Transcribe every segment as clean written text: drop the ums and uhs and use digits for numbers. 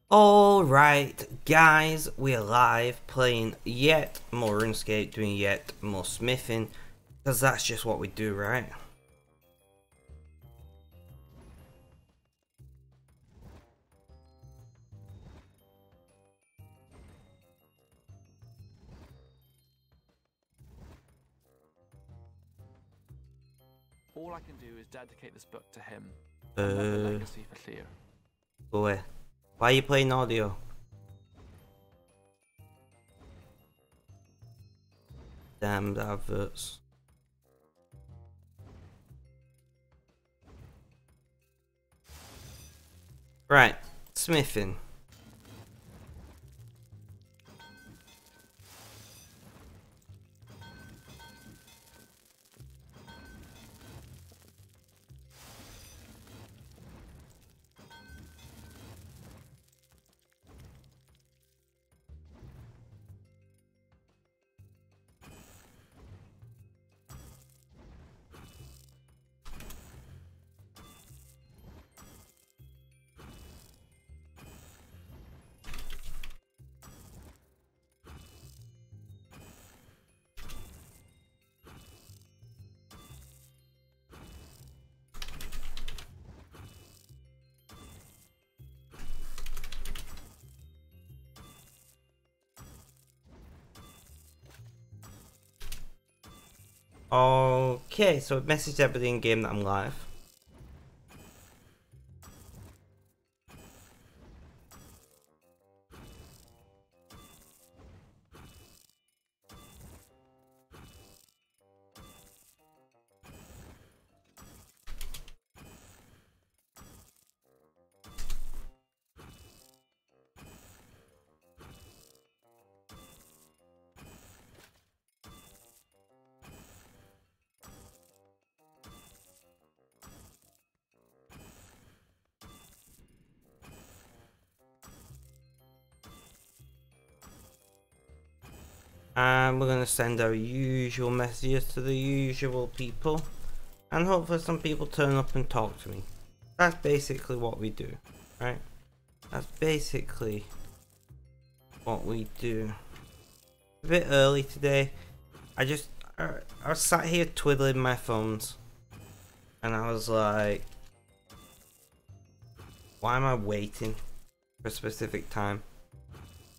Alright, guys, we're live playing yet more Runescape, doing yet more smithing, because that's just what we do, right? All I can do is dedicate this book to him and let the legacy for clear. Boy, why are you playing audio? Damn adverts. Right, smithing. Okay, so it messaged everybody in game that I'm live. And we're gonna send our usual messages to the usual people. And hopefully some people turn up and talk to me. That's basically what we do, right? That's basically what we do. A bit early today. I was sat here twiddling my thumbs. And I was like, why am I waiting for a specific time?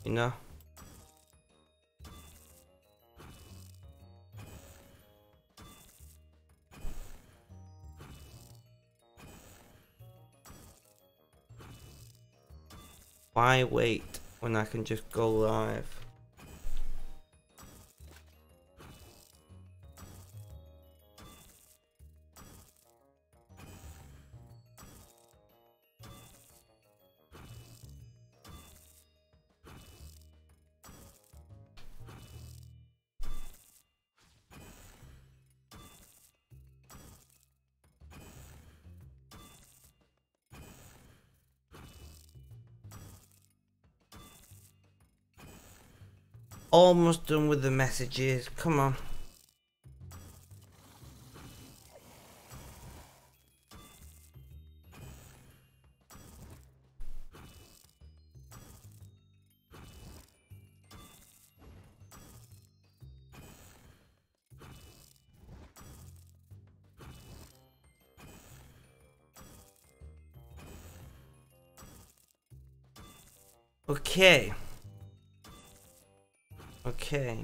You know? Why wait when I can just go live? Almost done with the messages, come on. Okay. Okay.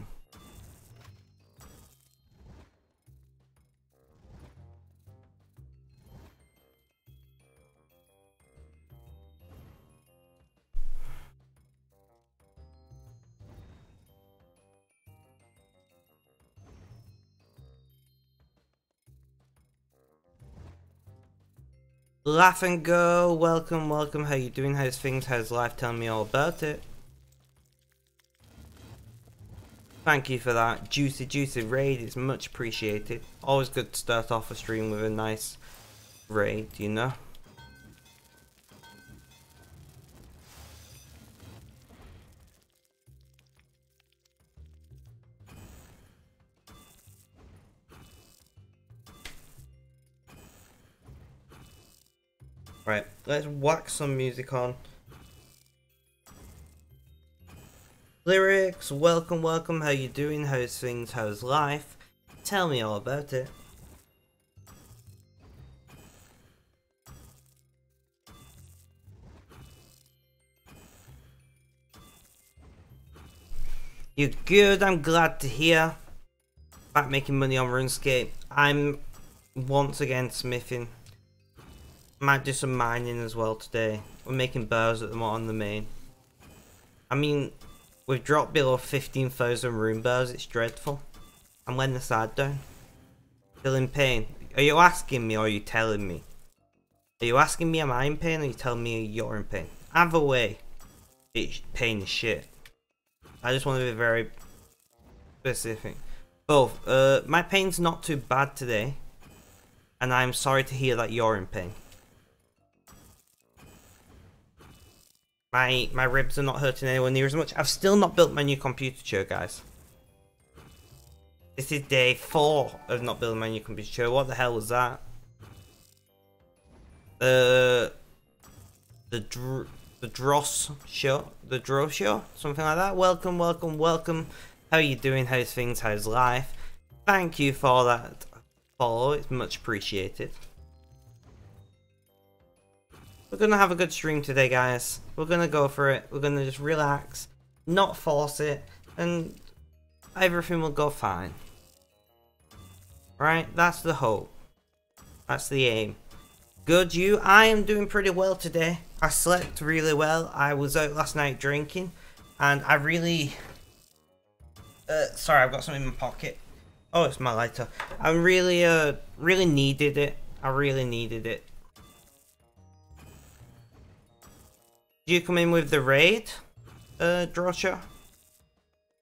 Laugh and go, welcome, welcome, how you doing, how's things, how's life, tell me all about it. Thank you for that juicy raid, it's much appreciated. Always good to start off a stream with a nice raid, you know? Right, let's whack some music on. Lyrics, welcome, welcome. How you doing? How's things? How's life? Tell me all about it. You're good, I'm glad to hear. Back making money on Runescape. I'm once again smithing. Might do some mining as well today. We're making bows at the moment on the main. I mean, we've dropped below 15,000 rune bows, it's dreadful. I'm letting the side down. Still in pain. Are you asking me or are you telling me? Are you asking me am I in pain or are you telling me you're in pain? Either way, it's pain is shit. I just want to be very specific. Both. My pain's not too bad today. And I'm sorry to hear that you're in pain. My ribs are not hurting anywhere near as much. I've still not built my new computer chair, guys. This is day 4 of not building my new computer chair. What the hell was that? The Dross show? The Dross show? Something like that? Welcome, welcome, welcome. How are you doing? How's things? How's life? Thank you for that follow. It's much appreciated. We're gonna have a good stream today, guys. We're gonna go for it. We're gonna just relax, not force it, and everything will go fine. Right? That's the hope. That's the aim. Good, you? I am doing pretty well today. I slept really well. I was out last night drinking, and I really... sorry, I've got something in my pocket. Oh, it's my lighter. I really needed it. I really needed it. Did you come in with the raid, Drosha?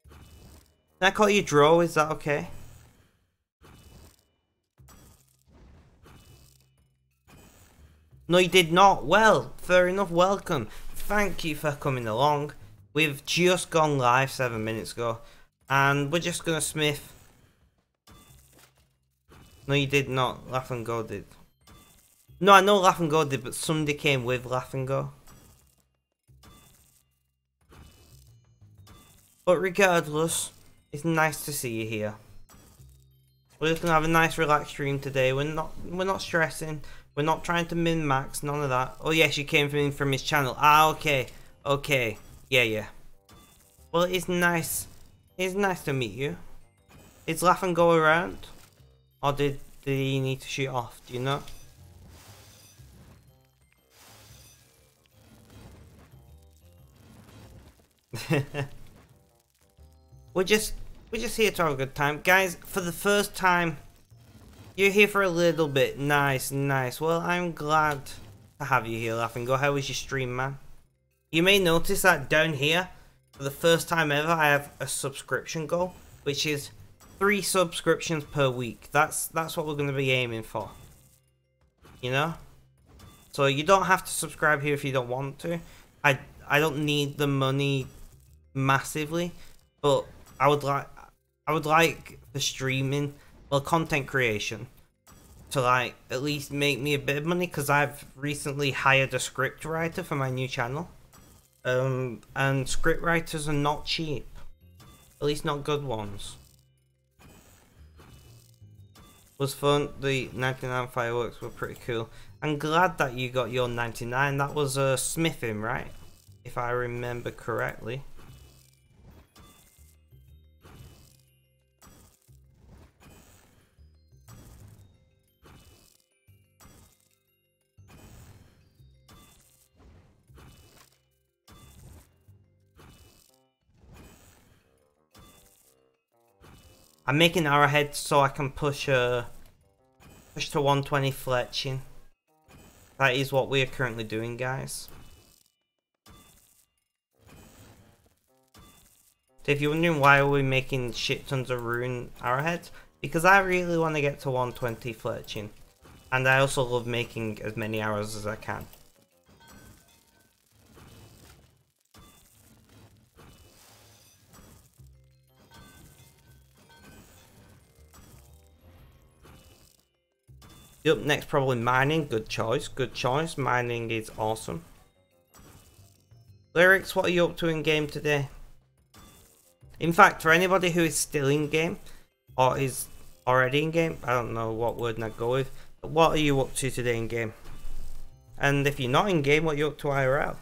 Can I call you Dro? Is that okay? No, you did not. Well, fair enough. Welcome. Thank you for coming along. We've just gone live 7 minutes ago, and we're just gonna smith. No, you did not. Laugh and Go did. No, I know Laugh and Go did, but somebody came with Laugh and Go. But regardless, it's nice to see you here. We're just gonna have a nice relaxed stream today. We're not stressing. We're not trying to min-max, none of that. Oh yes, you came in from his channel. Ah, okay. Okay. Yeah. Well, it's nice. It's nice to meet you. Is Laugh and Go around? Or did he need to shoot off? Do you know? We're just here to have a good time. Guys, for the first time, you're here for a little bit. Nice. Well, I'm glad to have you here, Laugh and Go. How was your stream, man? You may notice that down here, for the first time ever, I have a subscription goal, which is 3 subscriptions per week. That's what we're going to be aiming for. You know? So you don't have to subscribe here if you don't want to. I don't need the money massively, but I would like the streaming, well, content creation, to like at least make me a bit of money, because I've recently hired a script writer for my new channel, and script writers are not cheap, at least not good ones. Was fun. The 99 fireworks were pretty cool. I'm glad that you got your 99. That was smithing, right? If I remember correctly. I'm making arrowheads so I can push to 120 fletching. That is what we are currently doing, guys. So if you're wondering why we're making shit tons of rune arrowheads, because I really want to get to 120 fletching. And I also love making as many arrows as I can. Up next, probably mining. Good choice, good choice. Mining is awesome. Lyrics, what are you up to in game today? In fact, for anybody who is still in game or is already in game, I don't know what word I'd go with, but what are you up to today in game? And if you're not in game, what are you up to IRL?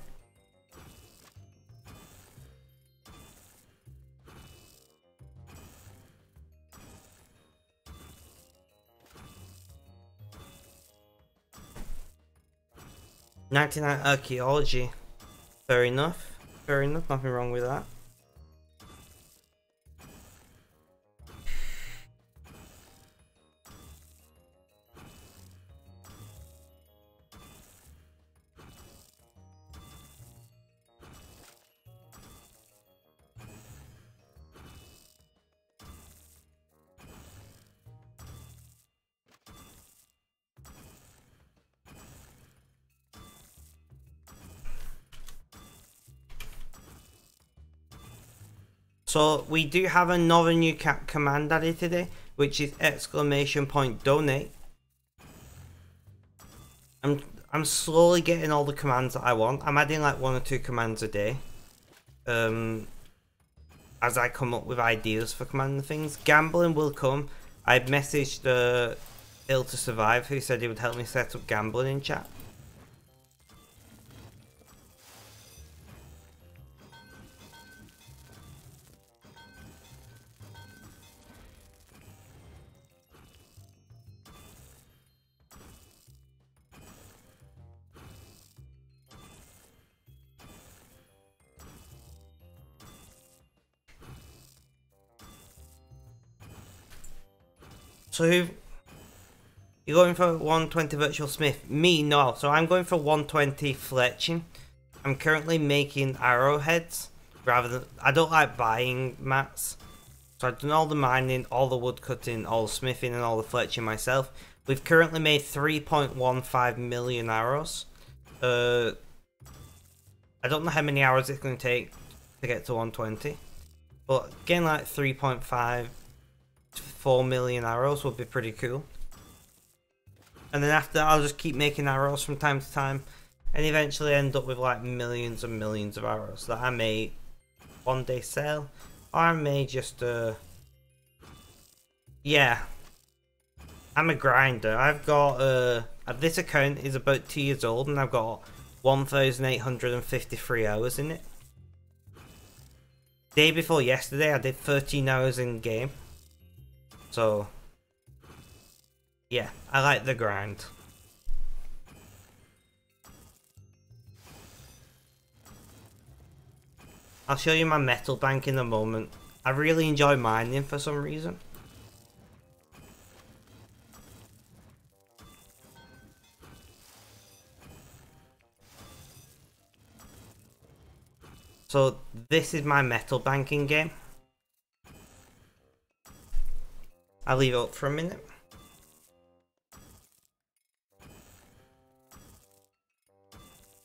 '99 archaeology. Fair enough. Fair enough. Nothing wrong with that. So we do have another new command added today, which is !donate. I'm slowly getting all the commands that I want. I'm adding like 1 or 2 commands a day. As I come up with ideas for commanding things. Gambling will come. I messaged Ill to Survive, who said he would help me set up gambling in chat. So who, you're going for 120 virtual smith? Me, no. So I'm going for 120 fletching. I'm currently making arrowheads rather than, I don't like buying mats. So I've done all the mining, all the wood cutting, all the smithing and all the fletching myself. We've currently made 3.15 million arrows. I don't know how many hours it's going to take to get to 120. But getting like 3.5 to 4 million arrows would be pretty cool. And then after that, I'll just keep making arrows from time to time. And eventually end up with like millions and millions of arrows that I may one day sell. Or I may just, yeah. I'm a grinder. I've got, this account is about 2 years old and I've got 1,853 hours in it. Day before yesterday, I did 13 hours in game. So, yeah, I like the grind. I'll show you my metal bank in a moment. I really enjoy mining for some reason. So this is my metal banking game. I'll leave it up for a minute.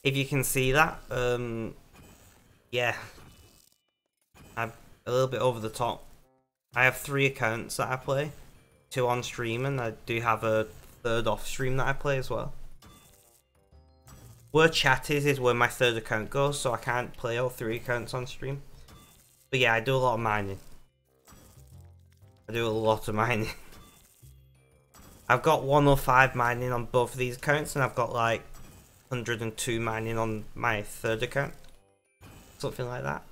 If you can see that, yeah. I'm a little bit over the top. I have 3 accounts that I play. 2 on stream and I do have a 3rd off stream that I play as well. Where chat is where my 3rd account goes, so I can't play all 3 accounts on stream. But yeah, I do a lot of mining. I do a lot of mining. I've got 105 mining on both of these accounts and I've got like 102 mining on my 3rd account. Something like that.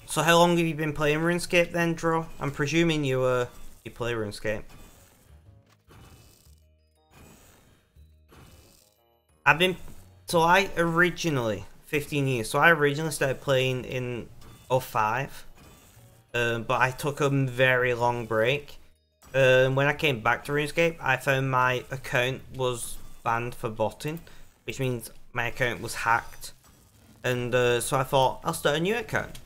So how long have you been playing RuneScape then, Dro? I'm presuming you play RuneScape. I originally, 15 years, so I originally started playing in 05. But I took a very long break. When I came back to RuneScape, I found my account was banned for botting, which means my account was hacked. And so I thought, I'll start a new account.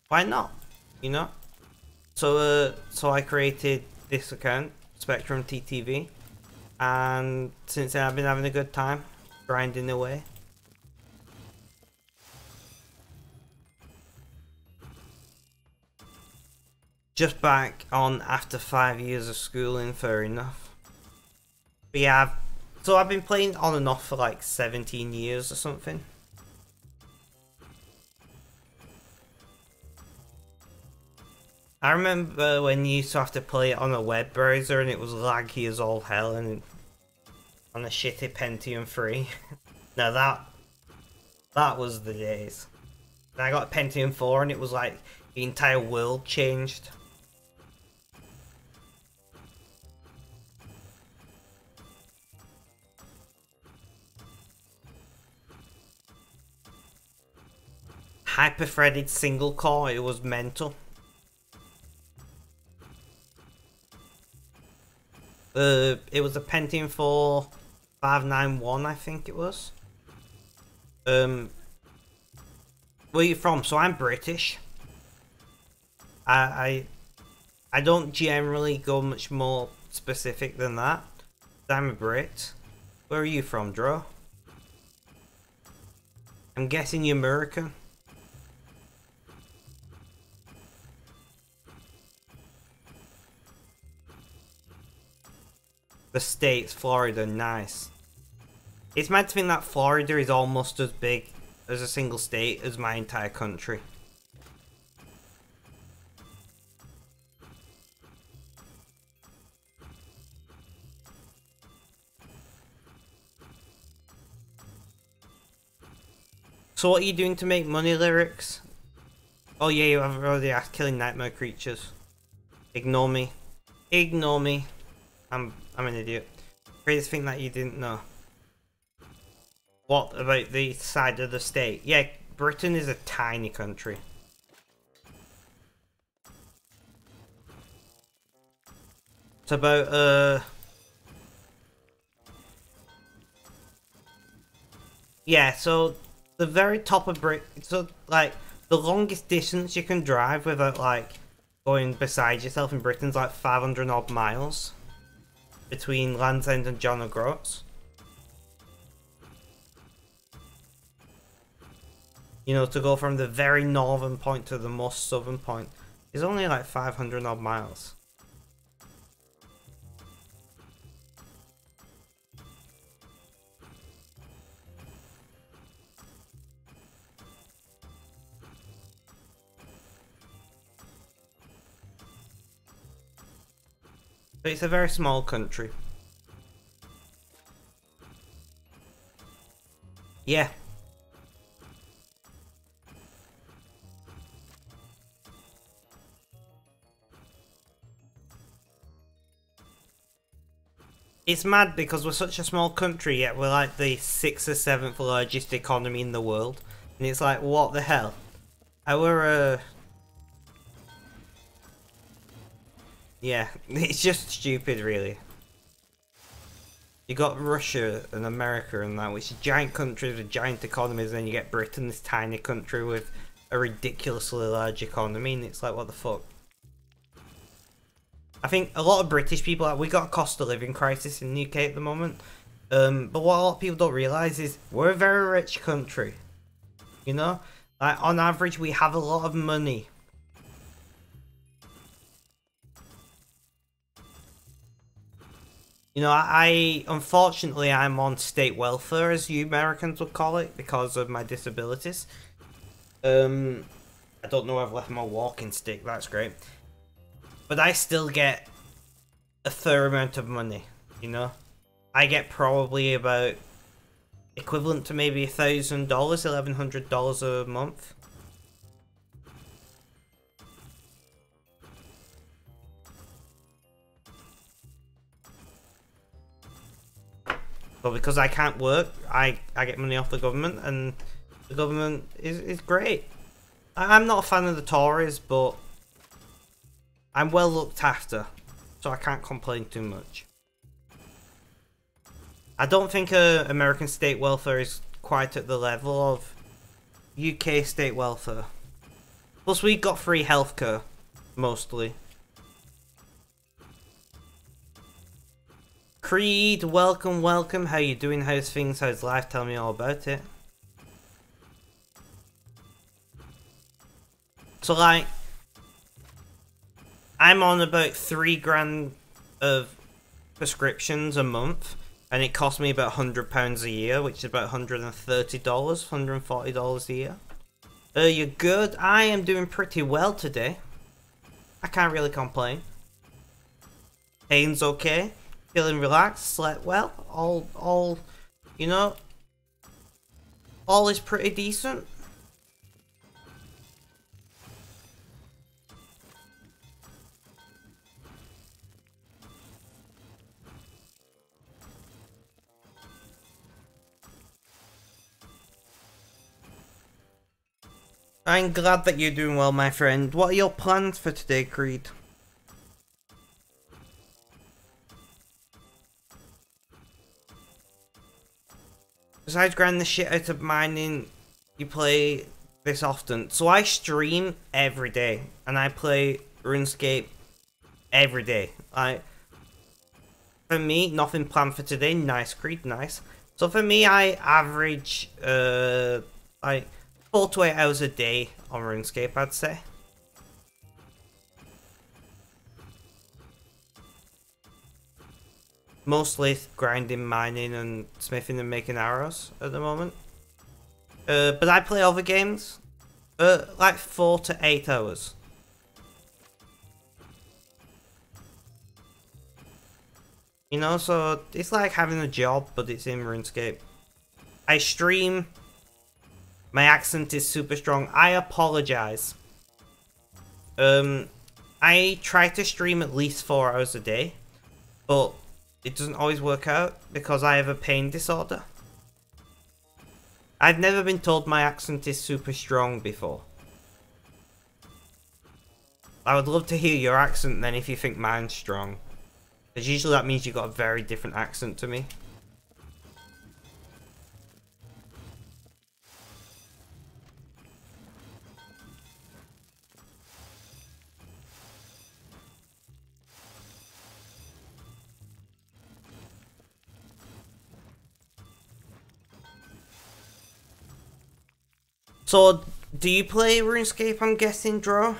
Why not? You know? So I created this account, Spectrum TTV, and since then I've been having a good time, grinding away. just back on after 5 years of schooling, fair enough. But yeah, so I've been playing on and off for like 17 years or something. I remember when you used to have to play it on a web browser and it was laggy as all hell and on a shitty Pentium 3. Now that was the days. And I got a Pentium 4 and it was like the entire world changed. Hyper-threaded single core, it was mental. It was a Pentium 4 591, I think it was. Where are you from? So I'm British. I don't generally go much more specific than that. I'm a Brit. Where are you from, Dro? I'm guessing you're American. The States, Florida, nice. It's mad to think that Florida is almost as big as a single state as my entire country. So what are you doing to make money, Lyrics? Oh yeah, you have already asked. Killing nightmare creatures. Ignore me. Ignore me. I'm an idiot. Greatest thing that you didn't know. What about the side of the state? Yeah, Britain is a tiny country. It's about yeah, so the very top of Britain, so like the longest distance you can drive without like going beside yourself in Britain's like 500 odd miles. Between Land's End and John O'Groats. You know, to go from the very northern point to the most southern point is only like 500 odd miles. But it's a very small country. Yeah. It's mad because we're such a small country, yet we're like the 6th or 7th largest economy in the world. And it's like, what the hell? Our, yeah, it's just stupid, really. You got Russia and America and that, which are giant countries with giant economies, and then you get Britain, this tiny country with a ridiculously large economy, and it's like, what the fuck? I think a lot of British people, we got a cost of living crisis in the UK at the moment, but what a lot of people don't realise is we're a very rich country, you know? Like, on average, we have a lot of money. You know, unfortunately, I'm on state welfare, as you Americans would call it, because of my disabilities. I don't know, I've left my walking stick, that's great. But I still get a fair amount of money, you know? I get probably about equivalent to maybe $1,000, $1,100 a month. But because I can't work, I get money off the government, and the government is great. I'm not a fan of the Tories, but I'm well looked after, so I can't complain too much. I don't think American state welfare is quite at the level of UK state welfare. Plus, we got free healthcare, mostly. Creed, welcome, welcome. How you doing? How's things? How's life? Tell me all about it. So, like, I'm on about 3 grand of prescriptions a month, and it costs me about £100 a year, which is about $130, $140 a year. You're good. I am doing pretty well today. I can't really complain. Pain's okay. Feeling relaxed. Slept well. All, you know, all is pretty decent. I'm glad that you're doing well, my friend. What are your plans for today, Creed? Besides grinding the shit out of mining, you play this often. So I stream every day, and I play Runescape every day. For me, nothing planned for today. Nice, Creed, nice. So for me, I average, 4 to 8 hours a day on RuneScape, I'd say. Mostly grinding, mining, and smithing and making arrows at the moment. But I play other games, like 4 to 8 hours. You know, so it's like having a job, but it's in RuneScape. I stream. My accent is super strong. I apologize. I try to stream at least 4 hours a day, but it doesn't always work out because I have a pain disorder. I've never been told my accent is super strong before. I would love to hear your accent then if you think mine's strong. Because usually that means you've got a very different accent to me. So, do you play RuneScape, I'm guessing, Dro?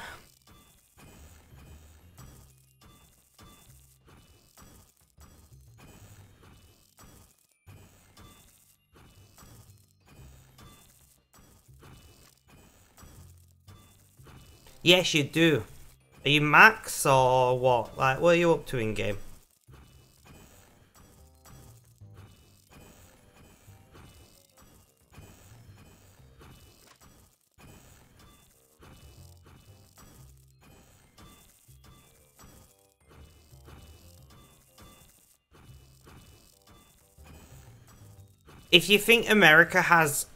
Yes, you do. Are you max or what? Like, what are you up to in game? If you think America has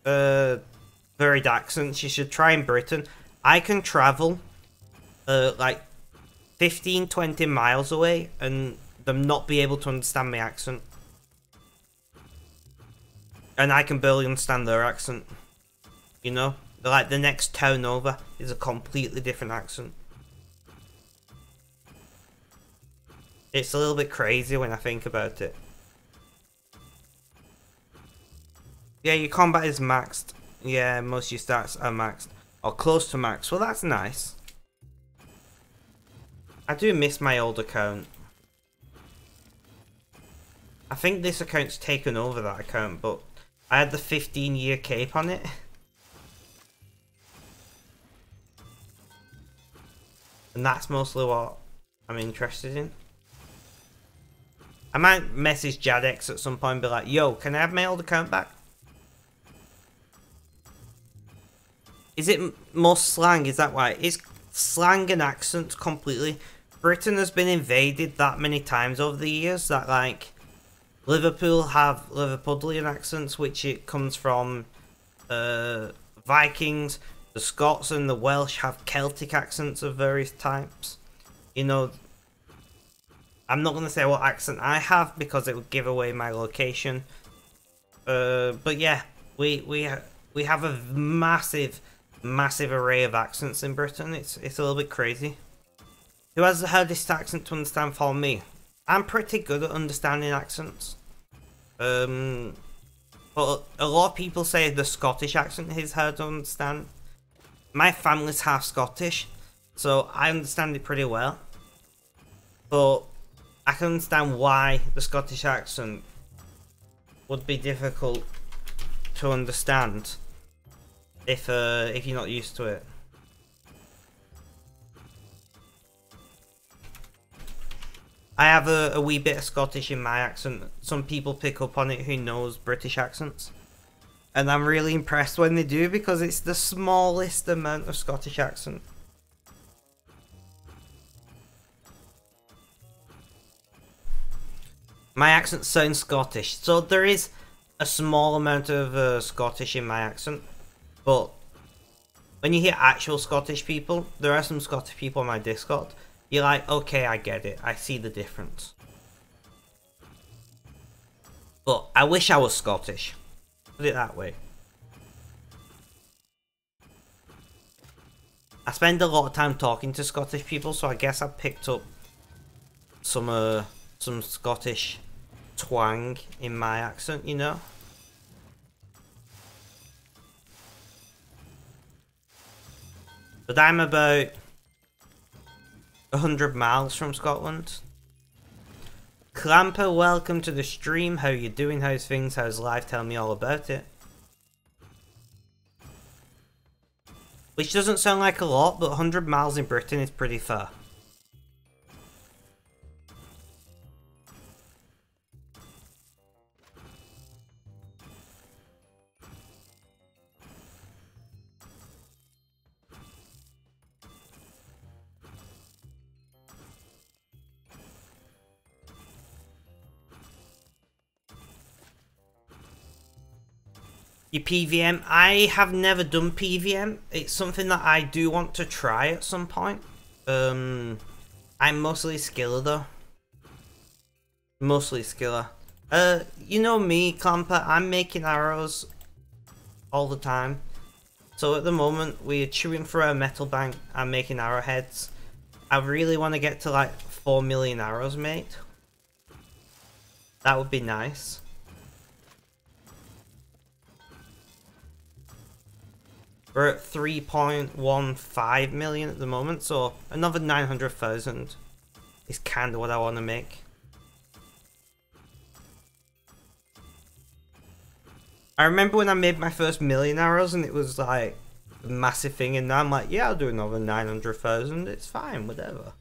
varied accents, you should try in Britain. I can travel like 15-20 miles away and them not be able to understand my accent. And I can barely understand their accent. You know? Like the next town over is a completely different accent. It's a little bit crazy when I think about it. Yeah, your combat is maxed. Yeah, most of your stats are maxed. Or close to max. Well, that's nice. I do miss my old account. I think this account's taken over that account, but I had the 15-year cape on it. And that's mostly what I'm interested in. I might message Jadex at some point and be like, yo, can I have my old account back? Is it more slang? Is that why? It's slang and accents completely. Britain has been invaded that many times over the years that, like, Liverpool have Liverpudlian accents, which it comes from Vikings. The Scots and the Welsh have Celtic accents of various types. You know, I'm not going to say what accent I have because it would give away my location. But yeah, we have a massive array of accents in Britain. It's a little bit crazy. Who has the hardest accent to understand for me? I'm pretty good at understanding accents. But a lot of people say the Scottish accent is hard to understand. My family's half Scottish, so I understand it pretty well. But I can understand why the Scottish accent would be difficult to understand if you're not used to it. I have a wee bit of Scottish in my accent. Some people pick up on it who knows British accents. And I'm really impressed when they do, because it's the smallest amount of Scottish accent. My accent sounds Scottish, so there is a small amount of Scottish in my accent. But when you hear actual Scottish people, there are some Scottish people on my Discord. You're like, okay, I get it. I see the difference. But I wish I was Scottish. Put it that way. I spend a lot of time talking to Scottish people, so I guess I picked up some Scottish twang in my accent, you know? But I'm about 100 miles from Scotland. Clamper, welcome to the stream. How you doing? How's things? How's life? Tell me all about it. Which doesn't sound like a lot, but 100 miles in Britain is pretty far. Your PVM? I have never done PVM. It's something that I do want to try at some point. I'm mostly skiller though. Mostly skiller. You know me, Clamper, I'm making arrows all the time. So at the moment, we're chewing through our metal bank and making arrowheads. I really want to get to like 4 million arrows made. That would be nice. We're at 3.15 million at the moment, so another 900,000 is kind of what I want to make. I remember when I made my first million arrows and it was like a massive thing, and now I'm like, yeah, I'll do another 900,000, it's fine, whatever.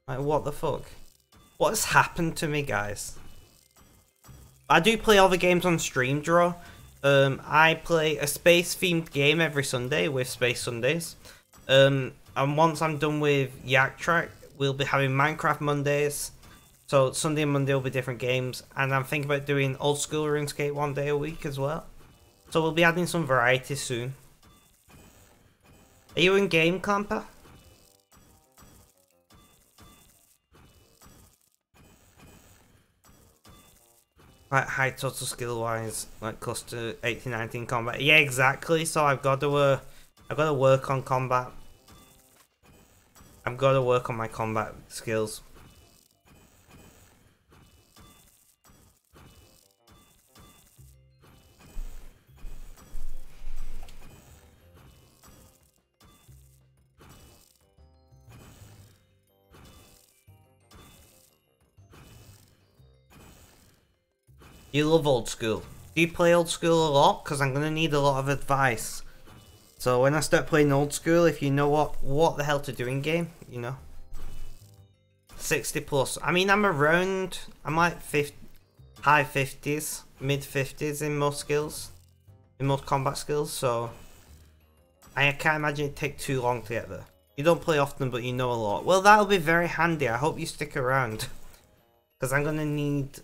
Like, what the fuck? What has happened to me, guys? I do play other games on stream, Draw. I play a space-themed game every Sunday with Space Sundays. And once I'm done with Yak Track, we'll be having Minecraft Mondays. So Sunday and Monday will be different games. And I'm thinking about doing old school RuneScape one day a week as well. So we'll be adding some variety soon. Are you in game, Clamper? Like high total skill wise, like close to 80-90 combat. Yeah, exactly. So I've got to work on combat. I've got to work on my combat skills. You love old school. Do you play old school a lot? Because I'm going to need a lot of advice. So when I start playing old school, if you know what the hell to do in game, you know. 60 plus. I mean, I'm like high 50s, mid 50s in most skills. In most combat skills, so I can't imagine it take too long to get there. You don't play often, but you know a lot. Well, that'll be very handy. I hope you stick around. Because I'm going to need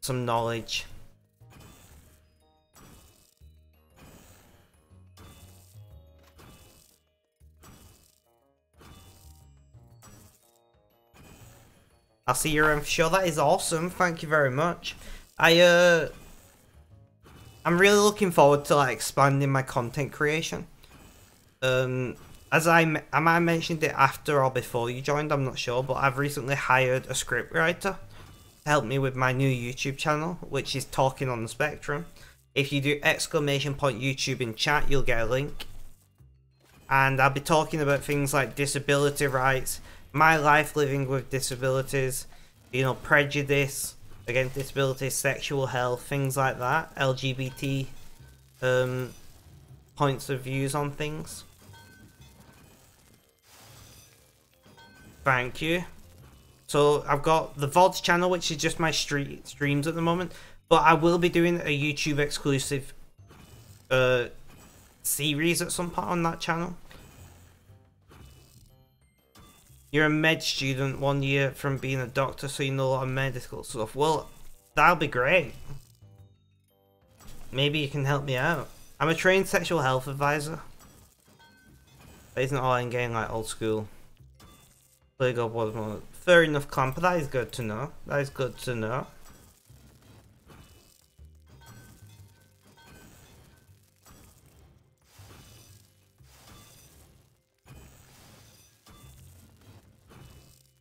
some knowledge. I'll see you around for sure. That is awesome. Thank you very much. I'm really looking forward to like expanding my content creation. As I might have mentioned it after or before you joined, I'm not sure, but I've recently hired a scriptwriter to help me with my new YouTube channel, which is Talking on the Spectrum. If you do !YouTube in chat, you'll get a link. and I'll be talking about things like disability rights, my life living with disabilities, you know, prejudice against disabilities, sexual health, things like that, LGBT points of views on things. Thank you. So I've got the VODs channel, which is just my streams at the moment, but I will be doing a YouTube exclusive series at some point on that channel. You're a med student 1 year from being a doctor, so you know a lot of medical stuff. Well, that'll be great. Maybe you can help me out. I'm a trained sexual health advisor. But isn't all in game like old school? Play God was more. Fair enough, Clamper. That is good to know. That is good to know.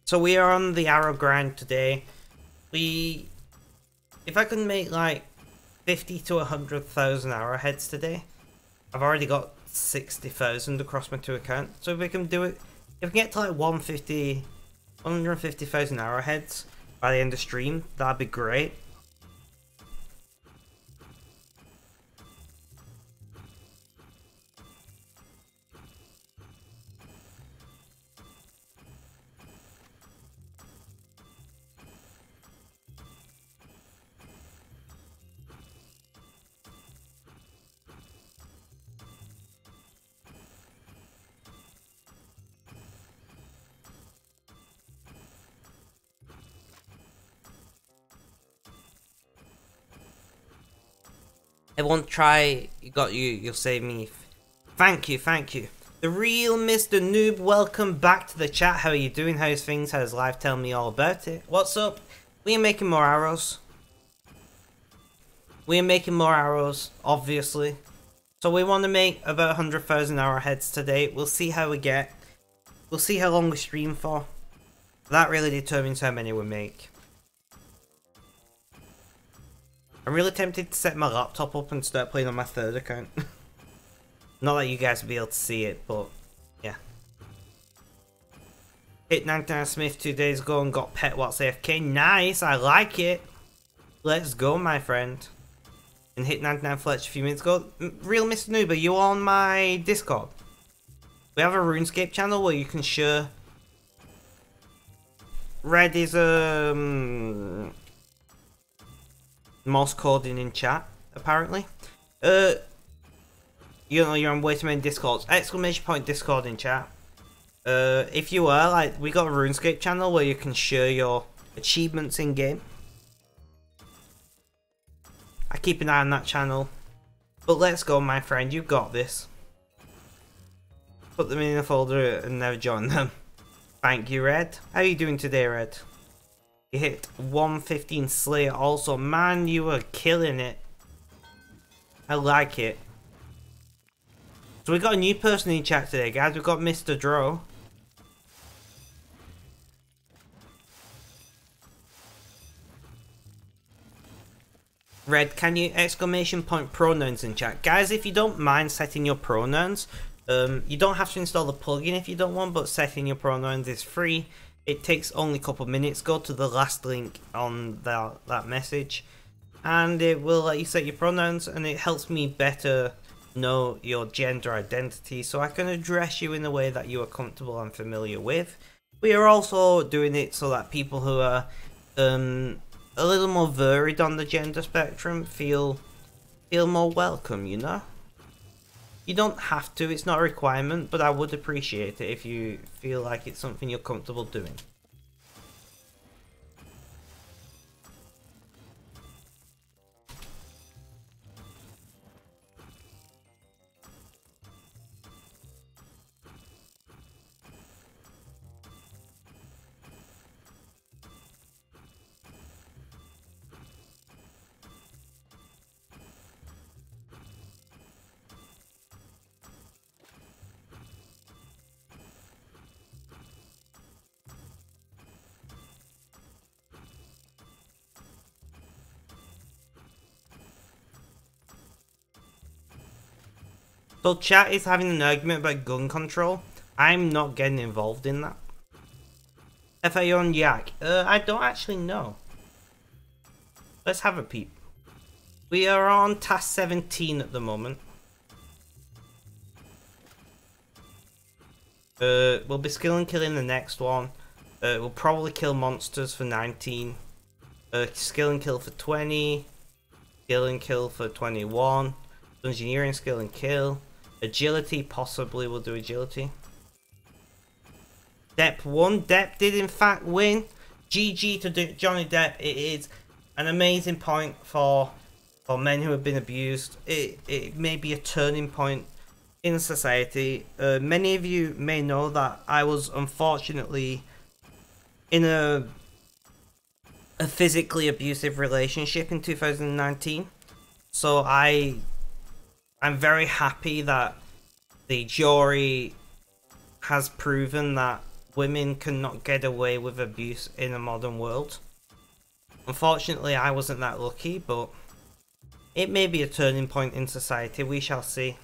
So we are on the arrow grind today. If I can make like 50 to 100,000 arrowheads today, I've already got 60,000 across my 2 accounts. So if we can do it, if we can get to like 150,000 arrowheads by the end of stream, that'd be great. Everyone try, you'll save me. Thank you, thank you. The real Mr. Noob, welcome back to the chat. How are you doing? How's things? How's life? Tell me all about it. What's up? We are making more arrows. We are making more arrows, obviously. So we want to make about 100,000 arrowheads today. We'll see how we get. We'll see how long we stream for. That really determines how many we make. I'm really tempted to set my laptop up and start playing on my 3rd account. Not that you guys will be able to see it, but yeah. Hit 99 Smith 2 days ago and got pet what's AFK. Nice, I like it. Let's go, my friend. And hit 99 Fletch a few minutes ago. Real Mr. Noob, are you on my Discord? We have a Runescape channel where you can share. Red is Morse coding in chat, apparently. You know, you're on way too many Discords. Exclamation point Discord in chat. If you are, like, we got a RuneScape channel where you can share your achievements in game. I keep an eye on that channel. But let's go, my friend, you've got this. Put them in a folder and never join them. Thank you, Red. How are you doing today, Red? You hit 115 Slayer also. Man, you were killing it. I like it. So we got a new person in chat today, guys. We've got Mr. Dro. Red, can you exclamation point pronouns in chat? Guys, if you don't mind setting your pronouns, you don't have to install the plugin if you don't want, but setting your pronouns is free. It takes only a couple minutes. Go to the last link on that message and it will let you set your pronouns, and it helps me better know your gender identity so I can address you in a way that you are comfortable and familiar with. We are also doing it so that people who are a little more varied on the gender spectrum feel more welcome, you know? You don't have to, it's not a requirement, but I would appreciate it if you feel like it's something you're comfortable doing. So chat is having an argument about gun control. I'm not getting involved in that. FAO on Yak? I don't actually know. Let's have a peep. We are on task 17 at the moment. We'll be skill and killing the next one. We'll probably kill monsters for 19. Skill and kill for 20. Skill and kill for 21. Engineering, skill and kill. Agility, possibly we'll do agility. Depp won. Depp did in fact win. GG to Johnny Depp. It is an amazing point for men who have been abused. It may be a turning point in society. Many of you may know that I was unfortunately in a physically abusive relationship in 2019. So I'm very happy that the jury has proven that women cannot get away with abuse in a modern world. Unfortunately, I wasn't that lucky, but it may be a turning point in society. We shall see.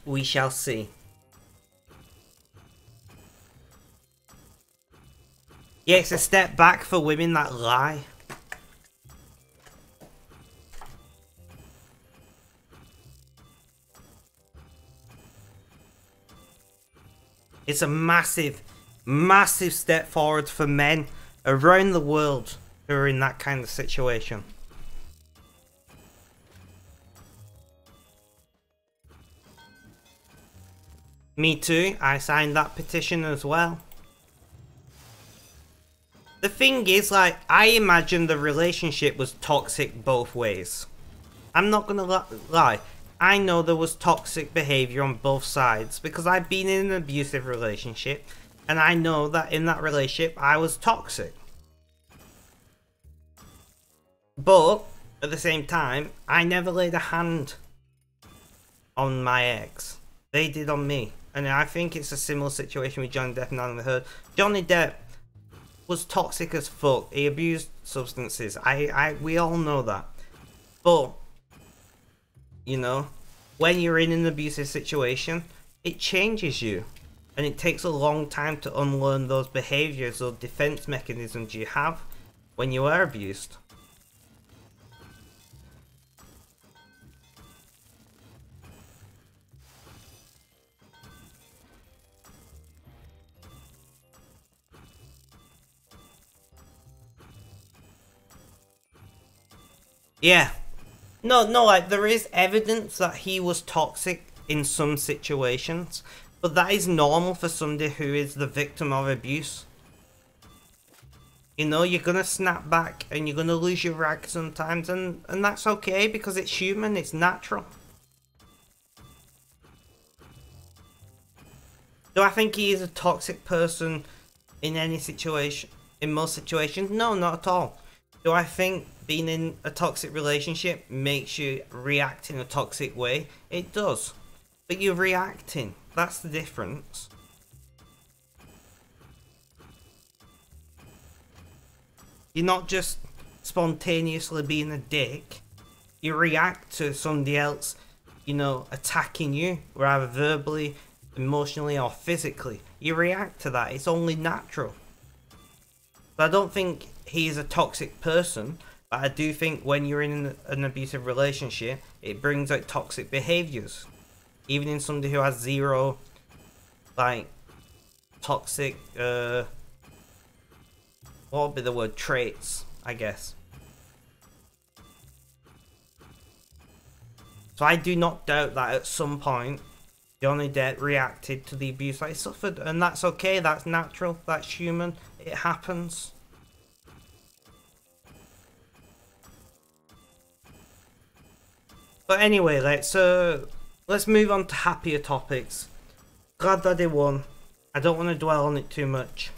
We shall see. Yeah, it's a step back for women that lie. It's a massive, massive step forward for men around the world who are in that kind of situation. Me too, I signed that petition as well. The thing is, like, I imagine the relationship was toxic both ways. I'm not gonna lie. I know there was toxic behavior on both sides because I've been in an abusive relationship and I know that in that relationship I was toxic. But at the same time, I never laid a hand on my ex. They did on me. And I think it's a similar situation with Johnny Depp and Amber Heard. Johnny Depp was toxic as fuck. He abused substances. We all know that. But you know, when you're in an abusive situation, it changes you. And it takes a long time to unlearn those behaviors or defense mechanisms you have when you are abused. Yeah. No, like, there is evidence that he was toxic in some situations, but that is normal for somebody who is the victim of abuse. You know, you're gonna snap back and you're gonna lose your rag sometimes, and that's okay because it's human, it's natural. Do I think he is a toxic person in any situation, in most situations? No, not at all. Do I think being in a toxic relationship makes you react in a toxic way? It does. But you're reacting. That's the difference. You're not just spontaneously being a dick. You react to somebody else, you know, attacking you, rather verbally, emotionally, or physically. You react to that. It's only natural. But I don't think he's a toxic person. But I do think when you're in an abusive relationship, it brings out toxic behaviors. Even in somebody who has zero, like, toxic, what would be the word? Traits, I guess. So I do not doubt that at some point, Johnny Depp reacted to the abuse that he suffered. And that's okay, that's natural, that's human, it happens. But anyway, let's move on to happier topics. Glad that they won. I don't want to dwell on it too much.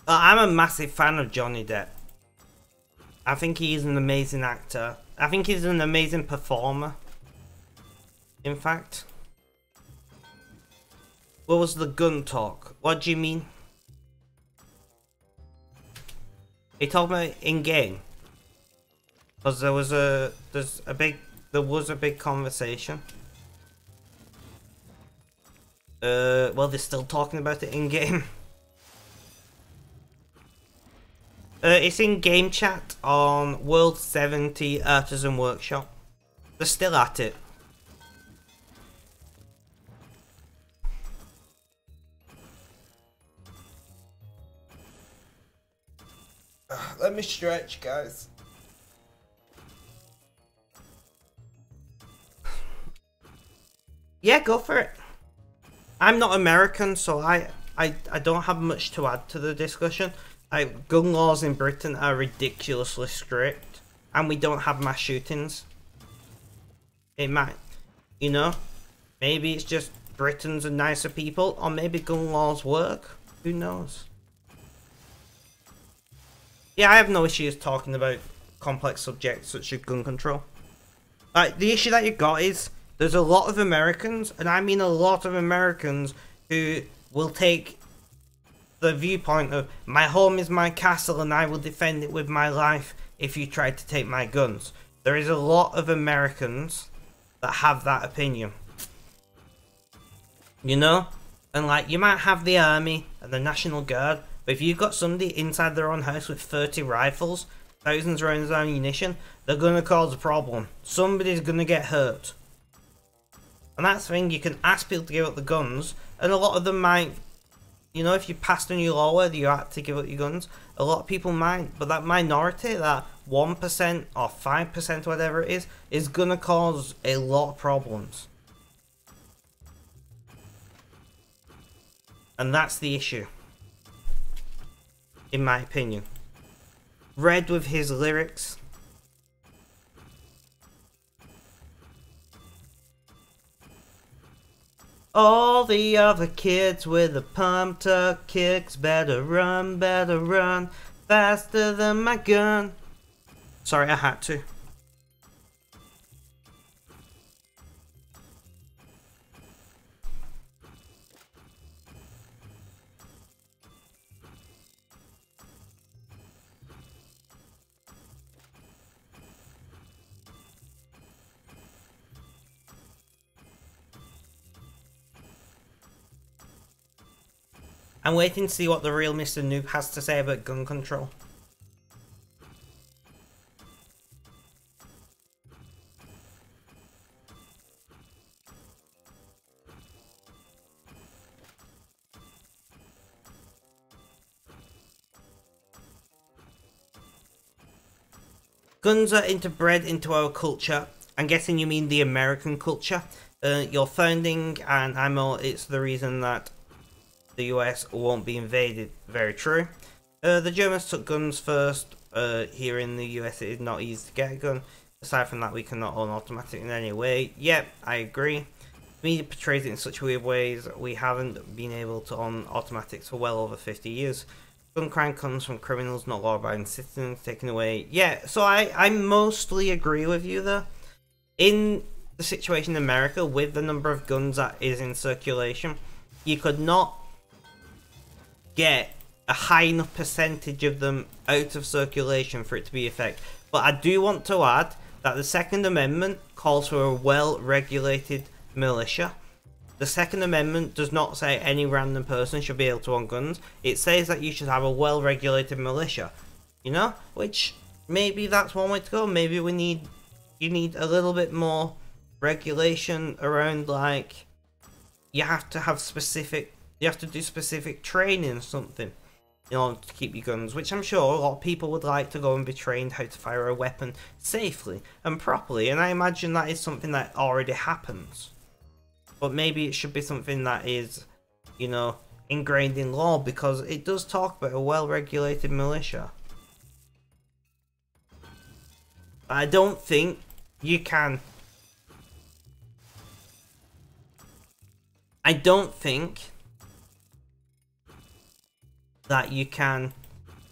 I'm a massive fan of Johnny Depp. I think he's an amazing actor. I think he's an amazing performer. In fact. What was the gun talk? What do you mean? Are you talking about in-game? Because there was a big conversation. Well, they're still talking about it in-game. It's in game chat on World 70 Artisan Workshop. They're still at it. Let me stretch, guys. Yeah, go for it. I'm not American, so I don't have much to add to the discussion. Gun laws in Britain are ridiculously strict, and we don't have mass shootings. It might, you know, maybe it's just Britons are nicer people, or maybe gun laws work. Who knows? Yeah, I have no issues talking about complex subjects such as gun control. Like, the issue that you got is there's a lot of Americans, and I mean a lot of Americans, who will take the viewpoint of my home is my castle and I will defend it with my life if you try to take my guns. There is a lot of Americans that have that opinion. You know? And like, you might have the army and the National Guard, but if you've got somebody inside their own house with 30 rifles, thousands of rounds of ammunition, they're gonna cause a problem. Somebody's gonna get hurt. And that's the thing, you can ask people to give up the guns, and a lot of them might, you know, if you passed a new law where you have to give up your guns, a lot of people might, but that minority, that 1% or 5%, whatever it is gonna cause a lot of problems. And that's the issue, in my opinion. Red with his lyrics. All the other kids with the pumped up kicks better run faster than my gun. Sorry, I had to. I'm waiting to see what the real Mr. Noob has to say about gun control. Guns are interbred into our culture. I'm guessing you mean the American culture. Your founding and ammo, it's the reason that the US won't be invaded. Very true. The Germans took guns first. Here in the US it is not easy to get a gun. Aside from that, we cannot own automatic in any way. Yep, I agree. The media portrays it in such weird ways. We haven't been able to own automatics for well over 50 years. Gun crime comes from criminals, not law-abiding citizens, taken away. Yeah, so I mostly agree with you there. In the situation in America, with the number of guns that is in circulation, you could not get a high enough percentage of them out of circulation for it to be effective. But I do want to add that the Second Amendment calls for a well-regulated militia. The Second Amendment does not say any random person should be able to own guns. It says that you should have a well-regulated militia. You know? Which, maybe that's one way to go. Maybe you need a little bit more regulation around, like, you have to do specific training or something in order to keep your guns, which I'm sure a lot of people would like to go and be trained how to fire a weapon safely and properly, and I imagine that is something that already happens. But maybe it should be something that is, you know, ingrained in law, because it does talk about a well-regulated militia. I don't think you can... I don't think that you can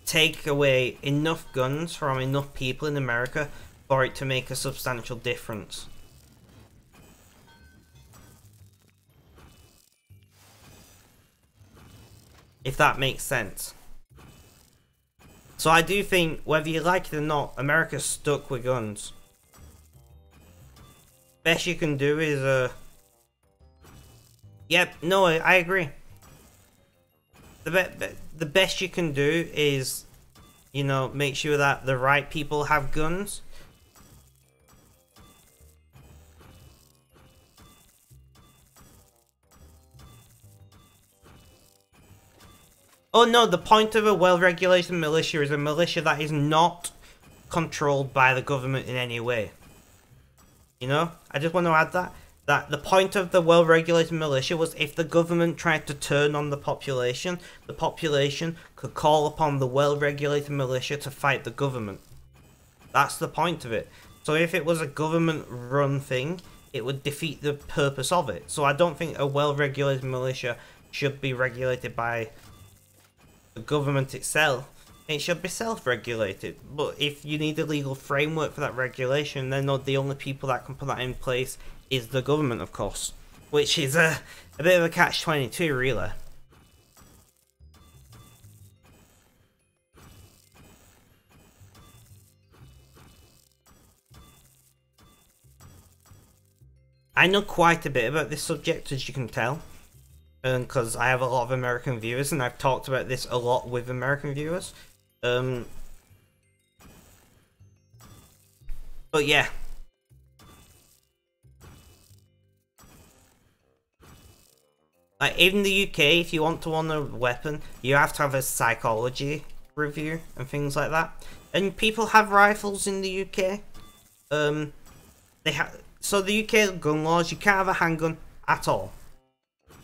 take away enough guns from enough people in America for it to make a substantial difference. If that makes sense. So I do think, whether you like it or not, America's stuck with guns. Best you can do is, yep, no, I agree. The best you can do is, you know, make sure that the right people have guns. Oh no, the point of a well-regulated militia is a militia that is not controlled by the government in any way. You know? I just want to add that. That the point of the well-regulated militia was if the government tried to turn on the population could call upon the well-regulated militia to fight the government. That's the point of it. So if it was a government-run thing, it would defeat the purpose of it. So I don't think a well-regulated militia should be regulated by the government itself. It should be self-regulated. But if you need a legal framework for that regulation, then the only people that can put that in place is the government, of course. Which is a bit of a catch-22, really. I know quite a bit about this subject, as you can tell. Because I have a lot of American viewers, and I've talked about this a lot with American viewers. But yeah. Like, in the UK, if you want to own a weapon, you have to have a psychology review and things like that. And people have rifles in the UK. So the UK gun laws, you can't have a handgun at all.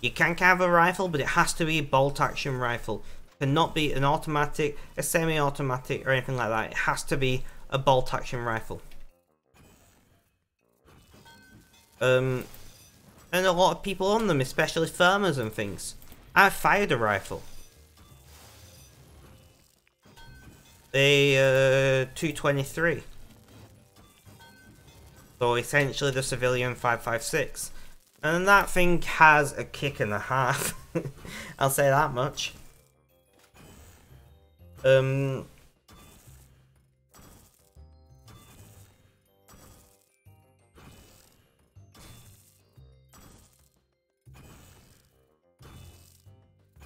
You can have a rifle, but it has to be a bolt-action rifle. It cannot be an automatic, a semi-automatic, or anything like that. It has to be a bolt-action rifle. And a lot of people own them, especially farmers and things. I've fired a rifle. A 223. So essentially the civilian 5.56. And that thing has a kick and a half. I'll say that much.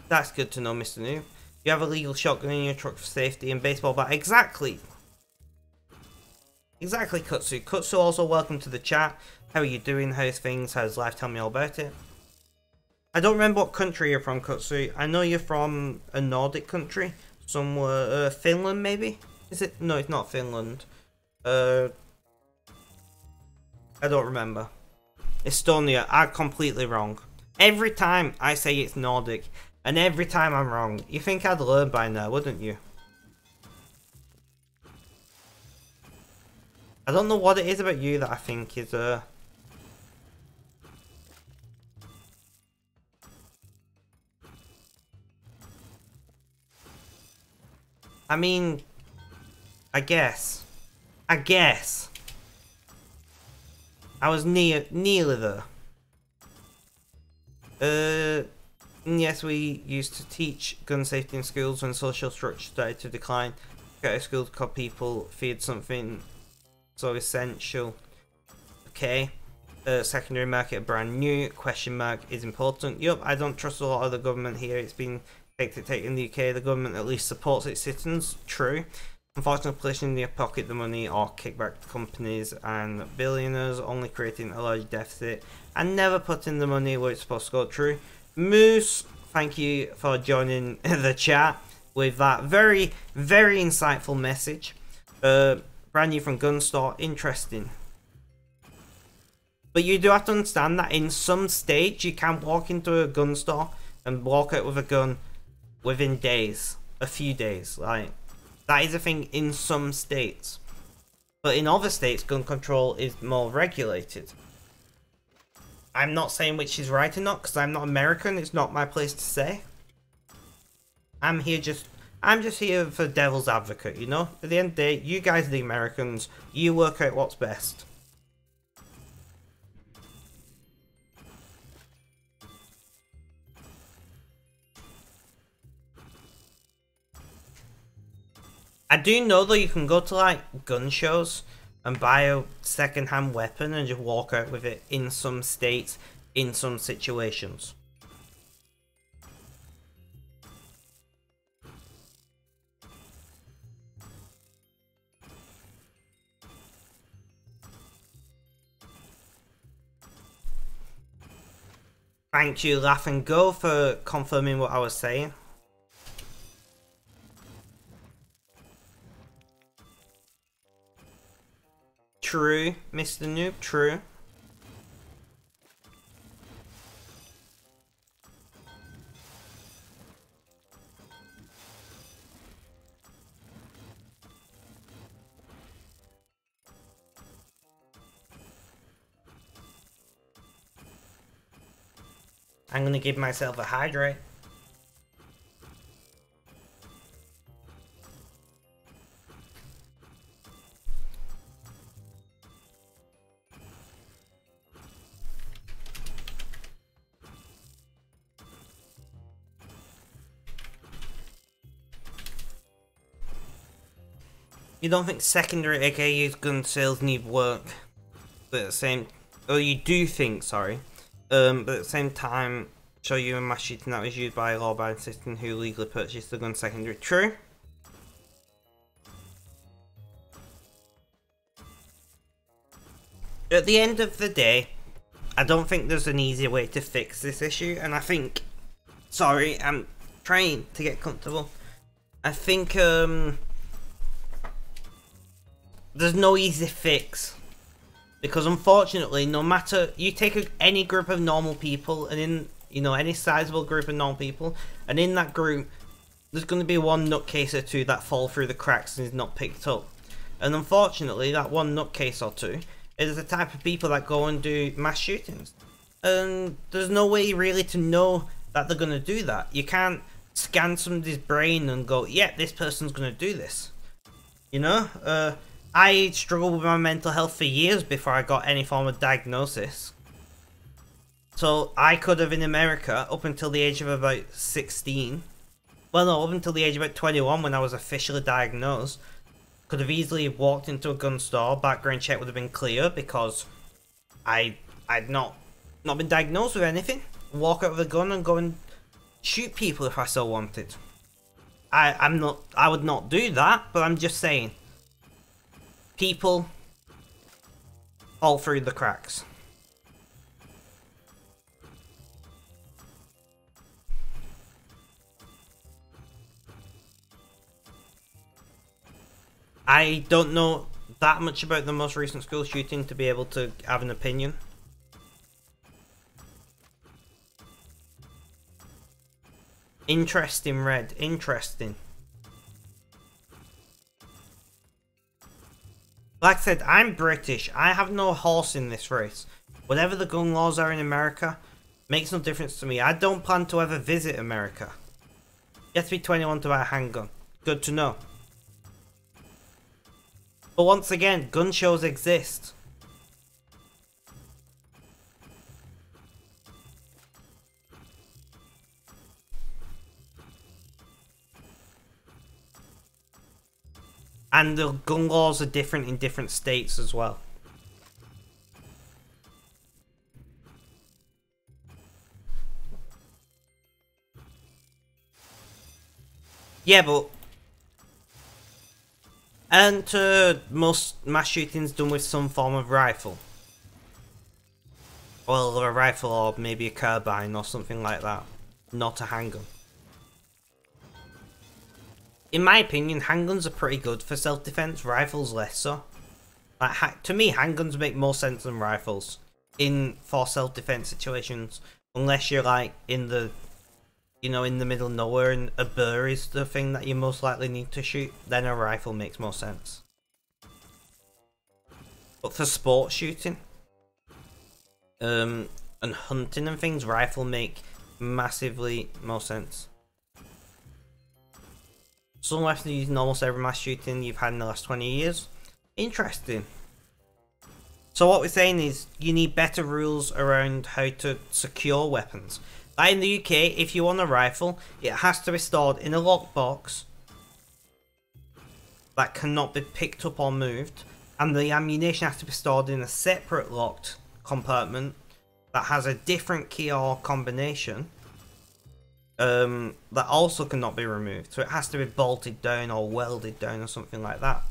That's good to know, Mr. New. You have a legal shotgun in your truck for safety and baseball bat. Exactly. Exactly, Kutsu. Kutsu, also welcome to the chat. How are you doing? How's things? How's life? Tell me all about it. I don't remember what country you're from, Kutsu. I know you're from a Nordic country. Somewhere, Finland maybe? Is it? No, it's not Finland. I don't remember. Estonia. I'm completely wrong. Every time I say it's Nordic, and every time I'm wrong. You think I'd learn by now, wouldn't you? I don't know what it is about you that I think is, I mean, I guess. I was nearly there. Yes, we used to teach gun safety in schools when social structure started to decline. Go to schools because people feared something so essential. Okay. Secondary market brand new. Question mark is important. Yup, I don't trust a lot of the government here. It's been take in the UK. The government at least supports its citizens. True. Unfortunately, placing in their pocket the money or kickback to companies and billionaires, only creating a large deficit and never putting the money where it's supposed to go. True. Moose, thank you for joining the chat with that very, very insightful message. Brand new from Gun Store. Interesting. But you do have to understand that in some states you can walk into a gun store and walk out with a gun within days, a few days. Like, that is a thing in some states. But in other states, gun control is more regulated. I'm not saying which is right or not, because I'm not American. It's not my place to say. I'm just here for devil's advocate, you know? At the end of the day, you guys are the Americans, you work out what's best. I do know though you can go to like gun shows and buy a second-hand weapon and just walk out with it in some states, in some situations. Thank you, Laugh and Go, for confirming what I was saying. True, Mr. Noob, true. I'm gonna give myself a hydrate. You don't think secondary AKU's gun sales need work, but at the same, or you do think, sorry, but at the same time, show you a mass shooting that was used by a law-abiding citizen who legally purchased the gun secondary. True. At the end of the day, I don't think there's an easy way to fix this issue, and I think, sorry, I'm trying to get comfortable. I think, there's no easy fix. Because unfortunately, no matter, you take any group of normal people, and in, you know, any sizable group of normal people, and in that group, there's going to be one nutcase or two that fall through the cracks and is not picked up. And unfortunately, that one nutcase or two is the type of people that go and do mass shootings. And there's no way really to know that they're going to do that. You can't scan somebody's brain and go, yeah, this person's going to do this. You know? I struggled with my mental health for years before I got any form of diagnosis. So I could have, in America, up until the age of about 16, well no, up until the age of about 21 when I was officially diagnosed, could have easily walked into a gun store, background check would have been clear because I'd not been diagnosed with anything. Walk out with a gun and go and shoot people if I so wanted. I would not do that, but I'm just saying. People fall through the cracks. I don't know that much about the most recent school shooting to be able to have an opinion. Interesting, Red. Interesting. Like I said, I'm British. I have no horse in this race. Whatever the gun laws are in America, makes no difference to me. I don't plan to ever visit America. You have to be 21 to buy a handgun. Good to know. But once again, gun shows exist. And the gun laws are different in different states as well. Yeah, but aren't most mass shootings done with some form of rifle? Well, a rifle or maybe a carbine or something like that. Not a handgun. In my opinion, handguns are pretty good for self-defense, rifles less so. Like, to me, handguns make more sense than rifles for self-defense situations. Unless you're like in the, you know, in the middle of nowhere and a burr is the thing that you most likely need to shoot, then a rifle makes more sense. But for sport shooting, and hunting and things, rifle make massively more sense. Some weapons are used in almost every mass shooting you've had in the last 20 years. Interesting. So what we're saying is you need better rules around how to secure weapons. Like in the UK, if you want a rifle, it has to be stored in a lockbox that cannot be picked up or moved, and the ammunition has to be stored in a separate locked compartment that has a different key or combination that also cannot be removed. So it has to be bolted down or welded down or something like that.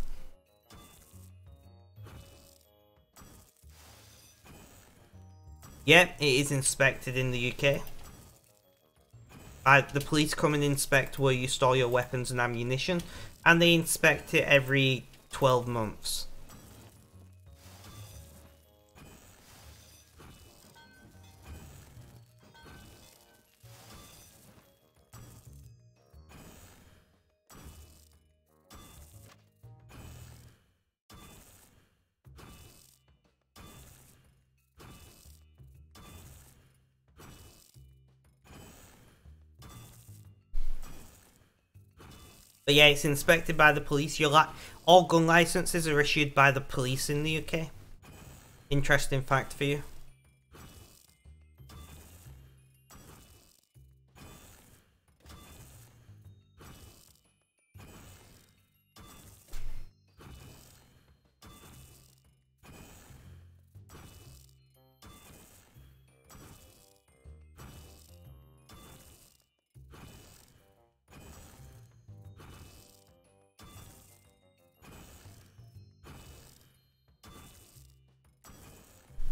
Yeah, it is inspected in the UK. The police come and inspect where you store your weapons and ammunition, and they inspect it every 12 months. But yeah, it's inspected by the police. All gun licenses are issued by the police in the UK. Interesting fact for you.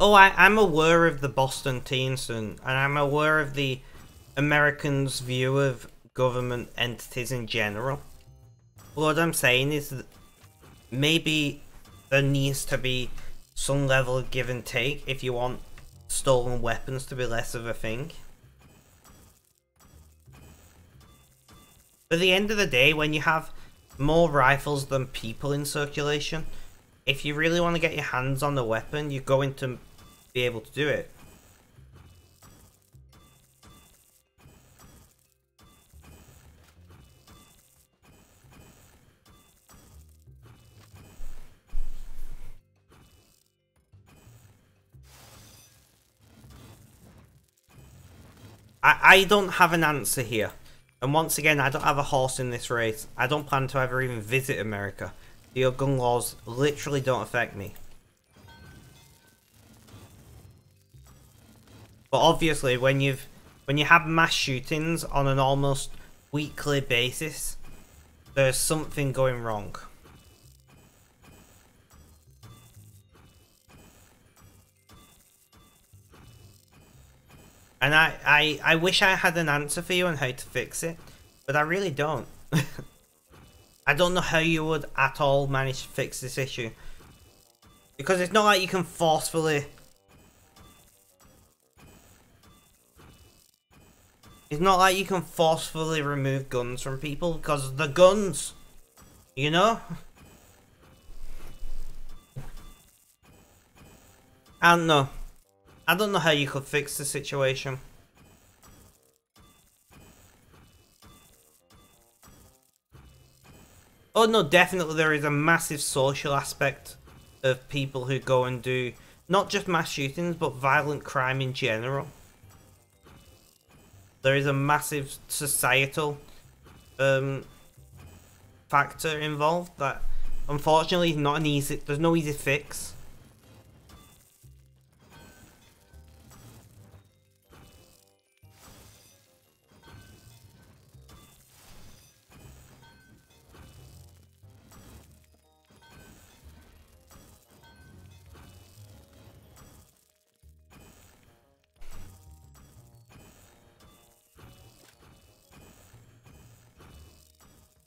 Oh, I'm aware of the Boston tea incident, and I'm aware of the Americans' view of government entities in general. What I'm saying is that maybe there needs to be some level of give and take if you want stolen weapons to be less of a thing. But at the end of the day, when you have more rifles than people in circulation, if you really want to get your hands on the weapon, you're going to be able to do it. I don't have an answer here. And once again, I don't have a horse in this race. I don't plan to ever even visit America. The gun laws literally don't affect me. But obviously, when you have mass shootings on an almost weekly basis, there's something going wrong. And I wish I had an answer for you on how to fix it, but I really don't. I don't know how you would at all manage to fix this issue. Because it's not like you can forcefully... It's not like you can forcefully remove guns from people, because the guns, you know? I don't know. I don't know how you could fix the situation. Oh no, definitely there is a massive social aspect of people who go and do not just mass shootings, but violent crime in general. There is a massive societal factor involved that unfortunately is not an easy, there's no easy fix.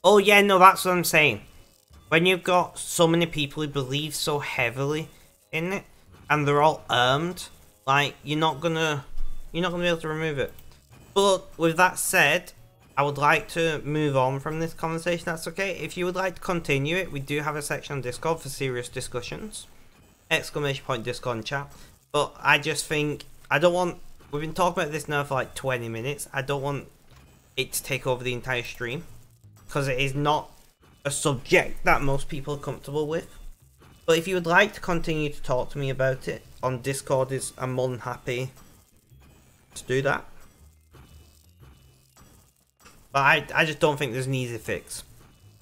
Oh yeah, no, that's what I'm saying. When you've got so many people who believe so heavily in it, and they're all armed, like, you're not gonna be able to remove it. But with that said, I would like to move on from this conversation, that's okay. If you would like to continue it, we do have a section on Discord for serious discussions. ! Discord and chat. But I just think, I don't want, we've been talking about this now for like 20 minutes. I don't want it to take over the entire stream. because it is not a subject that most people are comfortable with. But if you would like to continue to talk to me about it on Discord, I'm more than happy to do that. But I just don't think there's an easy fix.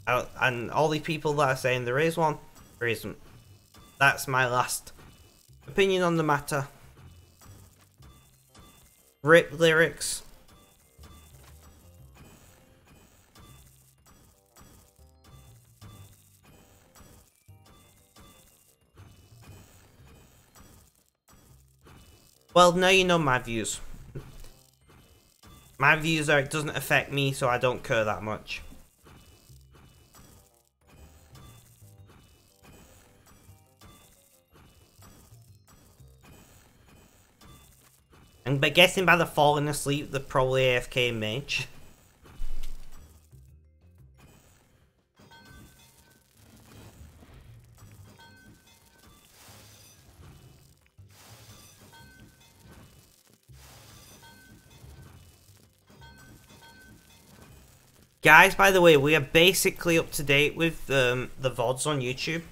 And all these people that are saying there is one, there isn't. That's my last opinion on the matter. Rip lyrics. Well, now you know my views. My views are it doesn't affect me, so I don't care that much. And by guessing by the falling asleep, they're probably AFK mage. Guys, by the way, we are basically up to date with the VODs on YouTube.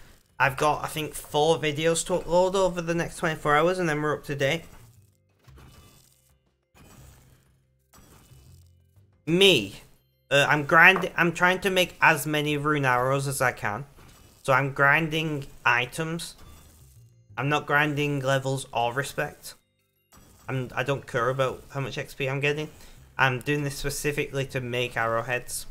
I've got, I think, 4 videos to upload over the next 24 hours, and then we're up to date. I'm grinding. I'm trying to make as many rune arrows as I can. So I'm grinding items. I'm not grinding levels or respect. I don't care about how much XP I'm getting. I'm doing this specifically to make arrowheads.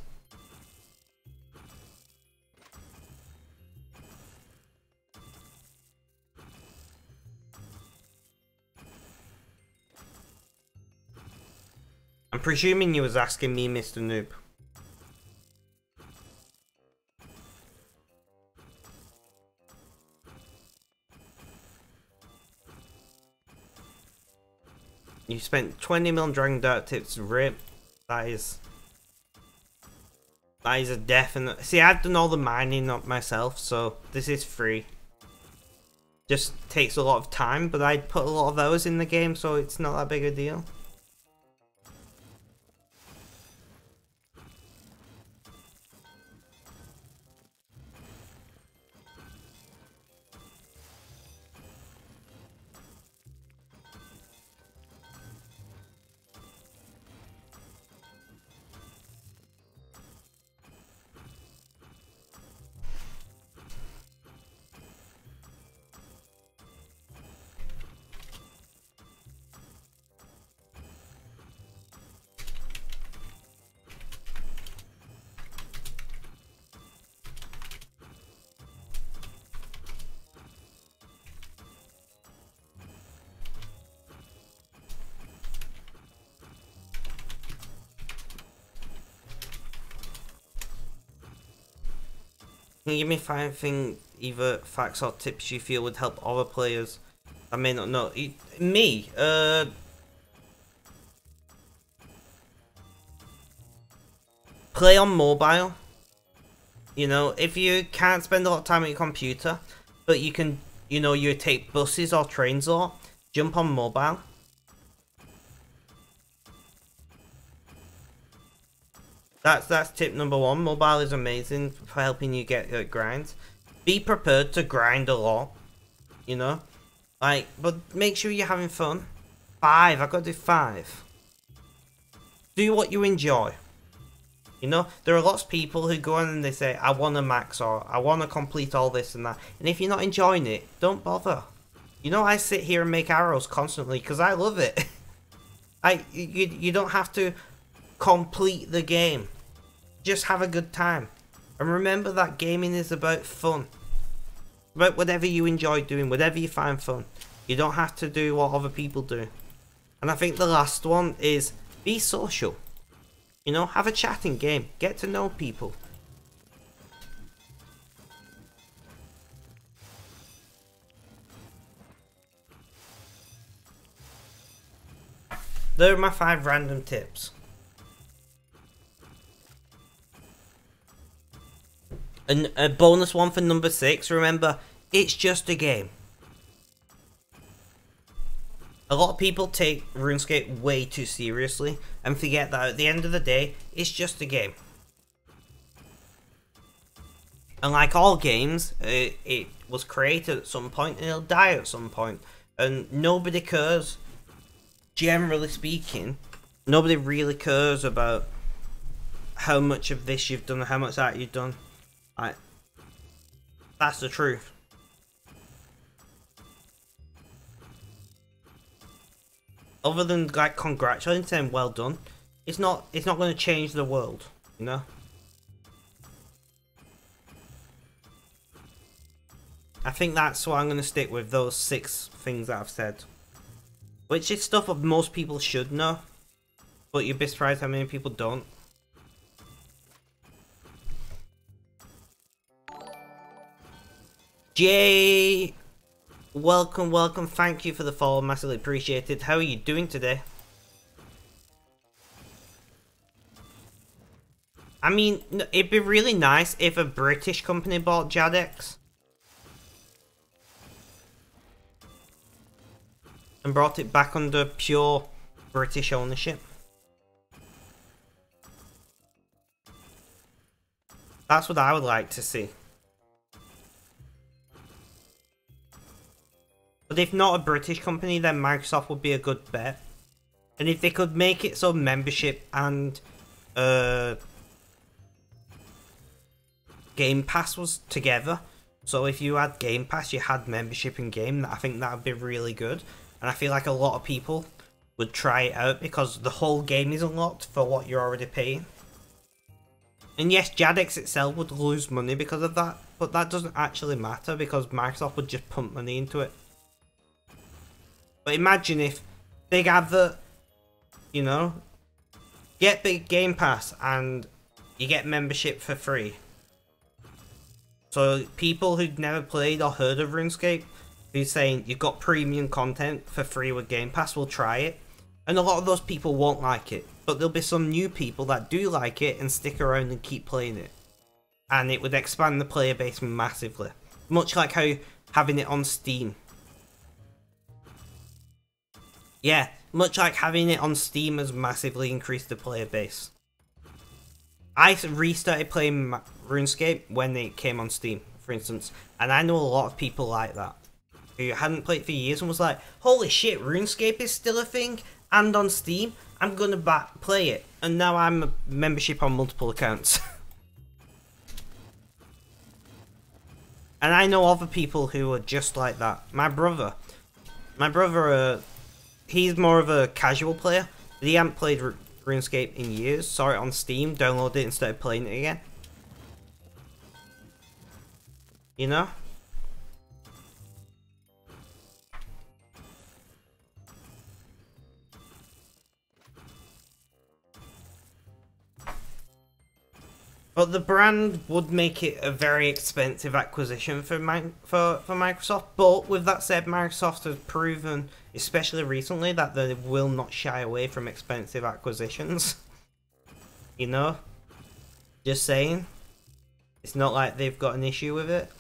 I'm presuming you was asking me, Mr. Noob. You spent 20 mil on Dragon Dart Tips, rip. That is a definite. See, I've done all the mining up myself, so this is free. Just takes a lot of time, but I put a lot of hours in the game, so it's not that big a deal. Can you give me 5 things, either facts or tips you feel would help other players I may not know? Me? Play on mobile. You know, if you can't spend a lot of time on your computer, but you can, you know, you take buses or trains a lot, jump on mobile. That's tip number 1. Mobile is amazing for helping you get grinds. Be prepared to grind a lot, you know, like, but make sure you're having fun. 5, I've got to do 5. Do what you enjoy. You know, there are lots of people who go on and they say, I want to max, or I want to complete all this and that. And if you're not enjoying it, don't bother. You know, I sit here and make arrows constantly because I love it. You don't have to complete the game. Just have a good time. And remember that gaming is about fun. About whatever you enjoy doing, whatever you find fun. You don't have to do what other people do. And I think the last one is be social. You know, have a chatting game. Get to know people. There are my 5 random tips. And a bonus one for number 6, remember, it's just a game. A lot of people take RuneScape way too seriously and forget that at the end of the day, it's just a game. And like all games, it was created at some point and it'll die at some point. And nobody cares, generally speaking, nobody really cares about how much of this you've done, how much that you've done. That's the truth. Other than like congratulating them, well done. It's not going to change the world, you know. I think that's why I'm going to stick with those 6 things that I've said, which is stuff that most people should know, but you'd be surprised how many people don't. Jay, welcome, thank you for the follow, massively appreciated. How are you doing today? I mean, it'd be really nice if a British company bought Jadex and brought it back under pure British ownership. That's what I would like to see. But if not a British company, then Microsoft would be a good bet. And if they could make it so membership and Game Pass was together. So if you had Game Pass, you had membership in game. I think that would be really good. And I feel like a lot of people would try it out because the whole game is unlocked for what you're already paying. And yes, Jadex itself would lose money because of that. But that doesn't actually matter because Microsoft would just pump money into it. But imagine if they gather, you know, get the Game Pass and you get membership for free. So people who'd never played or heard of RuneScape, who's saying you've got premium content for free with Game Pass, will try it. And a lot of those people won't like it. But there'll be some new people that do like it and stick around and keep playing it. And it would expand the player base massively. Much like how having it on Steam. Yeah, much like having it on Steam has massively increased the player base. I restarted playing RuneScape when it came on Steam, for instance, and I know a lot of people like that, who hadn't played for years and was like, holy shit, RuneScape is still a thing, and on Steam, I'm gonna play it, and now I'm a membership on multiple accounts. And I know other people who are just like that. My brother, he's more of a casual player, but he hadn't played RuneScape in years. Saw it on Steam, downloaded it and started playing it again. You know? But the brand would make it a very expensive acquisition for Microsoft. But with that said, Microsoft has proven, especially recently, that they will not shy away from expensive acquisitions. You know? Just saying. It's not like they've got an issue with it.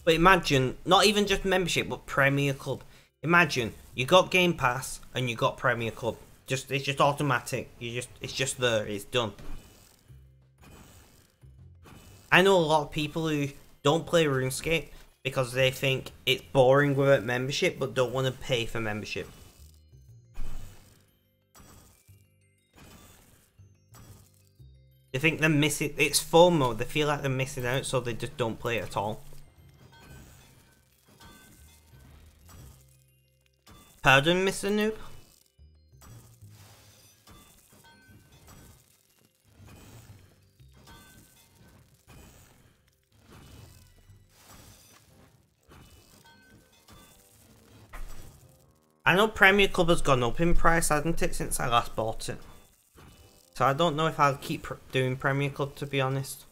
But imagine, not even just membership, but Premier Club. Imagine, you got Game Pass and you got Premier Club. It's just automatic. It's just there. It's done. I know a lot of people who don't play RuneScape because they think it's boring without membership, but don't want to pay for membership. They think they're missing. It's FOMO. They feel like they're missing out, so they just don't play it at all. Pardon, Mr. Noob? I know Premier Club has gone up in price, hasn't it, since I last bought it. So I don't know if I'll keep doing Premier Club, to be honest.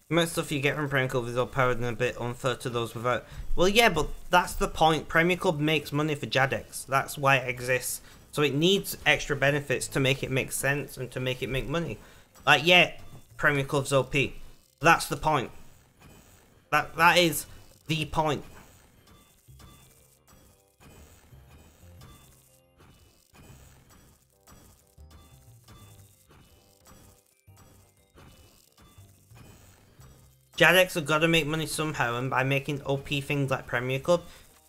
The amount of stuff you get from Premier Club is overpowered and a bit unfair to those without. Well, yeah, but that's the point. Premier Club makes money for Jadex. That's why it exists. So it needs extra benefits to make it make sense and to make it make money. Like, yeah, Premier Club's OP. That's the point. That is the point. Jadex have got to make money somehow, and by making OP things like Premier Club,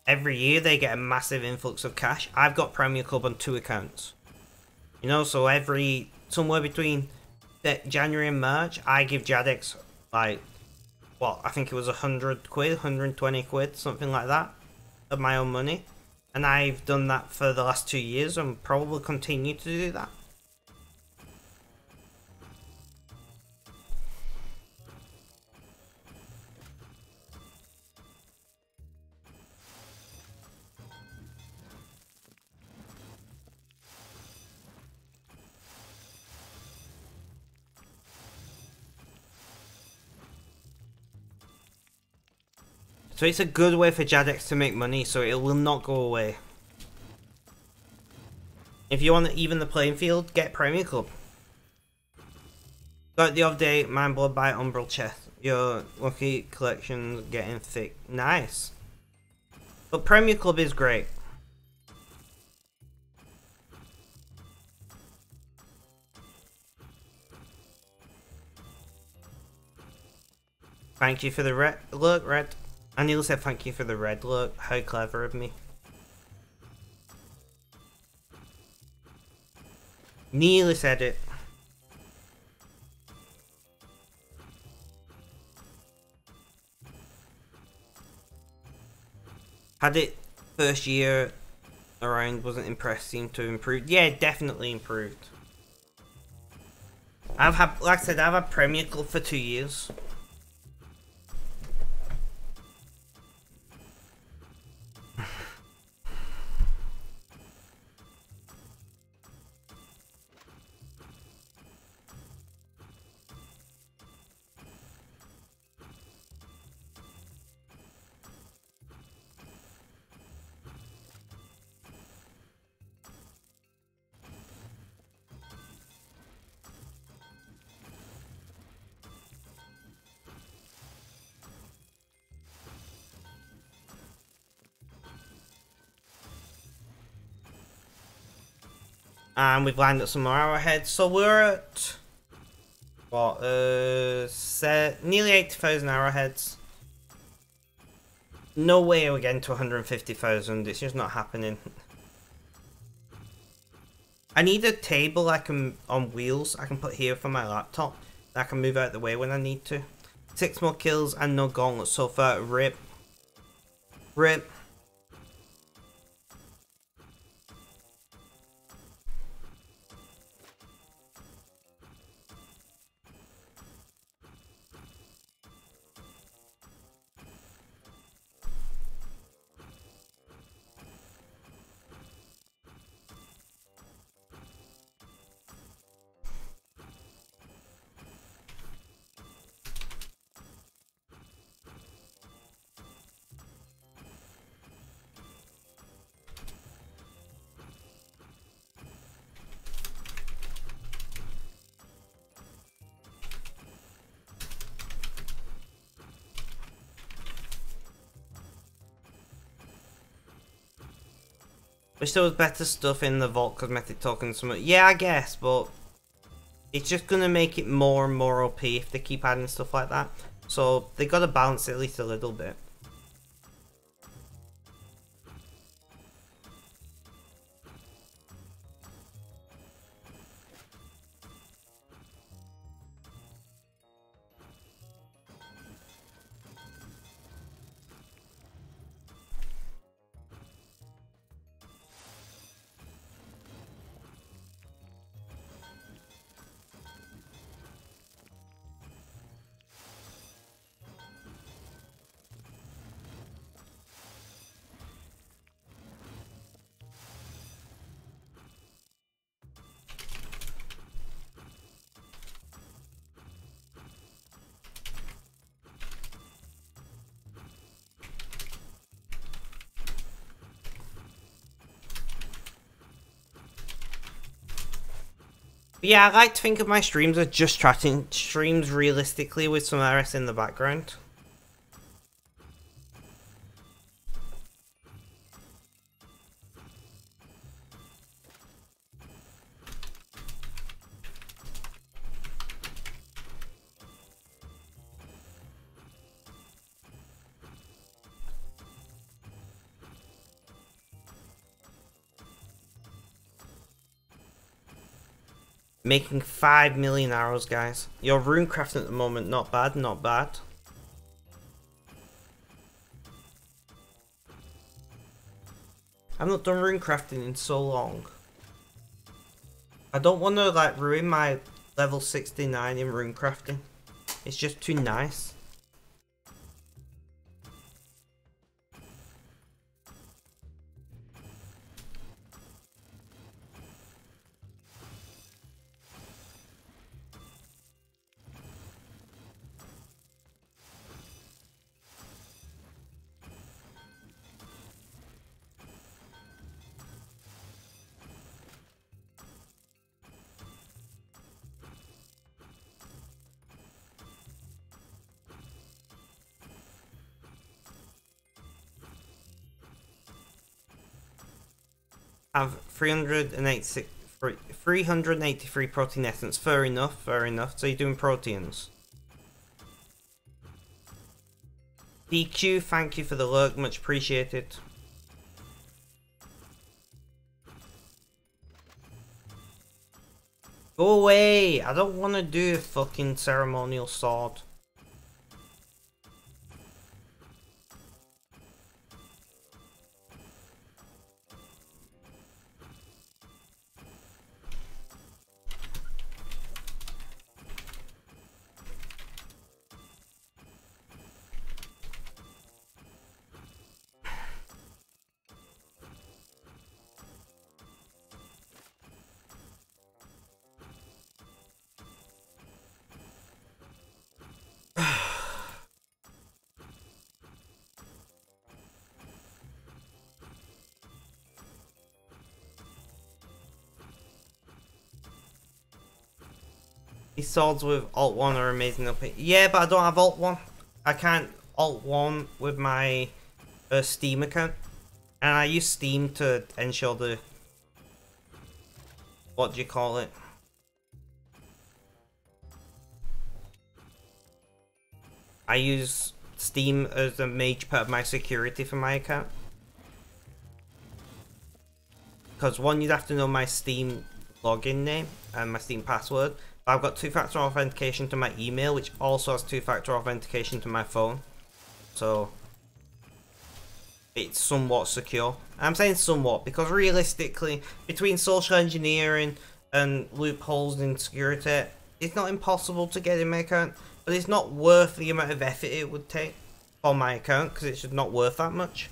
every year they get a massive influx of cash. I've got Premier Club on 2 accounts. You know, so somewhere between January and March, I give Jadex, like, what, I think it was 100 quid, 120 quid, something like that, of my own money. And I've done that for the last 2 years and probably continue to do that. So it's a good way for Jadex to make money, so it will not go away. If you want to even the playing field, get Premier Club. Got the update, Mind Blood by Umbral Chest. Your lucky collection's getting thick. Nice. But Premier Club is great. Thank you for the red. Look, red. I nearly said thank you for the red look. How clever of me. Nearly said it. Had it first year around, wasn't impressed, seemed to improve. Yeah, definitely improved. I've had, like I said, I've had Premier Club for 2 years. And we've lined up some more arrowheads, so we're at what, nearly 80,000 arrowheads. No way we're getting to 150,000, it's just not happening. I need a table on wheels I can put here for my laptop that I can move out the way when I need to. 6 more kills and no gauntlets so far. Rip. Rip. Wish there was better stuff in the Vault Cosmetic token. Yeah, I guess, but it's just gonna make it more and more OP if they keep adding stuff like that. So they gotta balance it at least a little bit. But yeah, I like to think of my streams as just chatting streams realistically with some RS in the background. Making 5 million arrows, guys. Your runecraft at the moment, not bad, not bad. I've not done runecrafting in so long. I don't want to like ruin my level 69 in runecrafting. It's just too nice. Have 383 protein essence. Fair enough, fair enough. So you're doing proteins. DQ, thank you for the lurk, much appreciated. Go away! I don't want to do a fucking ceremonial sword. These swords with Alt 1 are amazing. Yeah, but I don't have Alt 1. I can't Alt 1 with my Steam account. And I use Steam to ensure the... what do you call it? I use Steam as a major part of my security for my account. Because one, you'd have to know my Steam login name and my Steam password. But I've got two-factor authentication to my email, which also has two-factor authentication to my phone. So it's somewhat secure. I'm saying somewhat because realistically, between social engineering and loopholes in security, it's not impossible to get in my account. But it's not worth the amount of effort it would take on my account because it's just not worth that much.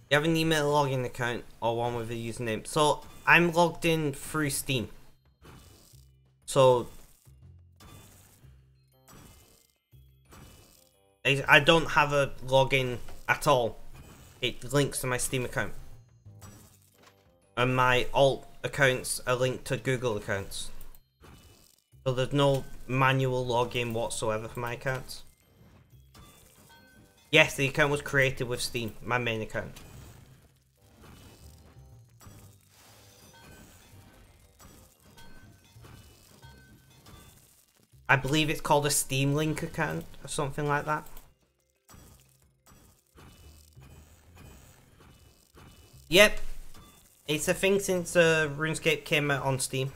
You have an email login account or one with a username. So I'm logged in through Steam. So I don't have a login at all. It links to my Steam account. And my alt accounts are linked to Google accounts. So there's no manual login whatsoever for my accounts. Yes, the account was created with Steam, my main account. I believe it's called a Steam Link account or something like that. Yep, it's a thing since RuneScape came out on Steam.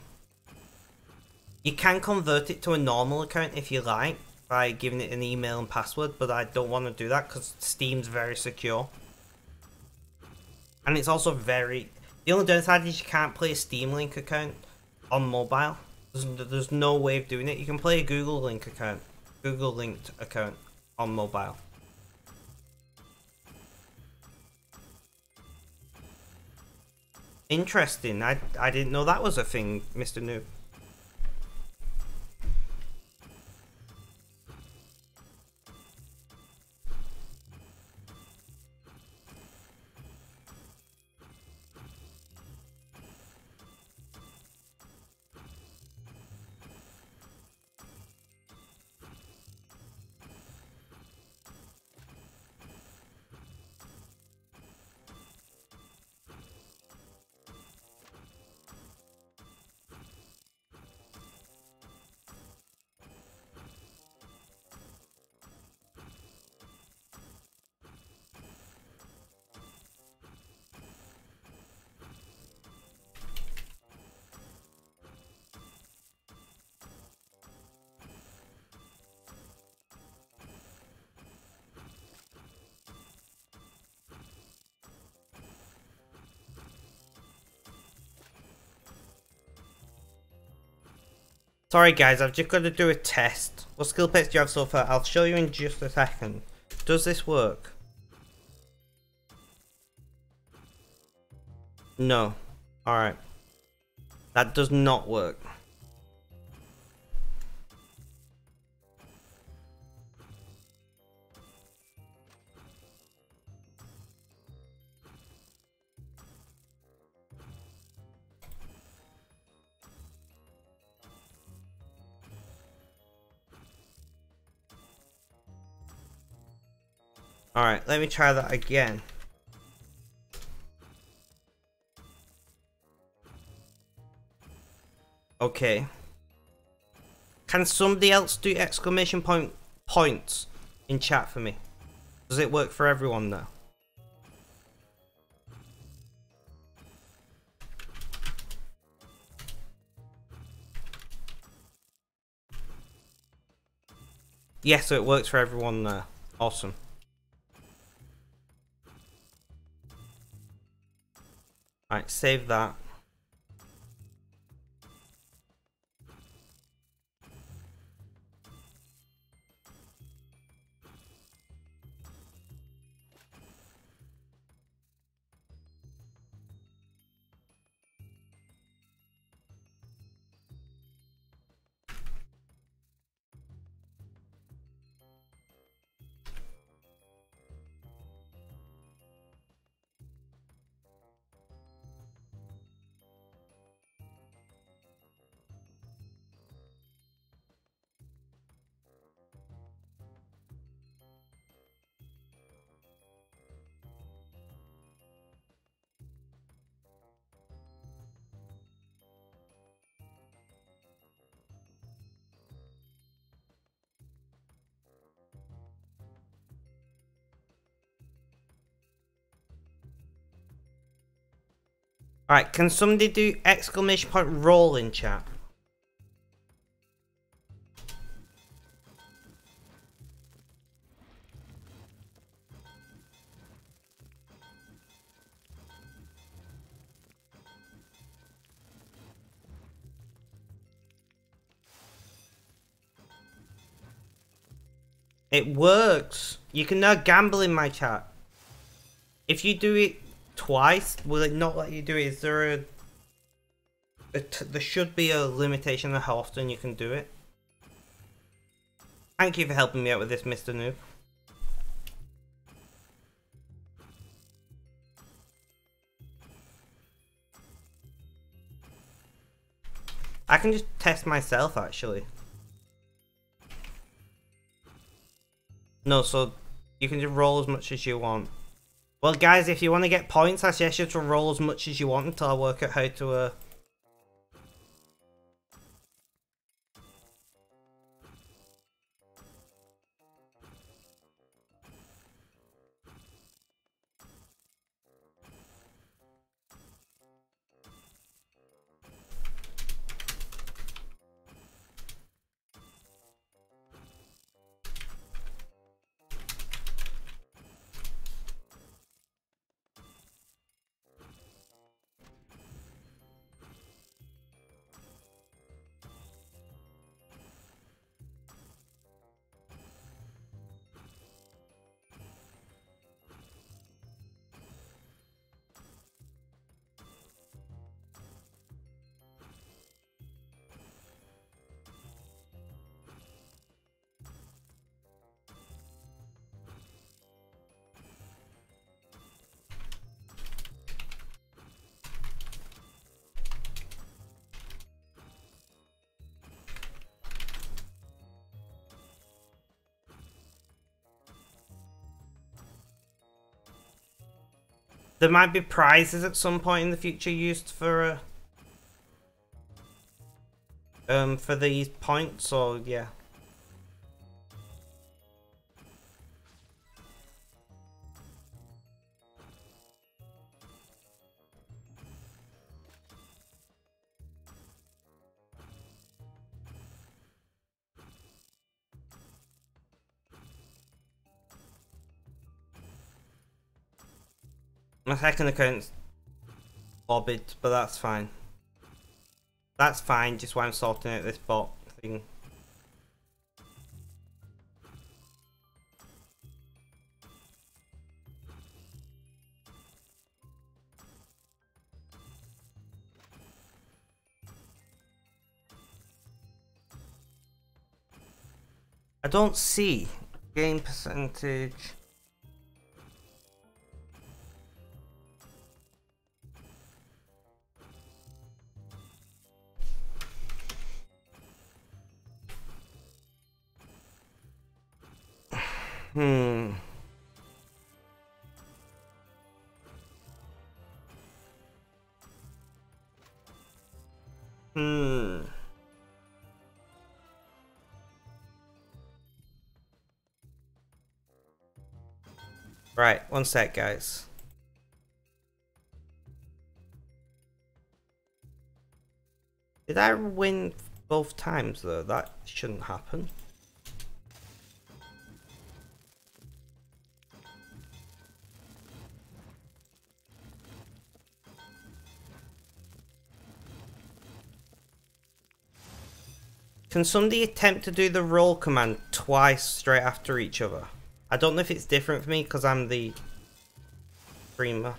You can convert it to a normal account if you like by giving it an email and password, but I don't want to do that because Steam's very secure. And it's also very... The only downside is you can't play a Steam Link account on mobile. There's no way of doing it. You can play a Google linked account on mobile. Interesting. I didn't know that was a thing, Mr. Noob. Sorry guys, I've just got to do a test. What skill pets do you have so far? I'll show you in just a second. Does this work? No. Alright. That does not work. Alright, let me try that again. Okay. Can somebody else do exclamation points in chat for me? Does it work for everyone now? Yes, so it works for everyone there. Awesome. Alright, save that. Alright, can somebody do exclamation point roll in chat? It works. You can now gamble in my chat. If you do it twice, will it not let you do it? Is there there should be a limitation on how often you can do it. Thank you for helping me out with this, Mr. Noob. I can just test myself, actually. No, so you can just roll as much as you want. Well, guys, if you want to get points, I suggest you to roll as much as you want until I work out how to... There might be prizes at some point in the future used for these points, or yeah. My second account's lobbied, but that's fine. That's fine, just while I'm sorting out this bot thing. I don't see game percentage. Hmm. Right, one sec, guys. Did I win both times though? That shouldn't happen. Can somebody attempt to do the roll command twice straight after each other? I don't know if it's different for me because I'm the streamer.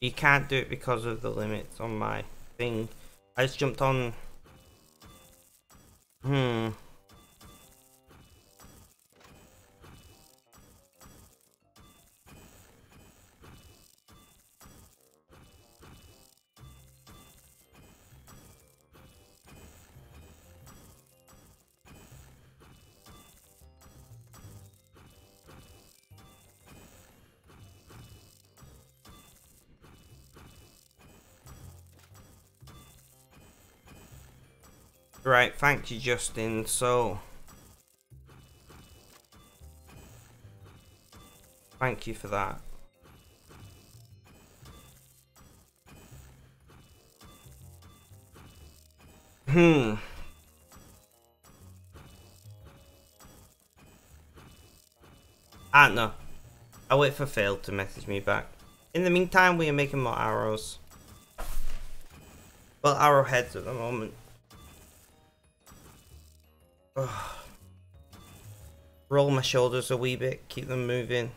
You can't do it because of the limits on my thing. I just jumped on. Right, thank you, Justin. So, thank you for that. I don't know. I'll wait for Phil to message me back. In the meantime, we are making more arrows. Well, arrowheads at the moment. Ugh. Roll my shoulders a wee bit, keep them moving.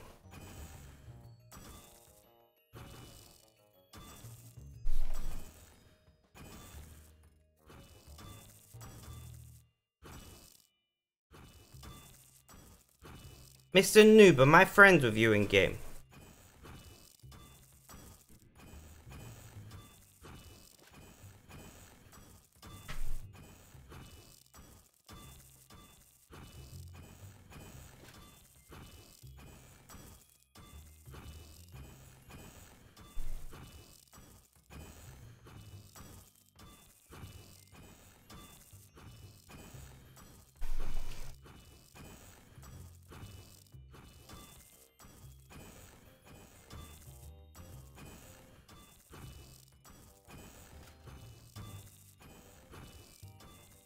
Mr. Noob, am I friends with you in game?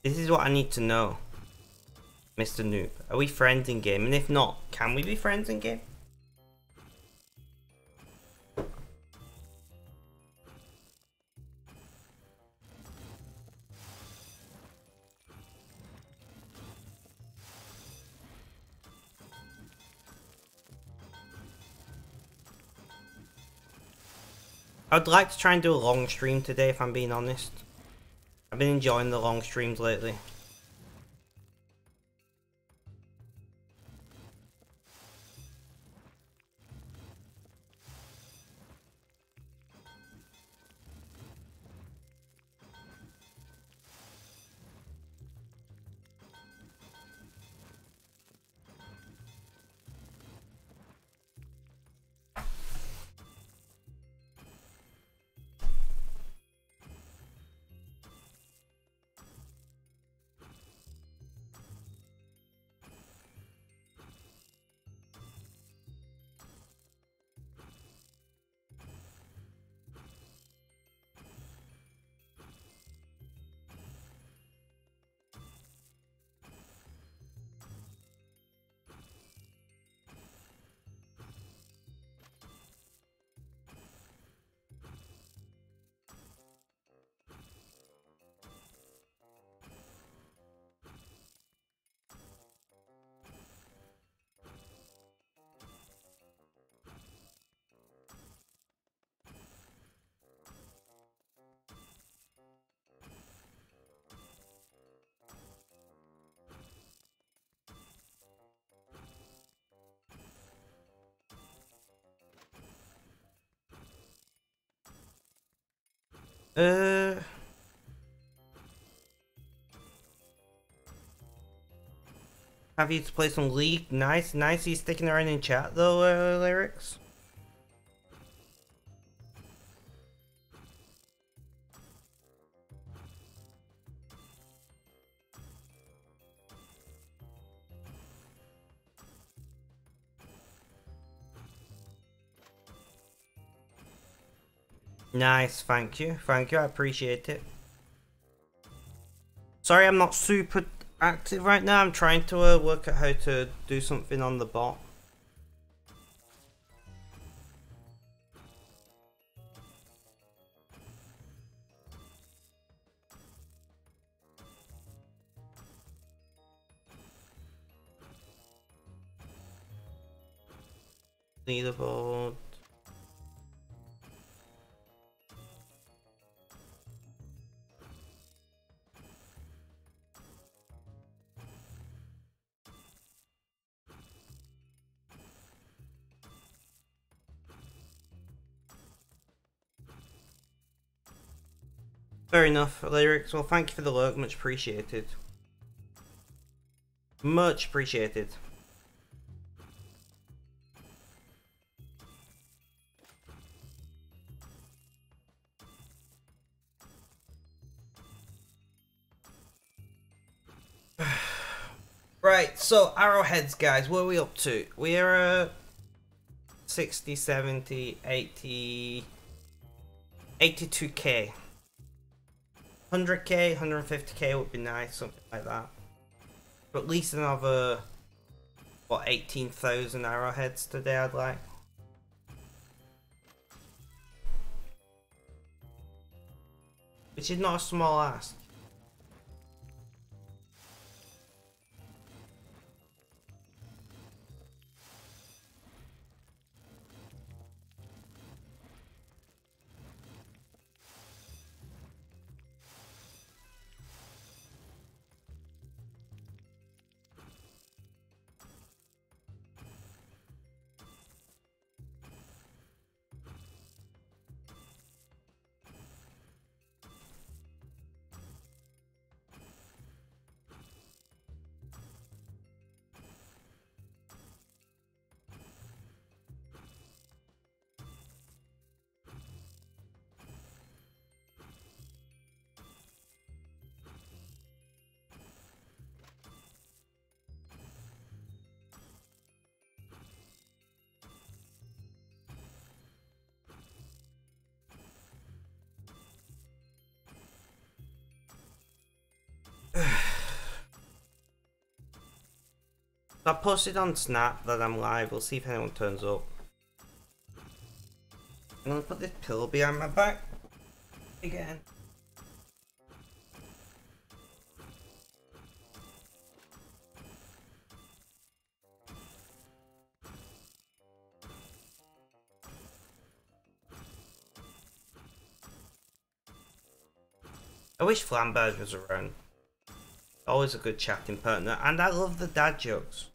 This is what I need to know, Mr. Noob. Are we friends in game? And if not, can we be friends in game? I'd like to try and do a long stream today, if I'm being honest. I've been enjoying the long streams lately. Have you to play some League? Nice, nice. He's sticking around in chat though, Lyrics. Nice, thank you, I appreciate it. Sorry I'm not super active right now, I'm trying to work out how to do something on the bot. Leaderboard. Fair enough, Lyrics. Well, thank you for the lurk, much appreciated. Much appreciated. Right, so arrowheads, guys, what are we up to? We are 60, 70, 80, 82k. 100k, 150k would be nice, something like that. But at least another, what, 18,000 arrowheads today I'd like. Which is not a small ask. I posted on Snap that I'm live, we'll see if anyone turns up. I'm gonna put this pillow behind my back again. I wish Flamberge was around. Always a good chatting partner, and I love the dad jokes.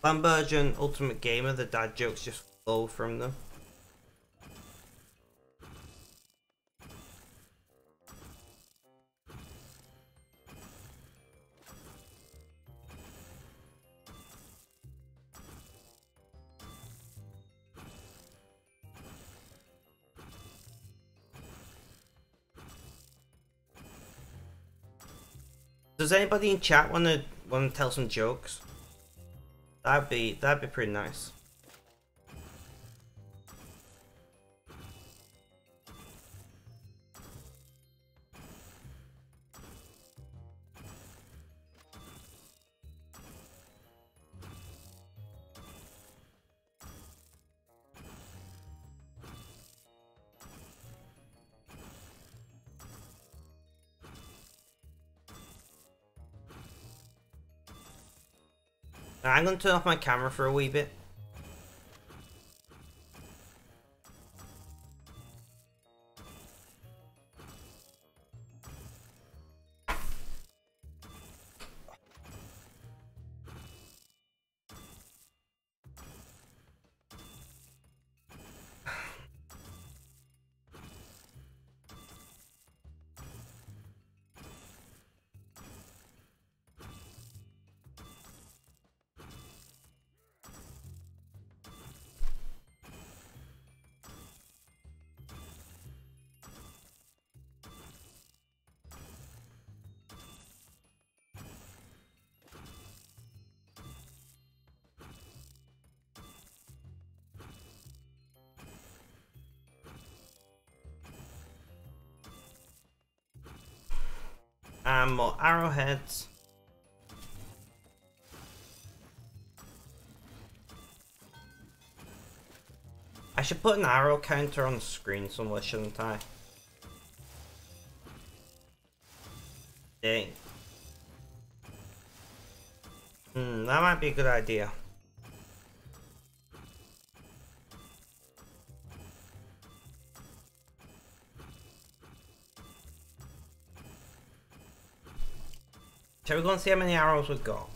Flamberge and Ultimate Gamer, the dad jokes just flow from them. Does anybody in chat wanna tell some jokes? That'd be pretty nice. I'm gonna turn off my camera for a wee bit. And more arrowheads. I should put an arrow counter on the screen somewhere, shouldn't I? Dang. That might be a good idea. Shall we go and see how many arrows we've got?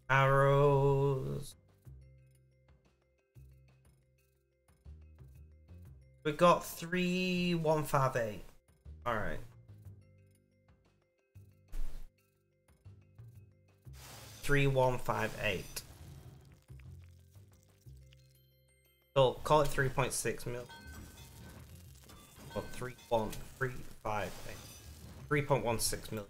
Arrows. We got 3158. Alright. 3158. So call it 3.6 mil. Or 3.358. 3.16 million.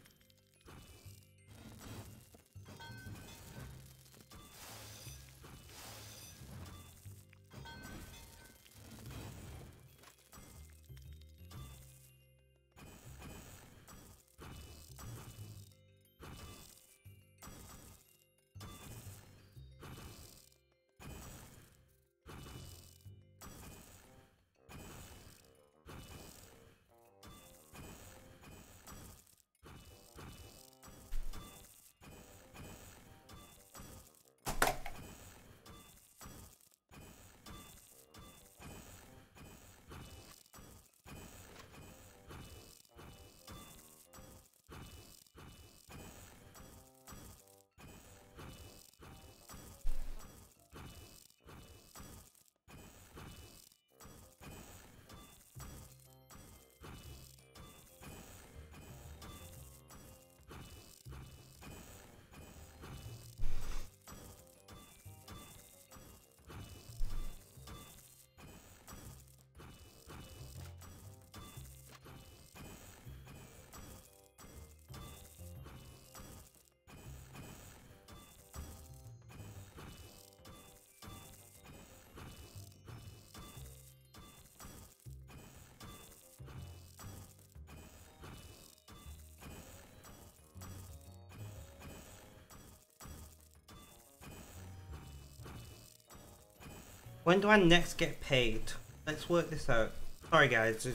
When do I next get paid? Let's work this out. Sorry guys.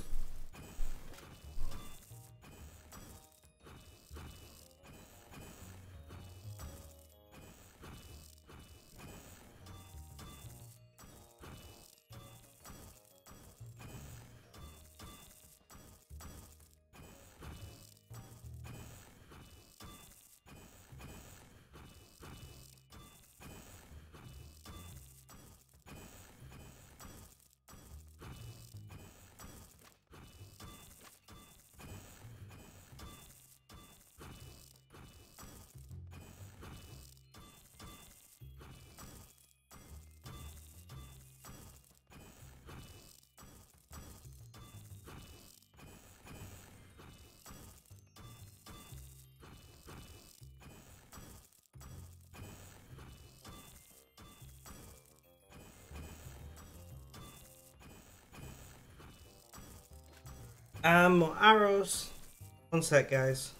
More arrows. One sec, guys.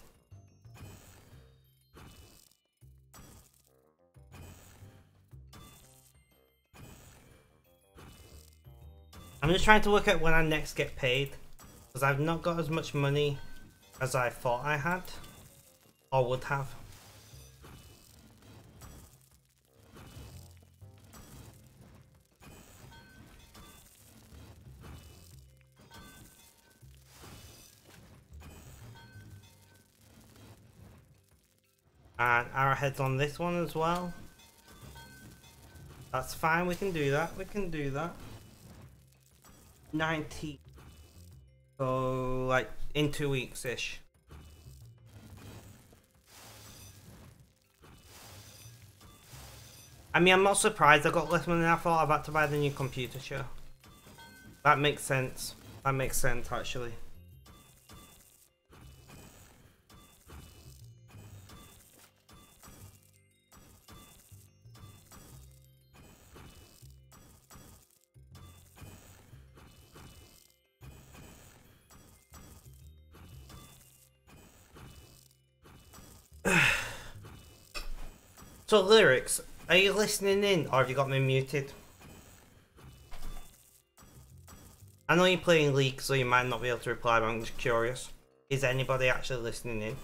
I'm just trying to look at when I next get paid, because I've not got as much money as I thought I had, or would have. And arrowheads on this one as well. That's fine, we can do that, we can do that. 90. So, like, in 2 weeks-ish. I mean, I'm not surprised I got less money than I thought. I've had to buy the new computer chair. That makes sense. That makes sense, actually. So, lyrics, are you listening in or have you got me muted? I know you're playing League, so you might not be able to reply, but I'm just curious. Is anybody actually listening in?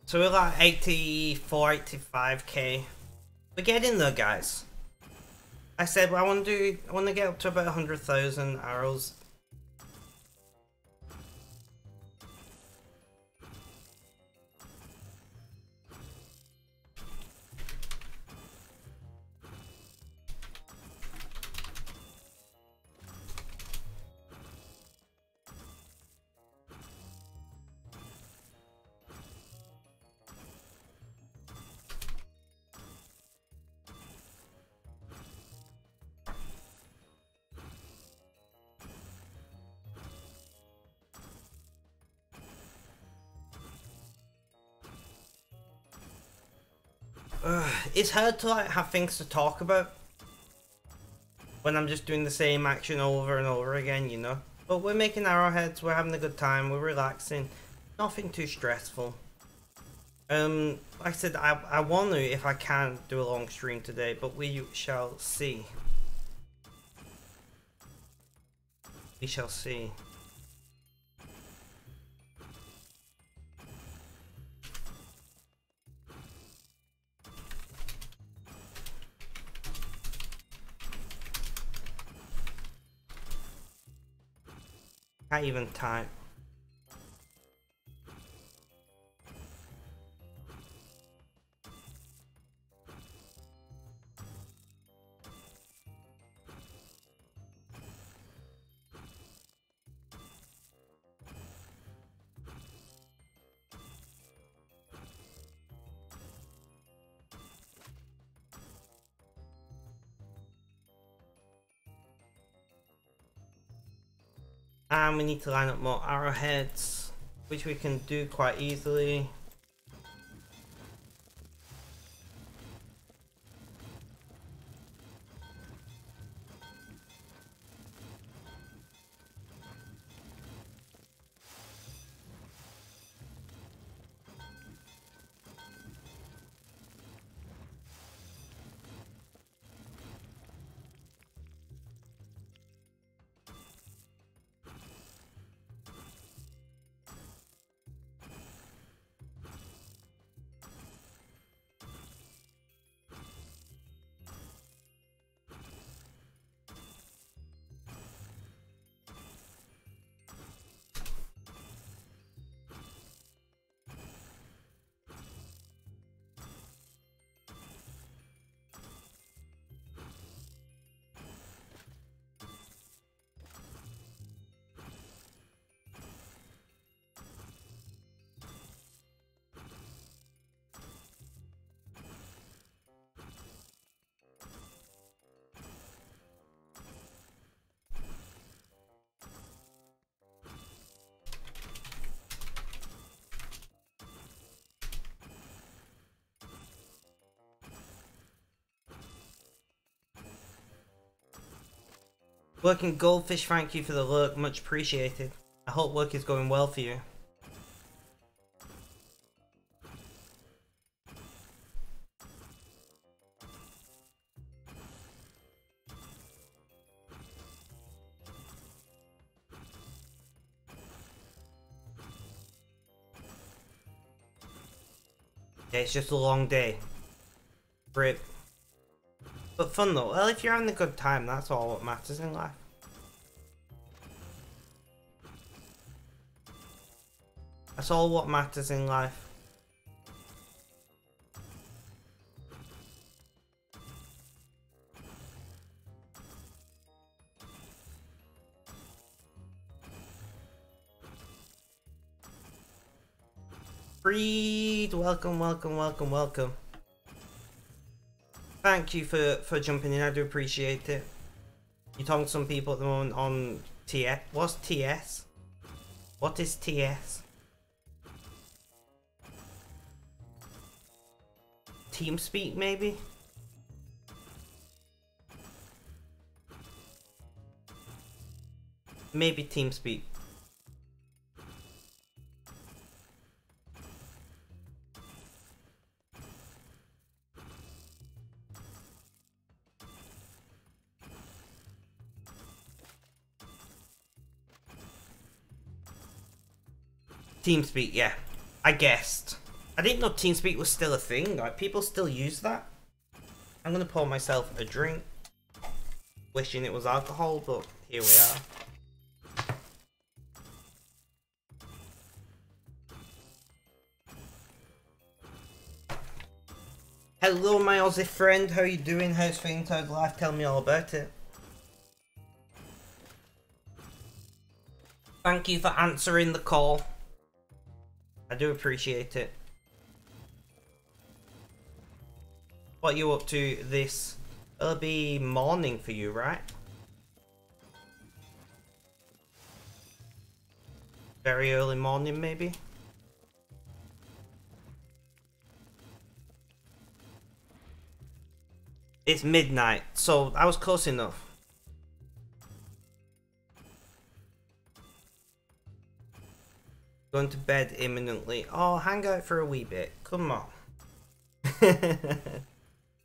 So we're like 84, 85k. We're getting there, guys. I said I want to get up to about 100,000 arrows. It's hard to like have things to talk about when I'm just doing the same action over and over again, you know. But we're making arrowheads, we're having a good time, we're relaxing, nothing too stressful. Like I said, I want to, if I can, do a long stream today, but we shall see. We shall see. Can't even type. And we need to line up more arrowheads, which we can do quite easily. Working Goldfish, thank you for the lurk, much appreciated. I hope work is going well for you. Yeah, it's just a long day. Rip. But fun though. Well, if you're having a good time, that's all what matters in life. That's all what matters in life. Freed, welcome, welcome, welcome, welcome. Thank you for jumping in, I do appreciate it. You're talking to some people at the moment on TS. What's TS? What is TS? TeamSpeak, maybe? Maybe TeamSpeak. TeamSpeak, yeah. I guessed. I didn't know TeamSpeak was still a thing. Like, people still use that. I'm gonna pour myself a drink. Wishing it was alcohol, but here we are. Hello, my Aussie friend. How you doing? How's things? How's life? Tell me all about it. Thank you for answering the call. I do appreciate it. What are you up to this? It'll be morning for you, right? Very early morning, maybe? It's midnight, so I was close enough. Going to bed imminently. Oh, hang out for a wee bit. Come on.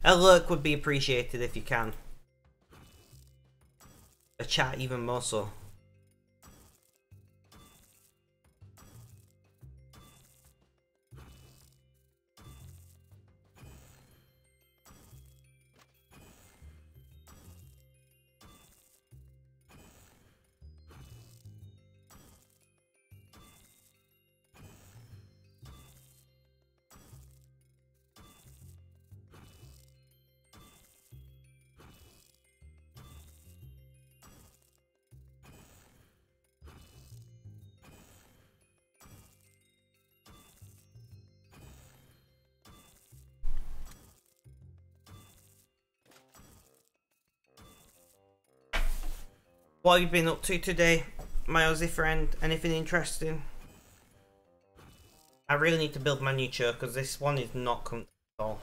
A lurk would be appreciated if you can. A chat even more so. What have you been up to today, my Aussie friend? Anything interesting? I really need to build my new chair because this one is not comfortable at all.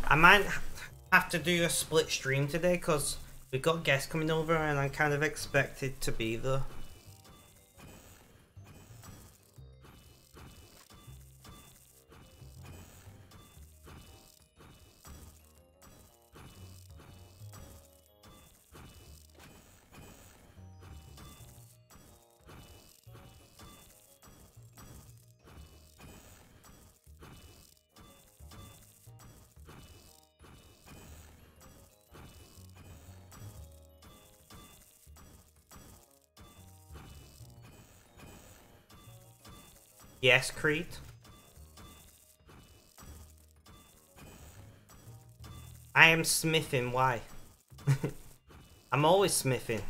I might have to do a split stream today because we've got guests coming over and I'm kind of expected to be there. Yes, Creed. I am smithing, why? I'm always smithing.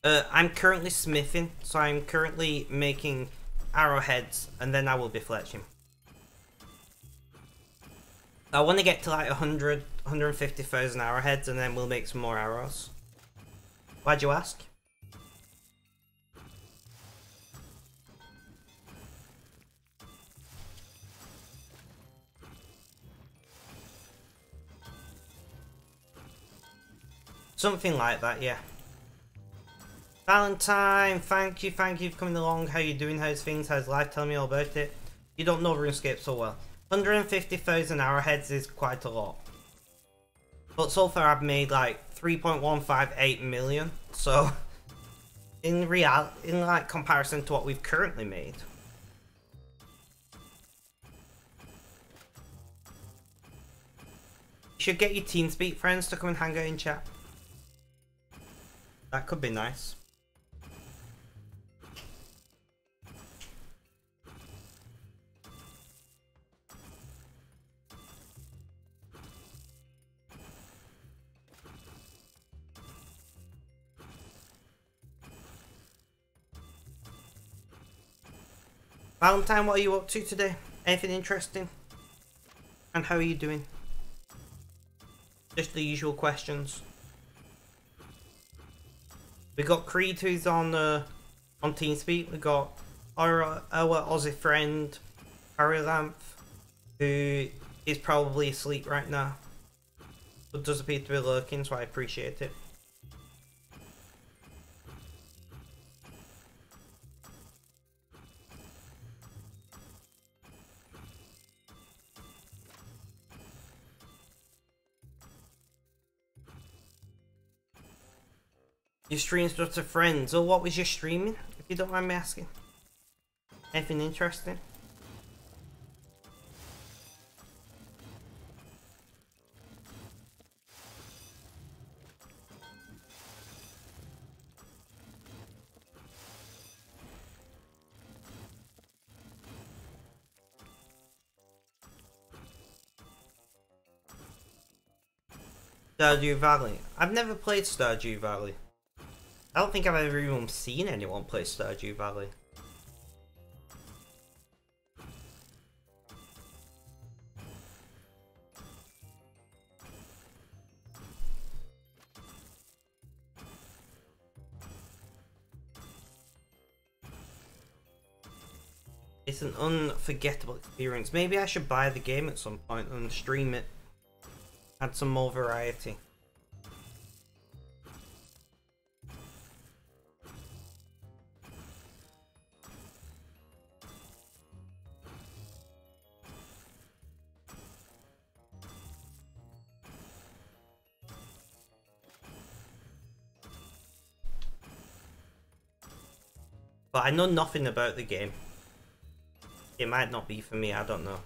I'm currently smithing, so I'm currently making arrowheads, and then I will be fletching. I want to get to like 100, 150,000 arrowheads, and then we'll make some more arrows. Why'd you ask? Something like that, yeah. Valentine, thank you for coming along. How you doing? How's things? How's life? Tell me all about it. You don't know RuneScape so well. 150,000 arrowheads is quite a lot. But so far I've made like 3.158 million. So in like comparison to what we've currently made. You should get your TeamSpeak friends to come and hang out in chat. That could be nice. Valentine, what are you up to today? Anything interesting? And how are you doing? Just the usual questions. We got Creed, who's on TeamSpeak. We got our Aussie friend Harrylamp, who is probably asleep right now, but does appear to be lurking, so I appreciate it. Your streams just to friends. Oh, what was your streaming, if you don't mind me asking? Anything interesting? Stardew Valley. I've never played Stardew Valley. I don't think I've ever even seen anyone play Stardew Valley. It's an unforgettable experience. Maybe I should buy the game at some point and stream it. Add some more variety. But I know nothing about the game. It might not be for me, I don't know.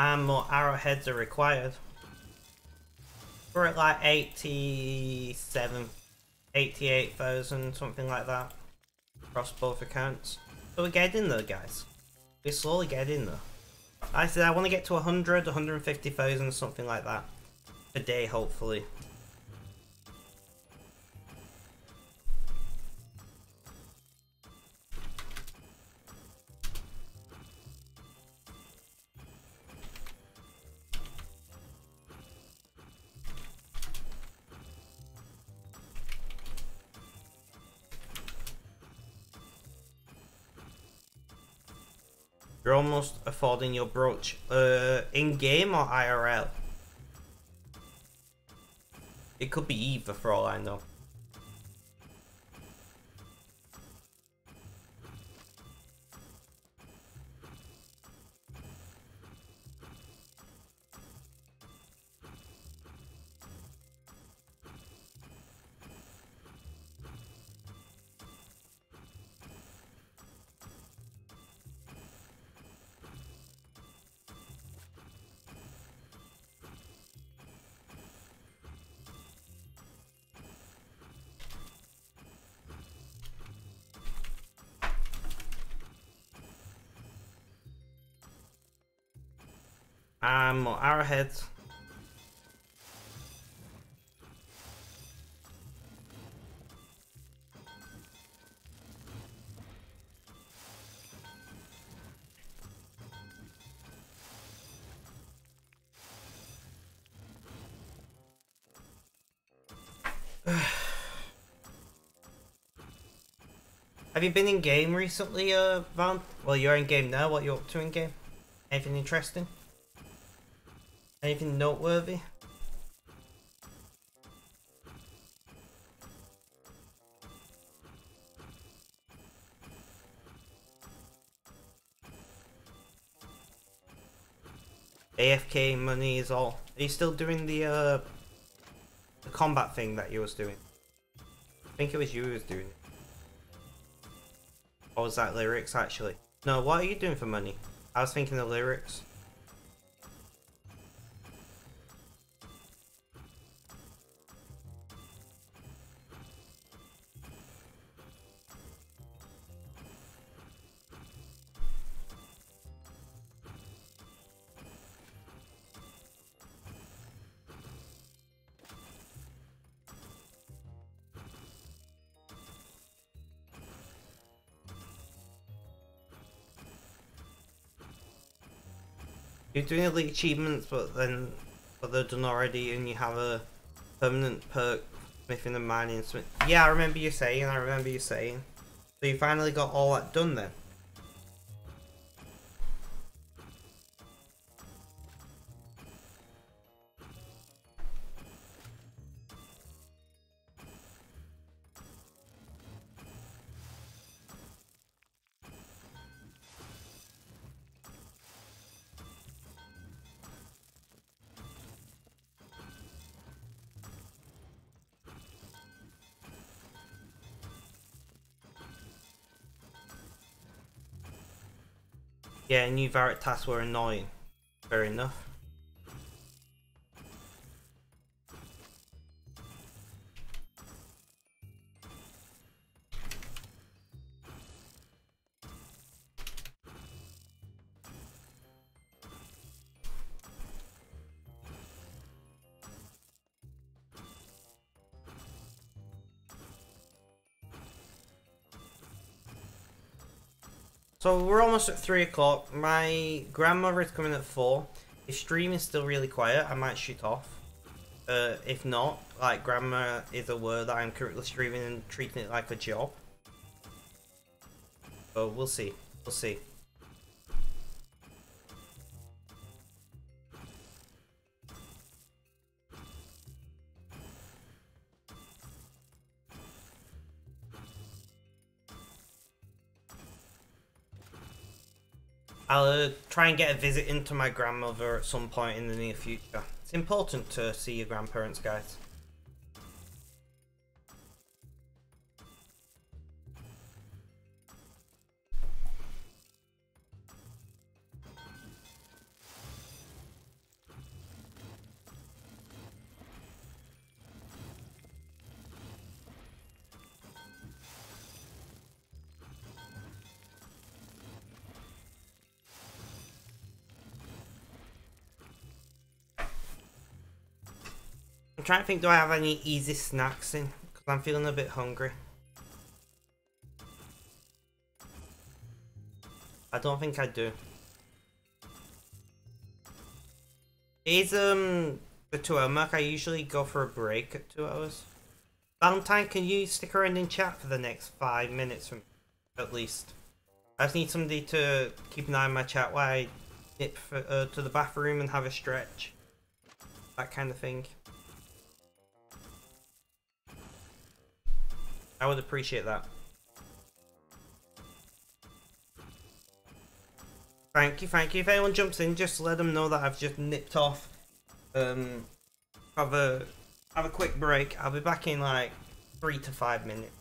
And more arrowheads are required. We're at like 87, 88,000, something like that, across both accounts. So we're getting there, guys. We're slowly getting there. I said I want to get to 100, 150,000, something like that, a day, hopefully. You're almost affording your brooch. In-game or IRL? It could be either for all I know. And more arrowheads. Have you been in game recently, Van? Well, you're in game now. What you up to in game? Anything interesting? Anything noteworthy? AFK money is all. Are you still doing the combat thing that you was doing? I think it was you who was doing it. Or was that lyrics actually? No, what are you doing for money? I was thinking of lyrics. You're doing elite achievements, but they're done already, and you have a permanent perk, smithing and mining. Yeah, I remember you saying. So you finally got all that done then. Yeah, new variant tasks were annoying. Fair enough. So we're almost at 3 o'clock. My grandmother is coming at 4. If stream is still really quiet, I might shoot off. If not, like, grandma is aware that I'm currently streaming and treating it like a job. So we'll see. We'll see. I'll try and get a visit into my grandmother at some point in the near future. It's important to see your grandparents, guys. I'm trying to think, do I have any easy snacks in? Because I'm feeling a bit hungry. I don't think I do. Is the 2 hour mark. I usually go for a break at 2 hours. Valentine, can you stick around in chat for the next 5 minutes from at least? I just need somebody to keep an eye on my chat while I nip to the bathroom and have a stretch. That kind of thing. I would appreciate that. Thank you, thank you. If anyone jumps in, just let them know that I've just nipped off. Have a quick break. I'll be back in like 3 to 5 minutes.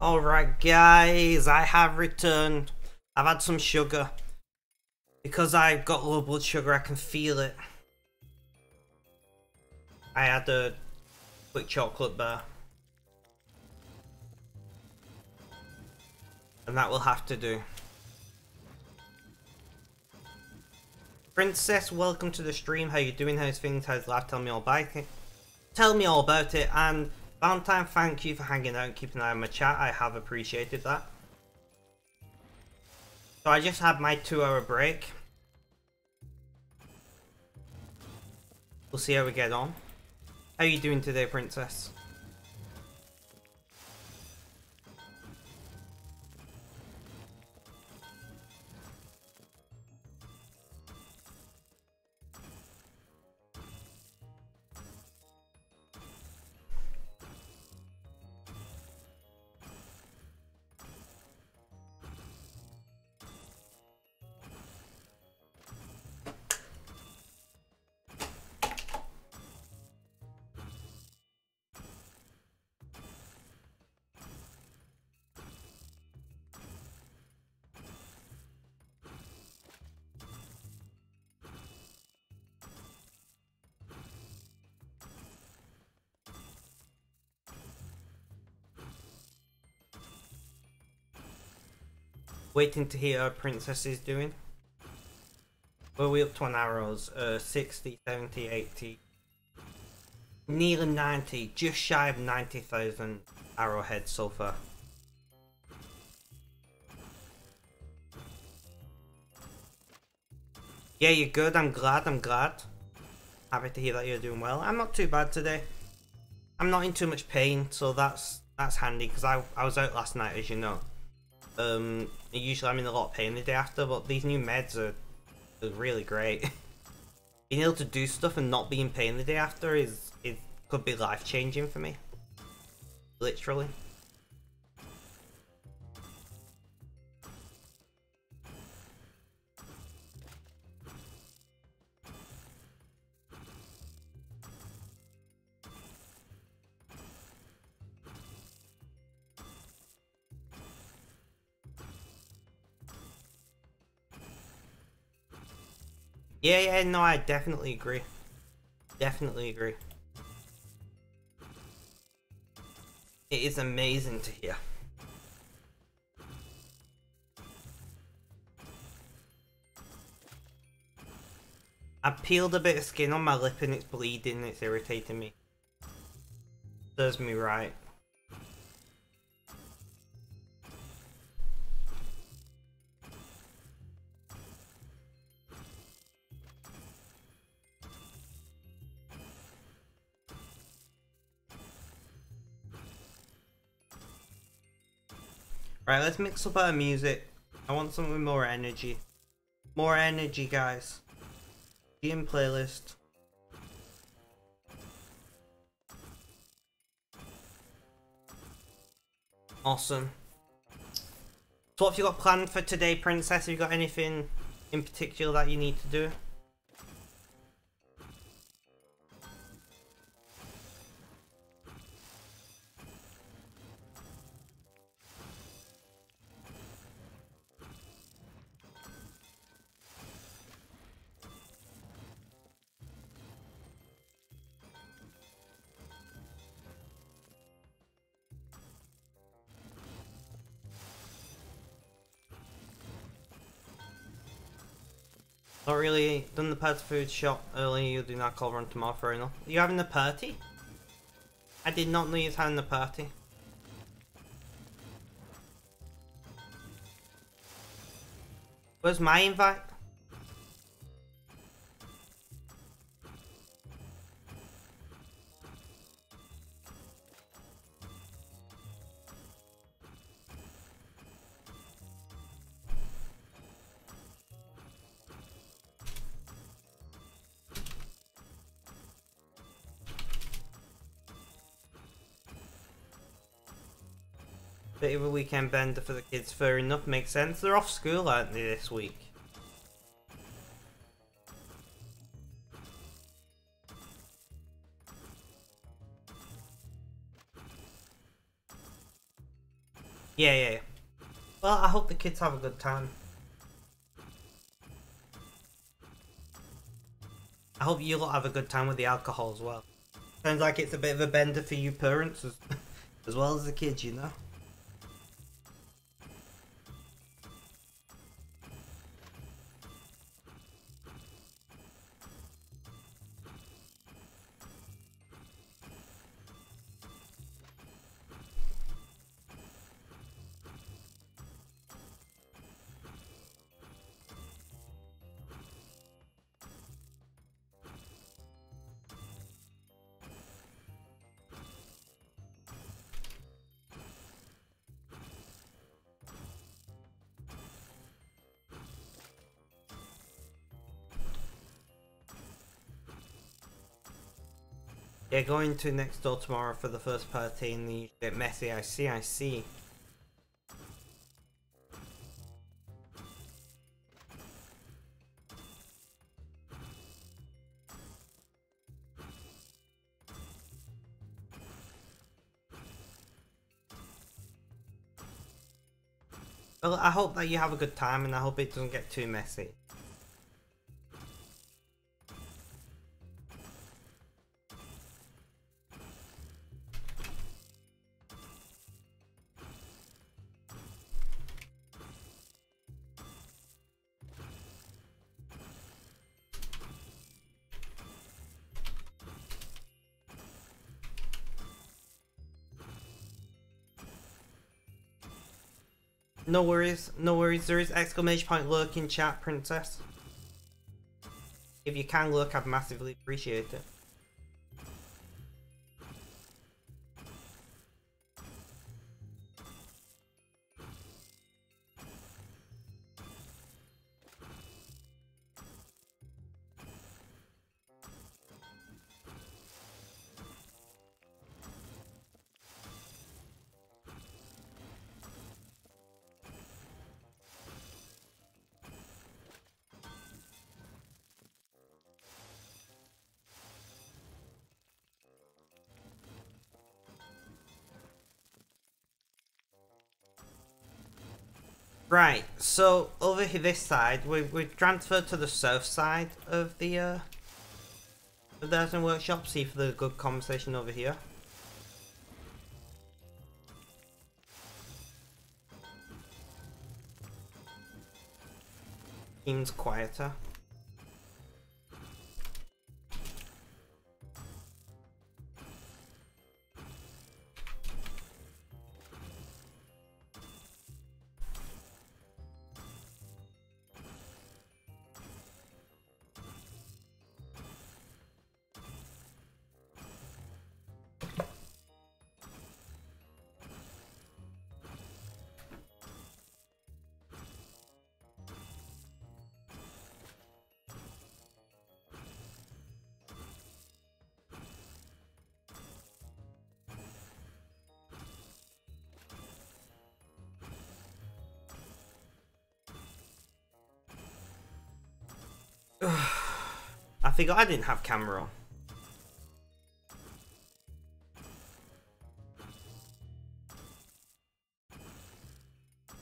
Alright guys, I have returned. I've had some sugar. Because I've got low blood sugar, I can feel it. I had a quick chocolate bar. And that will have to do. Princess, welcome to the stream. How you doing? How's things? How's life? Tell me all about it. Tell me all about it. And Valentine, thank you for hanging out and keeping an eye on my chat. I have appreciated that. So I just had my 2-hour break. We'll see how we get on. How are you doing today, Princess? Waiting to hear how Princess is doing. Where are we up to on arrows? 60, 70, 80. Nearly 90. Just shy of 90,000 arrowheads so far. Yeah, you're good. I'm glad. Happy to hear that you're doing well. I'm not too bad today. I'm not in too much pain, so that's handy, because I was out last night, as you know. Usually I'm in a lot of pain the day after, but these new meds are really great. Being able to do stuff and not be in pain the day after could be life changing for me. Literally. Yeah, no, I definitely agree. Definitely agree. It is amazing to hear. I peeled a bit of skin on my lip and it's bleeding and it's irritating me. Serves me right. Right, let's mix up our music. I want something with more energy. More energy, guys. GM playlist. Awesome. So what have you got planned for today, Princess? Have you got anything in particular that you need to do? Not really. Done the party food shop earlier. You do not call run tomorrow, fair enough. Are you having the party? I did not know you was having the party. Where's my invite? Bit of a weekend bender for the kids, fair enough, makes sense. They're off school, aren't they, this week? Yeah. Well, I hope the kids have a good time. I hope you lot have a good time with the alcohol as well. Sounds like it's a bit of a bender for you parents as well as the kids, you know? Yeah, going to next door tomorrow for the first party and the bit messy. I see. Well, I hope that you have a good time and I hope it doesn't get too messy. No worries. There is exclamation point lurk in chat, princess. If you can lurk, I'd massively appreciate it. Right, so over here, this side, we've transferred to the south side of the Housing Workshop. See for the good conversation over here. Seems quieter. I forgot I didn't have camera on.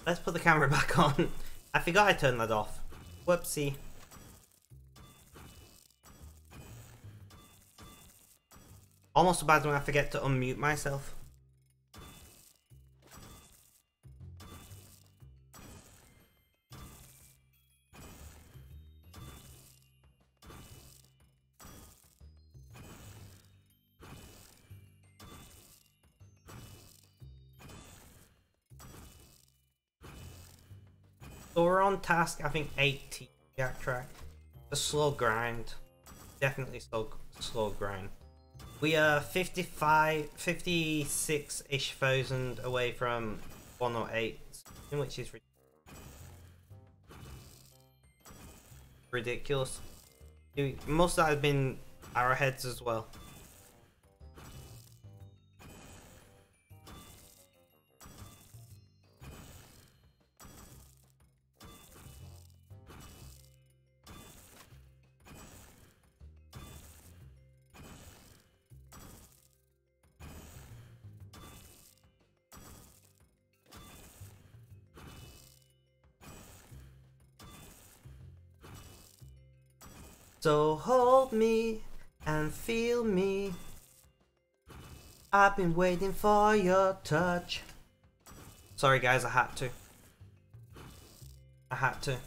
Let's put the camera back on. I forgot I turned that off. Whoopsie. Almost so bad when I forget to unmute myself. So we're on task, I think 80 jack track. A slow grind. Definitely slow grind. We are 56-ish thousand away from 108, which is ridiculous. Most of that has been arrowheads as well. So hold me and feel me. I've been waiting for your touch. Sorry guys, I had to. I had to.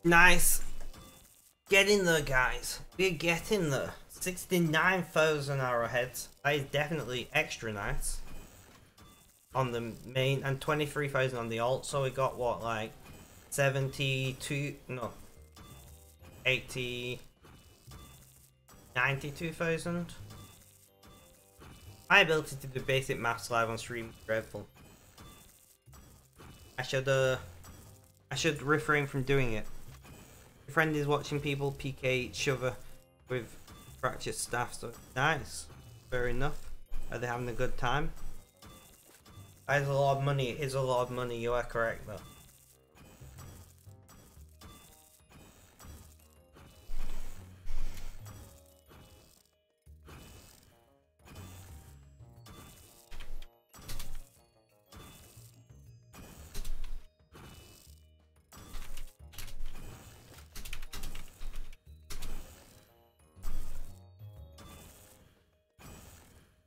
Nice. Getting there, guys. We're getting there. 69,000 arrowheads. That is definitely extra nice. On the main, and 23,000 on the alt. So we got what, like 72, no, 80, 92,000. My ability to do basic maths live on stream is dreadful. I should refrain from doing it. My friend is watching people PK each other with fractured staff, so nice. Fair enough. Are they having a good time? That is a lot of money. It is a lot of money. You are correct though.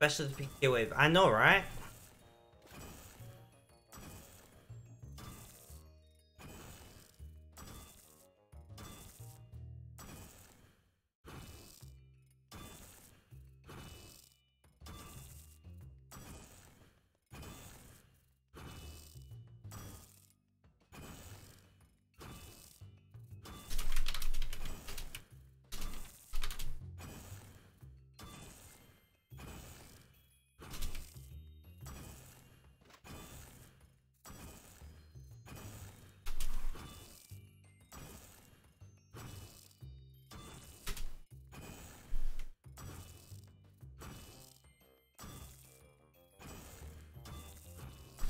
Especially the PK wave. I know, right?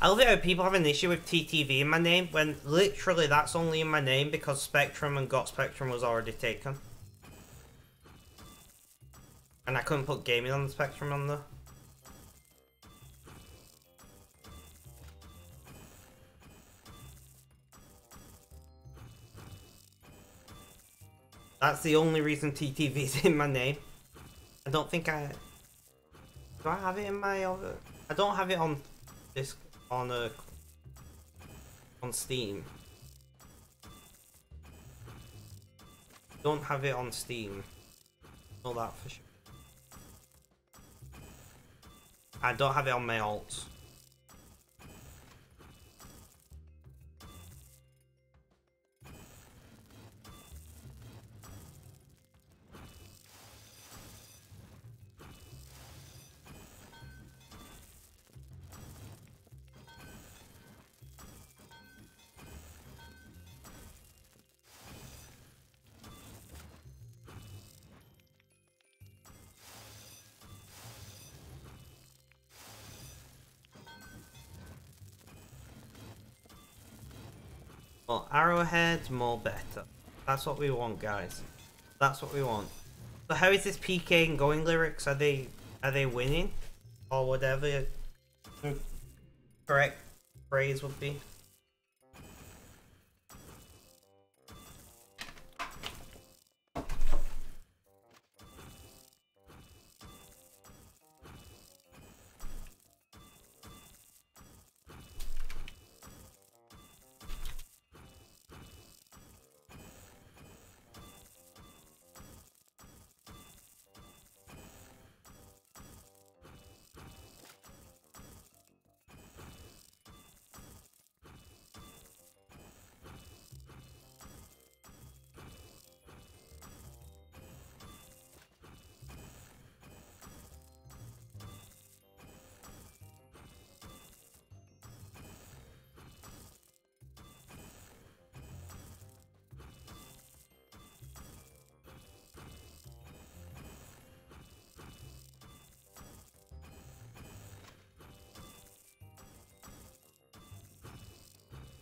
I love it how people have an issue with TTV in my name when literally that's only in my name because Spectrum and Got Spectrum was already taken. And I couldn't put gaming on the Spectrum on there. That's the only reason TTV is in my name. I don't think I... Do I have it in my other... I don't have it on this... on Steam. Don't have it on Steam. Know that for sure. I don't have it on my alts. Well, arrowheads, more better. That's what we want, guys. That's what we want. So how is this PK going, Lyrics? Are they winning? Or whatever the correct phrase would be?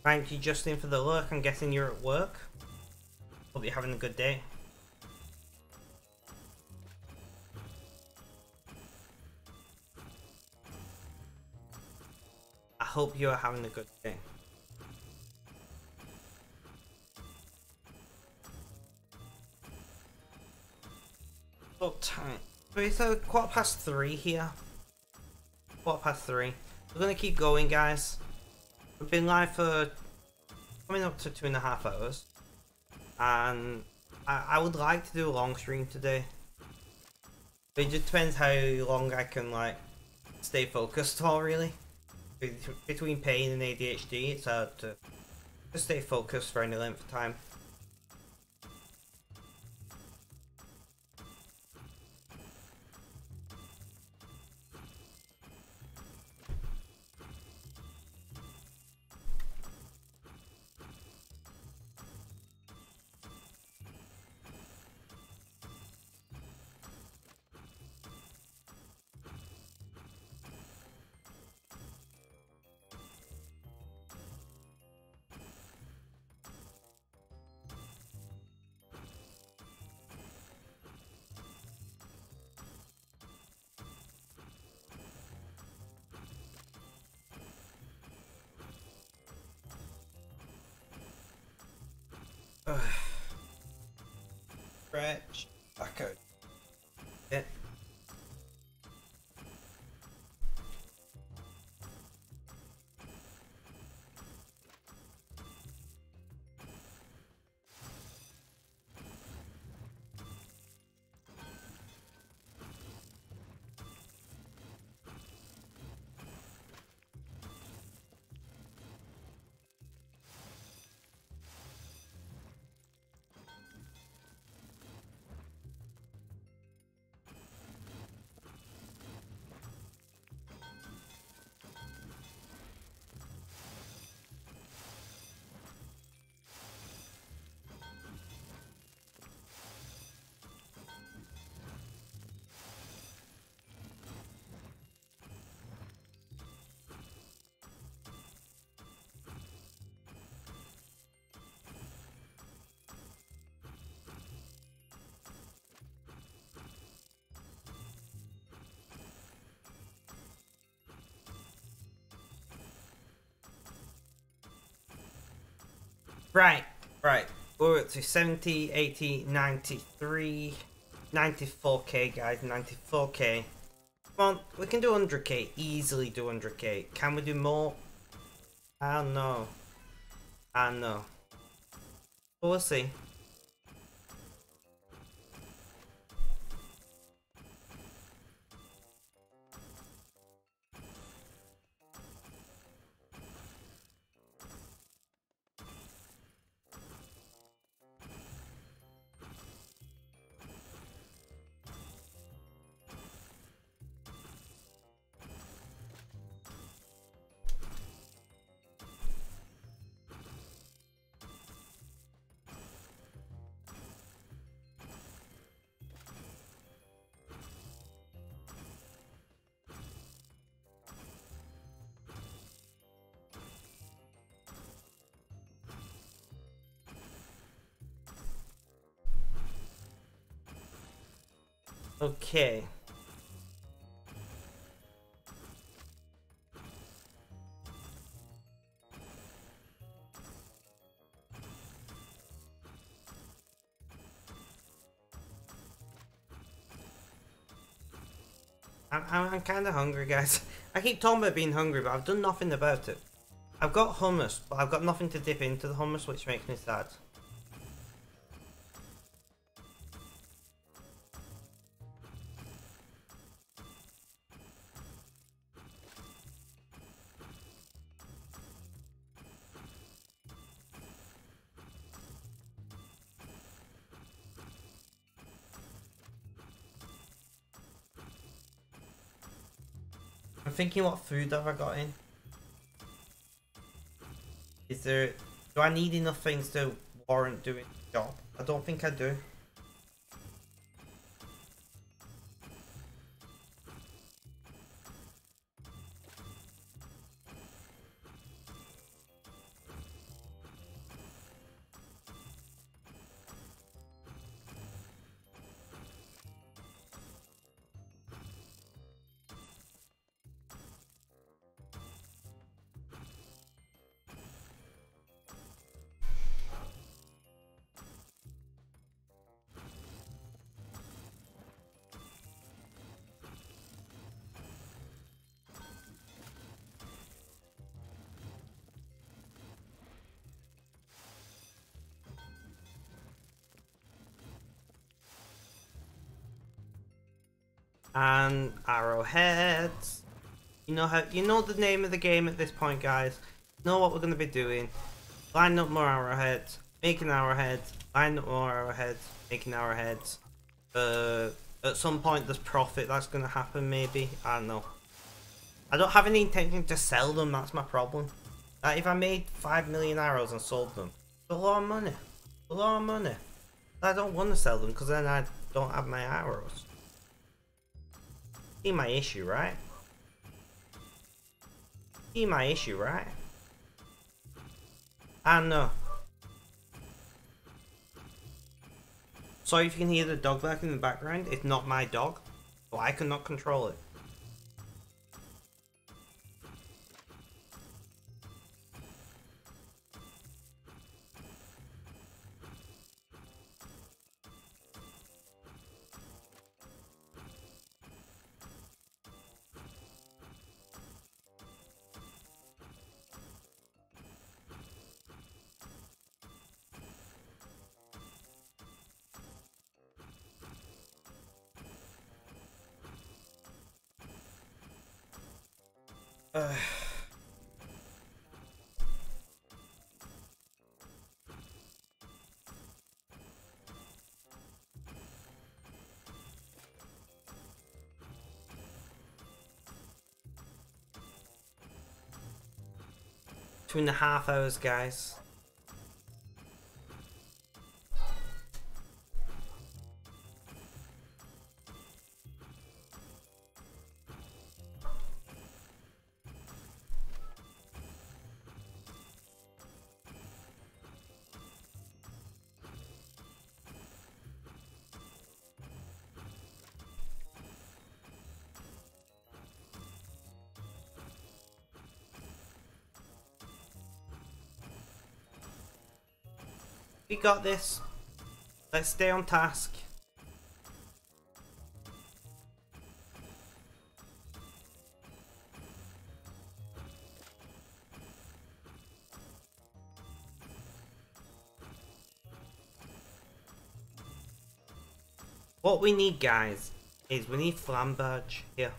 Thank you, Justin, for the lurk. I'm guessing you're at work. Hope you're having a good day. I hope you are having a good day. What time? It's 3:15 here. 3:15. We're gonna keep going, guys. We've been live for coming up to 2.5 hours, and I would like to do a long stream today. But it just depends how long I can like stay focused for, really. Between pain and ADHD, it's hard to stay focused for any length of time. Stretch back out. Yeah. Right. We're up to 70, 80, 93, 94k, guys. 94k. Come on, we can do 100k. Easily do 100k. Can we do more? I don't know. But we'll see. Okay. I'm kind of hungry, guys. I keep talking about being hungry, but I've done nothing about it. I've got hummus, but I've got nothing to dip into the hummus, which makes me sad. I'm thinking, what food have I got in? Do I need enough things to warrant doing the job? I don't think I do. And arrowheads. You know the name of the game at this point, guys. You know what we're gonna be doing. Line up more arrowheads, making arrowheads, line up more arrowheads, making arrowheads. At some point there's profit that's gonna happen, maybe. I don't know. I don't have any intention to sell them, that's my problem. Like, if I made 5 million arrows and sold them, it's a lot of money. A lot of money. I don't want to sell them because then I don't have my arrows. See my issue, right? See my issue, right? I know. Sorry if you can hear the dog barking in the background. It's not my dog, so I cannot control it. Uh. 2.5 hours, guys. We got this. Let's stay on task. What we need, guys, is we need flamberge here.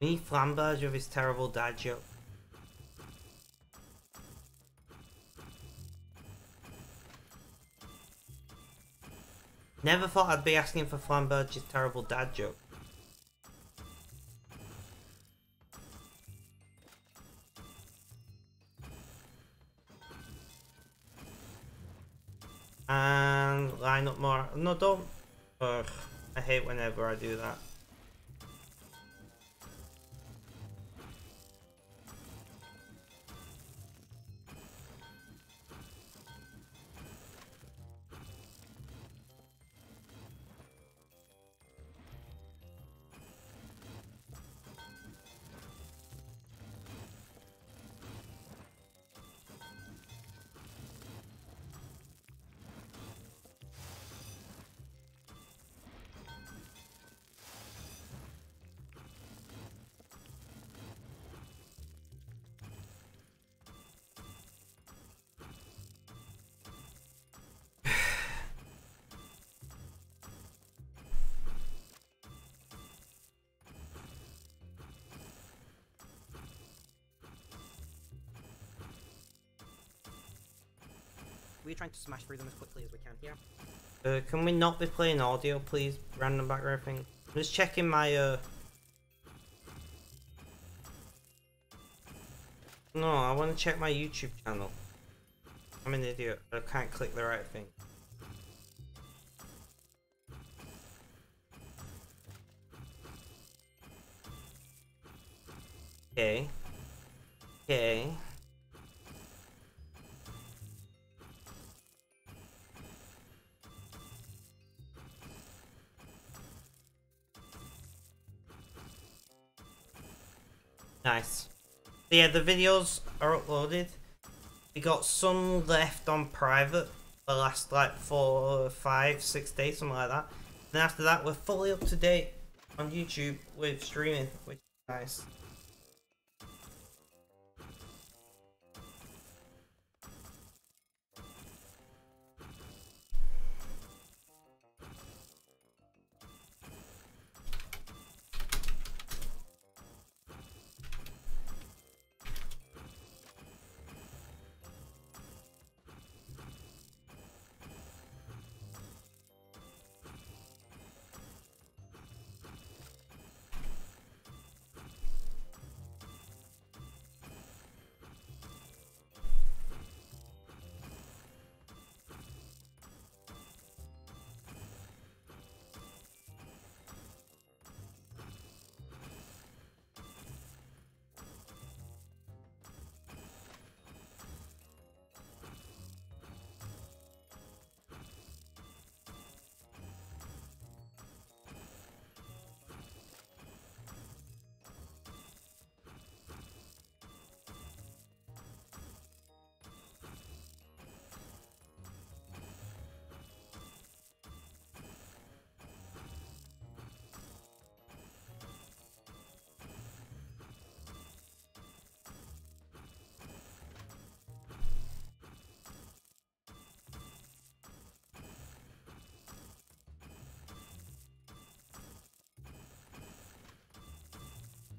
We need flamberge with his terrible dad joke. Never thought I'd be asking for flamberge's terrible dad joke. And line up more. No, don't. Ugh, I hate whenever I do that. We're trying to smash through them as quickly as we can here. Can we not be playing audio, please? Random background thing. I'm just checking my, No, I want to check my YouTube channel. I'm an idiot. I can't click the right thing. Okay. Okay. Nice. So yeah, the videos are uploaded. We got some left on private the last like 4, 5, 6 days, something like that. Then after that, we're fully up to date on YouTube with streaming, which is nice.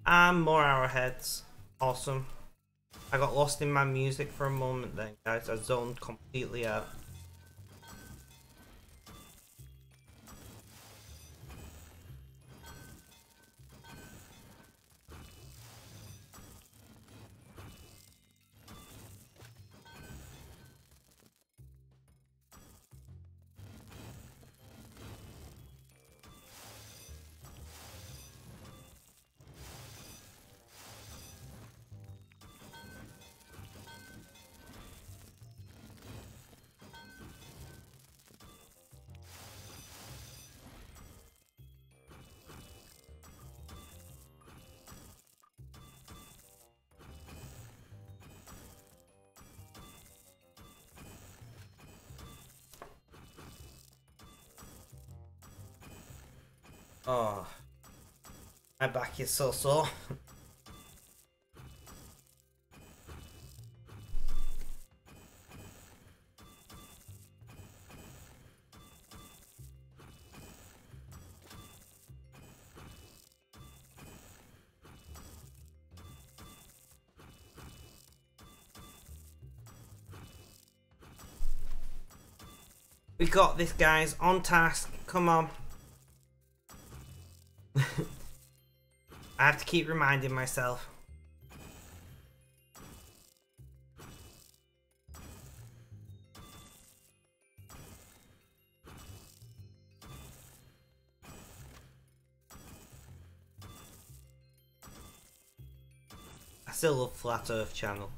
And more arrowheads. Awesome. I got lost in my music for a moment then, guys. I zoned completely out. Oh, my back is so sore. We got this, guys. On task. Come on. I have to keep reminding myself. I still love Flat Earth channel.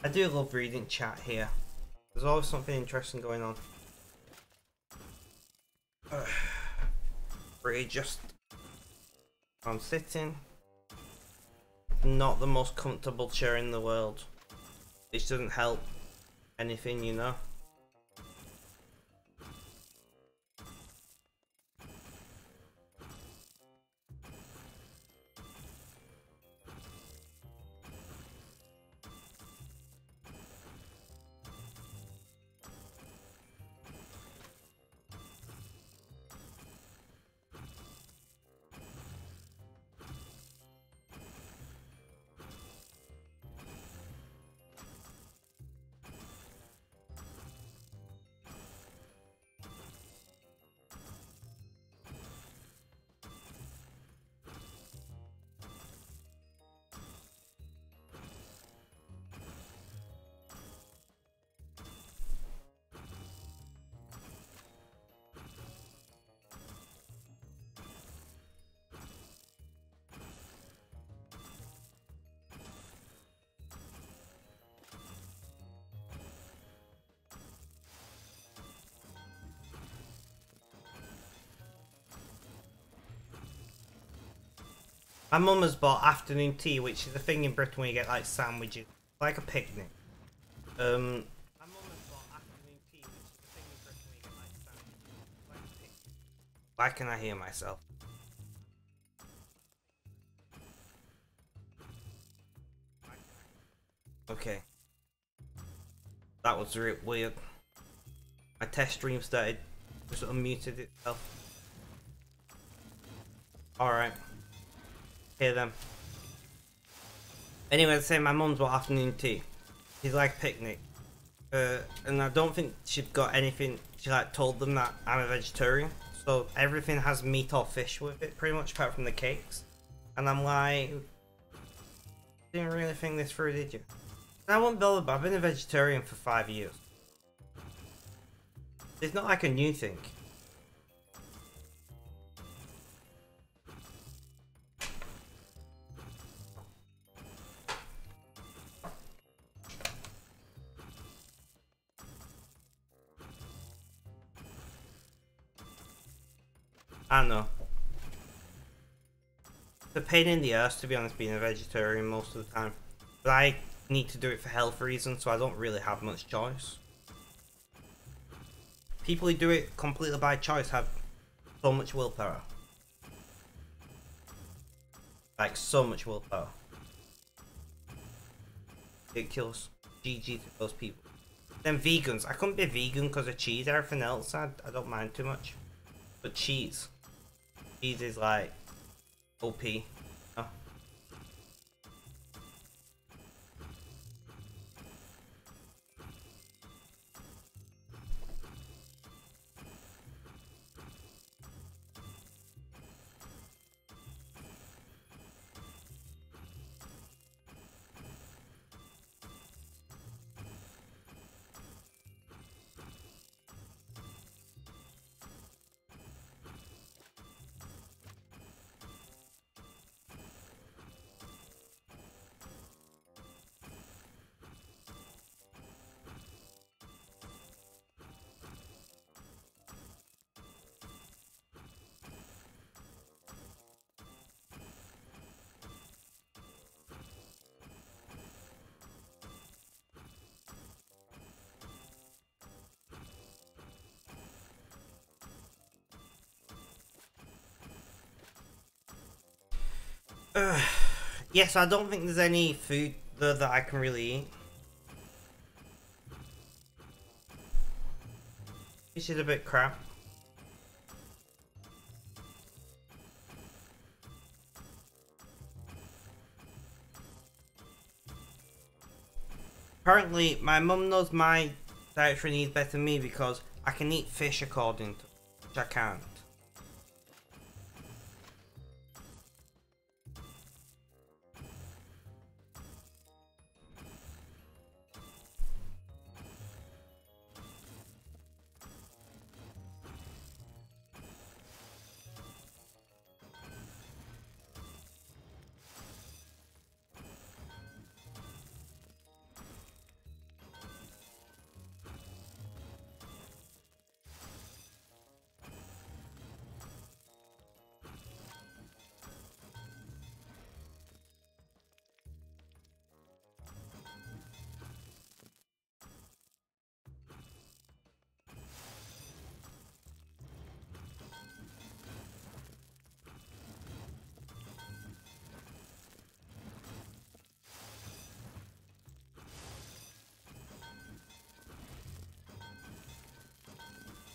I do love reading chat here. There's always something interesting going on. Really just... I'm sitting. Not the most comfortable chair in the world. Which doesn't help anything, you know. My mum has bought afternoon tea, which is a thing in Britain where you get like sandwiches, like a picnic. My mum has bought afternoon tea, which is a thing in Britain where you get like sandwiches, like a picnic. Why can I hear myself? Okay. That was real weird. My test stream started, just unmuted itself. Alright. Hear them. Anyway, I was saying my mum's bought afternoon tea. She's like a picnic. And I don't think she'd got anything. She like told them that I'm a vegetarian. So everything has meat or fish with it, pretty much, apart from the cakes. And I'm like, didn't really think this through, did you? And I won't bother, but I've been a vegetarian for 5 years. It's not like a new thing. I don't know. It's a pain in the ass, to be honest, being a vegetarian most of the time. But I need to do it for health reasons, so I don't really have much choice. People who do it completely by choice have so much willpower. Like, so much willpower. Ridiculous. GG to those people. Then vegans. I couldn't be vegan because of cheese. Everything else I don't mind too much. But cheese. Cheese is like OP. Oh. Yes, I don't think there's any food that I can really eat. This is a bit crap. Apparently, my mum knows my dietary needs better than me because I can eat fish according to which I can't.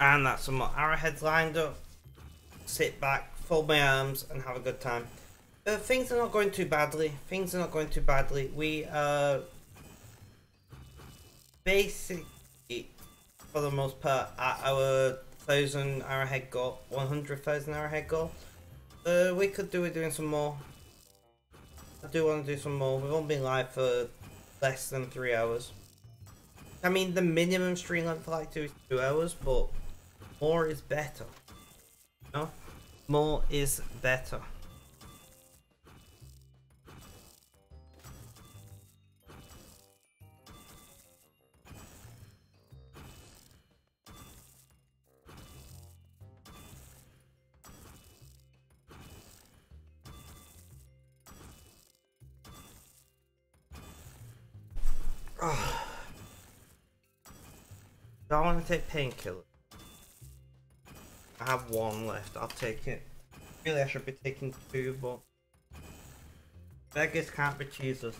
And that's some more arrowheads lined up. Sit back, fold my arms, and have a good time. Things are not going too badly. Things are not going too badly. We basically, for the most part, at our 1,000 arrowhead goal, 100,000 arrowhead goal. We could do with doing some more. I do want to do some more. We've only been live for less than 3 hours. I mean, the minimum stream length I like to is 2 hours, but more is better. You know? More is better. Oh. Do I want to take painkiller? I have one left. I'll take it. Really, I should be taking 2, but beggars can't be choosers.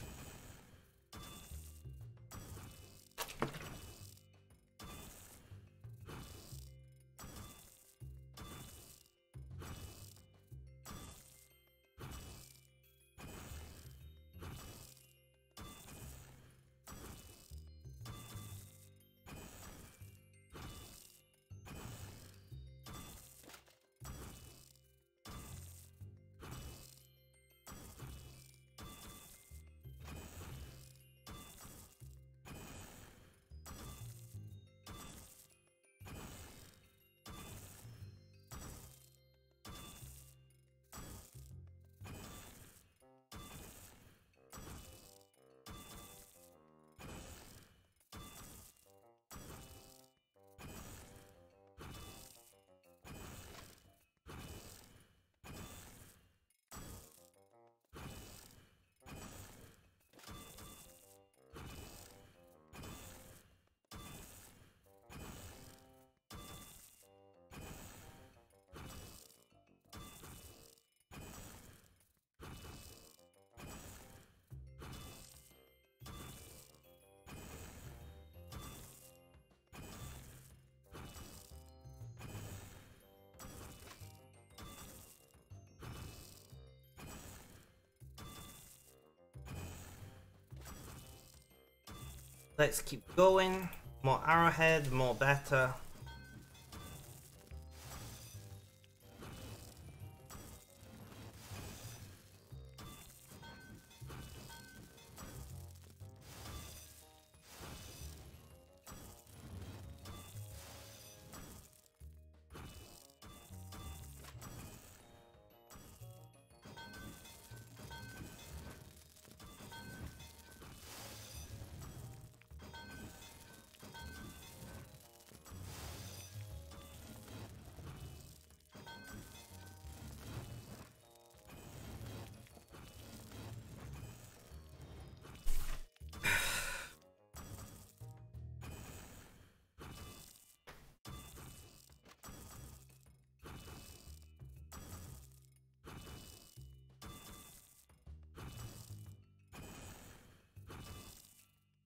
Let's keep going. More arrowhead, more better.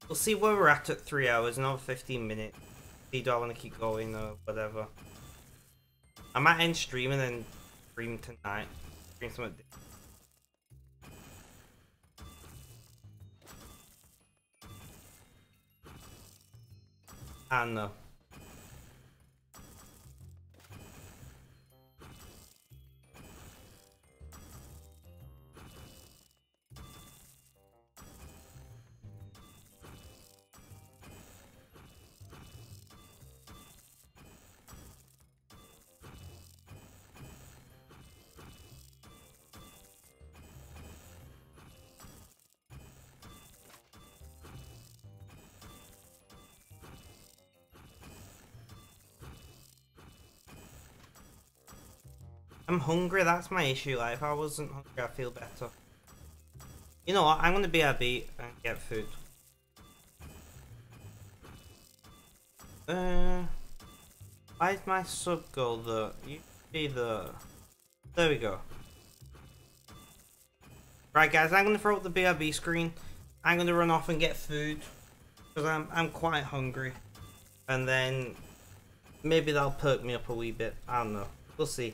We'll see where we're at 3 hours, another 15 minutes. See, do I want to keep going or whatever? I might end stream and then stream tonight. Stream something. I don't know. I'm hungry, that's my issue. Like, if I wasn't hungry, I'd feel better. You know what? I'm gonna BRB and get food. Why did my sub go there? You be there. There we go. Right, guys, I'm gonna throw up the BRB screen. I'm gonna run off and get food because I'm quite hungry, and then maybe that'll perk me up a wee bit. I don't know. We'll see.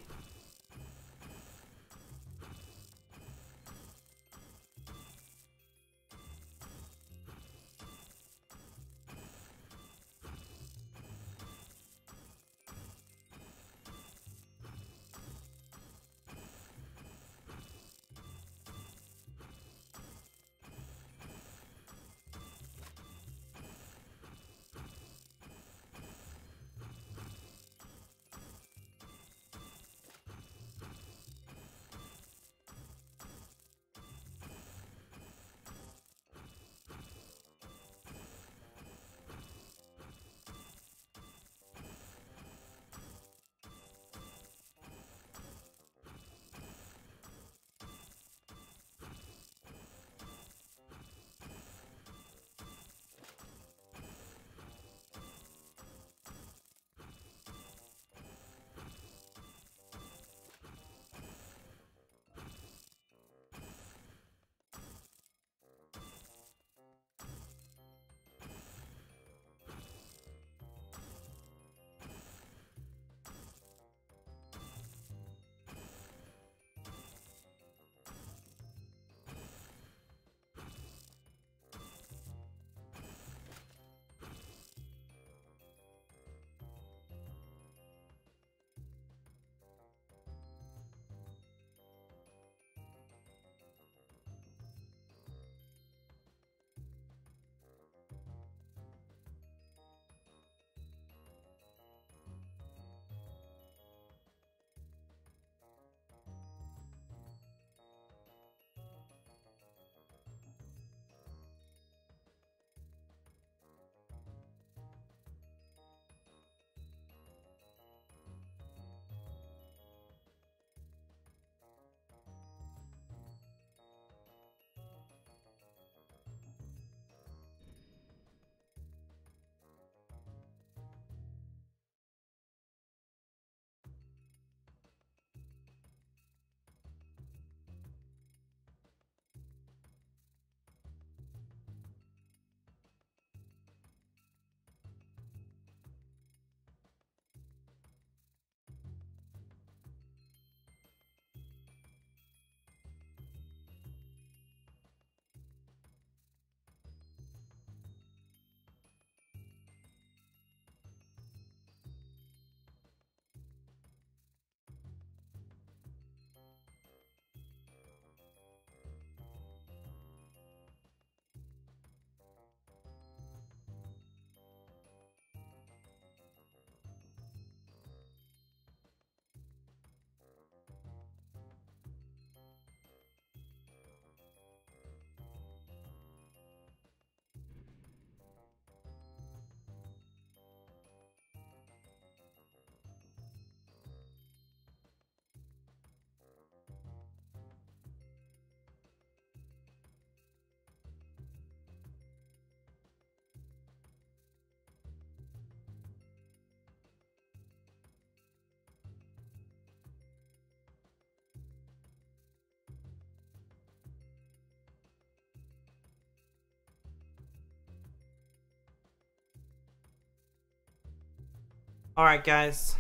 Alright guys,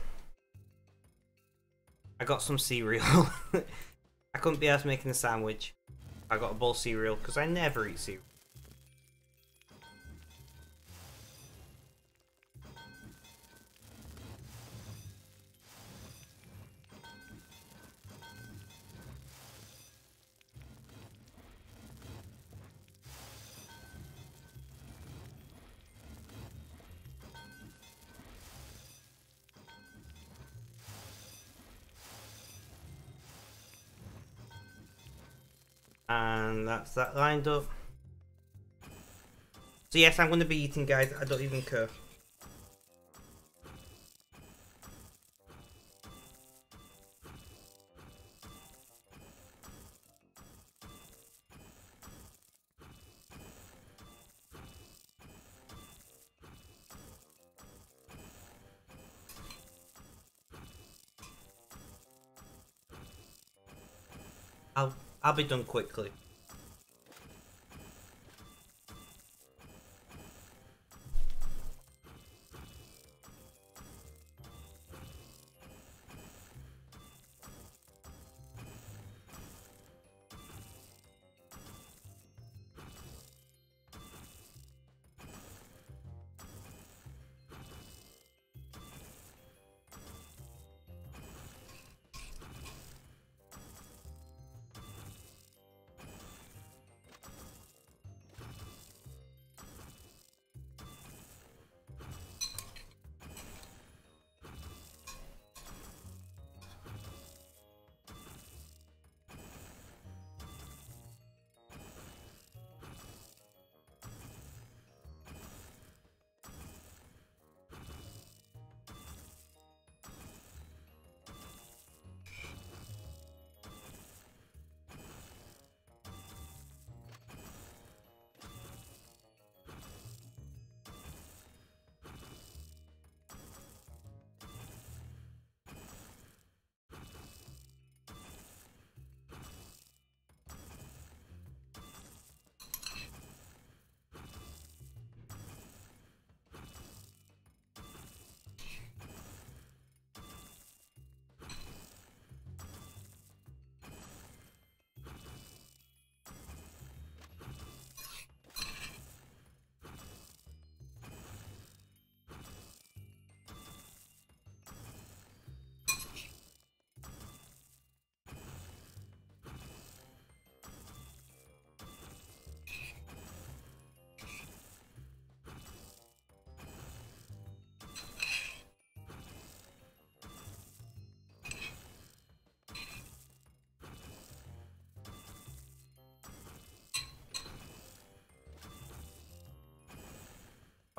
I got some cereal. I couldn't be asked making a sandwich. I got a bowl of cereal because I never eat cereal. And that's that lined up. So yes, I'm going to be eating, guys. I don't even care. I'll be done quickly.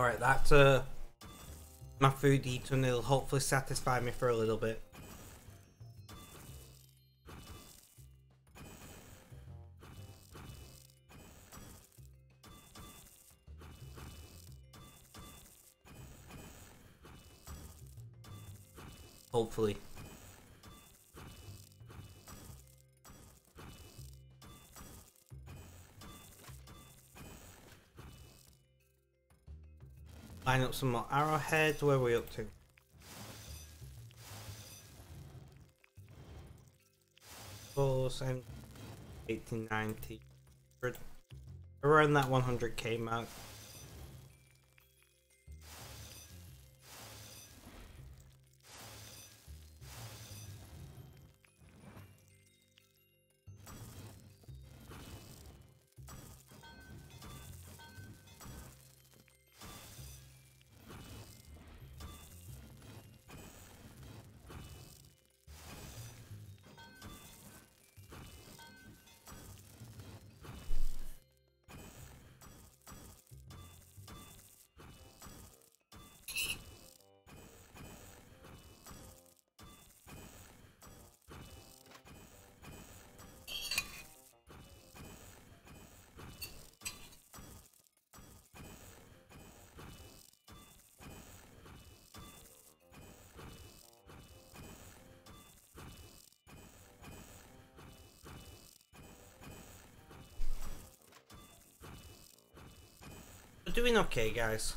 Alright, that's my food eaten. It'll hopefully satisfy me for a little bit. Hopefully. Line up some more arrowheads. Where are we up to? Close and 1890. Around that 100k mark. We're doing okay, guys.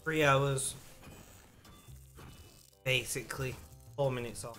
3 hours. Basically, 4 minutes off.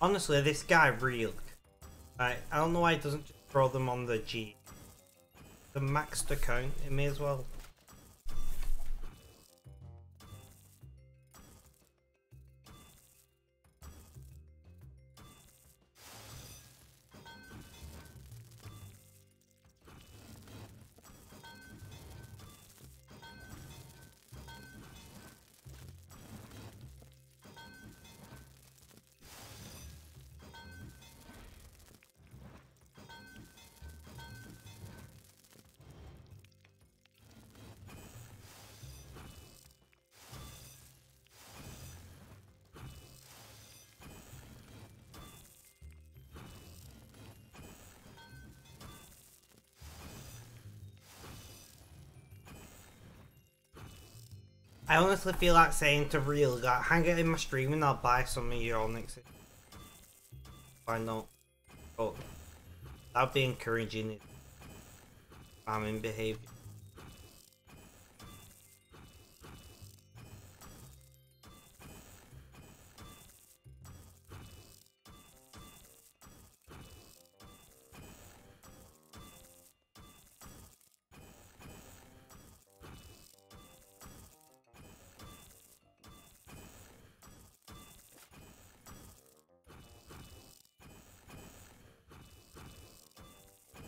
Honestly, this guy real. I don't know why he doesn't just throw them on the G. The maxed account, it may as well. I honestly feel like saying to real, like, hang it in my stream and I'll buy some of your Onyx. Why not? But that'd be encouraging it. Farming behaviour.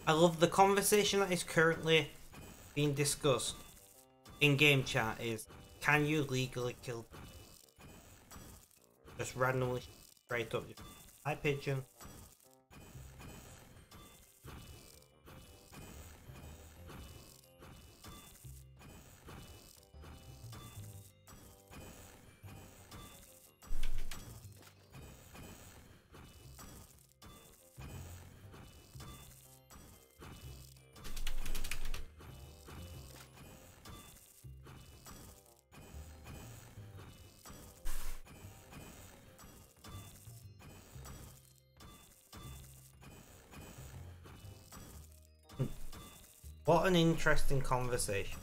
I love the conversation that is currently being discussed in game chat is, can you legally kill them? Just randomly straight up. Hi pigeon. What an interesting conversation.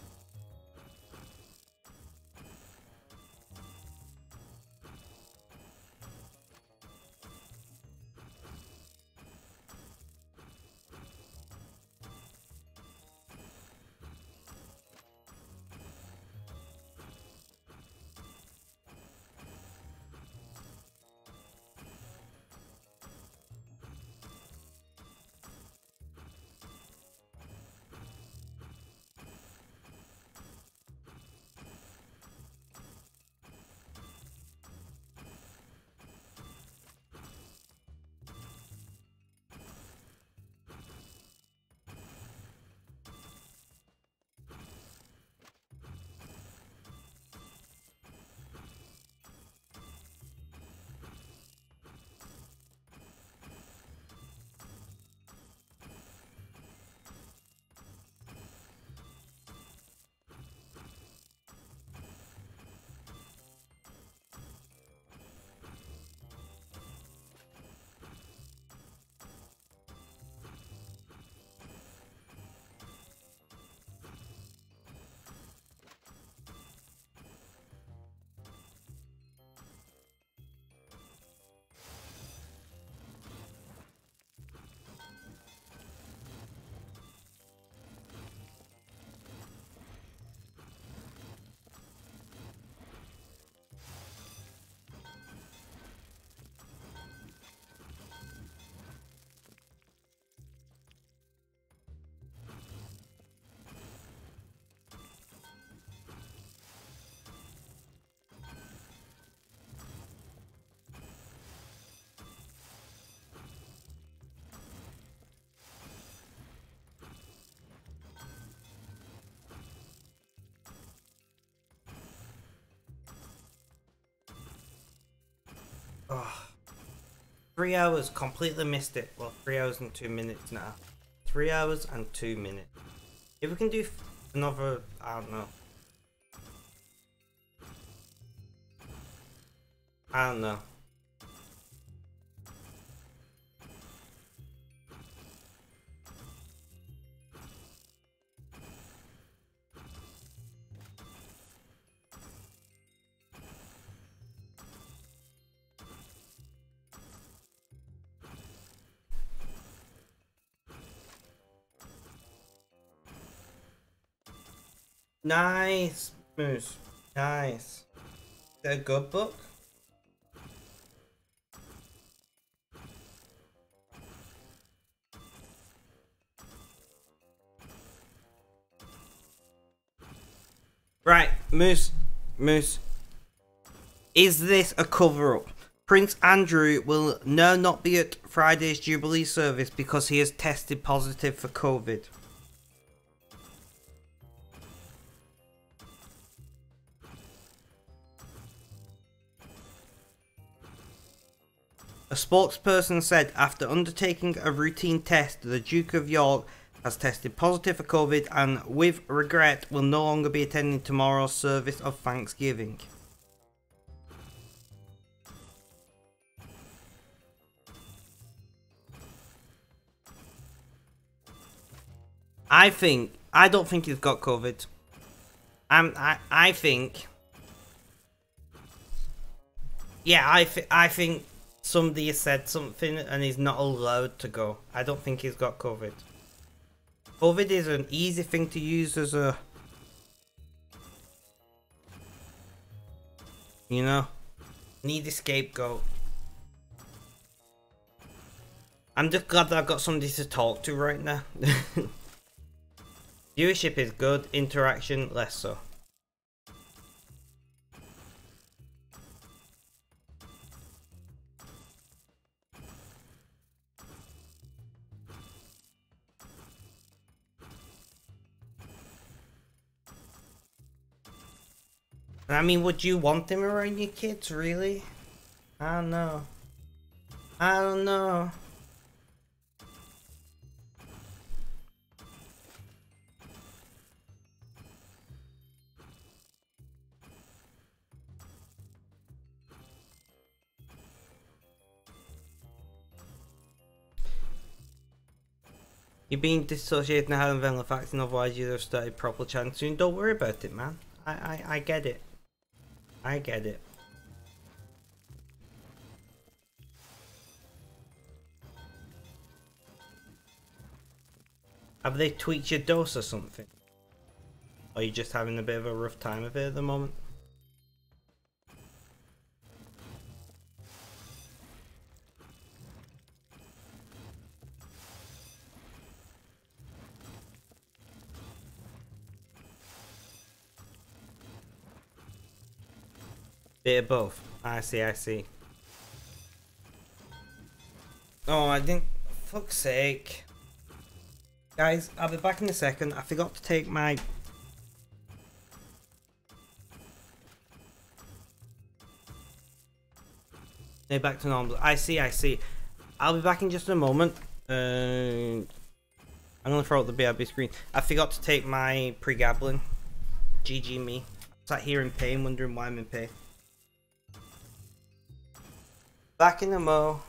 Oh, 3 hours, completely missed it. Well, 3 hours and 2 minutes now. 3 hours and 2 minutes. If we can do another, I don't know. I don't know. Nice, Moose. Nice. Is that a good book? Right, Moose. Moose. Is this a cover-up? Prince Andrew will now not be at Friday's Jubilee service because he has tested positive for COVID. A spokesperson said after undertaking a routine test, the Duke of York has tested positive for COVID and, with regret, will no longer be attending tomorrow's service of Thanksgiving. I don't think he's got COVID. I think. Yeah, I think somebody has said something and he's not allowed to go. I don't think he's got COVID. COVID is an easy thing to use as a, you know, need a scapegoat. I'm just glad that I've got somebody to talk to right now. Viewership is good, interaction less so. I mean, would you want them around your kids, really? I don't know. I don't know. You're being dissociated now and then the facts, and otherwise you'd have started proper chanting soon. Don't worry about it, man. I get it. I get it. Have they tweaked your dose or something? Or are you just having a bit of a rough time of it at the moment? Bit of both. I see, I see. Oh, I didn't. Fuck's sake. Guys, I'll be back in a second. I forgot to take my... No, back to normal. I see, I see. I'll be back in just a moment. I'm gonna throw out the BRB screen. I forgot to take my pre-gabbling. GG me. Sat here in pain, wondering why I'm in pain. Back in the mo.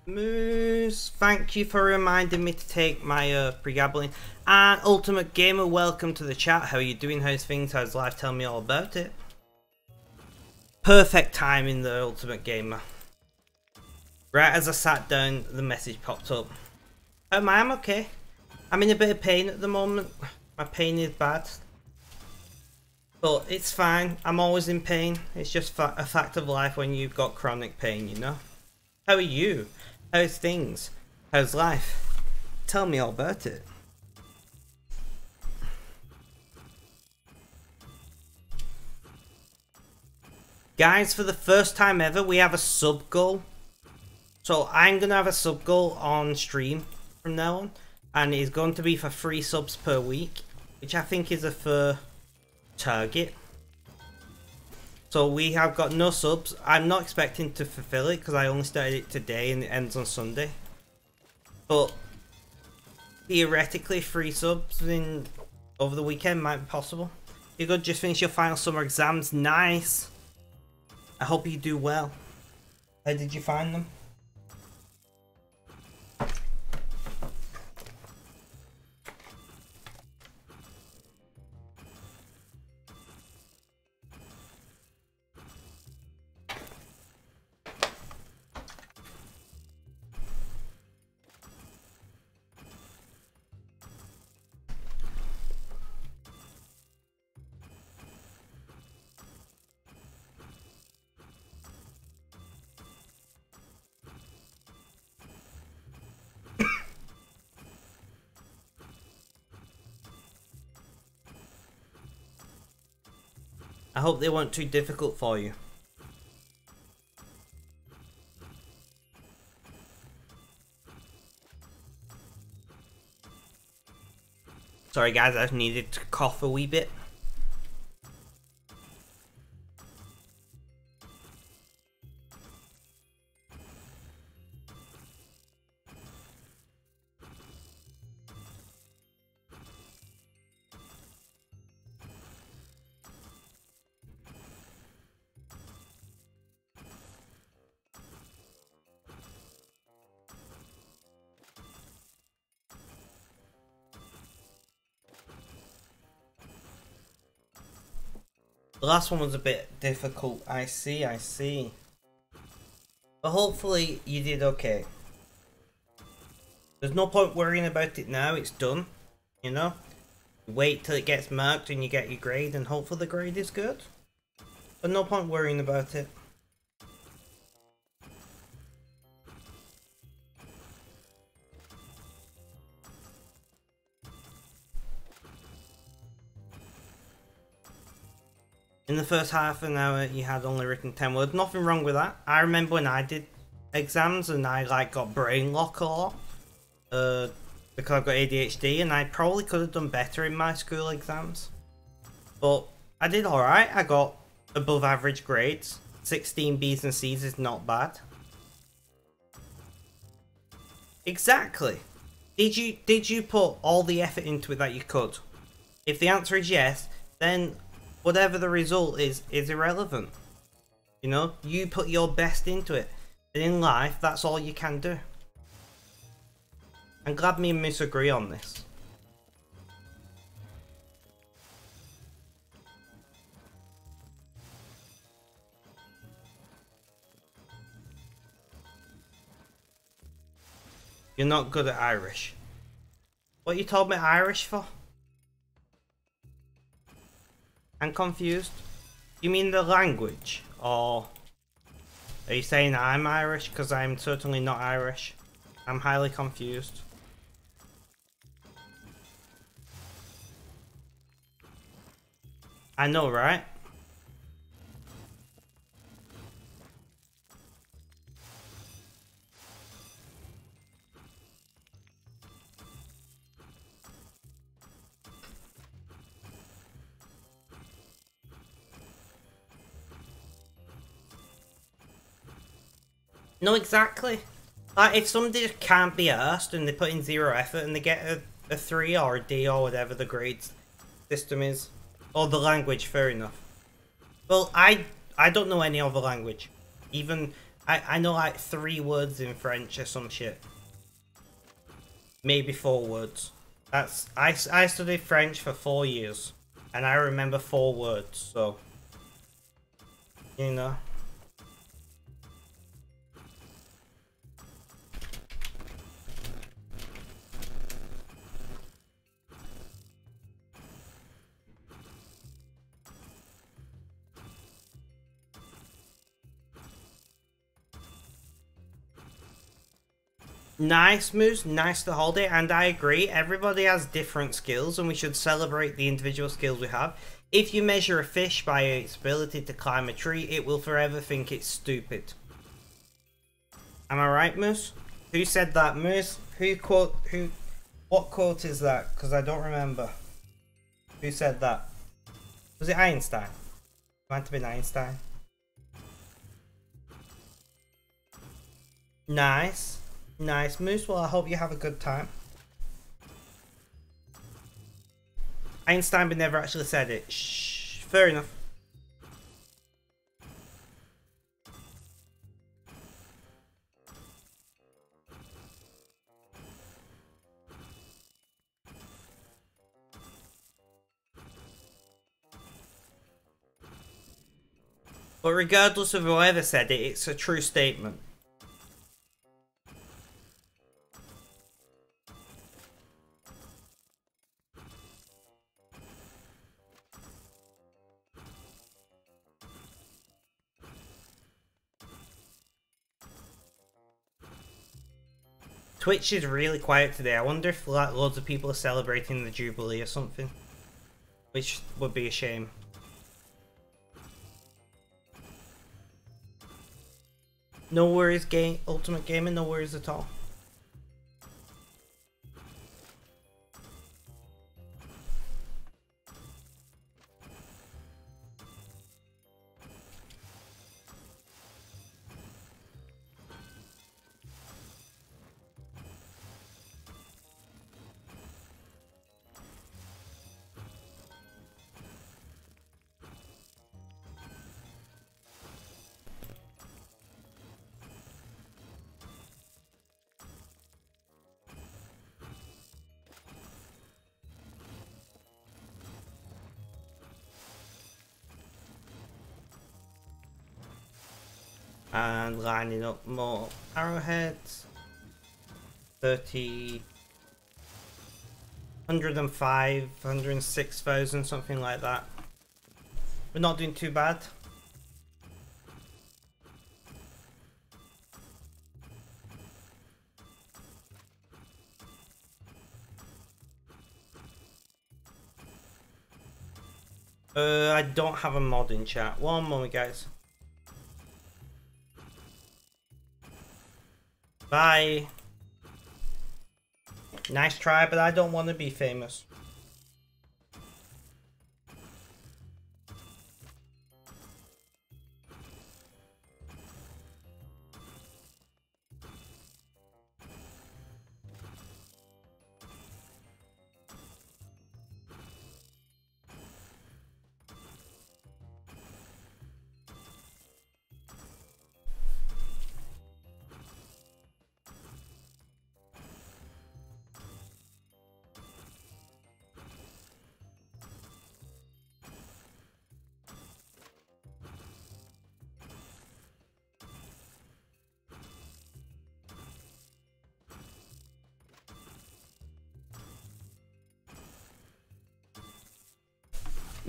Moose, thank you for reminding me to take my pre-gambling. And Ultimate Gamer, welcome to the chat. How are you doing? How's things? How's life? Tell me all about it. Perfect timing, the Ultimate Gamer. Right as I sat down, the message popped up. I'm okay. I'm in a bit of pain at the moment. My pain is bad. But it's fine. I'm always in pain. It's just a fact of life when you've got chronic pain, you know? How are you? How's things? How's life? Tell me all about it. Guys, for the first time ever, we have a sub goal. So I'm going to have a sub goal on stream from now on. And it's going to be for 3 subs per week. Which I think is a fair target. So we have got no subs. I'm not expecting to fulfill it because I only started it today and it ends on Sunday. But theoretically 3 subs over the weekend might be possible. You're good, just finish your final summer exams. Nice. I hope you do well. How did you find them? I hope they weren't too difficult for you. Sorry guys, I just needed to cough a wee bit. The last one was a bit difficult. I see. But hopefully you did okay. There's no point worrying about it now, it's done. You know? Wait till it gets marked and you get your grade and hopefully the grade is good. But no point worrying about it. In the first half an hour, you had only written 10 words. Nothing wrong with that. I remember when I did exams and I like got brain lock a lot. Because I've got ADHD and I probably could have done better in my school exams. But I did alright. I got above average grades. 16 B's and C's is not bad. Exactly. Did you put all the effort into it that you could? If the answer is yes, then whatever the result is irrelevant. You know, you put your best into it. And in life, that's all you can do. I'm glad me and Miss agree on this. You're not good at Irish. What you told me Irish for? I'm confused. You mean the language? Or are you saying I'm Irish? Because I'm certainly not Irish. I'm highly confused. I know, right? No, exactly. Like, if somebody just can't be asked and they put in 0 effort and they get a 3 or a D or whatever the grades system is, or the language, fair enough. Well, I don't know any other language. Even I know like 3 words in French or some shit. Maybe 4 words. That's I studied French for 4 years, and I remember 4 words. So, you know. Nice, Moose. Nice to hold it. And I agree. Everybody has different skills, and we should celebrate the individual skills we have. If you measure a fish by its ability to climb a tree, it will forever think it's stupid. Am I right, Moose? Who said that, Moose? What quote is that? Because I don't remember. Who said that? Was it Einstein? It might have been Einstein. Nice. Nice, Moose. Well, I hope you have a good time. Einstein but never actually said it. Shh. Fair enough. But regardless of whoever said it, it's a true statement. Twitch is really quiet today. I wonder if like loads of people are celebrating the Jubilee or something. Which would be a shame. No worries, Ultimate Gamer, no worries at all. And lining up more arrowheads. 30, 105, 106,000, something like that. We're not doing too bad. I don't have a mod in chat. One moment, guys. Bye. Nice try, but I don't want to be famous.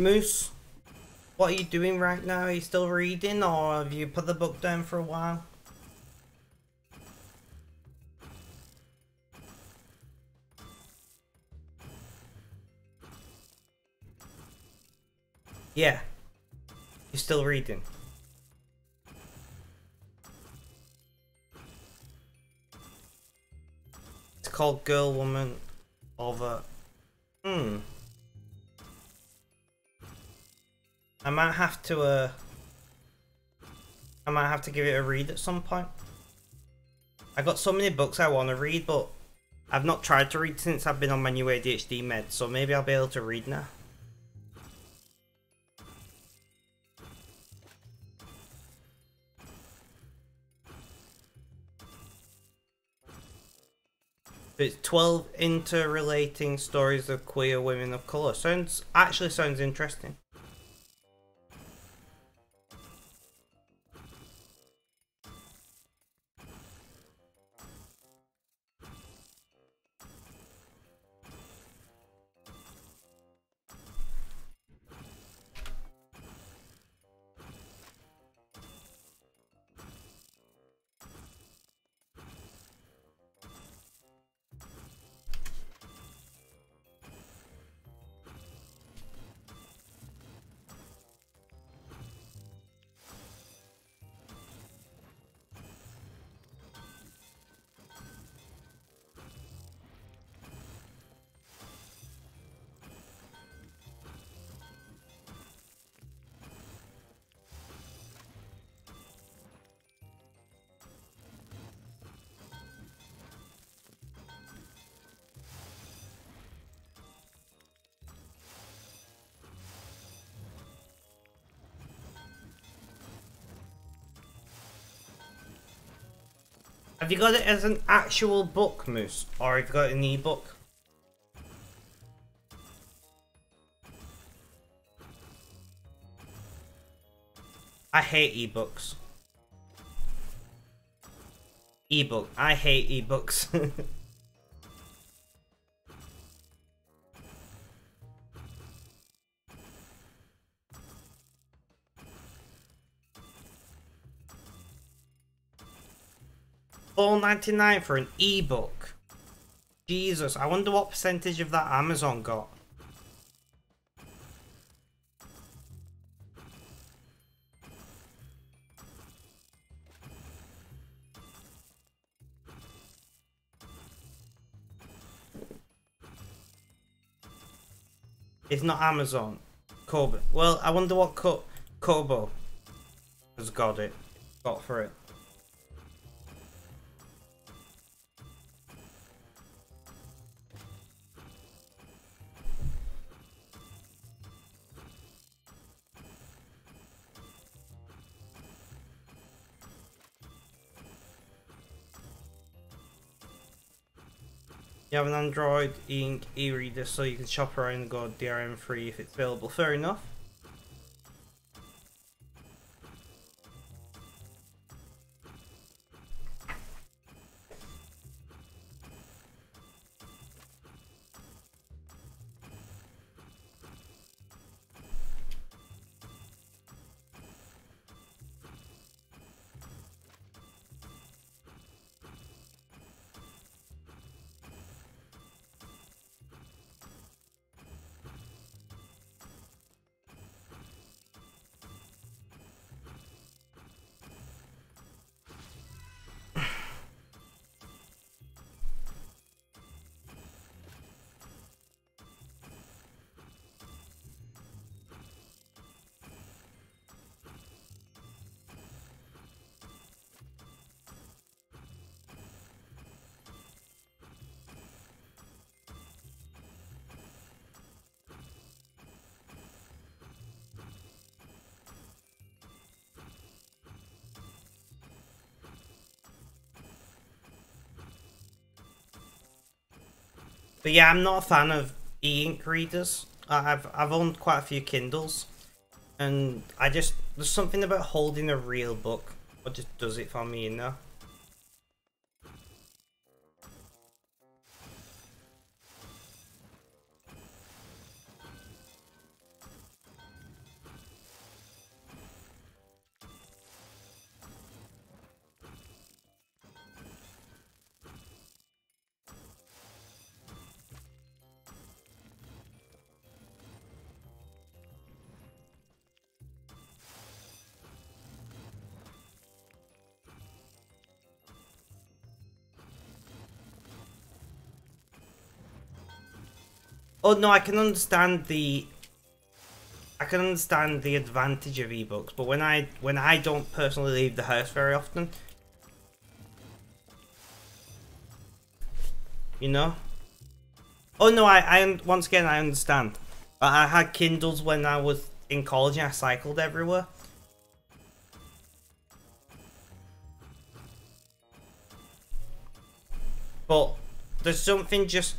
Moose, what are you doing right now? Are you still reading, or have you put the book down for a while? Yeah, you're still reading. It's called Girl, Woman, Over. I might have to give it a read at some point. I got so many books I want to read, but I've not tried to read since I've been on my new ADHD meds, so maybe I'll be able to read now. It's 12 interrelating stories of queer women of colour. Actually sounds interesting. Have you got it as an actual book, Moose? Or have you got an ebook? I hate ebooks. Ebook. I hate ebooks. $4.99 for an ebook. Jesus, I wonder what percentage of that Amazon got. It's not Amazon. Kobo. Well, I wonder what Kobo has got for it. You have an Android ink e-reader so you can shop around and go DRM free if it's available. Fair enough. But yeah, I'm not a fan of e-ink readers. I've owned quite a few Kindles, and there's something about holding a real book what just does it for me, you know. Oh no, I can understand the advantage of ebooks, but when I don't personally leave the house very often, you know. Oh no, once again I understand. I had Kindles when I was in college and I cycled everywhere. But there's something just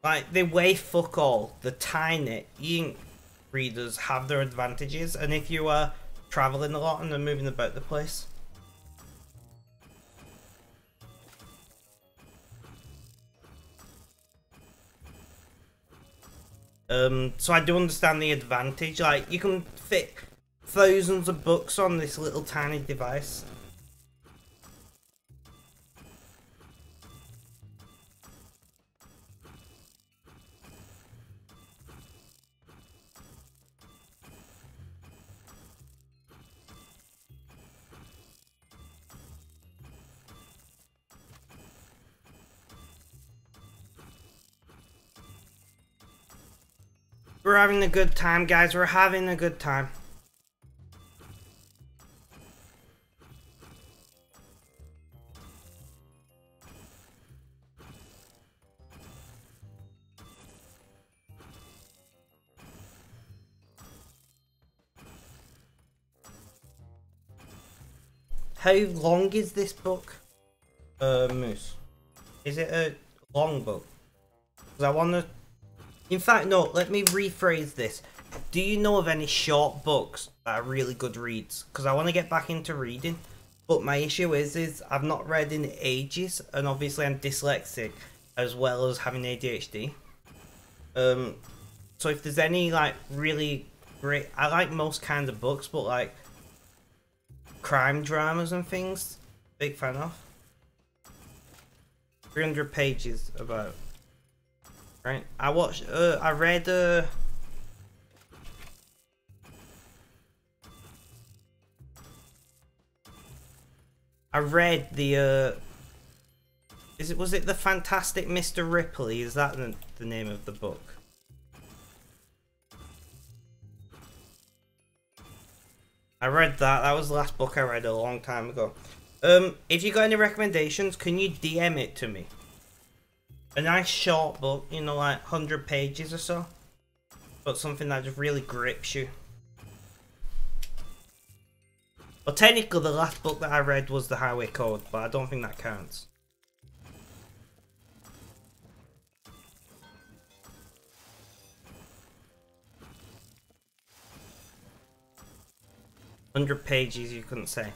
like they weigh fuck all. The tiny ink readers have their advantages, and if you are traveling a lot and they're moving about the place. So I do understand the advantage. Like, you can fit thousands of books on this little tiny device. We're having a good time, guys. We're having a good time. How long is this book? Moose. Is it a long book? Because I want to... In fact, no, let me rephrase this. Do you know of any short books that are really good reads? Because I want to get back into reading. But my issue is I've not read in ages. And obviously I'm dyslexic as well as having ADHD. So if there's any like really great... I like most kinds of books, but like crime dramas and things, big fan of. 300 pages about... Right, I watched, I read, the, was it The Fantastic Mr. Ripley? Is that the name of the book? I read that. That was the last book I read a long time ago. If you got any recommendations, can you DM it to me? A nice short book, you know, like 100 pages or so. But something that just really grips you. Well, technically the last book that I read was The Highway Code, but I don't think that counts. "100 pages, you couldn't say."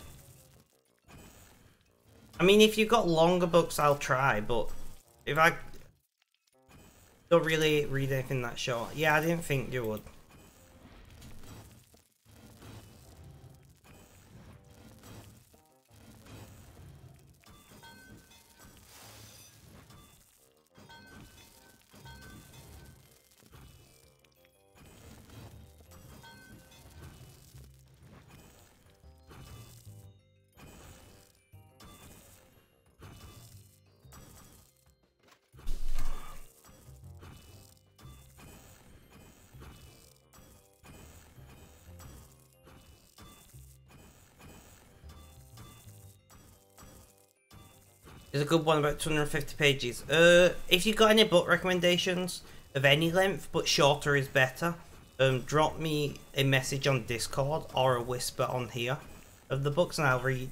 I mean, if you've got longer books, I'll try, but if I don't really read anything that short. Yeah, I didn't think you would. There's a good one about 250 pages. If you got any book recommendations of any length, but shorter is better, drop me a message on Discord or a whisper on here of the books, and I'll read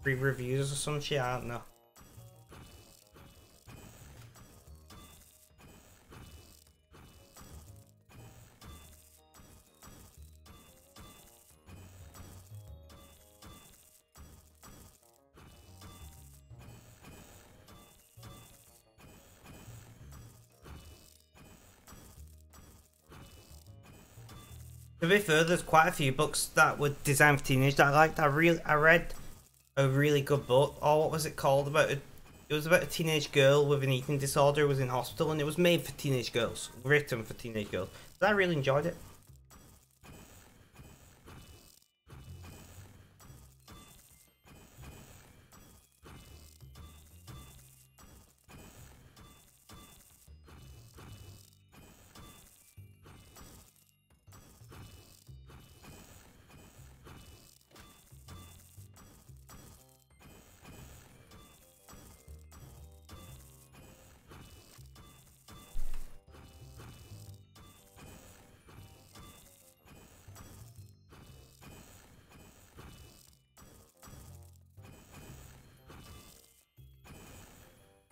reviews or some shit. I don't know. To be fair, there's quite a few books that were designed for teenagers that I liked. I read a really good book. Oh, what was it called? It was about a teenage girl with an eating disorder who was in hospital, and it was made for teenage girls, written for teenage girls. But I really enjoyed it.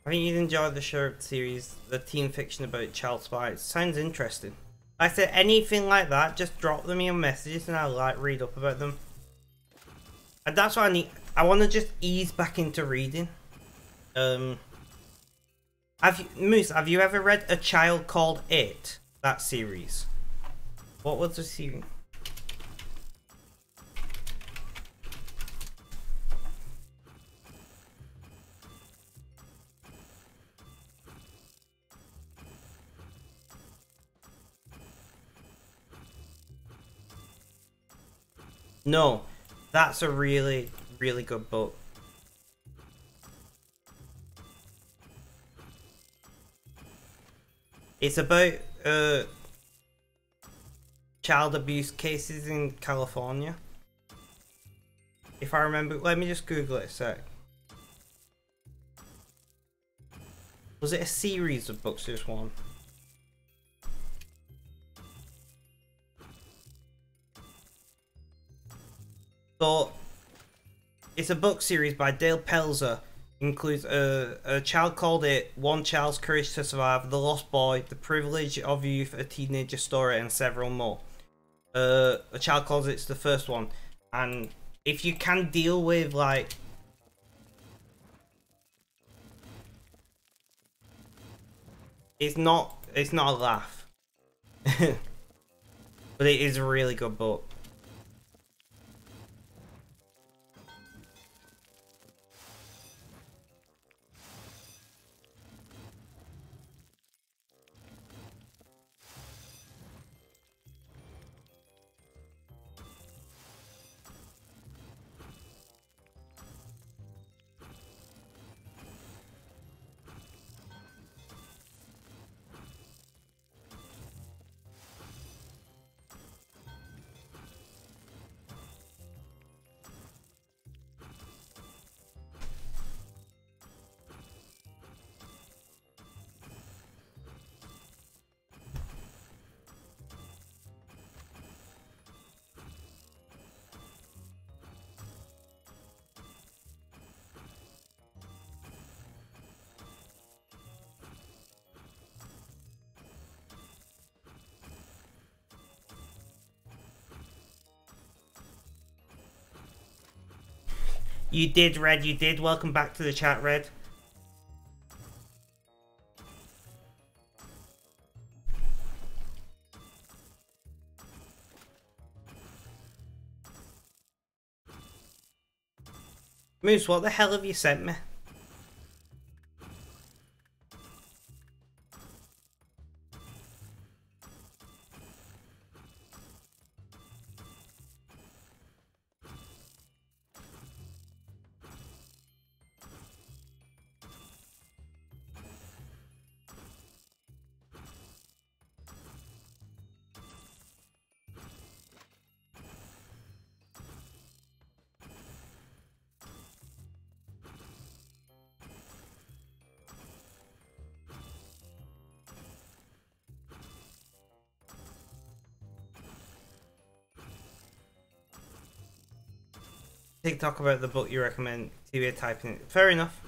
I think you'd enjoy the short series, the teen fiction about child spies. Sounds interesting. Like I said, anything like that, just drop them in messages and I'll like read up about them. And that's what I need. I want to just ease back into reading. Moose, have you ever read A Child Called It? That series. What was the series? No, that's a really, really good book. It's about child abuse cases in California. If I remember, let me just Google it a sec. Was it a series of books, just one? So, it's a book series by Dale Pelzer. Includes A Child Called It, One Child's Courage to Survive, The Lost Boy, The Privilege of Youth, A Teenager Story, and several more. A Child Called It's the first one. And if you can deal with, like... It's not a laugh. But it is a really good book. You did, Red, you did. Welcome back to the chat, Red. Moose, what the hell have you sent me? TikTok about the book you recommend. TV typing it. Fair enough.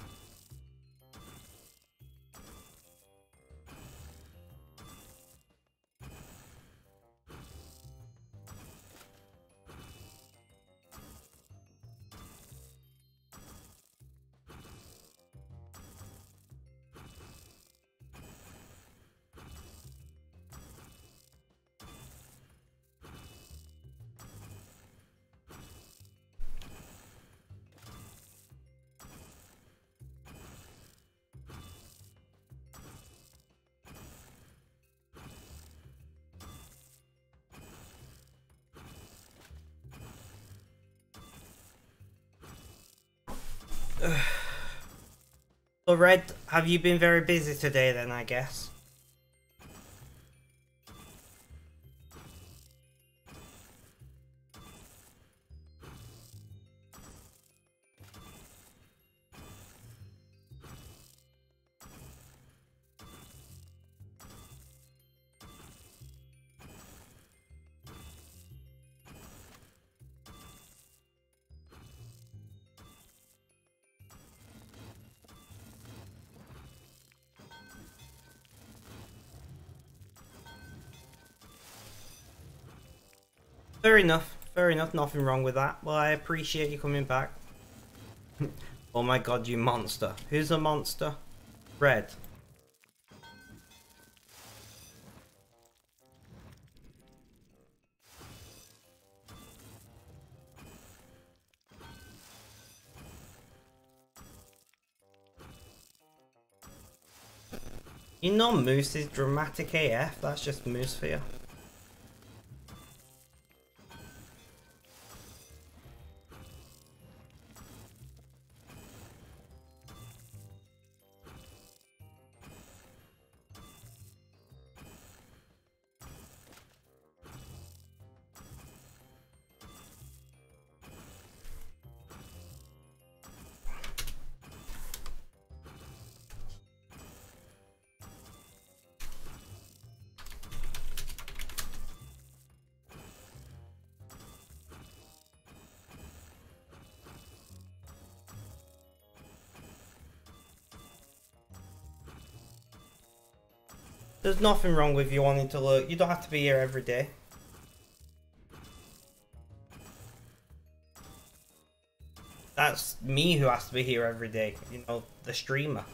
So Red, have you been very busy today then, I guess? Fair enough. Fair enough. Nothing wrong with that. Well, I appreciate you coming back. Oh my god, you monster. Who's a monster? Red. You know Moose is dramatic AF, that's just Moose for you. There's nothing wrong with you wanting to look. You don't have to be here every day. That's me who has to be here every day. You know, the streamer.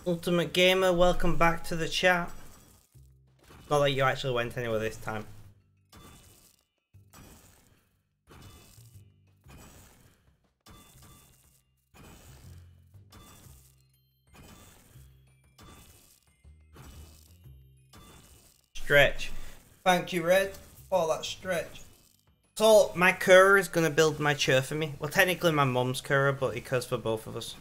Ultimate Gamer, welcome back to the chat. Not that you actually went anywhere this time. Stretch. Thank you, Red, for that stretch. So, my Kura is going to build my chair for me. Well, technically my mum's Kura, but it goes for both of us.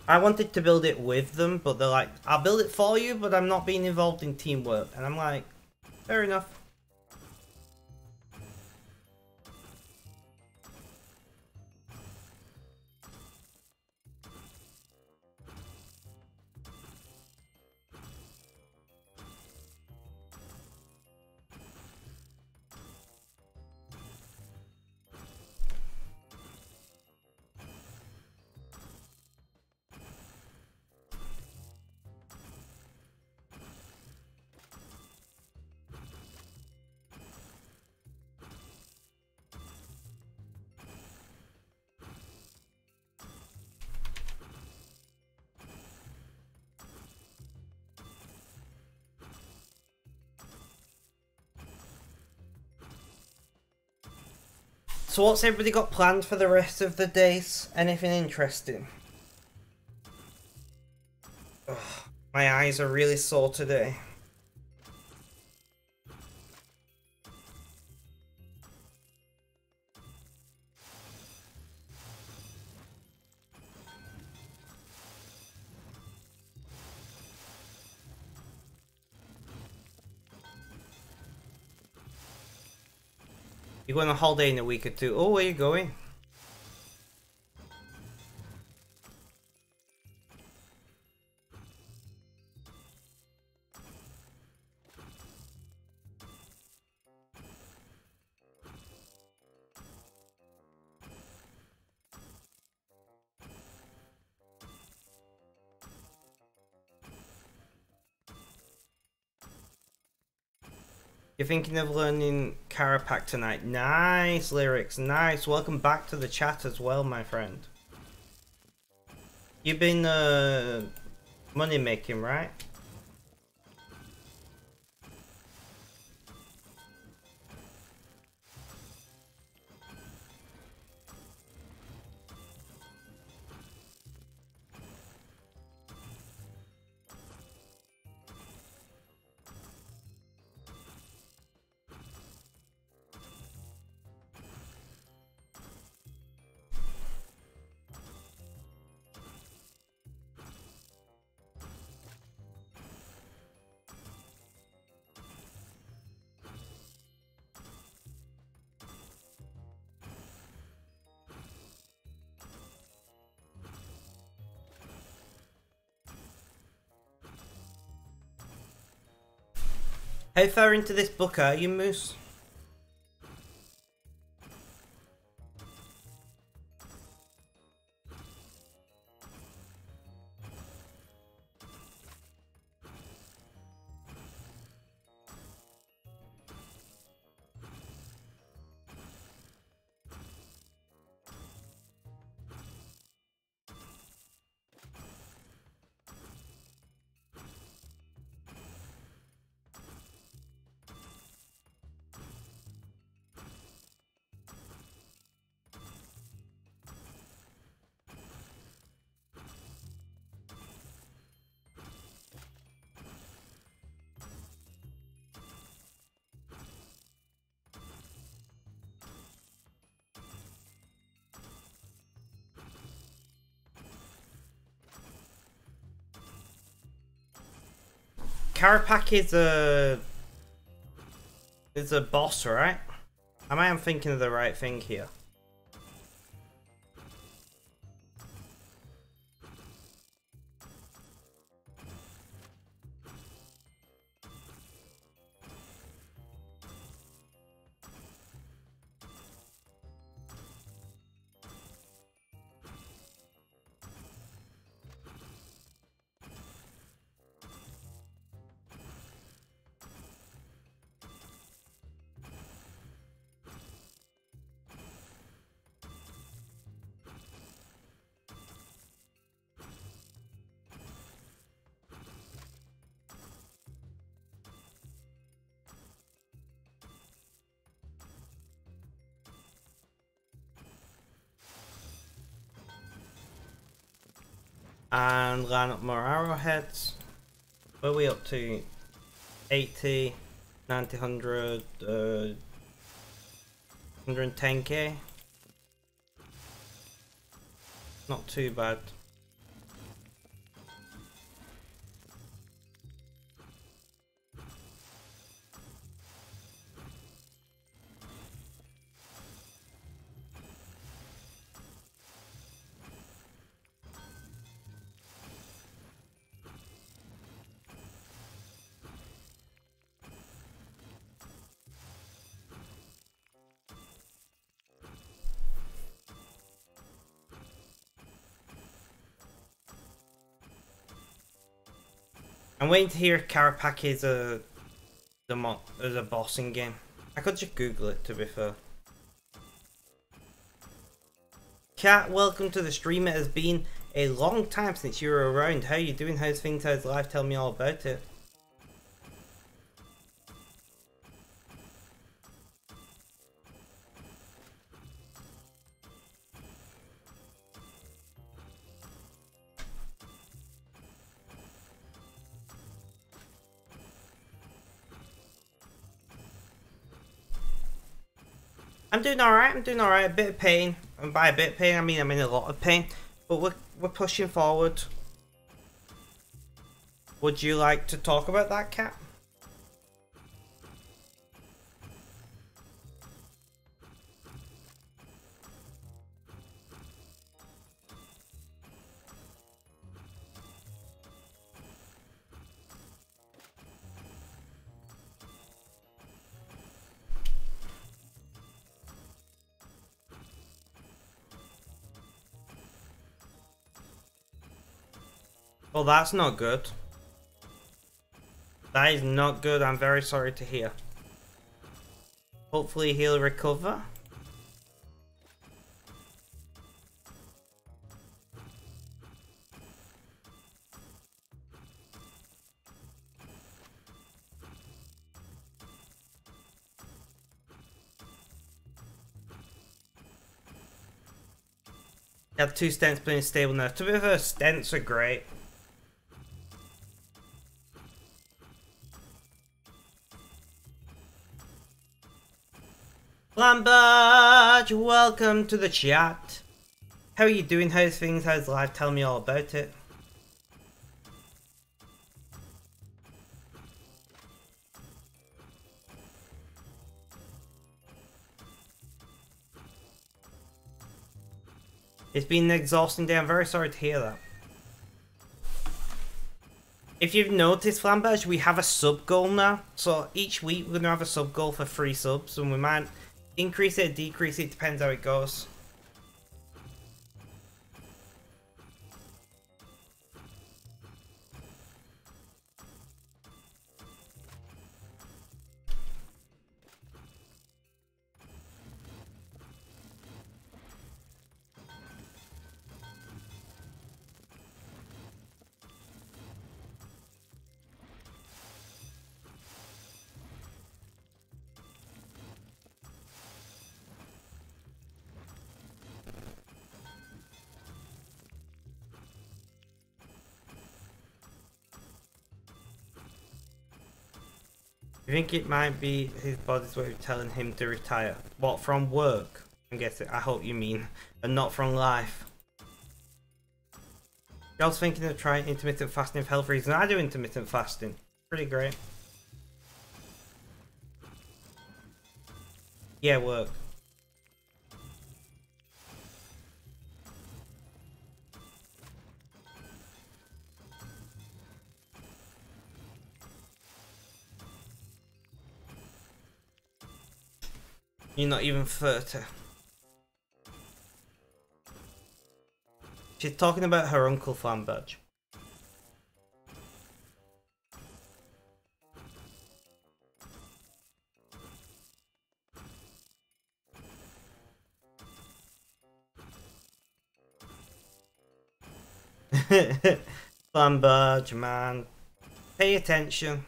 I wanted to build it with them, but they're like, I'll build it for you, but I'm not being involved in teamwork. And I'm like, fair enough. So what's everybody got planned for the rest of the days? Anything interesting? Ugh, my eyes are really sore today. You're going on holiday in a week or two. Oh, where are you going? You're thinking of learning Carapac tonight. Nice lyrics, nice. Welcome back to the chat as well, my friend. You've been money making, right? How far into this book are you, Moose? Carapac is a boss, right? Am I thinking of the right thing here? And line up more arrowheads. Where are we up to? 80, 90, 100, 110k. Not too bad. I'm waiting to hear if Carapac is a boss in game. I could just Google it, to be fair. Cat, welcome to the stream. It has been a long time since you were around. How you doing? How's things? How's life? Tell me all about it. I'm doing alright, a bit of pain, and by a bit of pain I mean I'm in a lot of pain, but we're pushing forward. Would you like to talk about that, Cat? Well, that's not good. That is not good. I'm very sorry to hear. Hopefully he'll recover. You have 2 stents playing stable now. To be fair, stents are great. Lambert, welcome to the chat. How are you doing? How's things? How's life? Tell me all about it. It's been an exhausting day. I'm very sorry to hear that. If you've noticed, Flambage, we have a sub goal now. So each week we're going to have a sub goal for 3 subs, and we might increase it or decrease it, depends how it goes. You think it might be his body's way of telling him to retire? What, from work? I guess I hope you mean, and not from life. I was thinking of trying intermittent fasting for health reasons. I do intermittent fasting. Pretty great. Yeah, work. You're not even 30. She's talking about her uncle Flamberge. Flamberge, man. Pay attention.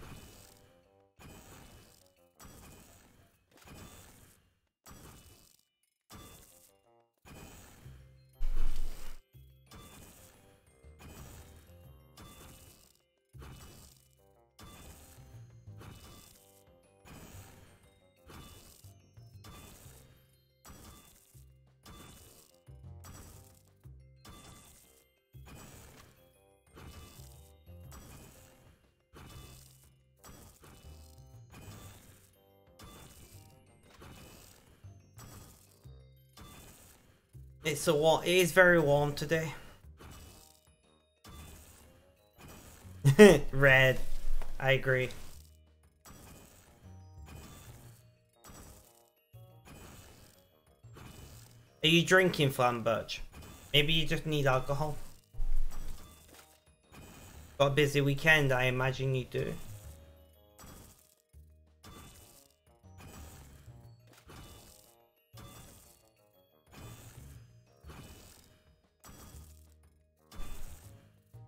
It's a warm. It is very warm today. Red. I agree. Are you drinking, Flamberge? Maybe you just need alcohol. Got a busy weekend, I imagine you do.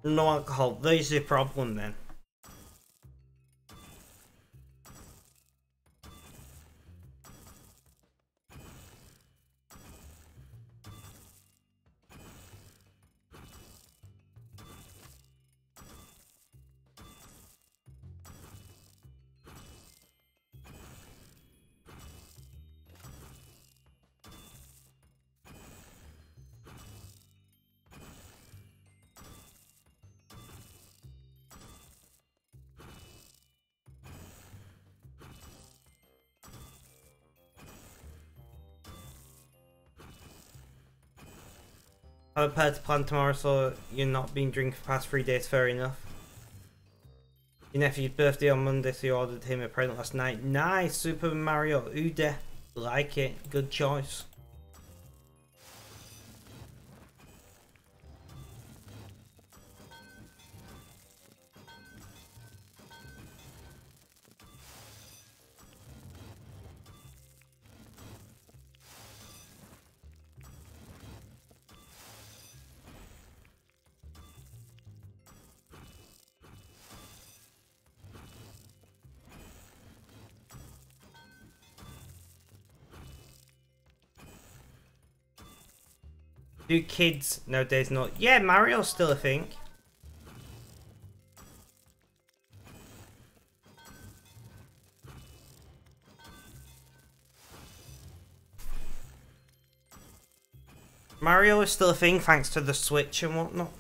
No alcohol, there's the problem then. I'm prepared to plan tomorrow, so you're not been drinking for the past 3 days, fair enough. Your nephew's birthday on Monday, so you ordered him a present last night. Nice, Super Mario Ude. Like it, good choice. Do kids nowadays not? Yeah, Mario's still a thing. Mario is still a thing thanks to the Switch and whatnot.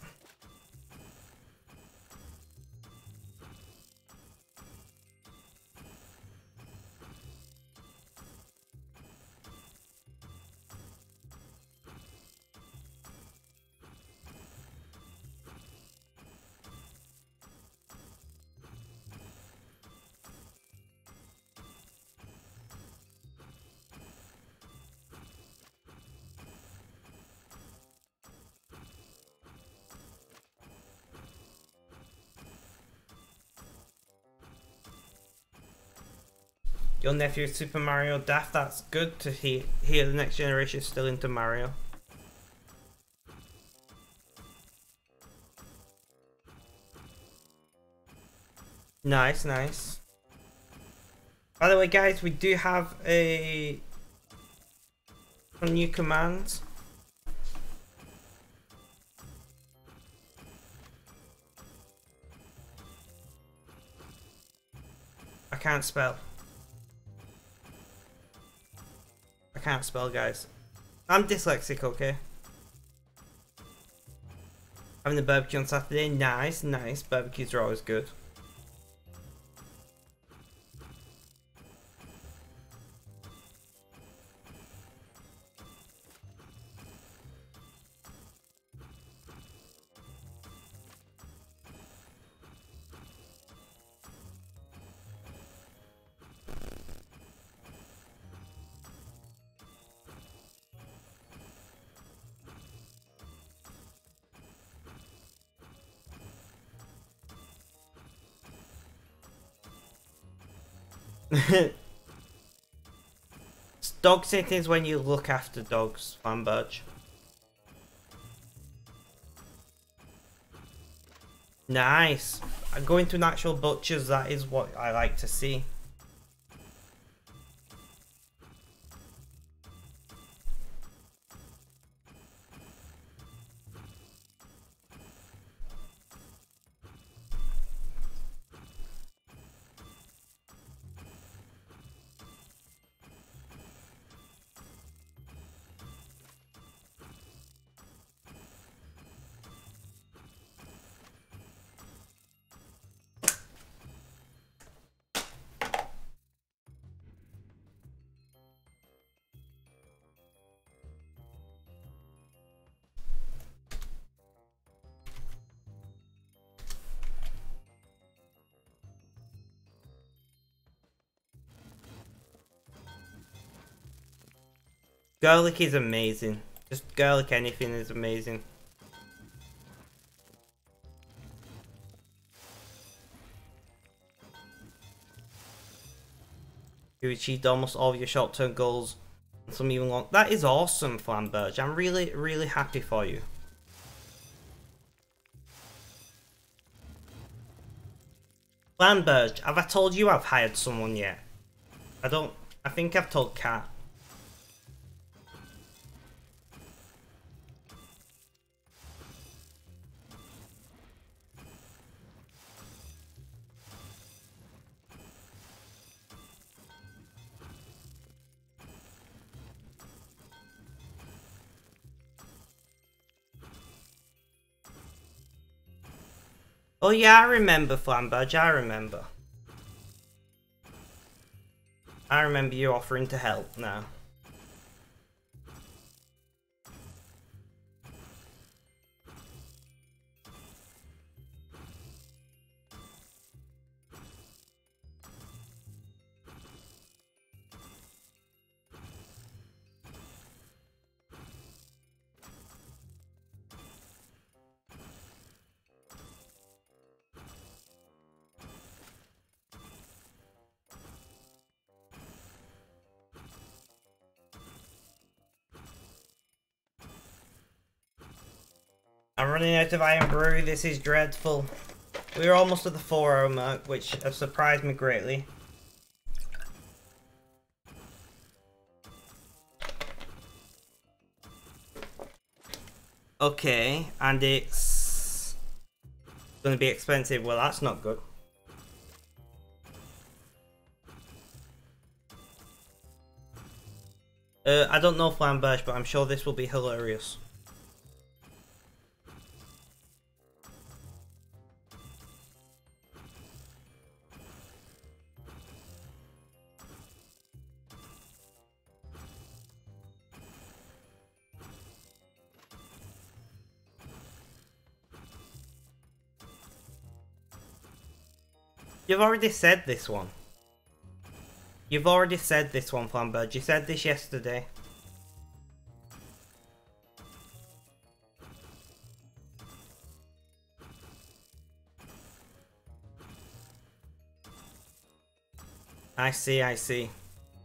Your nephew Super Mario Daft, that's good to hear the next generation is still into Mario. Nice, nice. By the way guys, we do have a new command. I can't spell. I can't spell, guys. I'm dyslexic, okay? Having the barbecue on Saturday. Nice, nice. Barbecues are always good. Dog sitting is when you look after dogs, Flamberge. Nice. Going to an actual butcher's, that is what I like to see. Garlic is amazing. Just garlic anything is amazing. You achieved almost all of your short-term goals. Some even long. That is awesome, Flamberge. I'm really, really happy for you. Flamberge, have I told you I've hired someone yet? I think I've told Kat. Oh yeah, I remember, Flamberge, I remember. I remember you offering to help now. I'm running out of iron brew, this is dreadful. We're almost at the 4-hour mark, which has surprised me greatly. Okay, and it's gonna be expensive. Well, that's not good. I don't know Flamberge, but I'm sure this will be hilarious. You've already said this one. You've already said this one, Flamberge. You said this yesterday. I see, I see.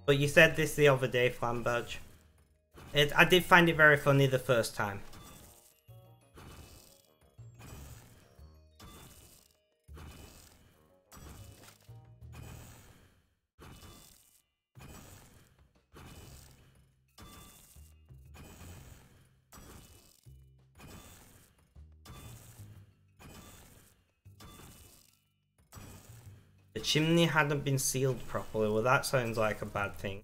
But you said this the other day, Flamberge. I did find it very funny the first time. The chimney hadn't been sealed properly. Well, that sounds like a bad thing.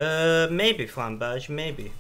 Maybe, Flamberge, maybe.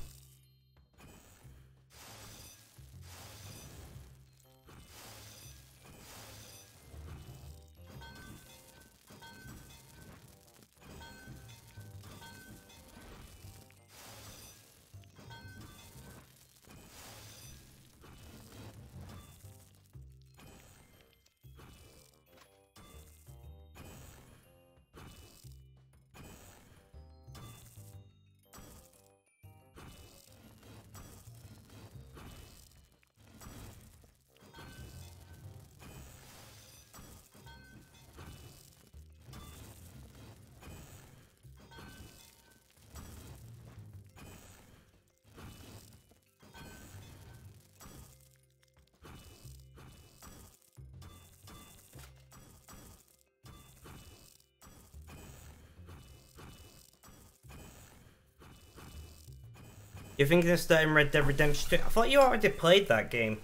You're thinking of starting Red Dead Redemption 2? I thought you already played that game.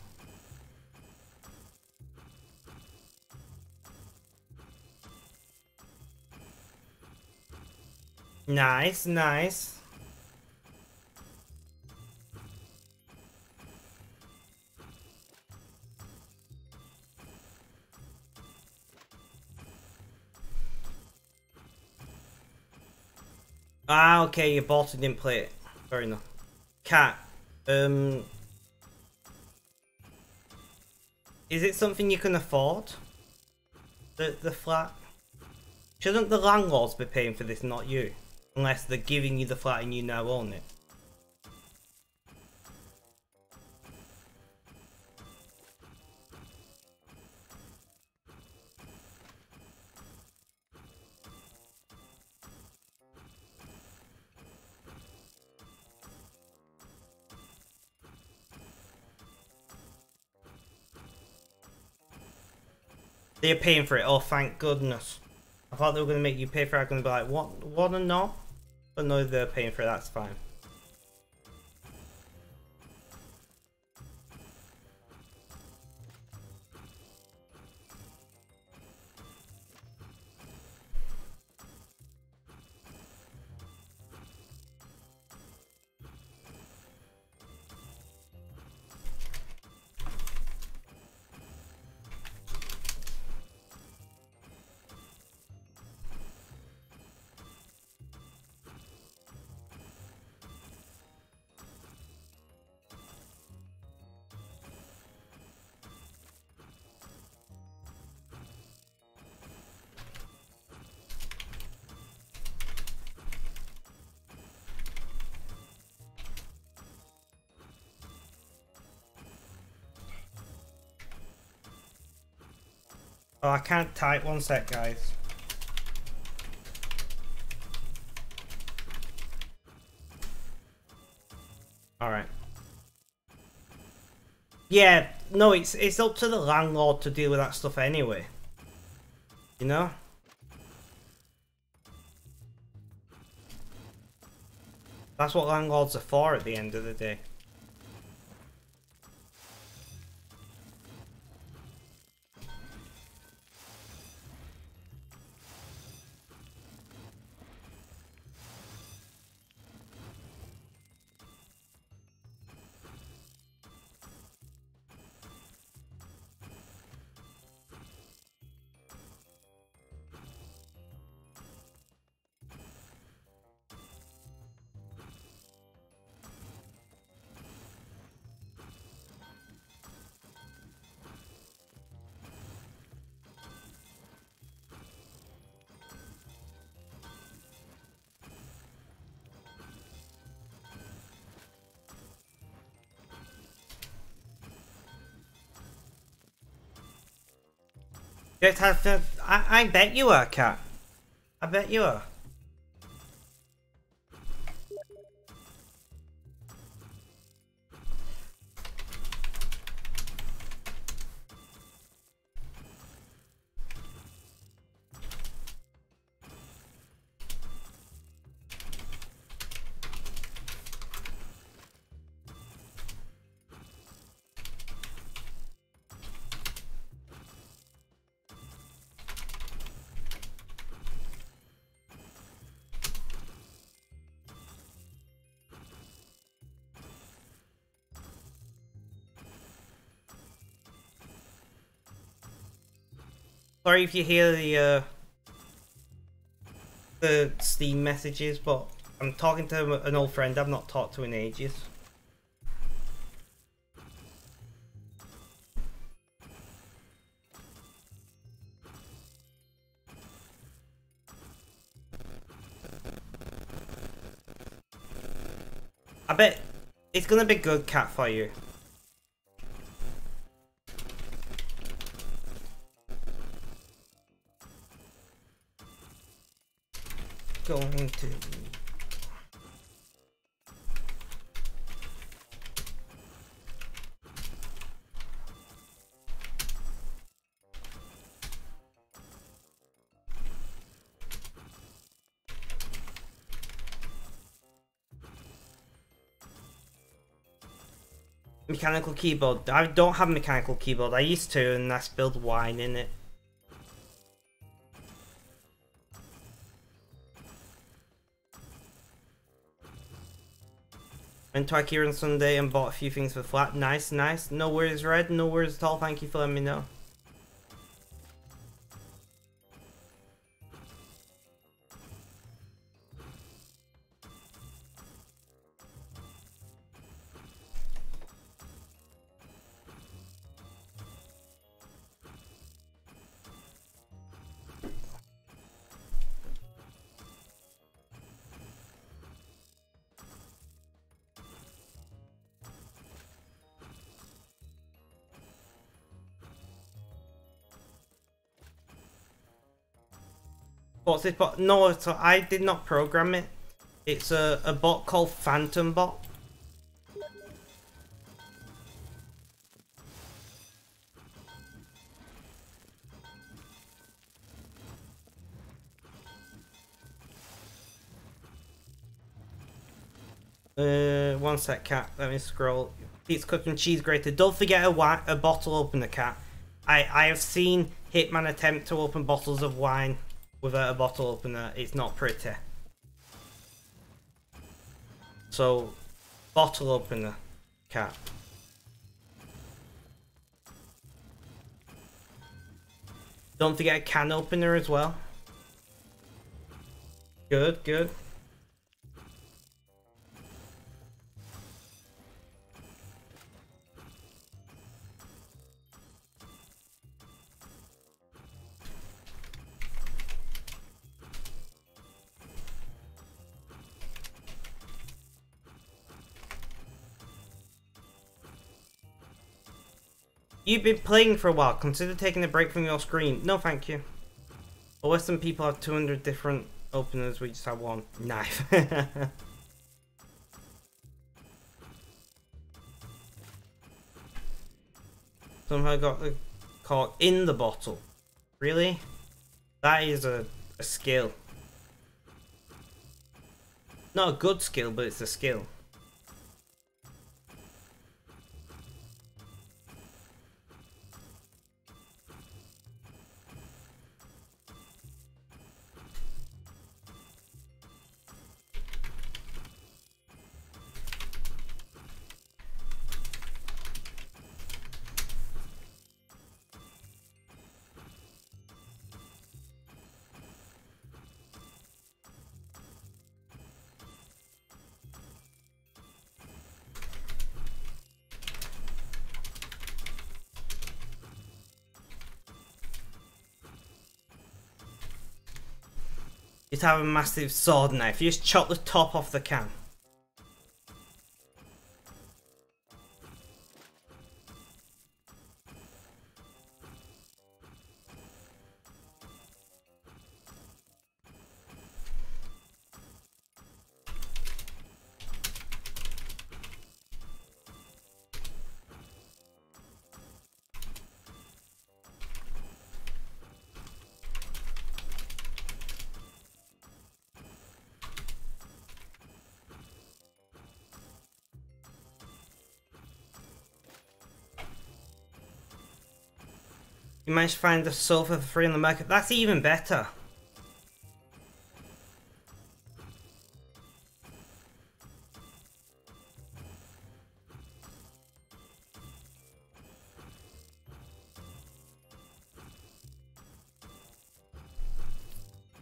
Nice, nice. Ah, okay, you bought it, didn't play it. Fair enough. Cat, is it something you can afford? The flat? Shouldn't the landlords be paying for this, not you? Unless they're giving you the flat and you now own it. They're paying for it. Oh, thank goodness. I thought they were going to make you pay for it. I'm going to be like, what or not? But no, they're paying for it. That's fine. Oh, I can't type. One sec, guys. Alright. Yeah, no, it's up to the landlord to deal with that stuff anyway. You know? That's what landlords are for at the end of the day. Just have to, I bet you are, Cat. I bet you are. Sorry if you hear the Steam messages, but I'm talking to an old friend I've not talked to in ages. I bet it's gonna be good, Cat, for you. Going to... Mechanical keyboard. I don't have a mechanical keyboard. I used to, and I spilled wine in it. Went to IKEA on Sunday and bought a few things for the flat. Nice, nice. No worries, Red. No worries at all. Thank you for letting me know. What's this bot? No, so I did not program it. It's a bot called Phantom Bot. One sec, cat. Let me scroll. Pete's cooking cheese grated. Don't forget a bottle opener, cat. I have seen Hitman attempt to open bottles of wine without a bottle opener. It's not pretty. So, bottle opener, cat. Don't forget a can opener as well. Good, good. You've been playing for a while. Consider taking a break from your screen. No, thank you. But Western people have 200 different openers. We just have one knife. Somehow got the cork in the bottle. Really? That is a skill. Not a good skill, but it's a skill. Just have a massive sword knife. You just chop the top off the can. You managed to find the sofa for free on the market. That's even better.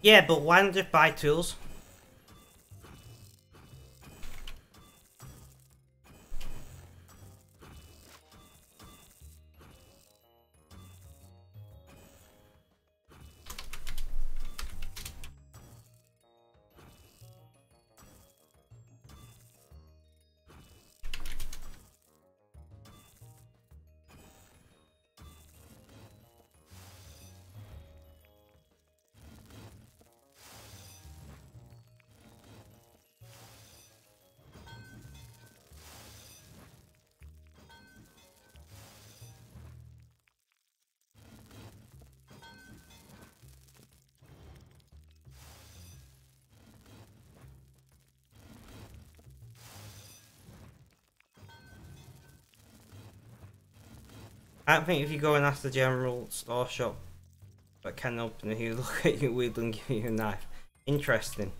Yeah, but why not just buy tools? I don't think if you go and ask the general store shop that can open it, he'll look at you weird and give you a knife. Interesting.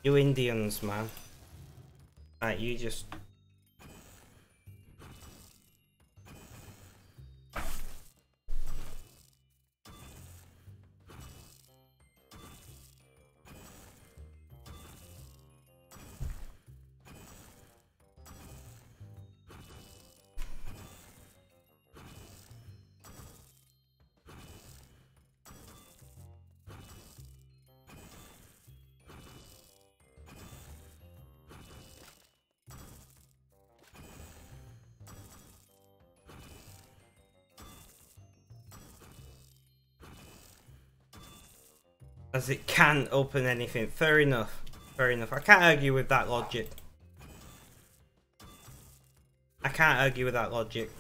You Indians, man. Right, you just... As it can open anything. Fair enough. Fair enough. I can't argue with that logic. I can't argue with that logic.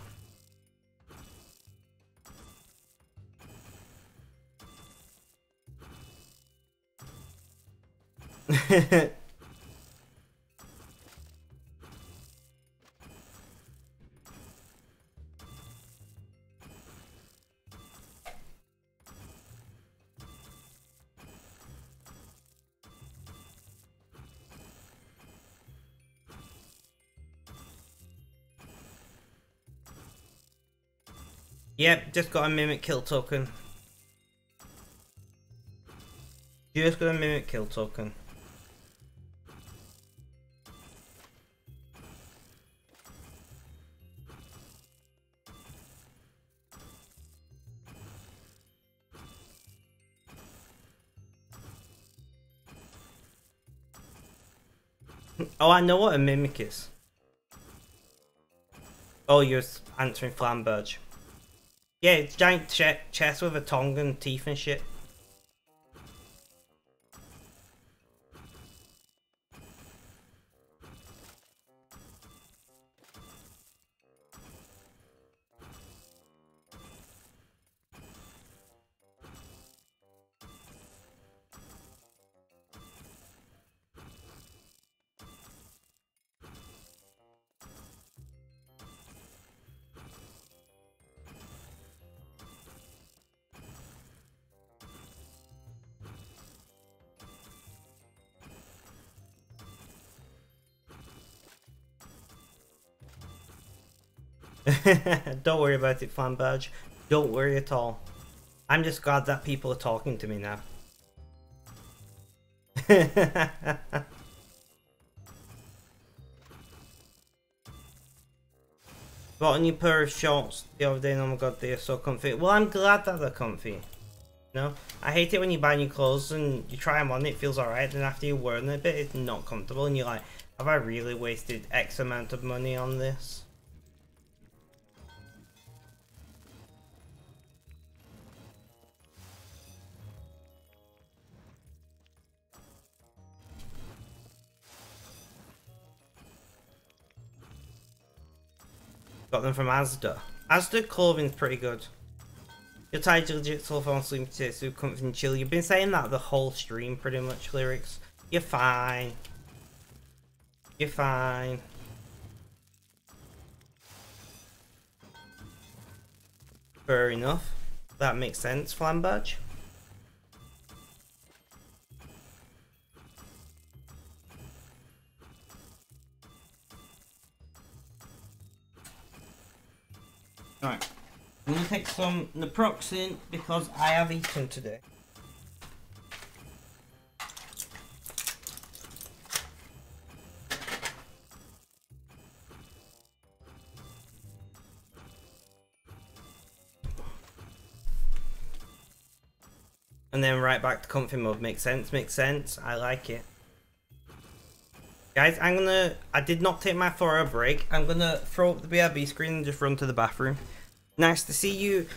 Yep, just got a mimic kill token. Just got a mimic kill token. Oh, I know what a mimic is. Oh, you're answering Flamberge. Yeah, it's giant chest with a tongue and teeth and shit. Don't worry about it, Flamberge. Don't worry at all. I'm just glad that people are talking to me now. Bought a new pair of shorts the other day and oh my god, they are so comfy. Well, I'm glad that they're comfy. No, I hate it when you buy new clothes and you try them on, it feels alright, then after you're wearing it a bit, it's not comfortable and you're like, have I really wasted X amount of money on this? Got them from Asda. Asda clothing's pretty good. You're tired, you're legit, so far sleeping today, so comfy and chill. You've been saying that the whole stream, pretty much, Lyrics. You're fine. You're fine. Fair enough. That makes sense, Flamberge. Right, I'm gonna take some naproxen because I have eaten today. And then right back to comfy mode. Makes sense, makes sense. I like it. Guys, I did not take my 4-hour break. I'm gonna throw up the BRB screen and just run to the bathroom. Nice to see you.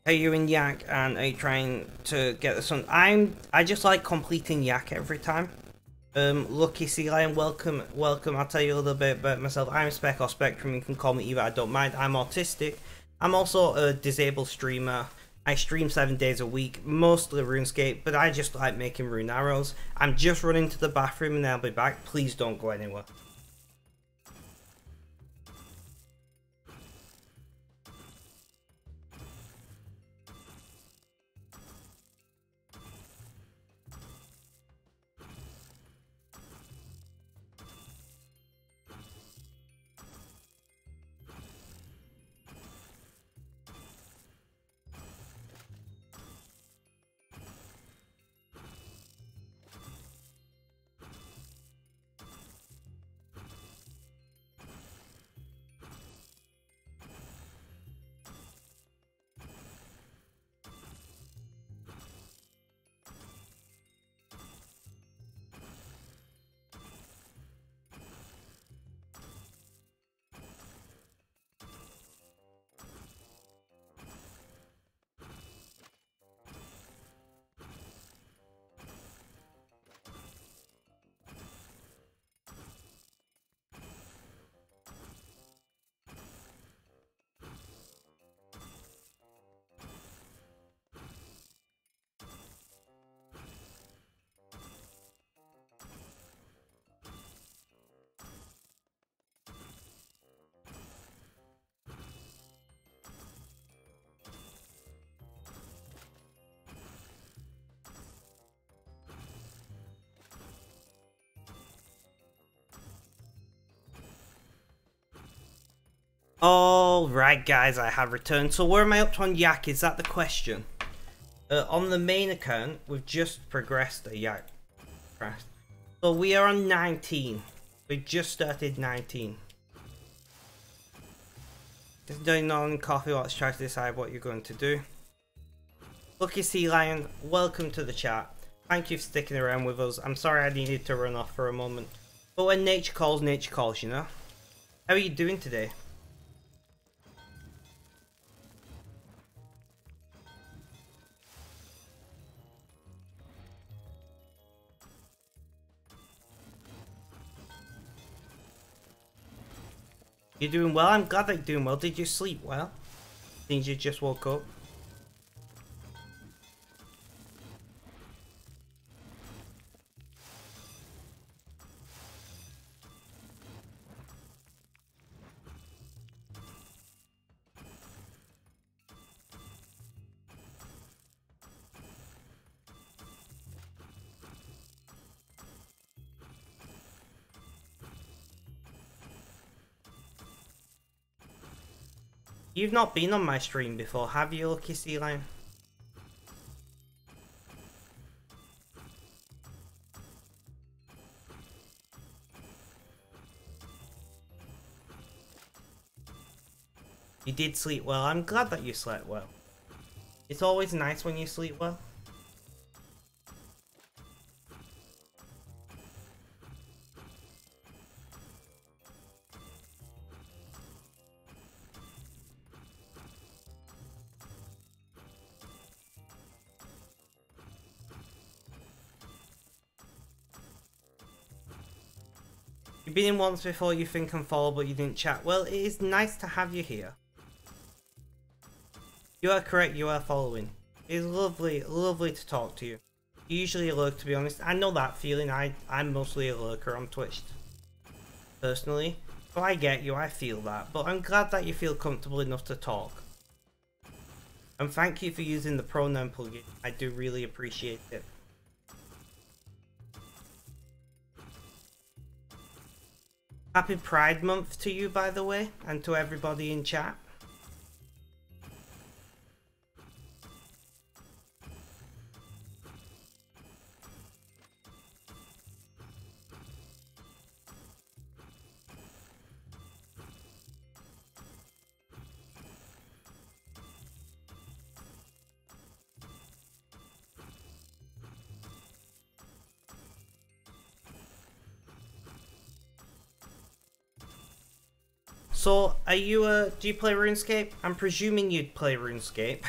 How you in Yak and are you trying to get the sun? I just like completing Yak every time. Lucky Sea Lion, welcome. I'll tell you a little bit about myself. I'm Spec or Spectrum, you can call me either, I don't mind. I'm autistic. I'm also a disabled streamer. I stream 7 days a week, mostly RuneScape, but I just like making rune arrows. I'm just running to the bathroom and I'll be back. Please don't go anywhere. Alright guys, I have returned. So where am I up to on Yak? Is that the question? On the main account, we've just progressed a Yak. So we are on 19. We just started 19. Just doing on coffee while let's try to decide what you're going to do. Lucky Sea Lion, welcome to the chat. Thank you for sticking around with us. I'm sorry I needed to run off for a moment. But when nature calls, you know? How are you doing today? You're doing well? I'm glad that you're doing well. Did you sleep well? Seems you just woke up. You've not been on my stream before, have you, Lucky Sea Lion? You did sleep well. I'm glad that you slept well. It's always nice when you sleep well. You've been in once before, you think and follow, but you didn't chat. Well, it is nice to have you here. You are correct, you are following. It is lovely, lovely to talk to you. You're usually a lurker, to be honest. I know that feeling. I'm mostly a lurker on Twitch. Personally. So I get you, I feel that. But I'm glad that you feel comfortable enough to talk. And thank you for using the pronoun plugin. I do really appreciate it. Happy Pride Month to you, by the way, and to everybody in chat. So, are you do you play Runescape? I'm presuming you'd play Runescape.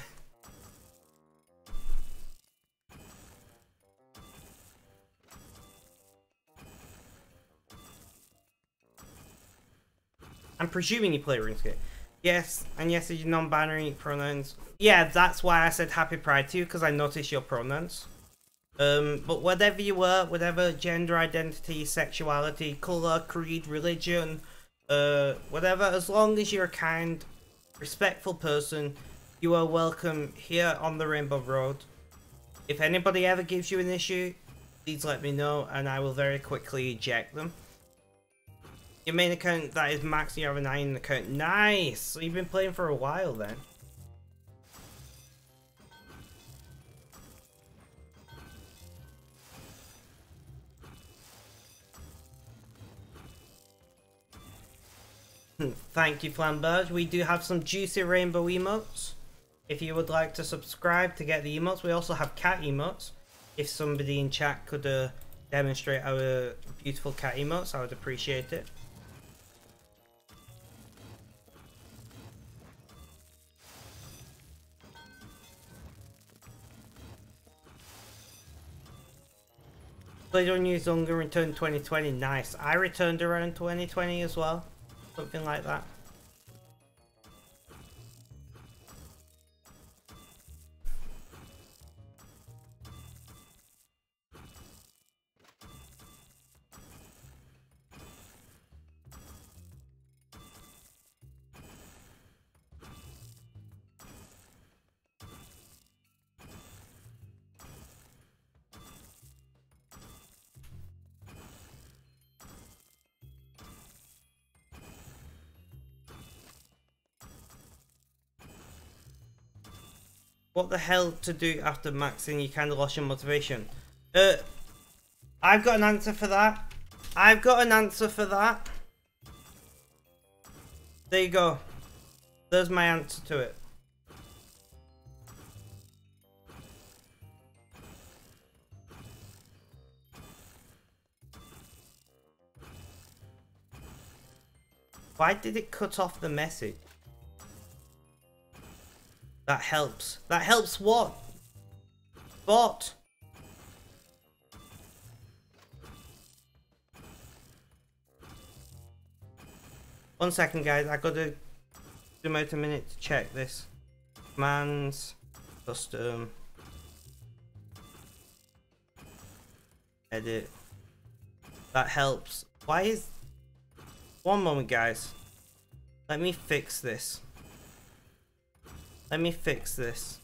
I'm presuming you play RuneScape. Yes, and yes, is your non-binary pronouns. Yeah, that's why I said happy pride to you, because I noticed your pronouns. But whatever you were, whatever gender identity, sexuality, colour, creed, religion, whatever, as long as you're a kind, respectful person, you are welcome here on the Rainbow Road. If anybody ever gives you an issue, please let me know, and I will very quickly eject them. Your main account, that is Max, and you have a 9 account. Nice! So you've been playing for a while then. Thank you, Flamberge. We do have some juicy rainbow emotes. If you would like to subscribe to get the emotes, we also have cat emotes. If somebody in chat could demonstrate our beautiful cat emotes, I would appreciate it. Played on New Zealand and returned 2020. Nice. I returned around 2020 as well. Something like that. What the hell to do after maxing? You kind of lost your motivation. I've got an answer for that. I've got an answer for that. There you go. There's my answer to it. Why did it cut off the message? That helps. That helps what? What? One second, guys. I gotta zoom out a minute to check this. Commands, custom, edit. That helps. Why is... One moment, guys. Let me fix this. Let me fix this.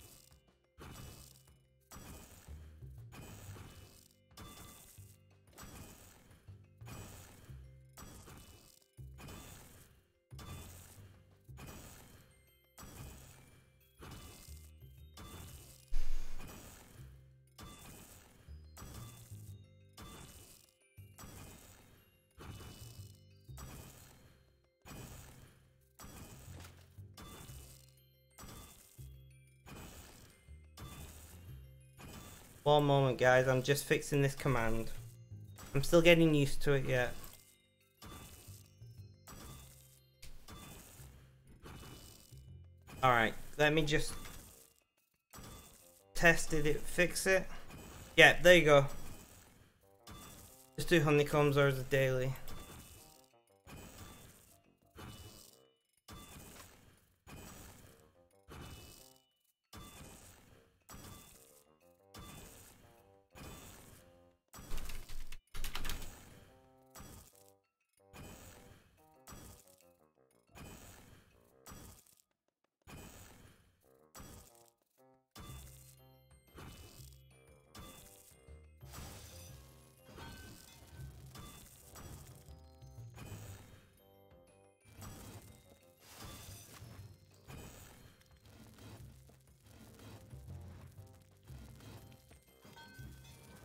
One moment, guys, I'm just fixing this command. I'm still getting used to it yet. Alright, let me just test it, fix it. Yeah, there you go. Just do honeycombs or as a daily.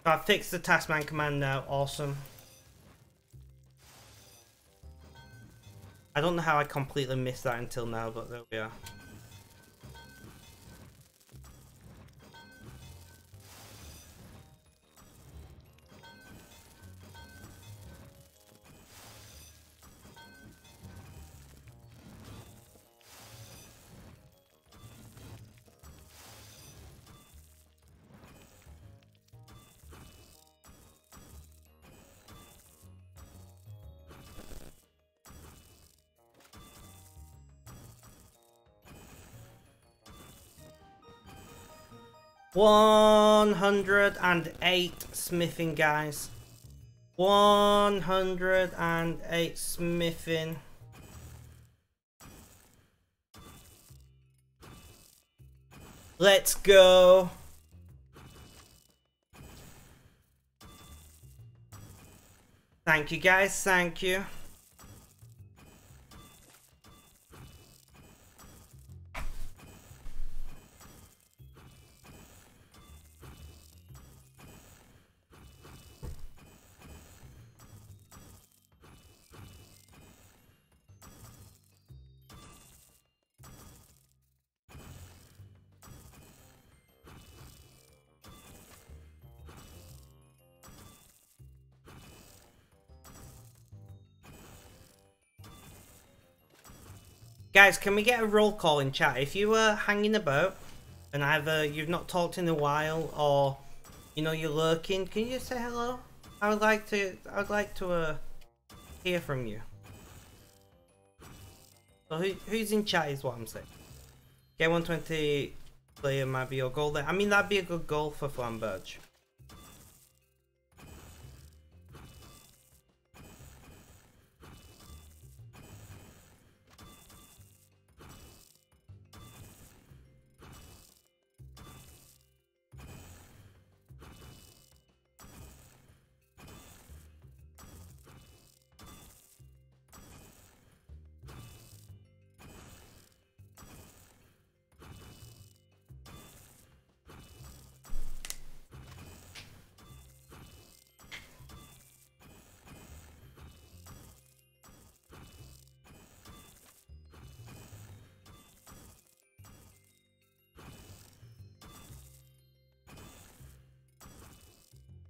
I fixed the taskman command now, awesome. I don't know how I completely missed that until now, but there we are. $108 smithing, guys. 108 smithing. Let's go. Thank you, guys. Thank you. Guys, can we get a roll call in chat? If you were hanging about and either you've not talked in a while or you know you're lurking, can you just say hello? I would like to hear from you. So who's in chat is what I'm saying. Get 120 player might be your goal there. I mean, that'd be a good goal for Flamberge.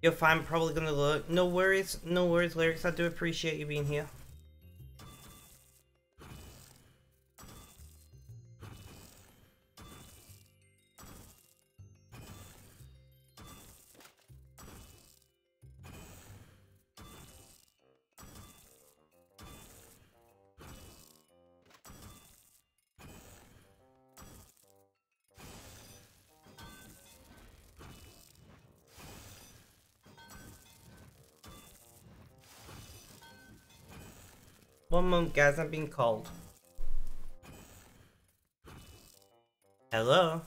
You're fine, probably gonna look. No worries, Lyrics. I do appreciate you being here. One moment, guys, I'm being called. Hello?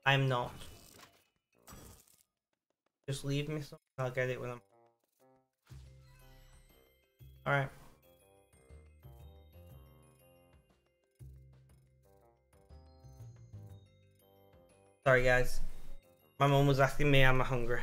I'm not. Just leave me something, I'll get it when I'm... Alright. Sorry, guys. My mom was asking me, am I hungry?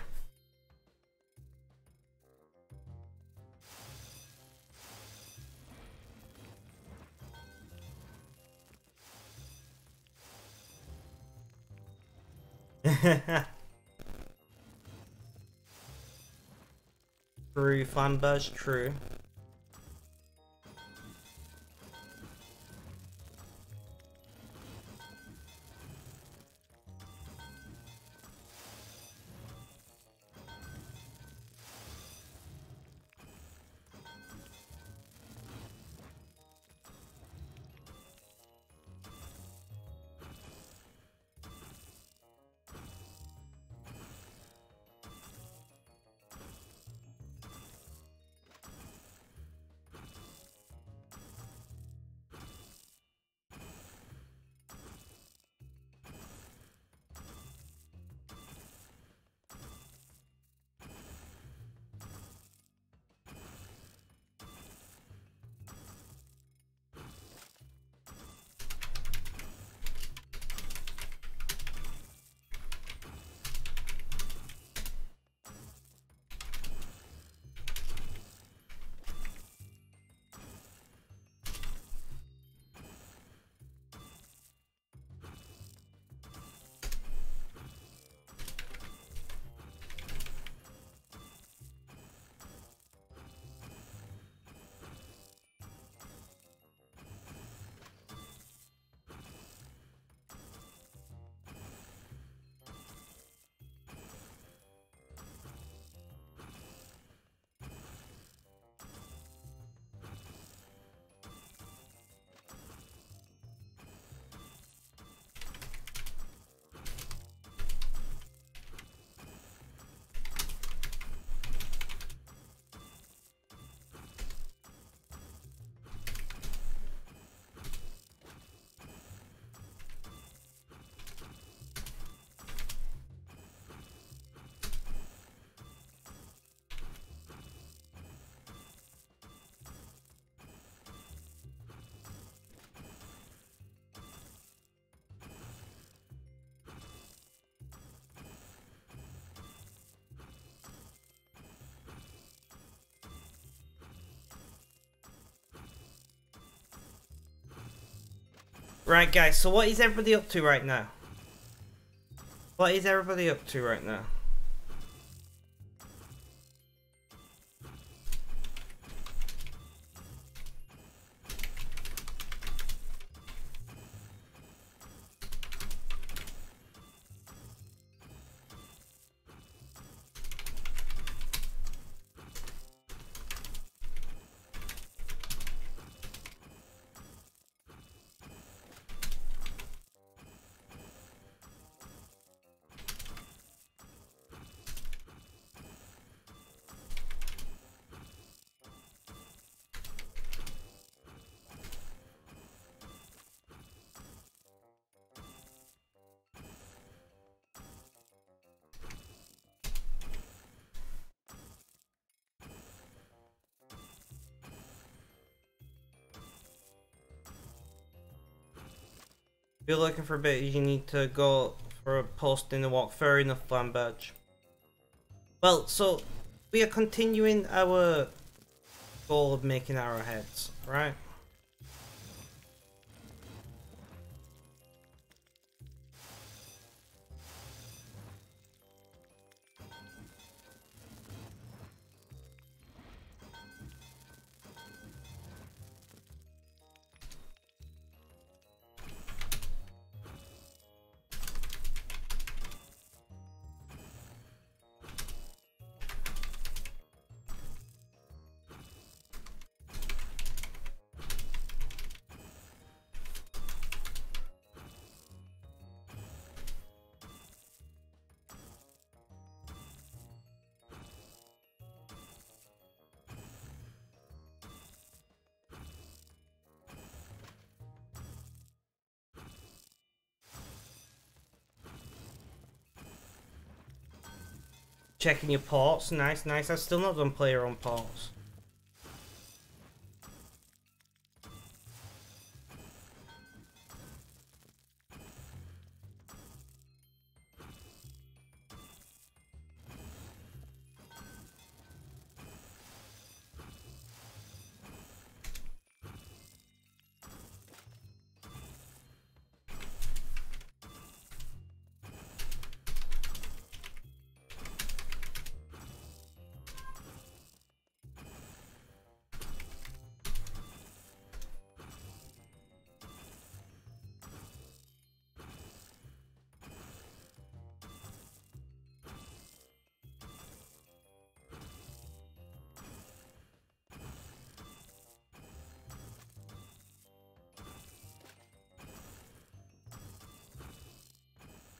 True, Flamberge, true. Right, guys, so what is everybody up to right now? What is everybody up to right now? If you're looking for a bit, you need to go for a post in the walk. Fair enough, Flamberge. Well, so we are continuing our goal of making arrowheads, right? checking your ports. Nice, nice. I've still not done player on ports.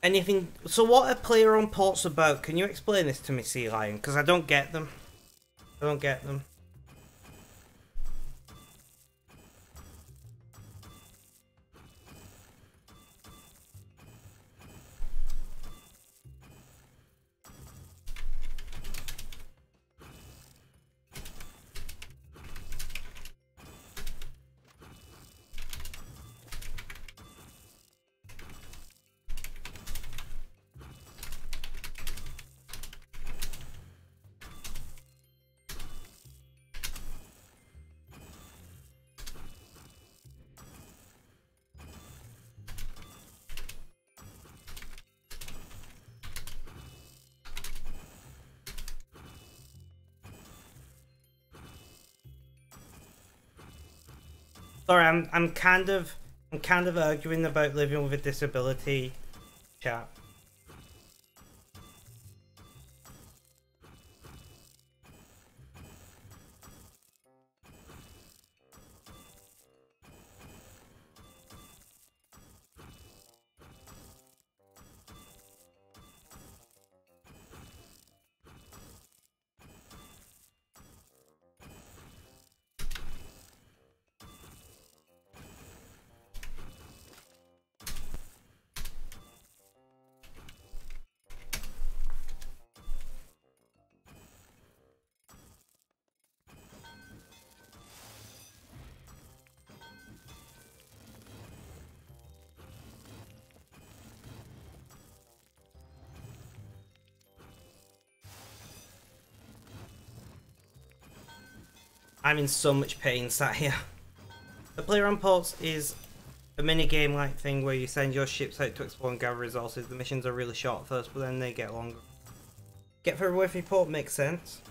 Anything? So what are player on ports about? Can you explain this to me, Sea Lion? Because I don't get them. I don't get them. Sorry, I'm kind of arguing about living with a disability, chat. I'm in so much pain sat here. The player on ports is a mini-game like thing where you send your ships out to explore and gather resources. The missions are really short at first, but then they get longer. Get through every port makes sense.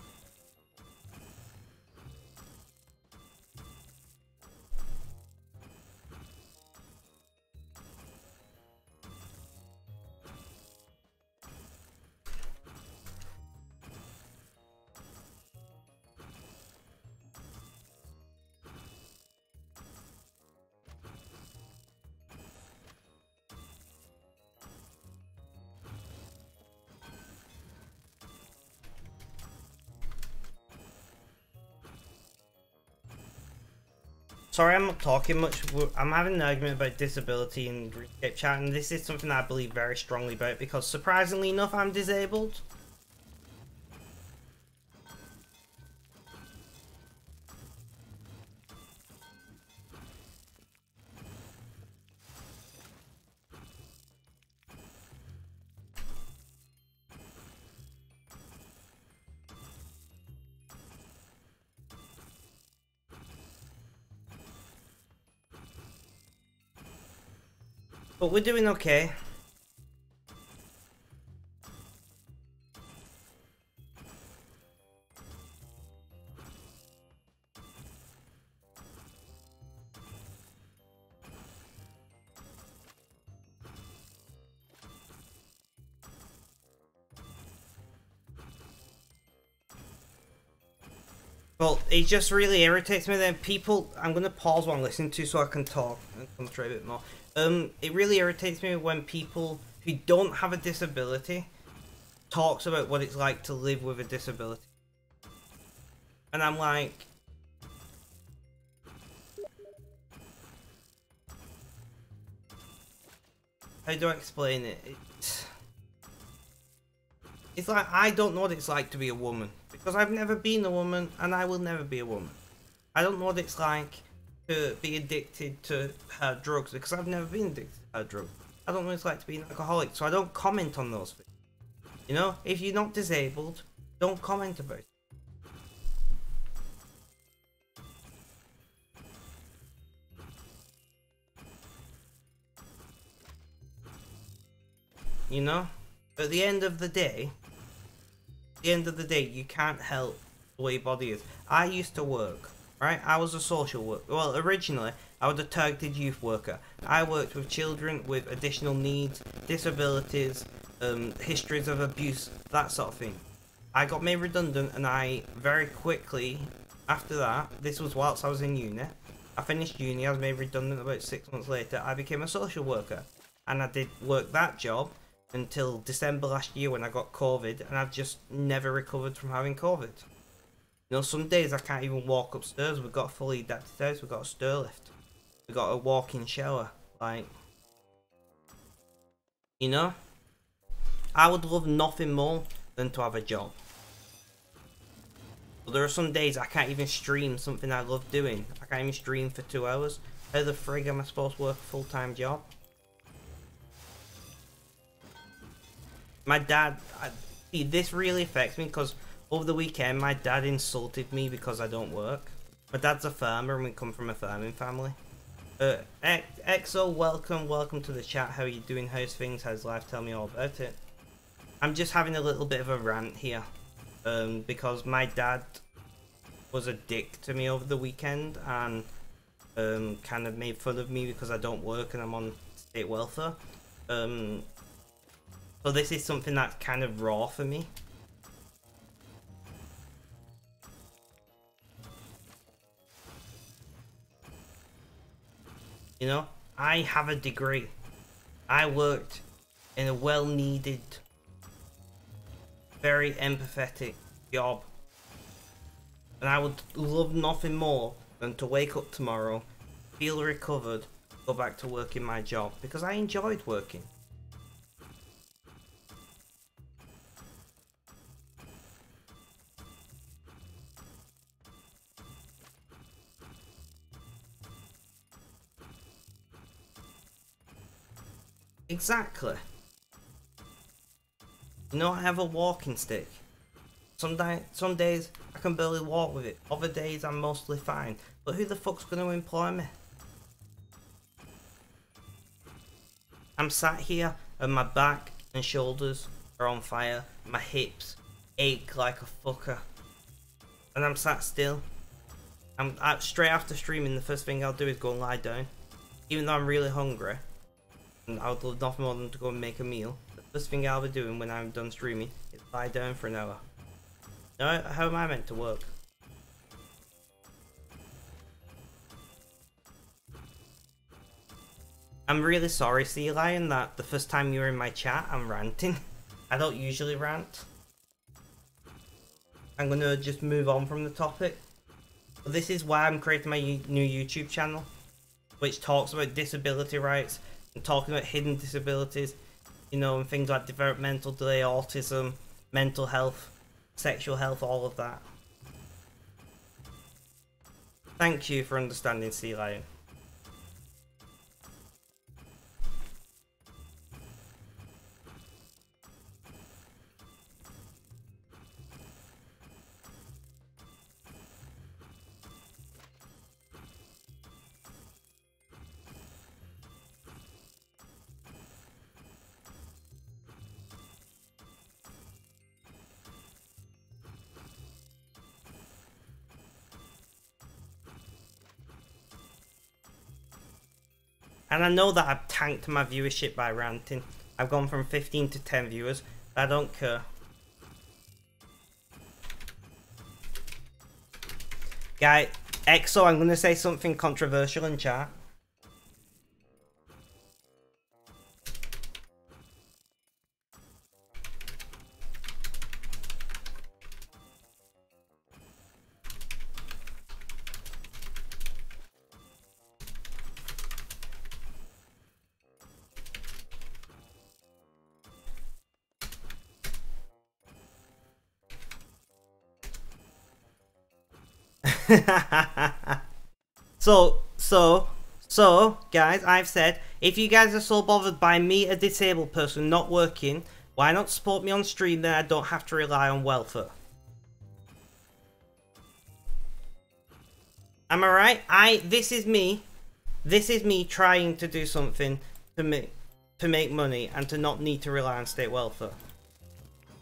Sorry, I'm not talking much. I'm having an argument about disability in Runescape chat, and this is something I believe very strongly about because, surprisingly enough, I'm disabled. But we're doing okay. Well, it just really irritates me that people... I'm going to pause what I'm listening to so I can talk and concentrate a bit more. It really irritates me when people who don't have a disability talks about what it's like to live with a disability. And I'm like... how do I explain it? It's... It's like, I don't know what it's like to be a woman. Because I've never been a woman, and I will never be a woman. I don't know what it's like to be addicted to hard drugs, because I've never been addicted to hard drugs. I don't know what it's like to be an alcoholic, so I don't comment on those things. You know, if you're not disabled, don't comment about it. You know? At the end of the day, you can't help the way your body is. I used to work, right? I was a social worker. Well, originally, I was a targeted youth worker. I worked with children with additional needs, disabilities, histories of abuse, that sort of thing. I got made redundant, and I very quickly, after that, this was whilst I was in uni. I finished uni, I was made redundant about 6 months later. I became a social worker, and I did work that job until December last year when I got COVID, and I've just never recovered from having COVID. You know, some days I can't even walk upstairs. We've got a fully adapted house, we've got a stair lift, we've got a walk-in shower, like, you know? I would love nothing more than to have a job. But there are some days I can't even stream something I love doing. I can't even stream for 2 hours. How the frig am I supposed to work a full-time job? My dad, see, this really affects me because over the weekend my dad insulted me because I don't work. My dad's a farmer and we come from a farming family. EXO, welcome to the chat. How are you doing? How's things? How's life? Tell me all about it. I'm just having a little bit of a rant here. Because my dad was a dick to me over the weekend and kind of made fun of me because I don't work and I'm on state welfare. So this is something that's kind of raw for me. You know, I have a degree. I worked in a well-needed, very empathetic job. And I would love nothing more than to wake up tomorrow, feel recovered, go back to work in my job. Because I enjoyed working. Exactly. You know, I have a walking stick. Some days I can barely walk with it. Other days I'm mostly fine. But who the fuck's going to employ me? I'm sat here and my back and shoulders are on fire. My hips ache like a fucker. And I'm sat still. Straight after streaming, the first thing I'll do is go and lie down. Even though I'm really hungry. And I would love nothing more than to go and make a meal. The first thing I'll be doing when I'm done streaming is lie down for an hour. Now, how am I meant to work? I'm really sorry, Sea Lion, that the first time you were in my chat, I'm ranting. I don't usually rant. I'm gonna just move on from the topic. But this is why I'm creating my new YouTube channel, which talks about disability rights and talking about hidden disabilities, you know, and things like developmental delay, autism, mental health, sexual health, all of that. Thank you for understanding, Sea Lion. And I know that I've tanked my viewership by ranting. I've gone from 15 to 10 viewers. I don't care. Guy, EXO, I'm going to say something controversial in chat. So, guys, I've said, if you guys are so bothered by me, a disabled person, not working, why not support me on stream, then I don't have to rely on welfare. Am I right? This is me trying to do something to make money and to not need to rely on state welfare.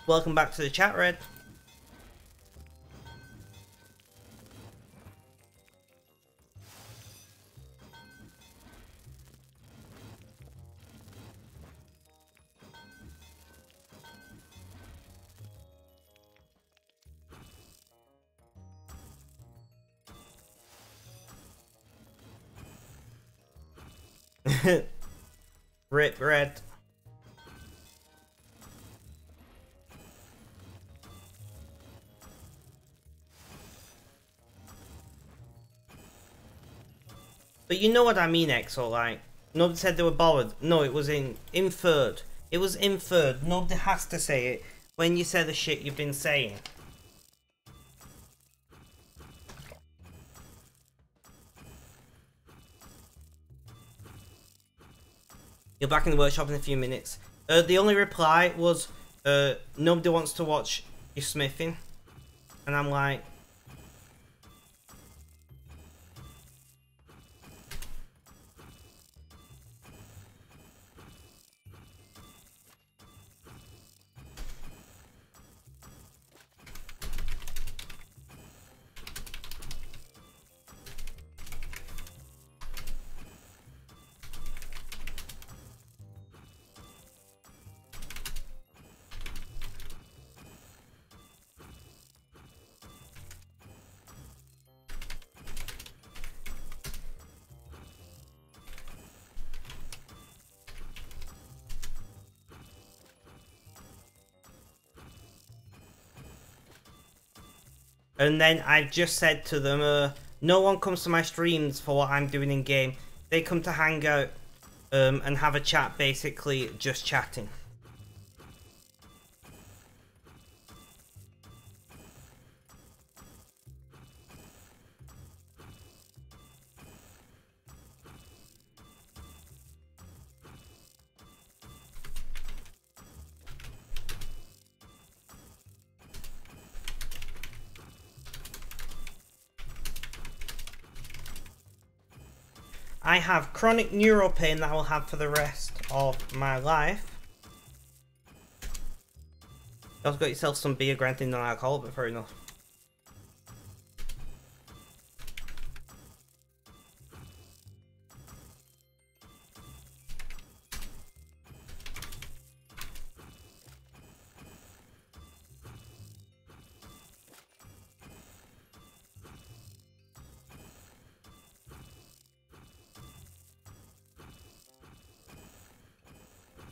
Welcome back to the chat, Red. Rip Red. But you know what I mean, Exo, like, nobody said they were bothered. No, it was inferred. It was inferred. Nobody has to say it when you say the shit you've been saying. You're back in the workshop in a few minutes. The only reply was, nobody wants to watch you smithing. And I'm like... And then I've just said to them, no one comes to my streams for what I'm doing in game. They come to hang out and have a chat, basically just chatting. I have chronic neuropain that I will have for the rest of my life. You also got yourself some beer, granted non-alcohol, but fair enough.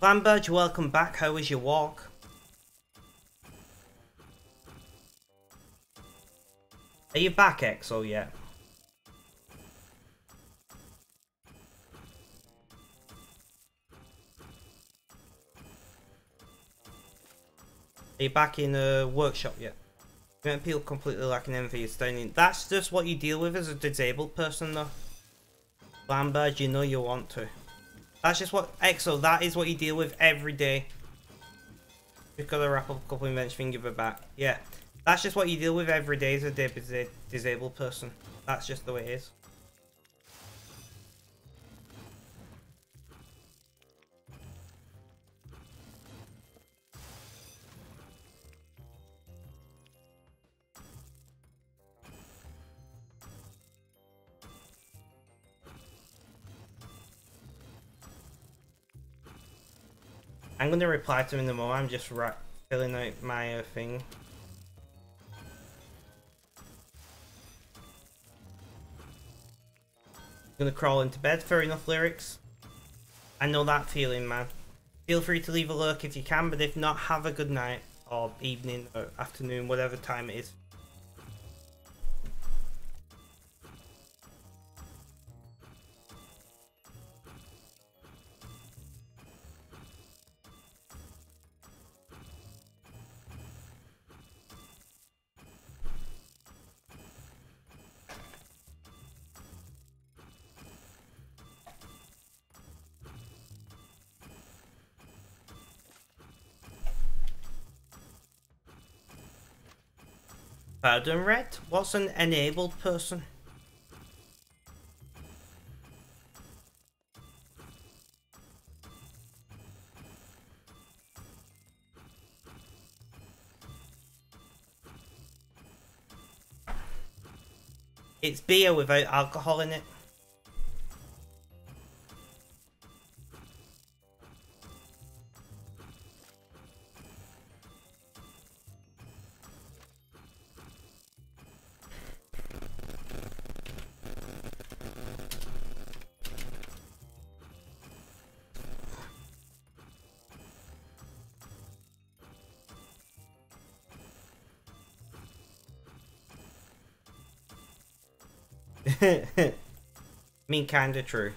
Lambert, welcome back. How was your walk? Are you back, Exo, yet? Are you back in a workshop yet? You don't feel completely lacking empathy standing. That's just what you deal with as a disabled person, though. Lambert, you know you want to. That's just what, Exo, that is what you deal with every day. Just gotta wrap up a couple of events, thing, give it back. Yeah, that's just what you deal with every day as a disabled person. That's just the way it is. I'm going to reply to him in the moment. I'm just filling out my thing. I'm going to crawl into bed. Fair enough, lyrics. I know that feeling, man. Feel free to leave a lurk if you can, but if not, have a good night or evening or afternoon, whatever time it is. Pardon, Red? What's an enabled person? It's beer without alcohol in it. I mean, kinda true.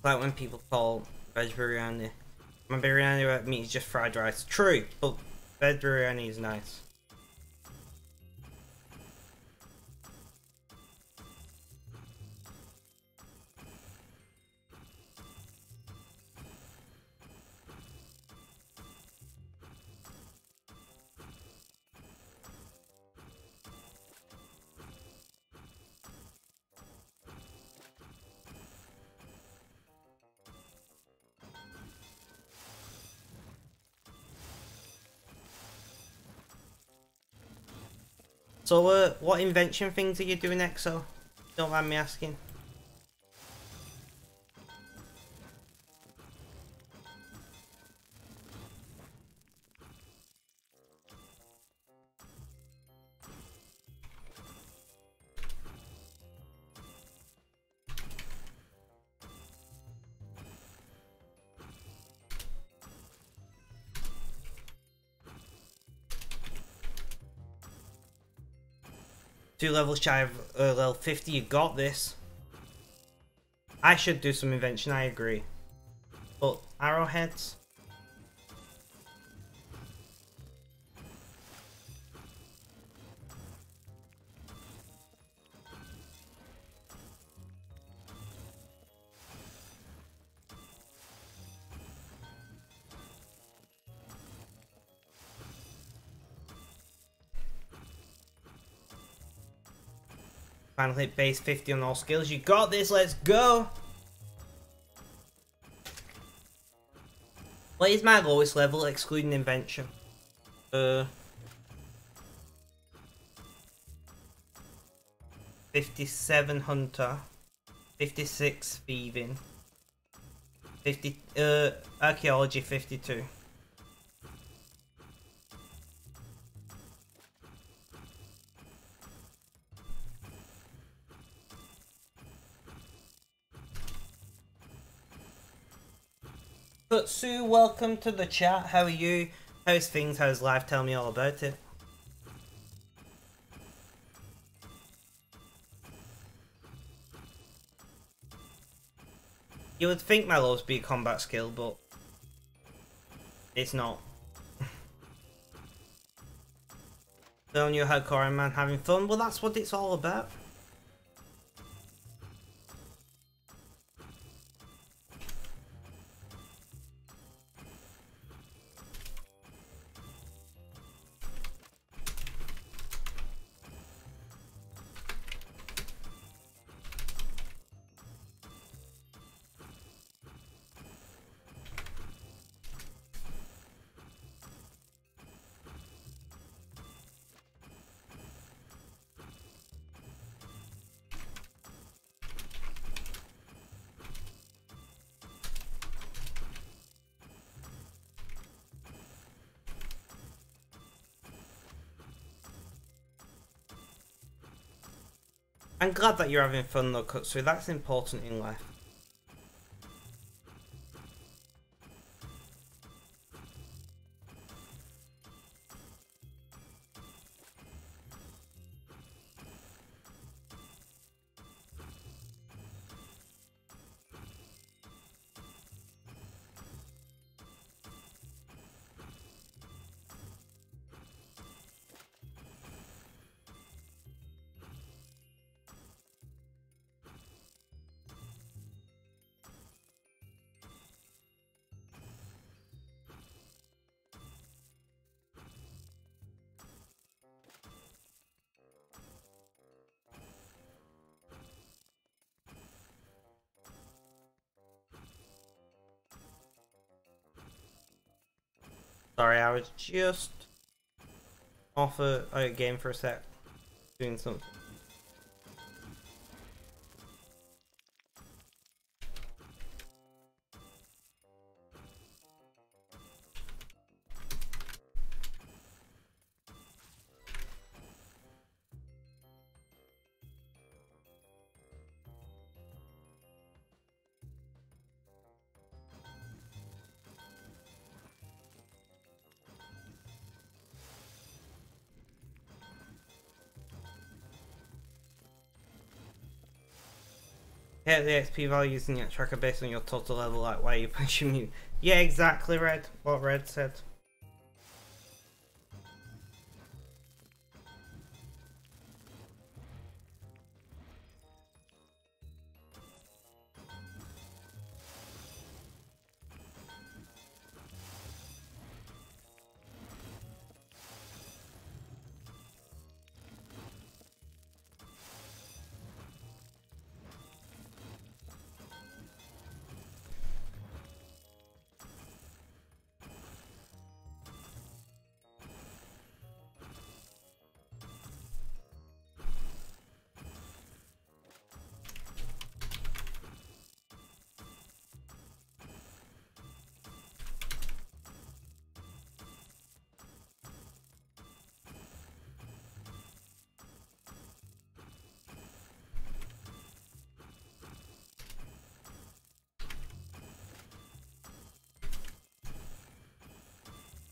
Like when people call veg biryani. My biryani means just fried rice. True, but veg biryani is nice. So, what invention things are you doing, EXO? Don't mind me asking. Two levels shy of level 50, you got this. I should do some invention, I agree. But arrowheads? Final hit base 50 on all skills. You got this, let's go! What is my lowest level excluding invention? 57 hunter, 56 thieving, 50 archaeology 52. But Sue, welcome to the chat. How are you? How's things? How's life? Tell me all about it. You would think my lowest be a combat skill, but it's not. Feeling you hardcore man having fun? Well, that's what it's all about. I'm glad that you're having fun though, Kutsu. That's important in life. Sorry, I was just off a game for a sec, doing something. Yeah, the XP value using that tracker based on your total level, like why are you pushing me? Yeah, exactly, Red. What Red said.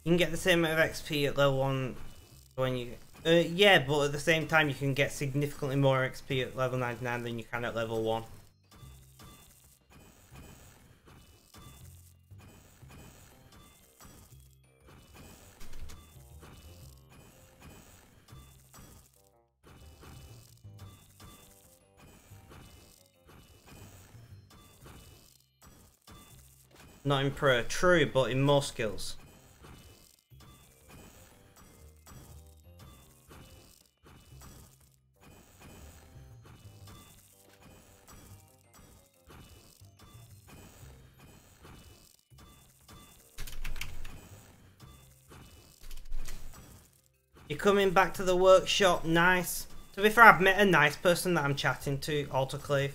You can get the same amount of XP at level 1 when you... yeah, but at the same time you can get significantly more XP at level 99 than you can at level 1. Not in pro, true, but in more skills. You're coming back to the workshop, nice. To be fair, I've met a nice person that I'm chatting to, Autoclave.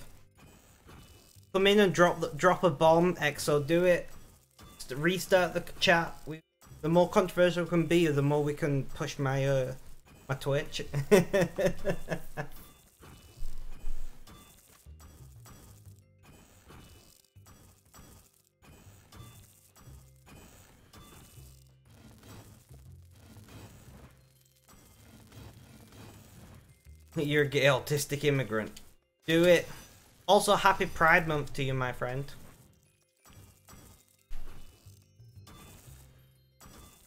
Come in and drop a bomb, Exo, do it. Restart the chat. The more controversial we can be, the more we can push my my Twitch. You're a gay autistic immigrant. Do it. Also, happy Pride Month to you, my friend.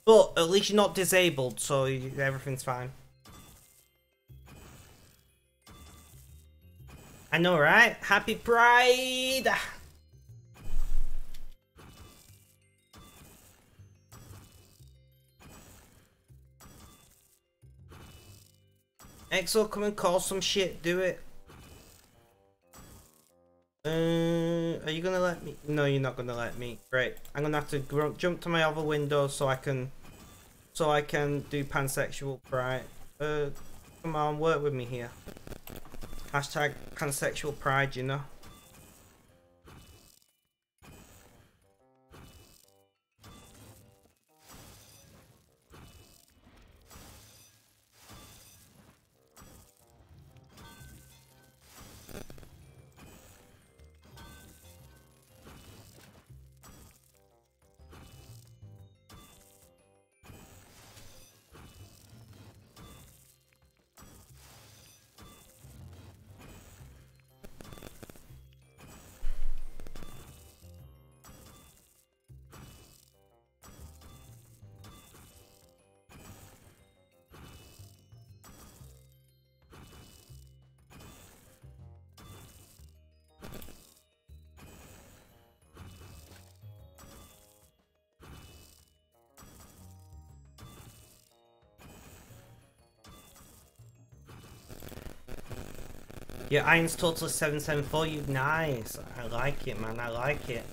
But at least you're not disabled, so everything's fine. I know, right? Happy Pride! Exo, come and call some shit, do it. Are you gonna let me? No, you're not gonna let me. Great. I'm gonna have to jump to my other window so I can do pansexual pride. Come on, work with me here. Hashtag pansexual pride, you know. Your iron's total is 774. You nice. I like it, man. I like it.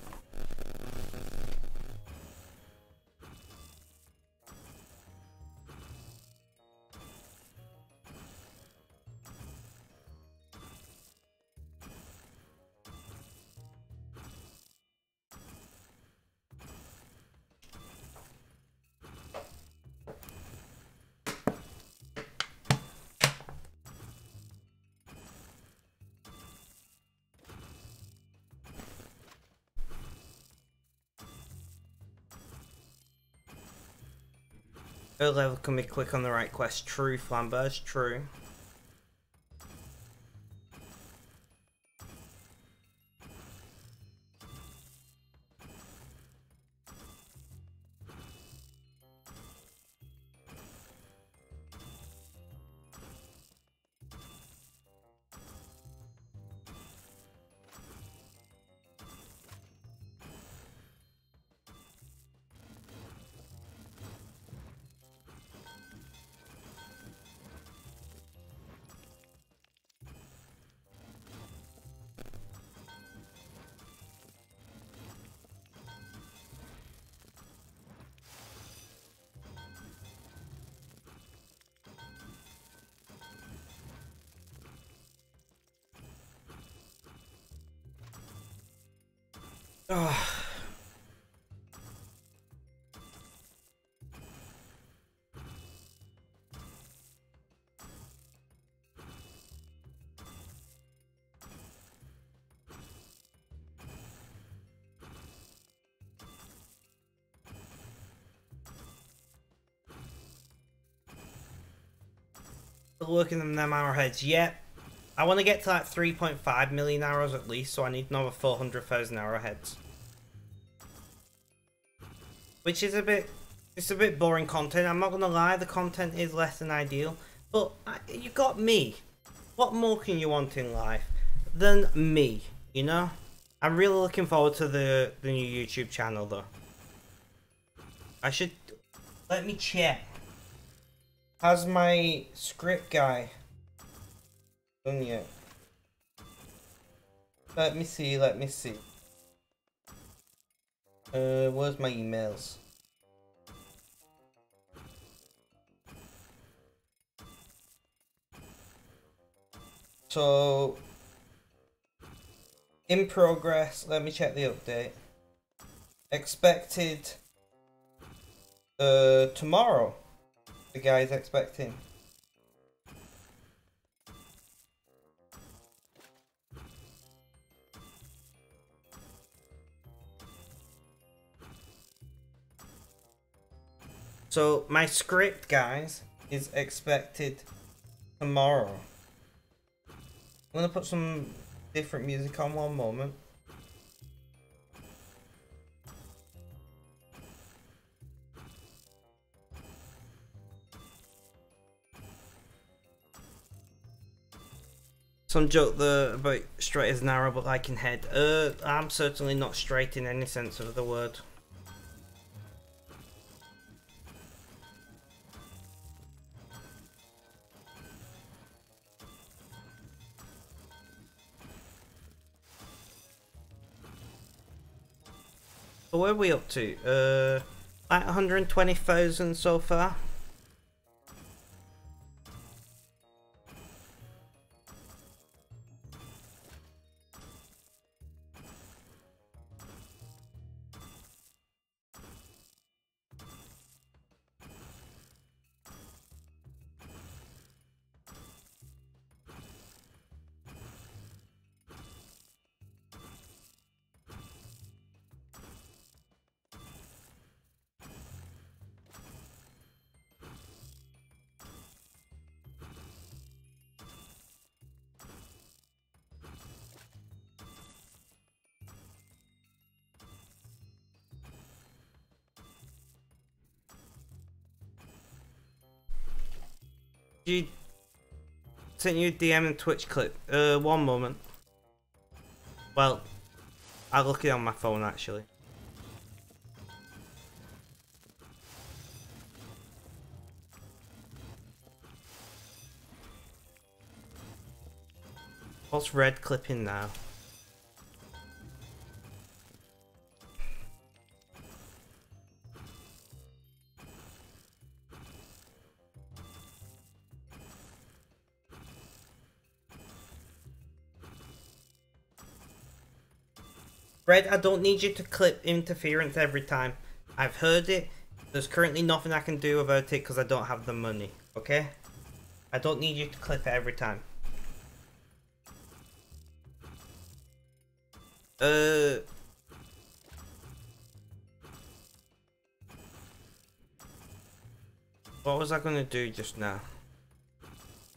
Early level can be quick on the right quest. True, Flambers, true. Oh. Looking at them arrowheads, yep. I want to get to like 3.5 million arrows at least, so I need another 400,000 arrowheads. Which is it's a bit boring content. I'm not gonna lie, the content is less than ideal, but you got me. What more can you want in life than me? You know. I'm really looking forward to the new YouTube channel though. I should let me check. Has my script guy done yet? Let me see. Where's my emails? So, in progress, let me check the update. Expected, tomorrow, the guy's expecting. So my script, guys, is expected tomorrow. I'm gonna put some different music on one moment. Some joke about straight as an arrow but like in head. I'm certainly not straight in any sense of the word. But where are we up to? Like 120,000 so far. You sent you a DM and Twitch clip. One moment. Well, I'll look it on my phone actually. What's red clipping now? Red, I don't need you to clip interference every time. I've heard it. There's currently nothing I can do about it because I don't have the money. Okay? I don't need you to clip it every time. What was I gonna do just now?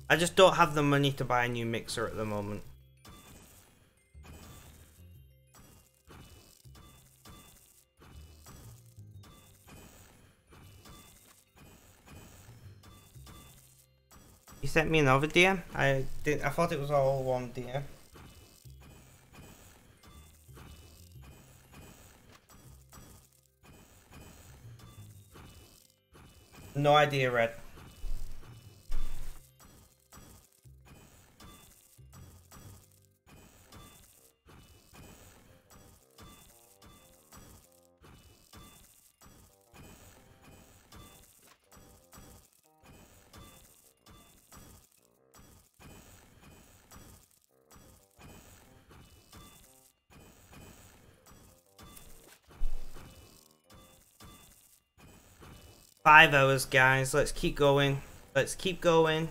I just don't have the money to buy a new mixer at the moment. You sent me another DM? I thought it was all one DM. No idea, Red. Five hours, guys. Let's keep going. Let's keep going.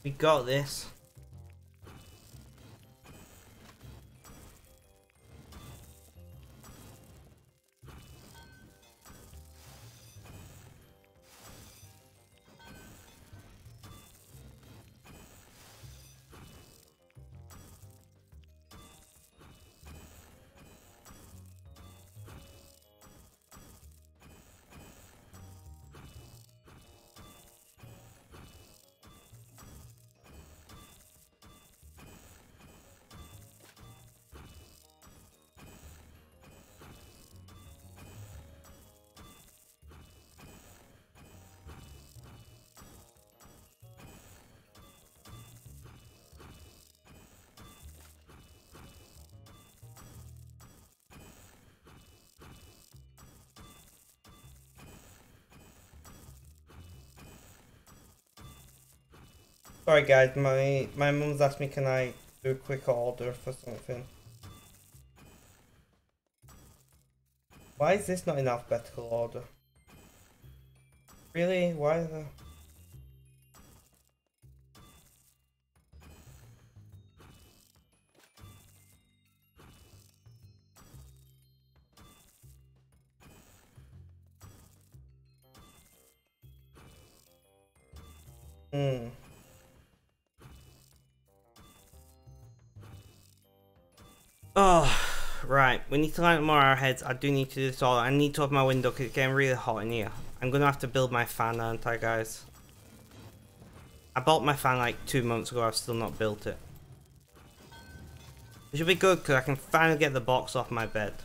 We got this. Sorry guys, my mum's asked me can I do a quick order for something. Why is this not in alphabetical order? Really? Why the... Oh, right. We need to light more arrowheads. I do need to do this all. I need to open my window because it's getting really hot in here. I'm going to have to build my fan, aren't I, guys? I bought my fan like 2 months ago. I've still not built it. It should be good because I can finally get the box off my bed.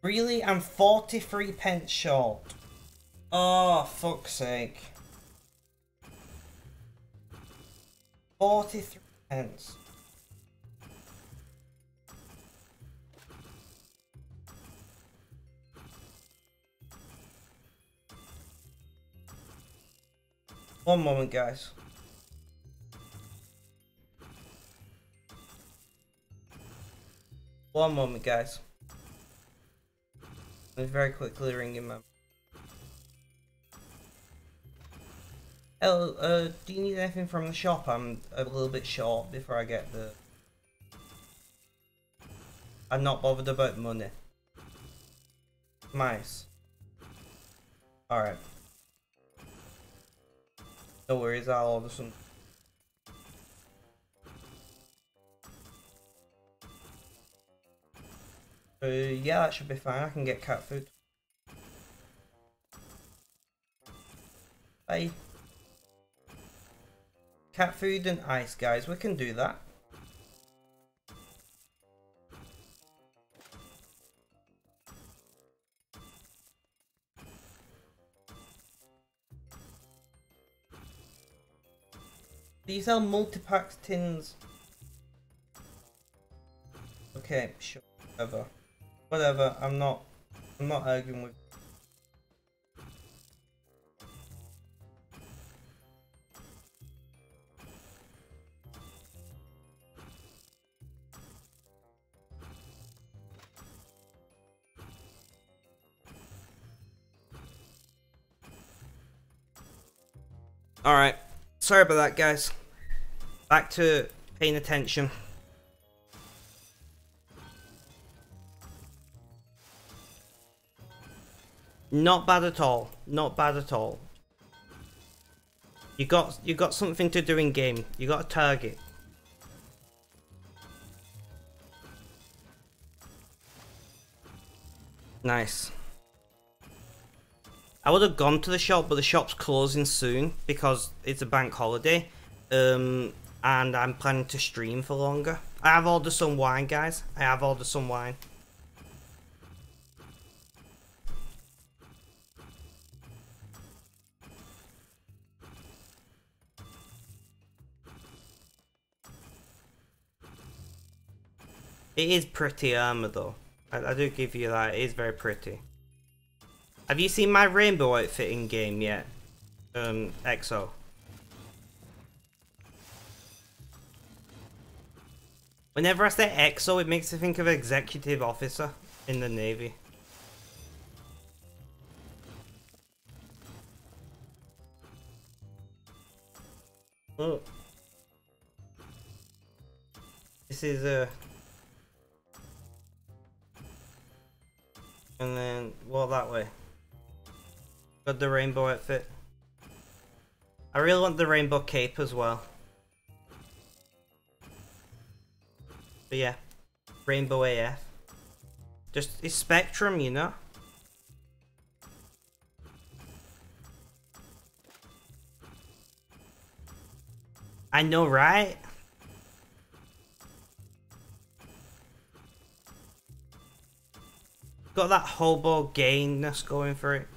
Really? I'm 43 pence short. Oh, fuck's sake. 43 pence. One moment, guys. One moment, guys. I'm very quickly ringing my... Hello, do you need anything from the shop? I'm a little bit short before I get the... I'm not bothered about money. mice. Alright. No worries, I'll order some. Yeah, that should be fine. I can get cat food. Bye. Cat food and ice, guys. We can do that. These are multi-packs tins. Okay, sure. Whatever. Whatever. I'm not arguing with. Alright, sorry about that, guys. Back to paying attention. Not bad at all. Not bad at all. You got something to do in game. You got a target. Nice. I would have gone to the shop, but the shop's closing soon because it's a bank holiday. And I'm planning to stream for longer. I have ordered some wine, guys. I have ordered some wine. It is pretty armor though. I do give you that. It is very pretty. Have you seen my rainbow outfit in game yet? EXO. Whenever I say EXO, it makes me think of executive officer in the Navy. Oh. This is and then, well, that way. Got the rainbow outfit. I really want the rainbow cape as well. But yeah, rainbow AF. Just, it's Spectrum, you know? I know, right? Got that hobo gayness going for it.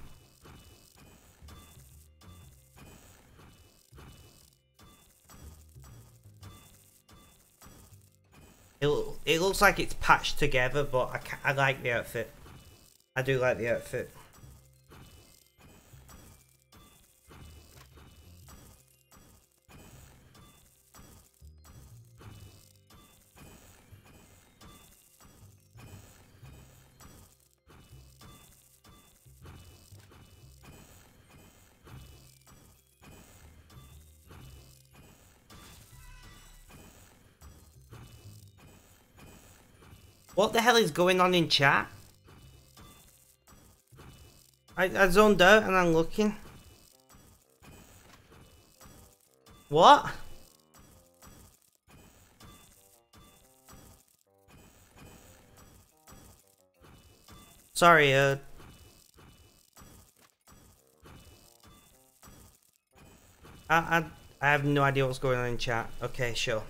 It looks like it's patched together, but I like the outfit. I do like the outfit. What the hell is going on in chat? I zoned out and I'm looking. What? Sorry, I have no idea what's going on in chat. Okay, sure.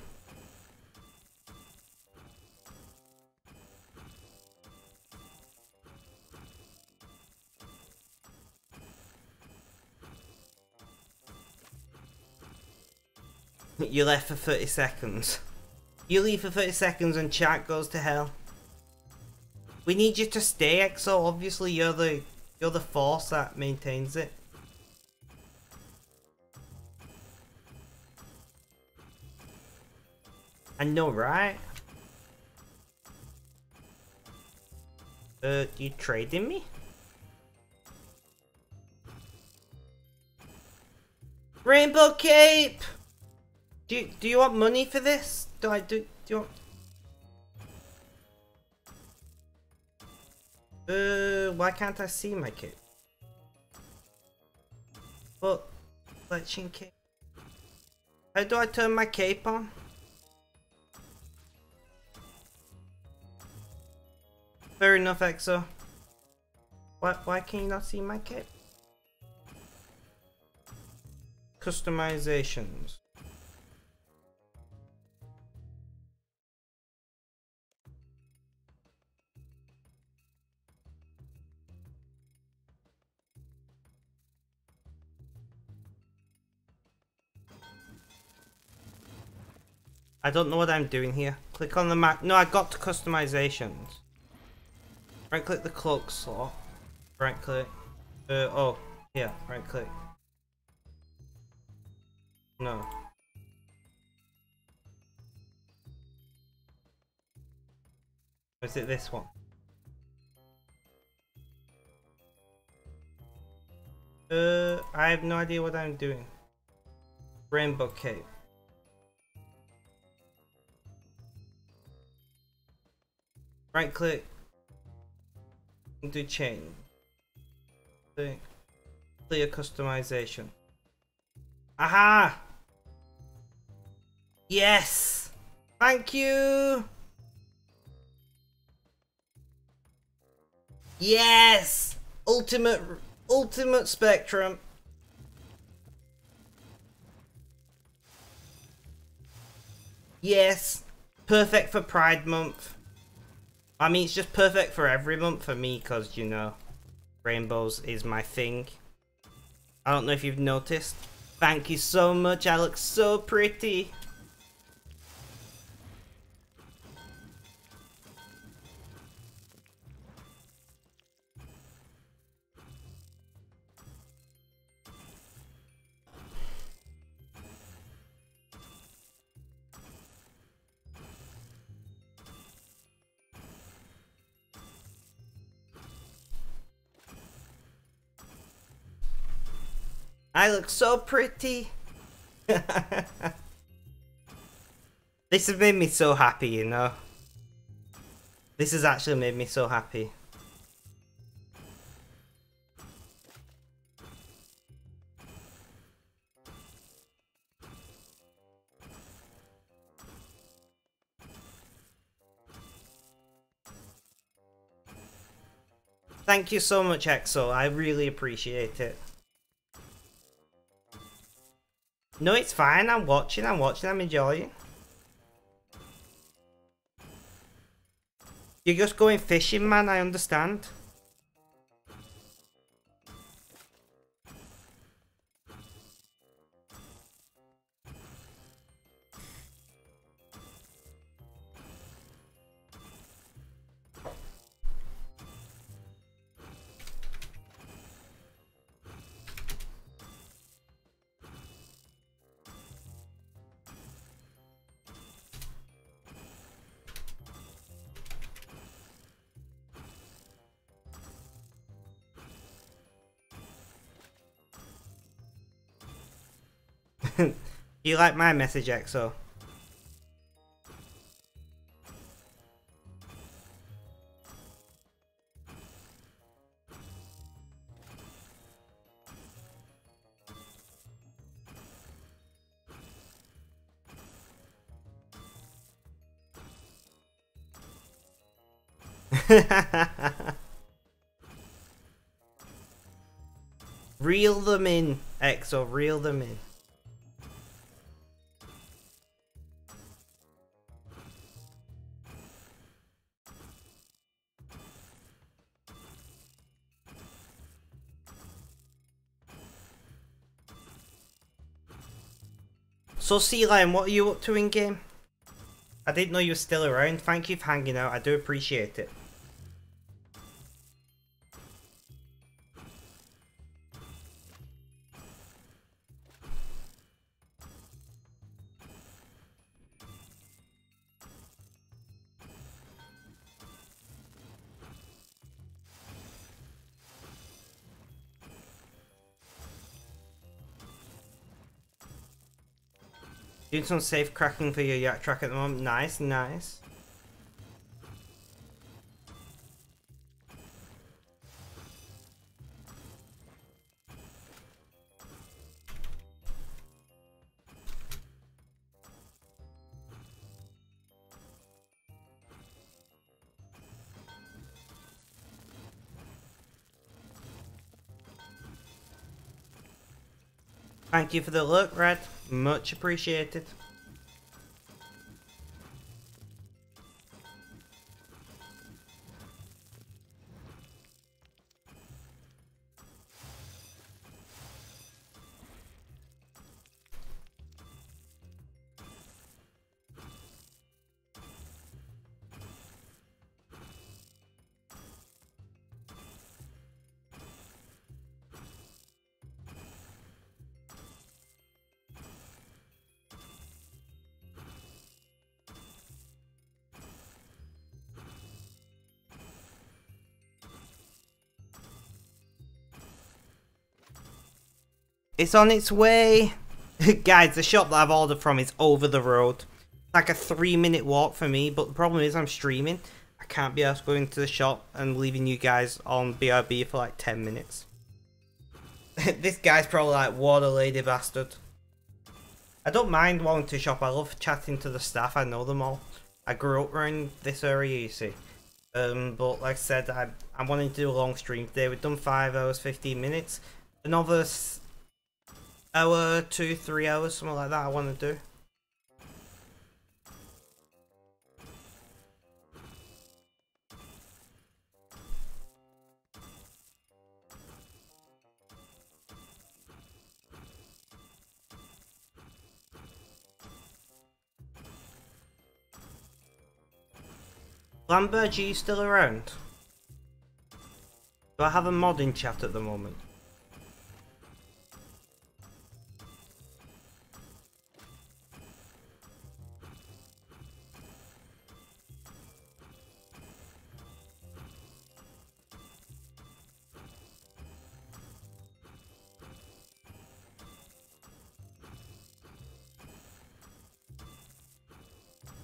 You left for 30 seconds. You leave for 30 seconds and chat goes to hell. We need you to stay, EXO. Obviously, you're the force that maintains it. I know, right? You trading me? Rainbow cape! Do you want money for this? Do you want... Why can't I see my cape? But, fletching cape. How do I turn my cape on? Fair enough, Exo. Why can you not see my cape? Customizations. I don't know what I'm doing here. Click on the map. No, I got to customizations. Right click the cloak slot. Right click. Oh, yeah, right click. No. Or is it this one? I have no idea what I'm doing. Rainbow cape. Right click. Do change. Clear customization. Aha! Yes! Thank you! Yes! Ultimate spectrum. Yes. Perfect for Pride Month. I mean, it's just perfect for every month for me, because, you know, rainbows is my thing. I don't know if you've noticed. Thank you so much, I look so pretty. I look so pretty. This has made me so happy, you know. This has actually made me so happy. Thank you so much, Exo. I really appreciate it. No, it's fine. I'm watching, I'm enjoying. You're just going fishing, man, I understand. You like my message, Exo? Reel them in, Exo, reel them in. So, Sea Lion, what are you up to in game? I didn't know you were still around. Thank you for hanging out. I do appreciate it. Doing some safe cracking for your yak track at the moment. Nice, nice. Thank you for the look, Red. Much appreciated. It's on its way! Guys, the shop that I've ordered from is over the road. It's like a 3-minute walk for me, but the problem is I'm streaming. I can't be asked going to the shop and leaving you guys on BRB for like 10 minutes. This guy's probably like, what a lady bastard. I don't mind wanting to shop, I love chatting to the staff, I know them all. I grew up around this area, you see. But like I said, I'm wanting to do a long stream today. We've done 5 hours, 15 minutes. Another hour, 2-3 hours, something like that I want to do. Lambert, are you still around? Do I have a mod in chat at the moment?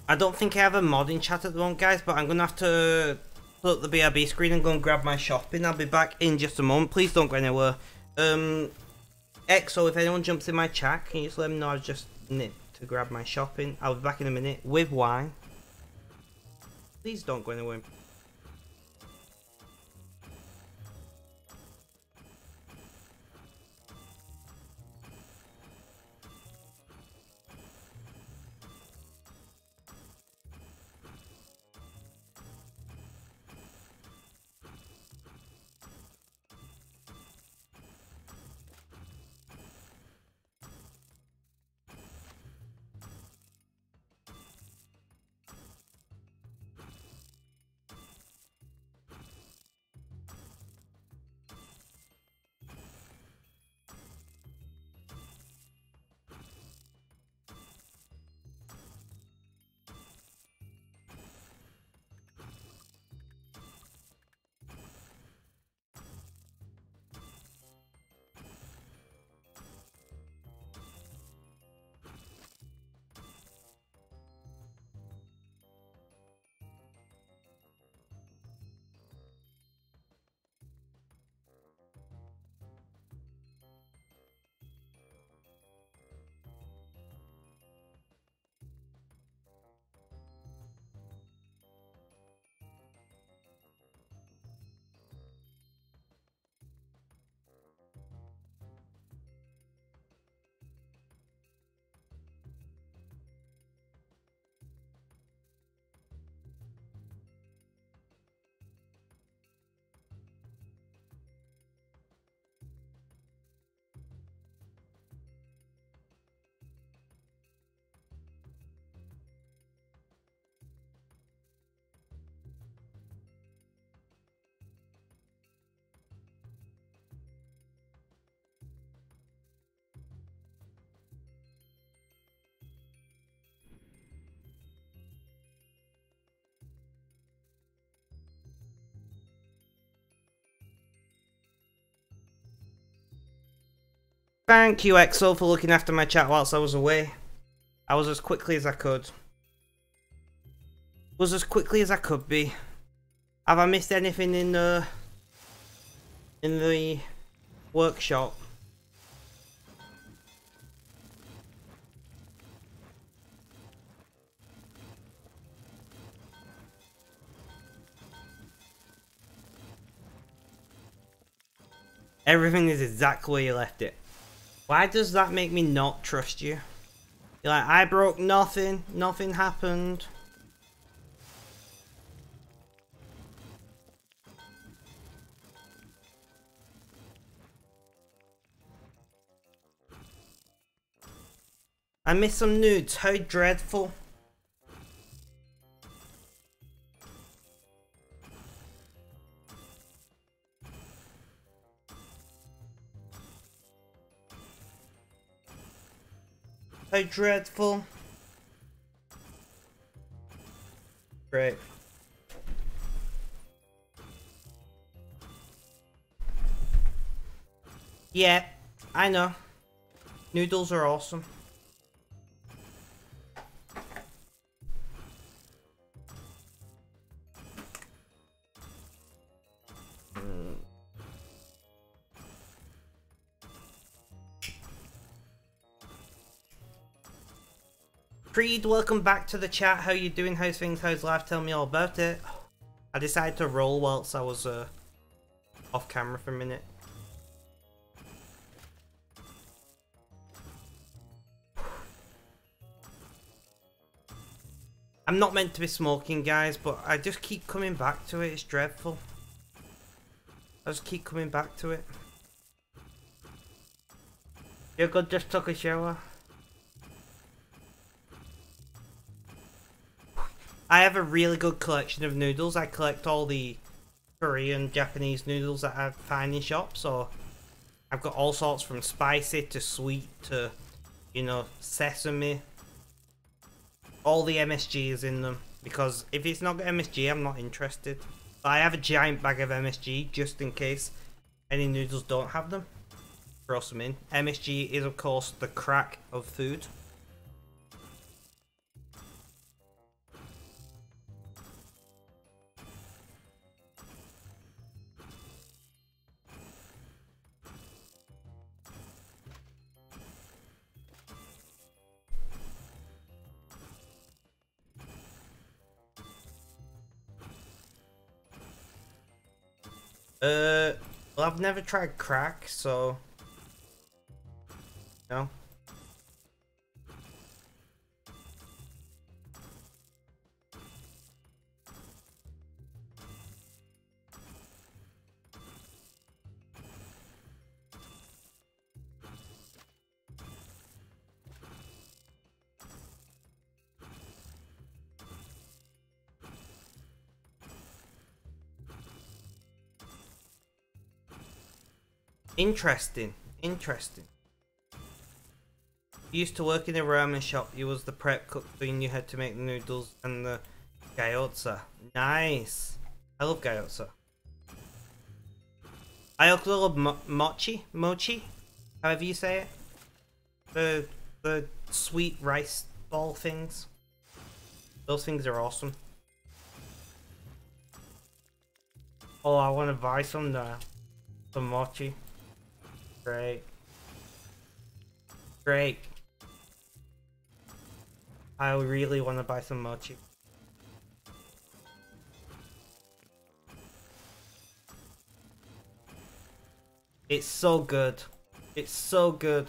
I don't think I have a mod in chat at the moment, guys, but I'm going to have to put up the BRB screen and go and grab my shopping. I'll be back in just a moment. Please don't go anywhere. EXO, if anyone jumps in my chat, can you just let them know I've just nipped to grab my shopping? I'll be back in a minute with wine. Please don't go anywhere. Thank you, EXO, for looking after my chat whilst I was away. I was as quickly as I could. Was as quickly as I could be. Have I missed anything in the workshop? Everything is exactly where you left it. Why does that make me not trust you? You're like, I broke nothing. Nothing happened. I missed some nudes. How dreadful. How dreadful. Great. Yeah, I know. Noodles are awesome. Creed, welcome back to the chat. How you doing? How's things? How's life? Tell me all about it. I decided to roll whilst I was off camera for a minute. I'm not meant to be smoking, guys, but I just keep coming back to it. It's dreadful. I just keep coming back to it. You're good, just took a shower. I have a really good collection of noodles. I collect all the Korean, Japanese noodles that I find in shops. So I've got all sorts from spicy to sweet to, you know, sesame. All the MSG is in them. Because if it's not got MSG, I'm not interested. But I have a giant bag of MSG just in case any noodles don't have them. Throw some in. MSG is, of course, the crack of food. Well, I've never tried crack, so no. Interesting. Interesting. You used to work in a ramen shop. You was the prep cook thing. You had to make the noodles and the gyoza. Nice. I love gyoza. I also love mochi, however you say it. The sweet rice ball things. Those things are awesome. Oh, I want to buy some now. Some mochi. Great. Great. I really want to buy some mochi. It's so good. It's so good.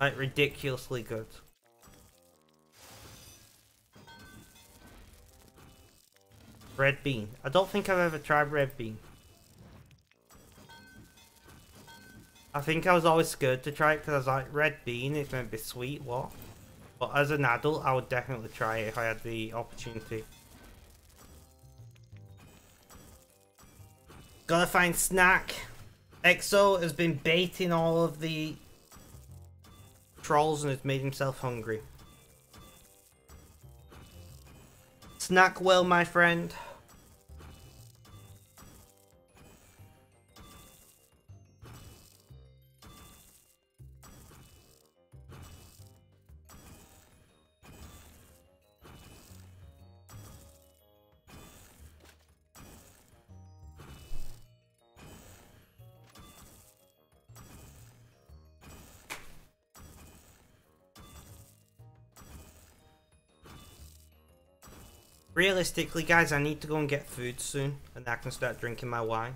Like, ridiculously good. Red bean. I don't think I've ever tried red bean. I think I was always scared to try it because I was like, red bean, it's meant to be sweet, what? But as an adult, I would definitely try it if I had the opportunity. Gotta find snack. EXO has been baiting all of the trolls and has made himself hungry. Snack well, my friend. Realistically, guys, I need to go and get food soon, and I can start drinking my wine.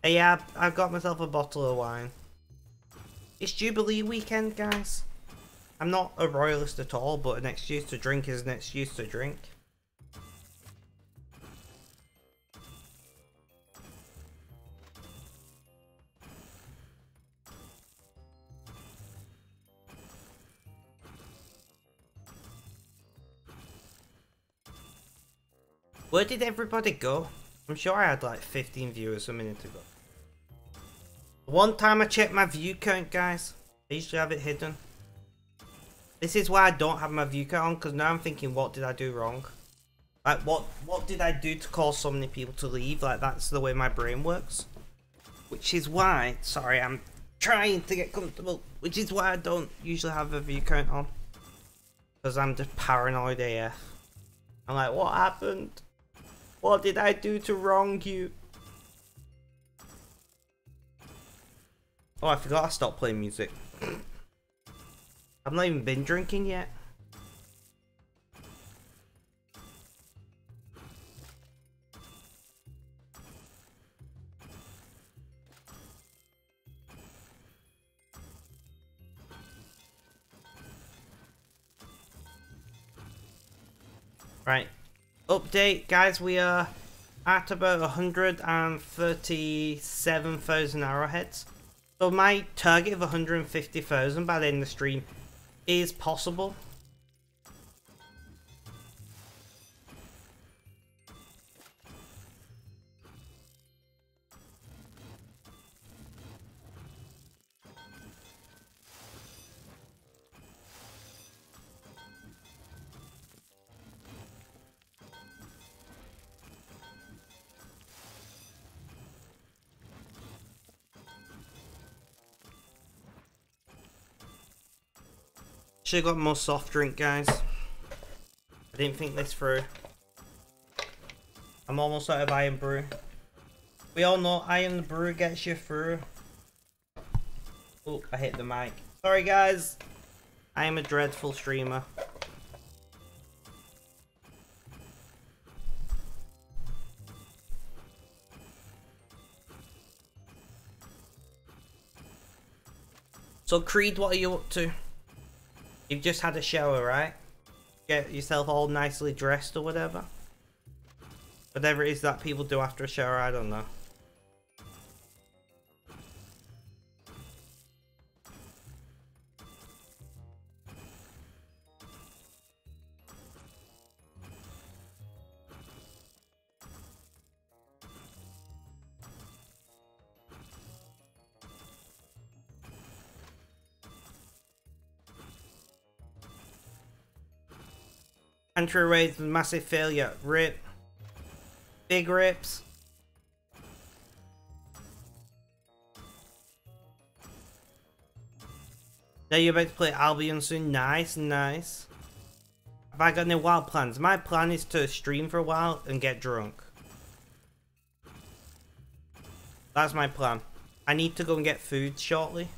Yeah, I've got myself a bottle of wine. It's Jubilee weekend, guys. I'm not a royalist at all, but an excuse to drink is an excuse to drink. Where did everybody go? I'm sure I had like 15 viewers a minute ago. One time I checked my view count, guys. I usually have it hidden. This is why I don't have my view count on, because now I'm thinking, what did I do wrong? Like, what did I do to cause so many people to leave? Like, that's the way my brain works. Which is why, sorry, I'm trying to get comfortable. Which is why I don't usually have a view count on. Because I'm just paranoid AF. I'm like, what happened? What did I do to wrong you? Oh, I forgot I stopped playing music. I've not even been drinking yet. Right. Update, guys, we are at about 137,000 arrowheads. So my target of 150,000 by the end of the stream is possible. Should've got more soft drink, guys. I didn't think this through. I'm almost out of Iron Brew. We all know Iron Brew gets you through. Oh, I hit the mic. Sorry, guys. I am a dreadful streamer. So, Creed, what are you up to? You've just had a shower, right? Get yourself all nicely dressed or whatever. Whatever it is that people do after a shower, I don't know. Entry rate, massive failure. Rip. Big rips. Now you're about to play Albion soon. Nice, nice. Have I got any wild plans? My plan is to stream for a while and get drunk. That's my plan. I need to go and get food shortly.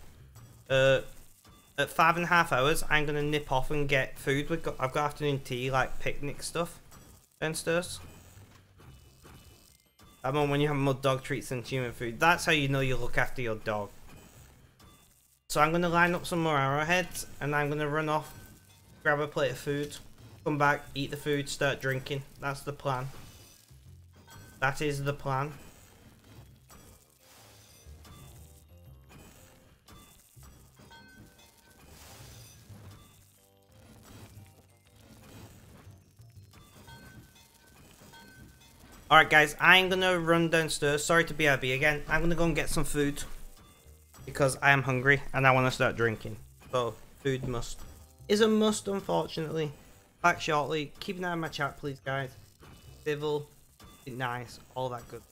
At 5.5 hours, I'm gonna nip off and get food. I've got afternoon tea, like picnic stuff downstairs. I mean, when you have more dog treats than human food, that's how you know you look after your dog. So I'm gonna line up some more arrowheads, and I'm gonna run off, grab a plate of food, come back, eat the food, start drinking. That's the plan. That is the plan. Alright guys, I'm gonna run downstairs. Sorry to BRB again. I'm gonna go and get some food. Because I am hungry and I want to start drinking. So, food is a must, unfortunately. Back shortly. Keep an eye on my chat, please, guys. Civil, nice, all that good.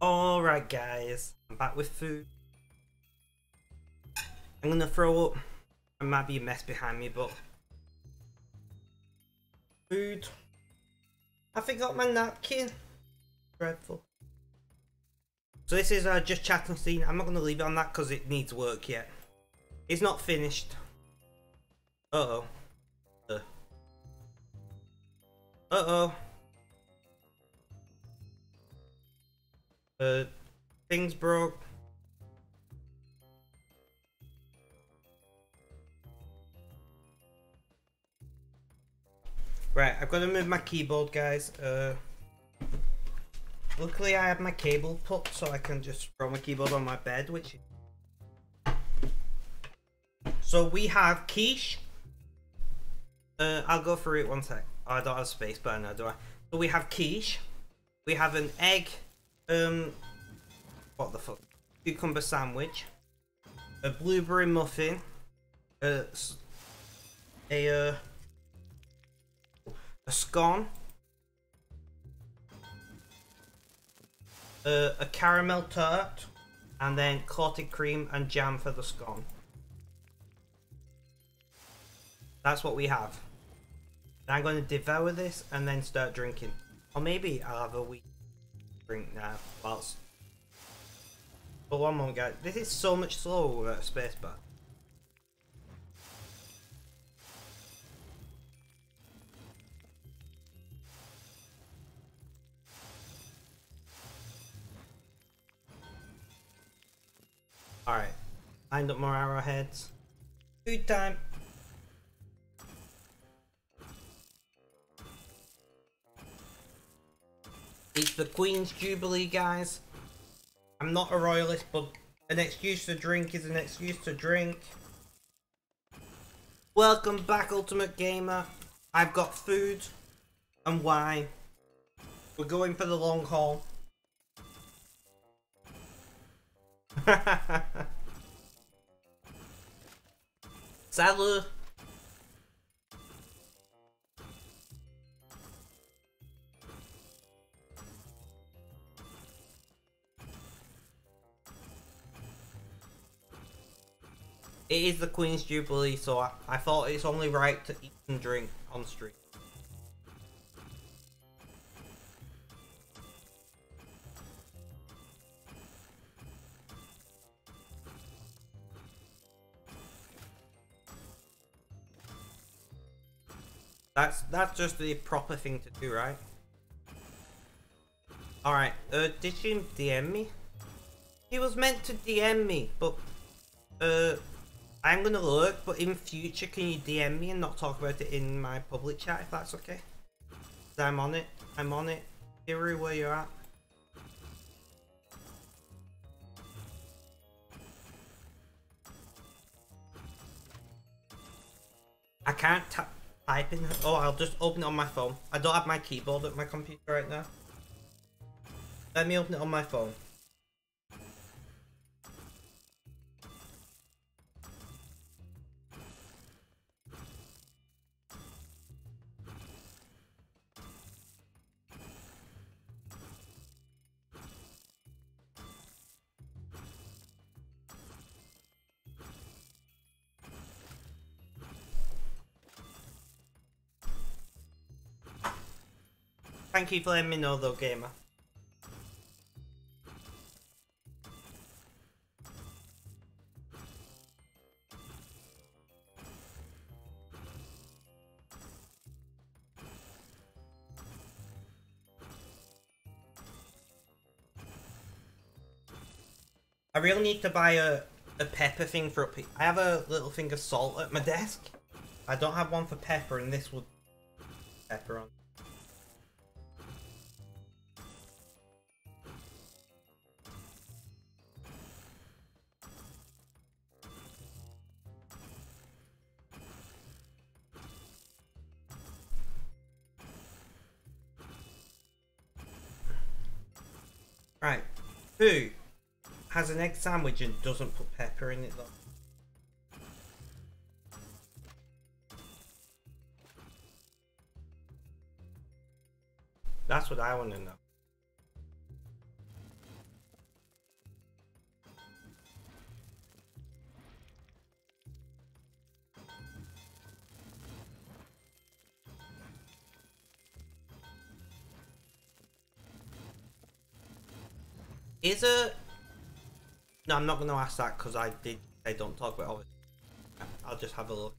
Alright guys, I'm back with food. I'm gonna throw up. There might be a mess behind me, but food. I forgot my napkin. Dreadful. So this is just chatting scene. I'm not gonna leave it on that because it needs work yet. It's not finished. Uh-oh. Uh-oh. Things broke. Right, I've got to move my keyboard, guys. Luckily I have my cable put so I can just throw my keyboard on my bed, which... So we have quiche. I'll go through it one sec. Oh, I don't have space, but I know, do I? So we have quiche. We have an egg, what the fuck? Cucumber sandwich. A blueberry muffin. A scone. A caramel tart. And then clotted cream and jam for the scone. That's what we have. Now I'm going to devour this and then start drinking. Or maybe I'll have a weak drink now whilst... But one moment guys, this is so much slower without a spacebar. Alright, lined up more arrowheads. Food time! It's the Queen's Jubilee, guys. I'm not a royalist, but an excuse to drink is an excuse to drink. Welcome back, Ultimate Gamer. I've got food and wine. We're going for the long haul. Salut. It is the Queen's Jubilee, so I thought it's only right to eat and drink on stream. That's just the proper thing to do, right? Alright, did she DM me? He was meant to DM me, but I'm gonna lurk, but in future can you DM me and not talk about it in my public chat if that's okay? I'm on it. I'm on it. Hero, where you're at. I can't type in. Oh, I'll just open it on my phone. I don't have my keyboard at my computer right now. Let me open it on my phone. Thank you for letting me know though, gamer. I really need to buy a pepper thing for up here. I have a little thing of salt at my desk. I don't have one for pepper, and this would pepper on. Right, who has an egg sandwich and doesn't put pepper in it though? That's what I want to know. Is it? No, I'm not going to ask that because I don't talk about it. I'll just have a look.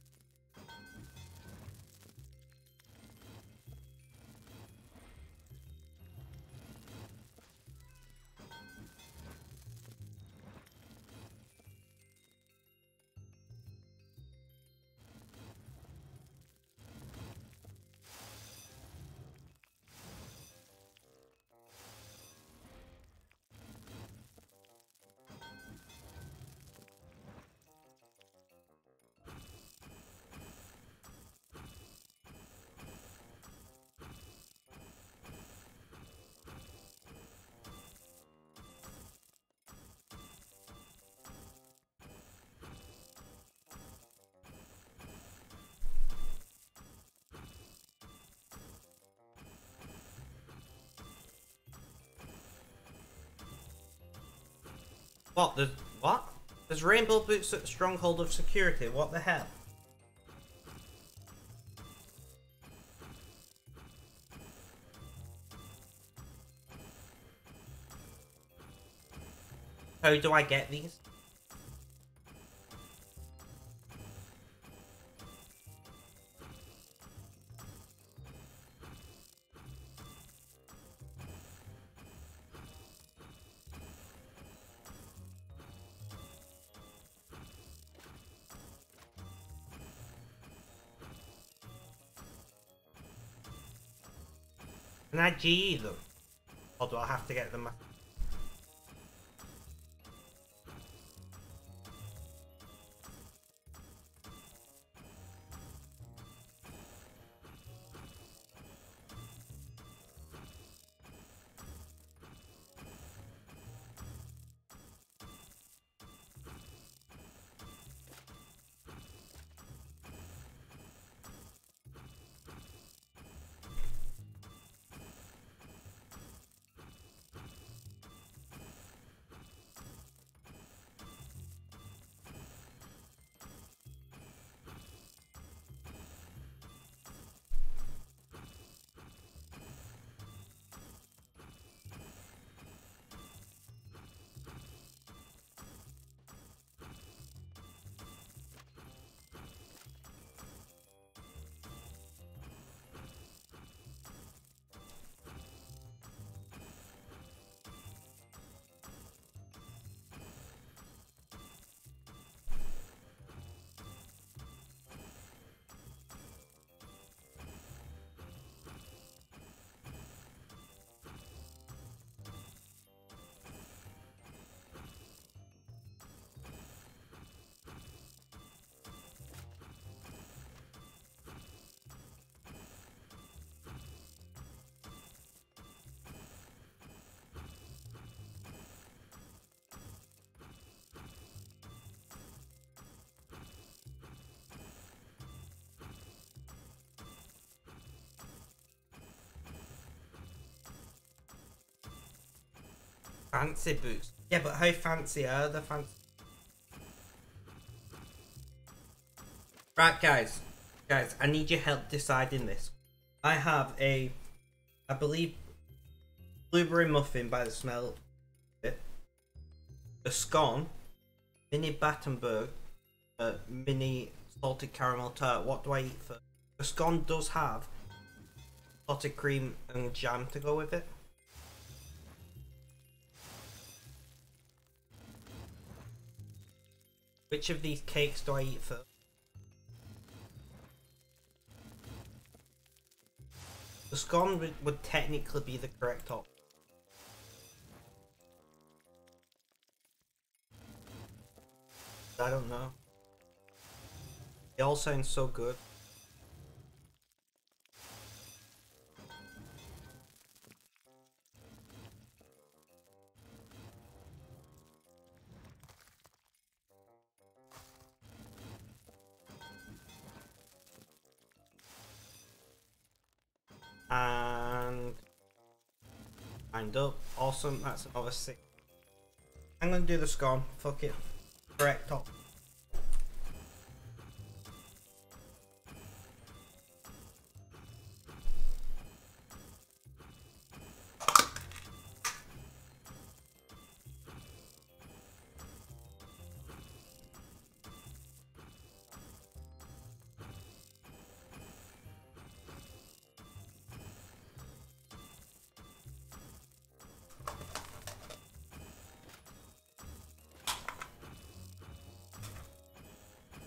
What? There's what? There's rainbow boots at the stronghold of security. What the hell? How do I get these? Can I GE them? Or do I have to get them? Fancy boots. Yeah, but how fancy are the fancy? Right, guys. Guys, I need your help deciding this. I have a, I believe, blueberry muffin by the smell of it. A scone, mini Battenberg, a mini salted caramel tart. What do I eat first? The scone does have salted cream and jam to go with it. Which of these cakes do I eat first? The scone would technically be the correct option. I don't know. They all sound so good. And lined up. Awesome, that's another 6. I'm gonna do the scone. Fuck it. Correct top.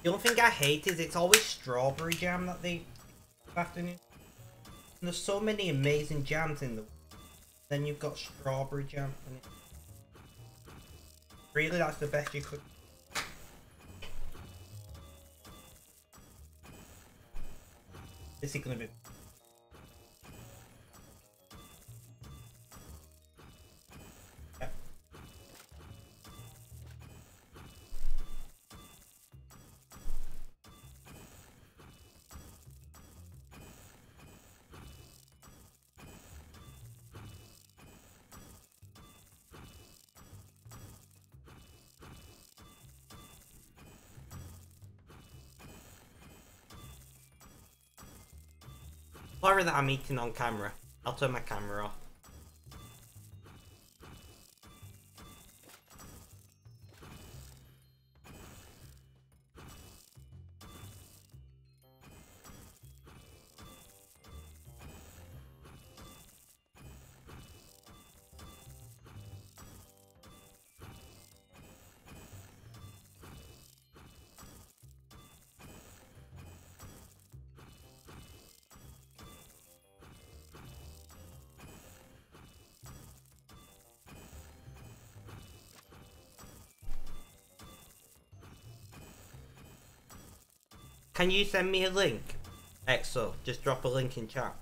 The only thing I hate is it's always strawberry jam that they afternoon. And there's so many amazing jams in the. Then you've got strawberry jam. And really, that's the best you could. This is gonna be. Sorry that I'm eating on camera. I'll turn my camera off. Can you send me a link? Exo, just drop a link in chat.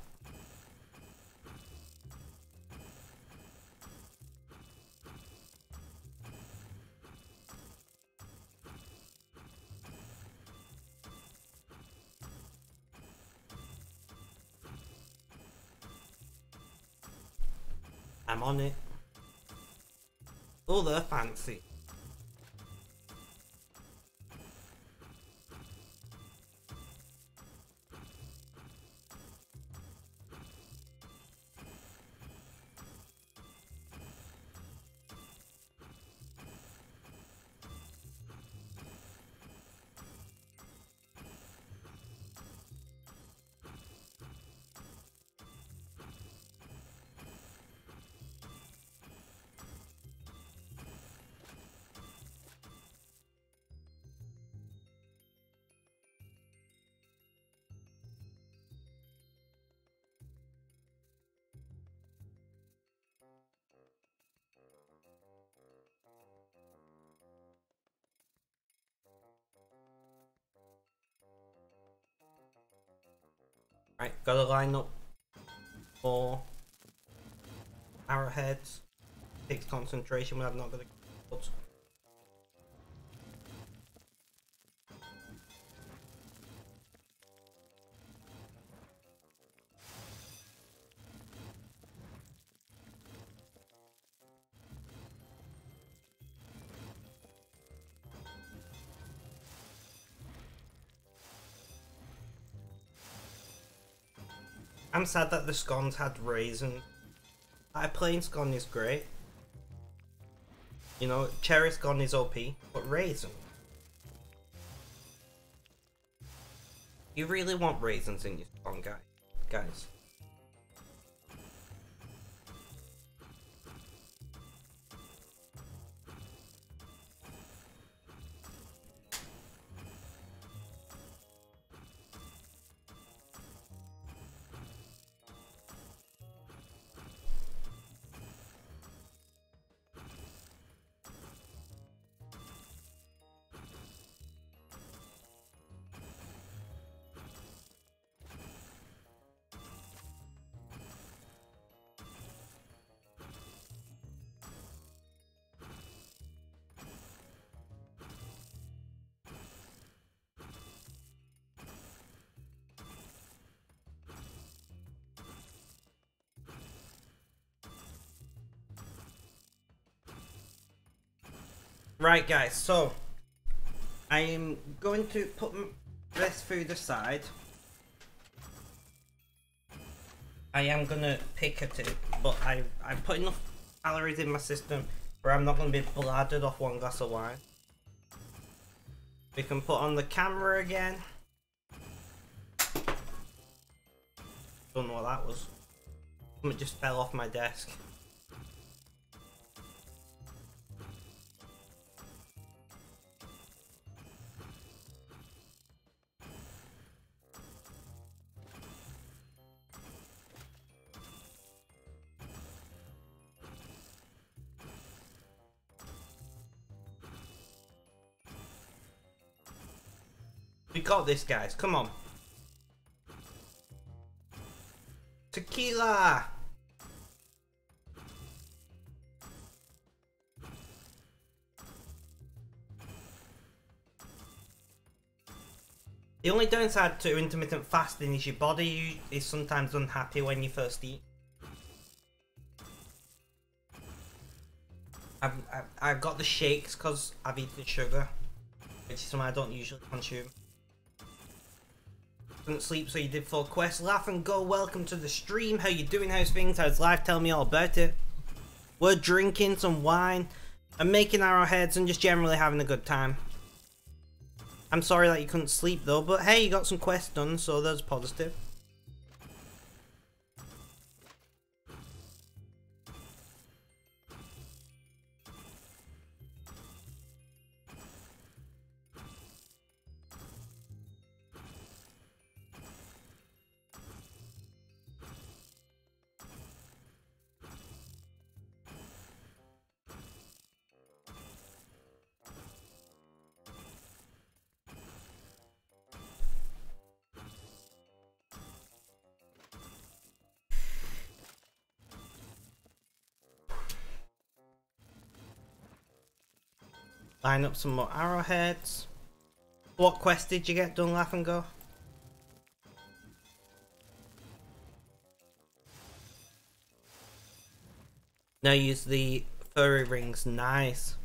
I'm on it. Oh, they're fancy. Right, gotta line up 4 arrowheads. Takes concentration when I'm not gonna cut. I'm sad that the scones had raisin. A plain scone is great. You know, cherry scone is OP, but raisin. You really want raisins in your scone, guys. Right guys, so I am going to put this food aside. I am gonna pick at it, but I've put enough calories in my system where I'm not gonna be bladdered off 1 glass of wine. We can put on the camera again. Don't know what that was. It just fell off my desk. We got this, guys. Come on. Tequila! The only downside to intermittent fasting is your body is sometimes unhappy when you first eat. I've got the shakes because I've eaten sugar, which is something I don't usually consume. Couldn't sleep, so you did 4 quests. Laugh and go, welcome to the stream. How you doing? How's things? How's life? Tell me all about it. We're drinking some wine and making arrowheads and just generally having a good time. I'm sorry that you couldn't sleep though, but hey, you got some quests done, so that's positive. Line up some more arrowheads. What quest did you get done, Laugh and Go? Now use the furry rings. Nice.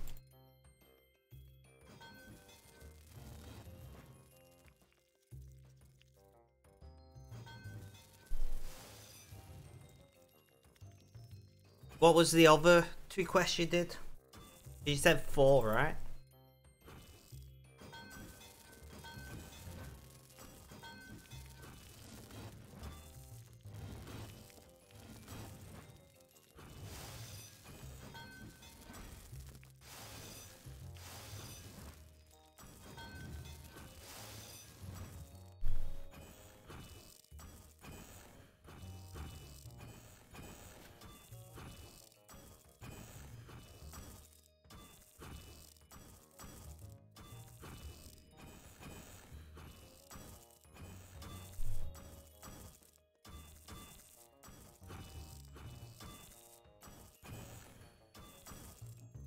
What was the other 2 quests you did? You said 4, right?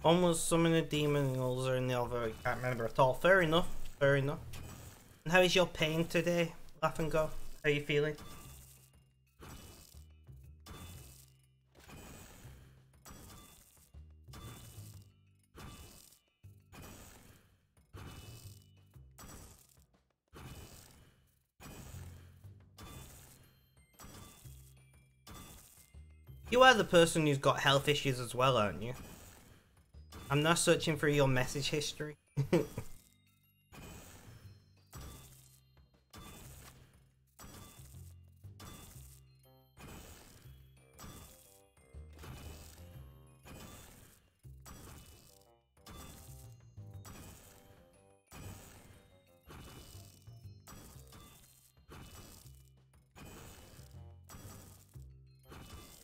One was summon a demon and others are in the other. I can't remember at all. Fair enough. Fair enough. And how is your pain today, Laugh and Go? How are you feeling? You are the person who's got health issues as well, aren't you? I'm not searching for your message history.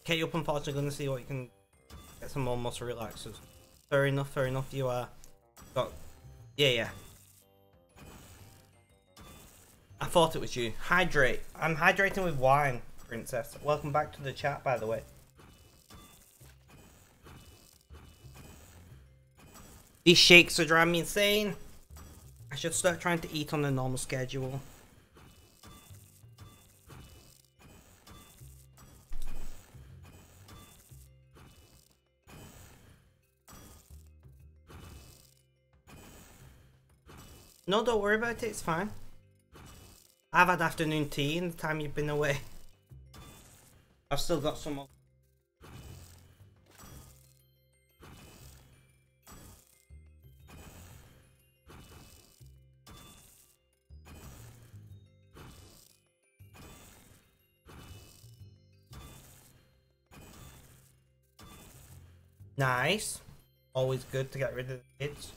Okay, up unfortunately gonna see what you can get some more muscle relaxers. Fair enough, you are got yeah. I thought it was you. Hydrate. I'm hydrating with wine, Princess. Welcome back to the chat, by the way. These shakes are driving me insane. I should start trying to eat on a normal schedule. No, don't worry about it, it's fine. I've had afternoon tea in the time you've been away. I've still got some more. Nice. Always good to get rid of the kids.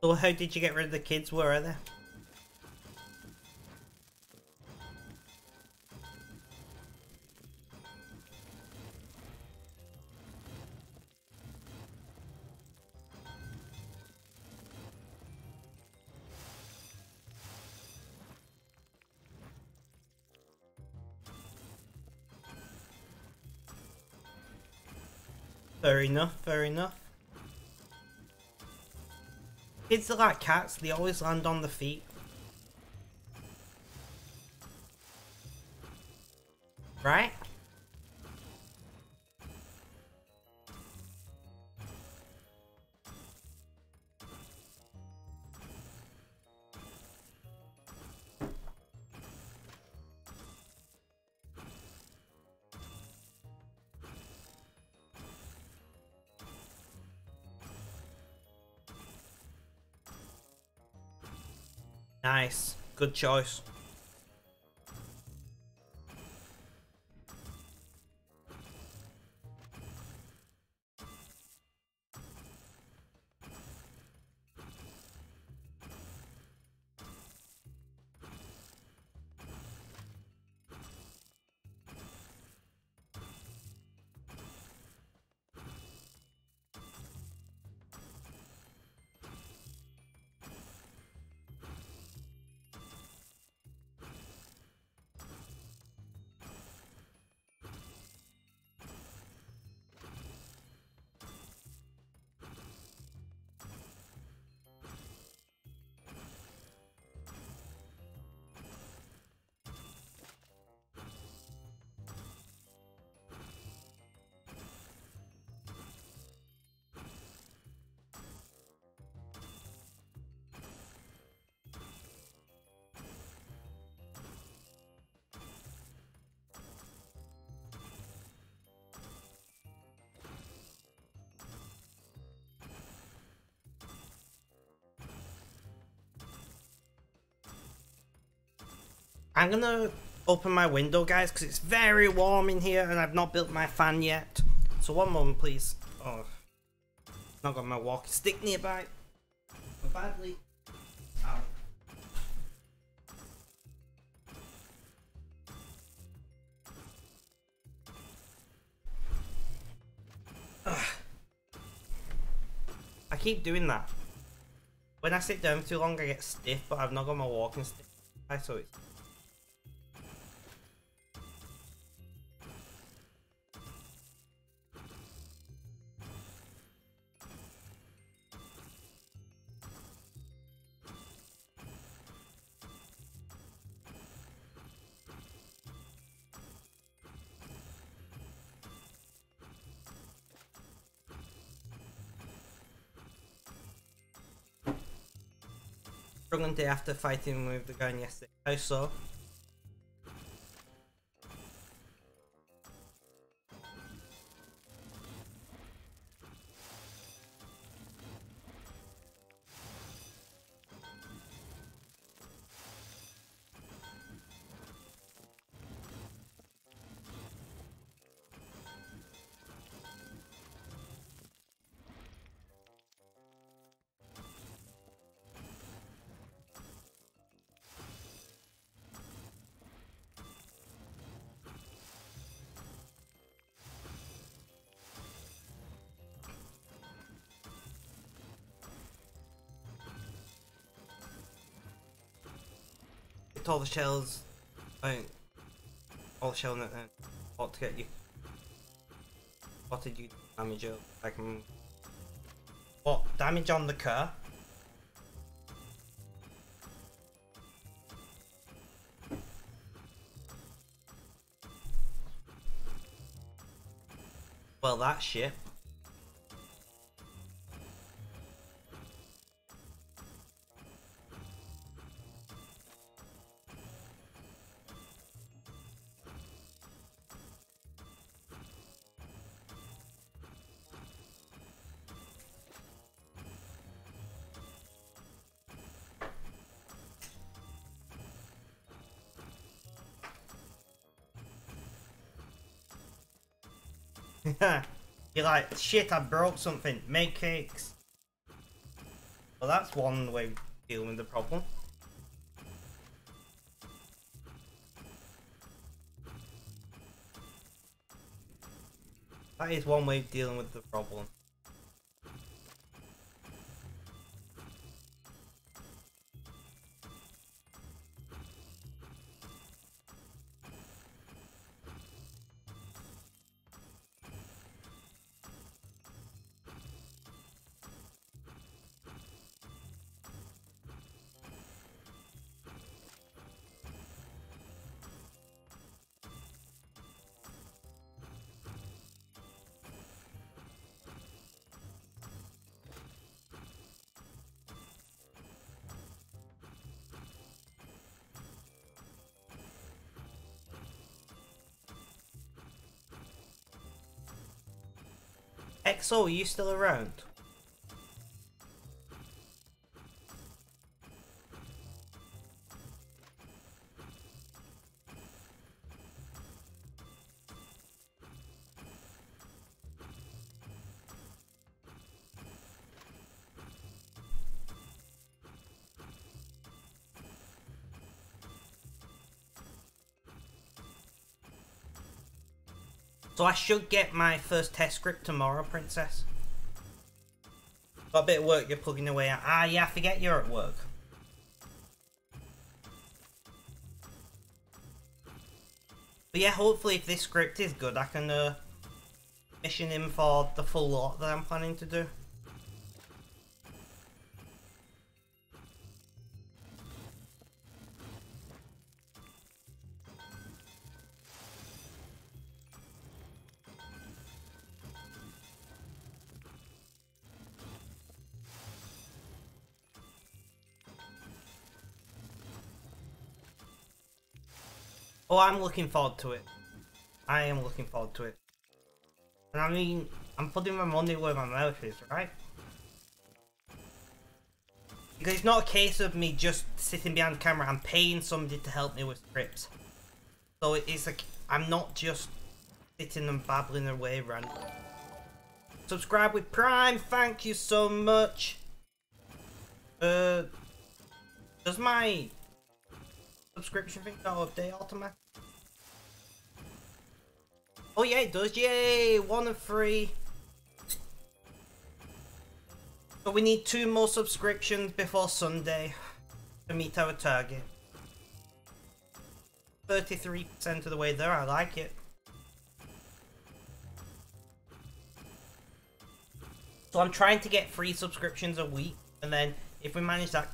So how did you get rid of the kids? Where are they? Fair enough, fair enough. Kids are like cats, they always land on the feet. Right? Nice. Good choice. I'm gonna open my window, guys, because it's very warm in here and I've not built my fan yet. So one moment, please. Oh, not got my walking stick nearby. Badly. Ow. Ugh. I keep doing that. When I sit down too long, I get stiff, but I've not got my walking stick. So it's... Struggling day after fighting with the guy yesterday. How so? All the shells, all the shells and what to get you. What did you damage it? Like, what damage on the car? Well, that's shit. You're like, shit, I broke something, make cakes. Well, that's one way of dealing with the problem. That is one way of dealing with the problem. XO, are you still around? So I should get my first test script tomorrow, Princess. Got a bit of work you're plugging away at. Ah, yeah, I forget you're at work. But yeah, hopefully if this script is good, I can mission him for the full lot that I'm planning to do. Oh, I'm looking forward to it. I am looking forward to it. And I mean, I'm putting my money where my mouth is, right? Because it's not a case of me just sitting behind the camera. I'm paying somebody to help me with scripts. So it's like I'm not just sitting and babbling away random. Subscribe with Prime. Thank you so much. Does my subscription thing not update automatically? Oh yeah, it does. Yay! 1 of 3. So we need 2 more subscriptions before Sunday to meet our target. 33% of the way there, I like it. So I'm trying to get 3 subscriptions a week, and then if we manage that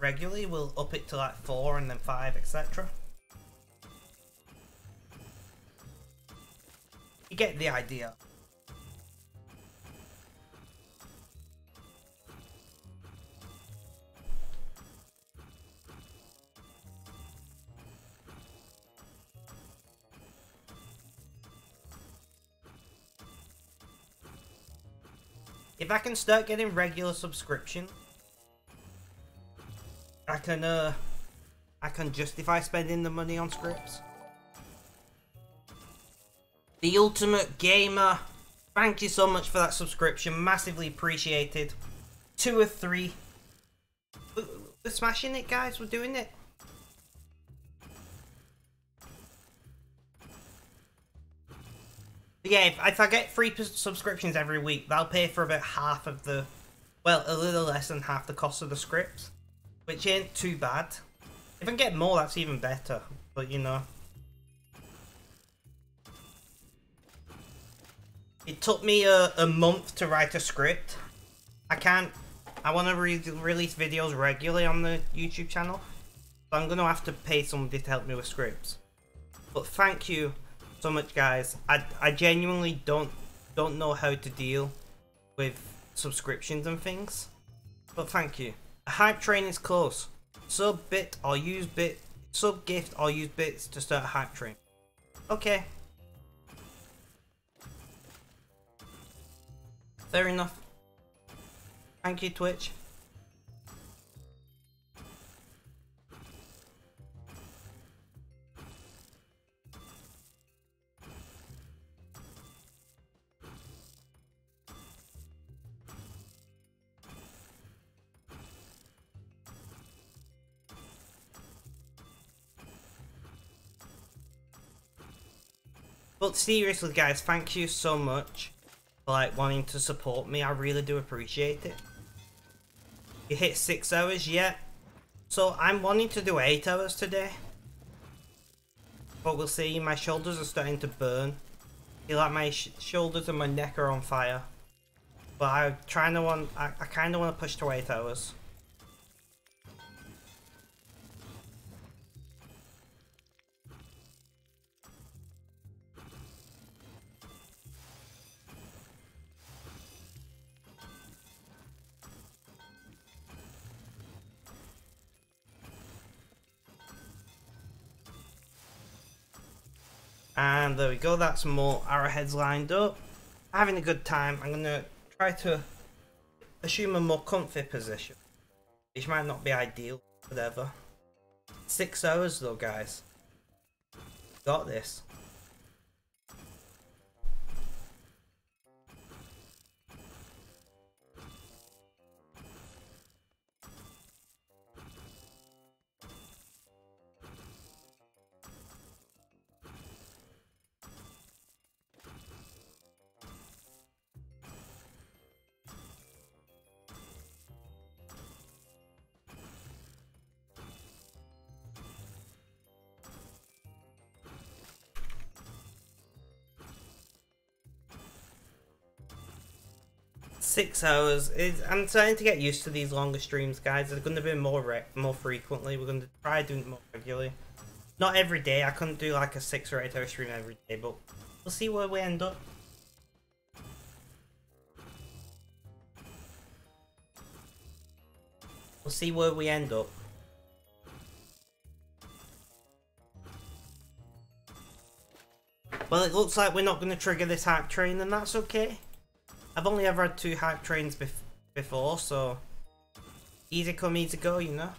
regularly, we'll up it to like 4 and then 5, etc. You get the idea. If I can start getting regular subscription, I can justify spending the money on scripts. The Ultimate Gamer, thank you so much for that subscription, massively appreciated. 2 of 3. We're smashing it, guys, we're doing it. Yeah, if I get 3 subscriptions every week, that'll pay for about half of the, well, a little less than half the cost of the scripts, which ain't too bad. If I can get more, that's even better, but you know. It took me a month to write a script. I want to release videos regularly on the YouTube channel, so I'm going to have to pay somebody to help me with scripts. But thank you so much, guys. I genuinely don't know how to deal with subscriptions and things, but thank you. A hype train is close. Sub gift or use bits to start a hype train. Okay. Fair enough. Thank you, Twitch. But seriously, guys, thank you so much for like wanting to support me. I really do appreciate it. You hit 6 hours yet, so I'm wanting to do 8 hours today. But we'll see. My shoulders are starting to burn. I feel like my shoulders and my neck are on fire. But I kind of want to push to 8 hours. And there we go, that's more arrowheads lined up. Having a good time. I'm going to try to assume a more comfy position, which might not be ideal, whatever. 6 hours though, guys. Got this. Six hours. I'm starting to get used to these longer streams, guys. They're going to be more frequently. We're going to try doing it more regularly. Not every day. I couldn't do like a 6 or 8 hour stream every day, but we'll see where we end up. We'll see where we end up. Well, it looks like we're not going to trigger this hype train, and that's okay. I've only ever had 2 hype trains before, so easy come, easy go, you know?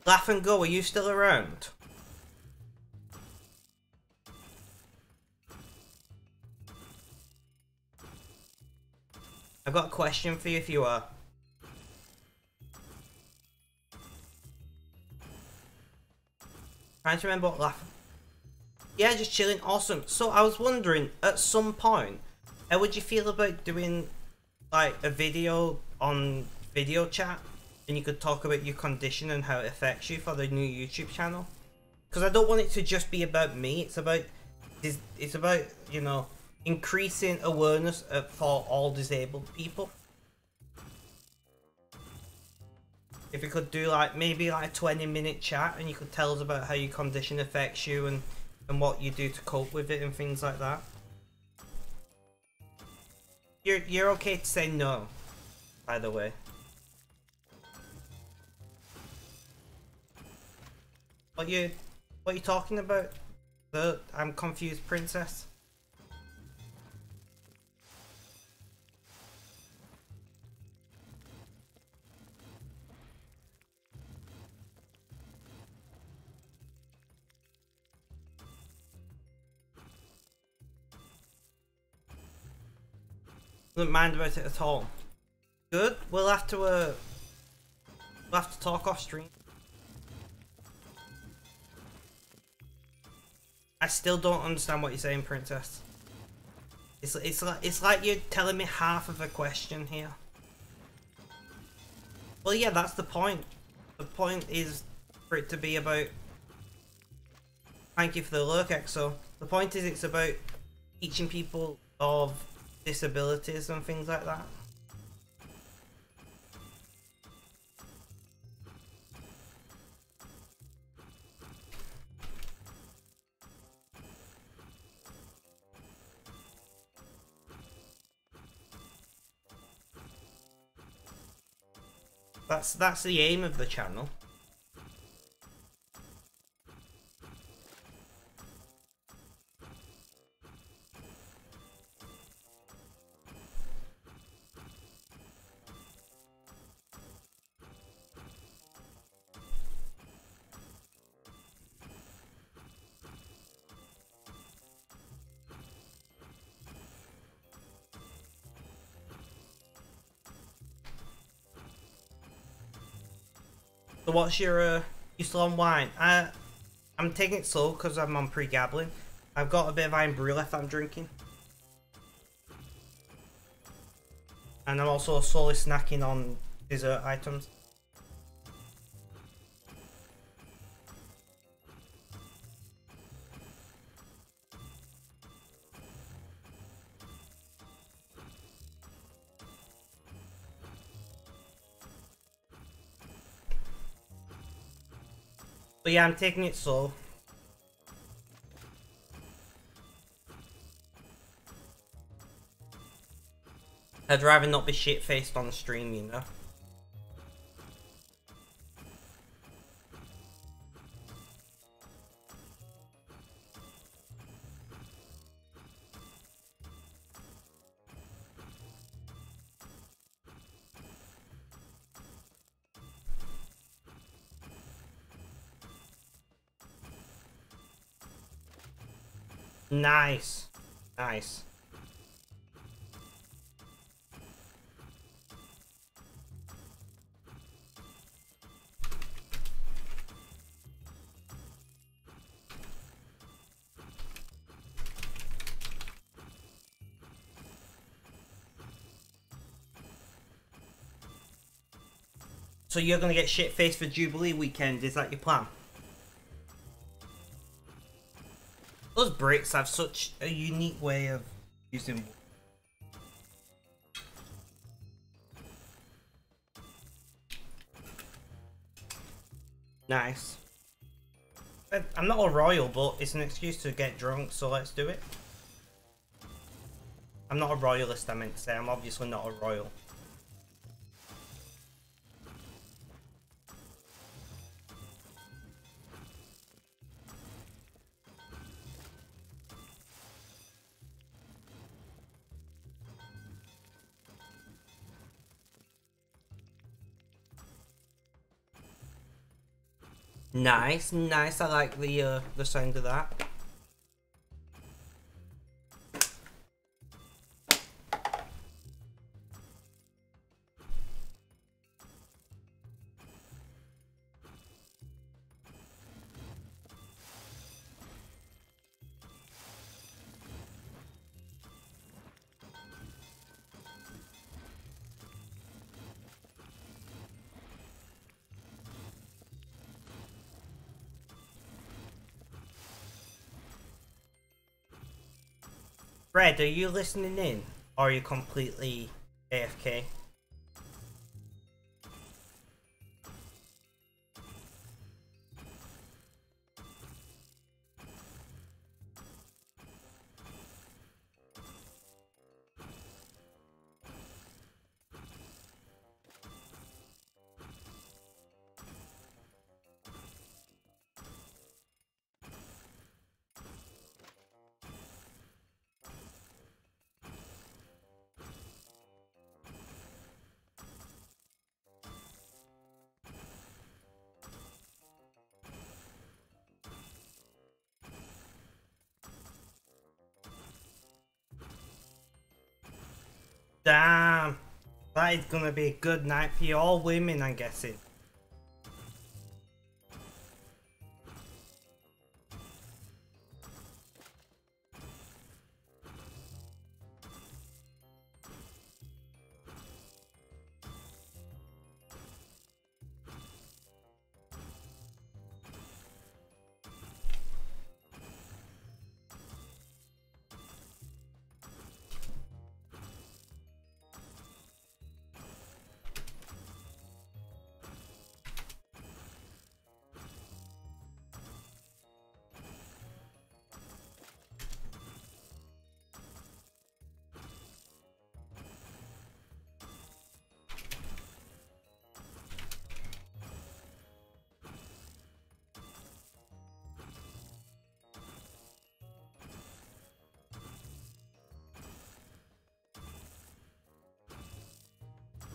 Laugh and Go, are you still around? I've got a question for you if you are. Trying to remember what Laugh. Yeah, just chilling. Awesome. So I was wondering, at some point, how would you feel about doing like a video on video chat? And you could talk about your condition and how it affects you for the new YouTube channel. Because I don't want it to just be about me. It's about, you know, increasing awareness for all disabled people. If you could do like maybe like a 20-minute chat and you could tell us about how your condition affects you and what you do to cope with it and things like that. You're okay to say no, by the way. What you talking about? I'm confused, princess. Don't mind about it at all. Good. We'll have to talk off stream. I still don't understand what you're saying, princess. It's like you're telling me half of a question here. Well, yeah, that's the point. The point is for it to be about. Thank you for the lurk, Exo. The point is it's about teaching people of disabilities and things like that. That's the aim of the channel. So what's your, you still on wine? I'm taking it slow because I'm on pre-gabbling. I've got a bit of iron brew left I'm drinking. And I'm also slowly snacking on dessert items. But yeah, I'm taking it slow. I'd rather not be shit-faced on the stream, you know? Nice. Nice. So you're gonna get shit-faced for Jubilee weekend, is that your plan? Those bricks have such a unique way of using. Nice. I'm not a royal, but it's an excuse to get drunk, so let's do it. I'm not a royalist, I meant to say. I'm obviously not a royal. Nice, nice. I like the sound of that. Fred, are you listening in? Or are you completely AFK? Damn! That is gonna be a good night for you. All women, I'm guessing.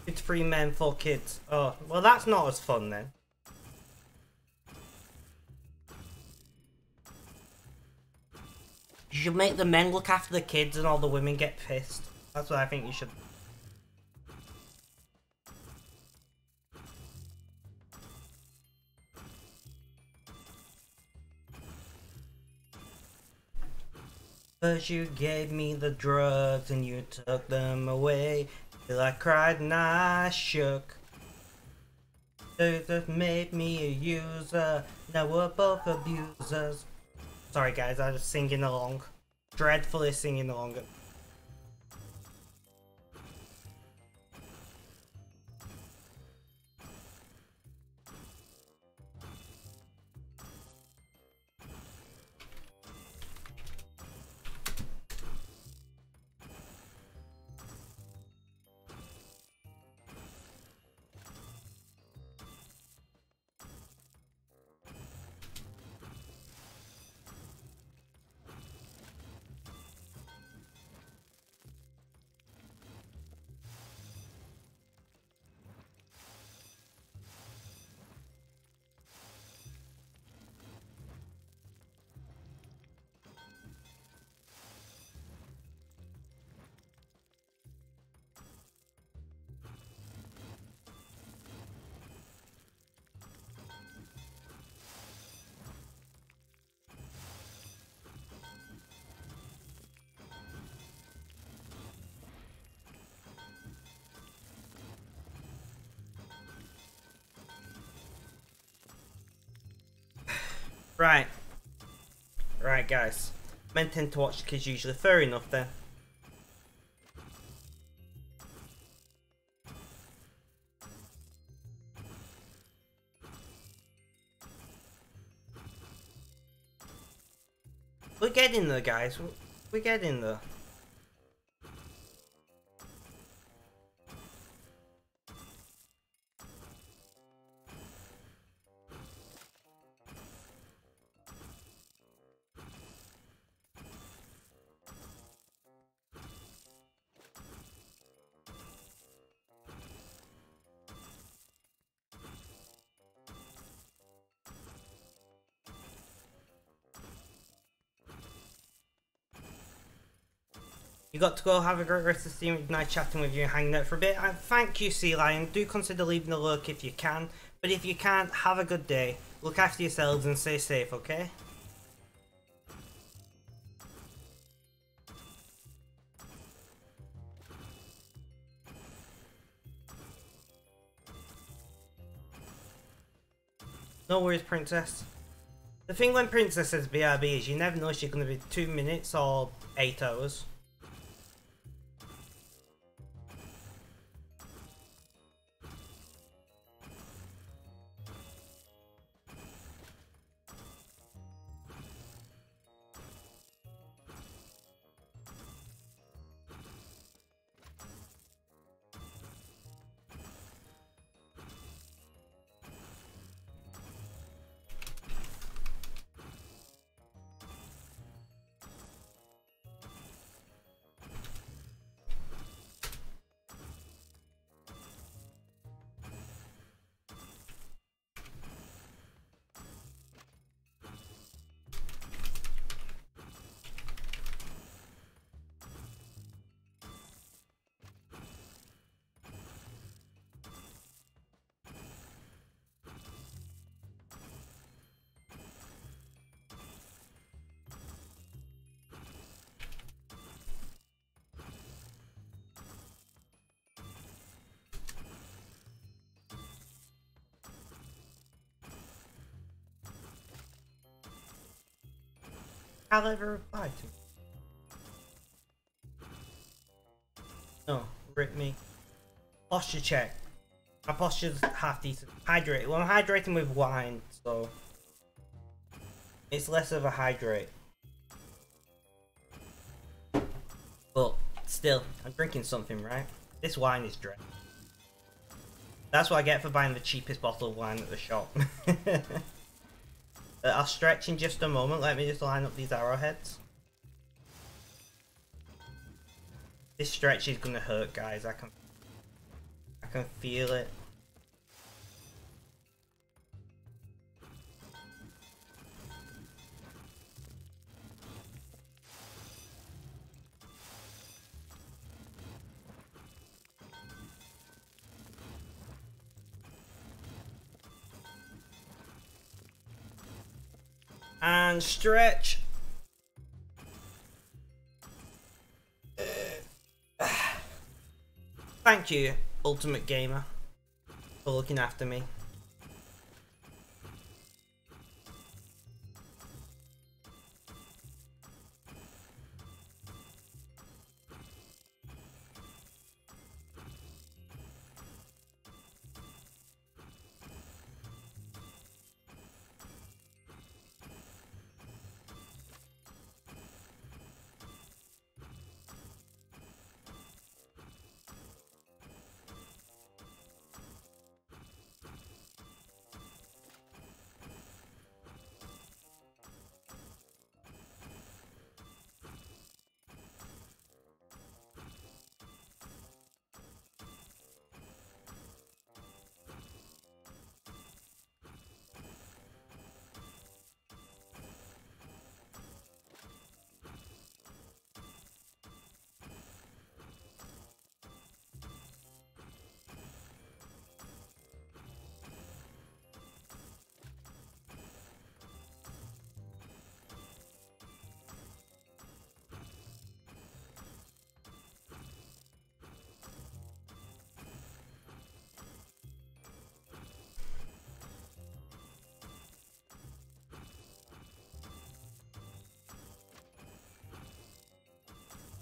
It's 3 men, 4 kids. Oh, well that's not as fun then. You should make the men look after the kids and all the women get pissed. That's what I think you should. But you gave me the drugs and you took them away. Till I cried and I shook. They just made me a user. Now we're both abusers. Sorry guys, I was singing along. Dreadfully singing along. Right. Right, guys. Men tend to watch the kids usually. Fair enough then. We're getting there, guys. We're getting there. You got to go. Have a great rest of the stream. It's nice chatting with you and hanging out for a bit. And thank you, Sea Lion. Do consider leaving a lurk if you can. But if you can't, have a good day. Look after yourselves and stay safe, okay? No worries, Princess. The thing when Princess says BRB is you never know if she's going to be 2 minutes or 8 hours. I'll ever reply to me. No, rip me. Posture check. My posture's half decent. Hydrate. Well, I'm hydrating with wine, so it's less of a hydrate. But still, I'm drinking something, right? This wine is dry. That's what I get for buying the cheapest bottle of wine at the shop. I'll stretch in just a moment. Let me just line up these arrowheads. This stretch is gonna hurt, guys. I can feel it. And stretch. Thank you, Ultimate Gamer, for looking after me.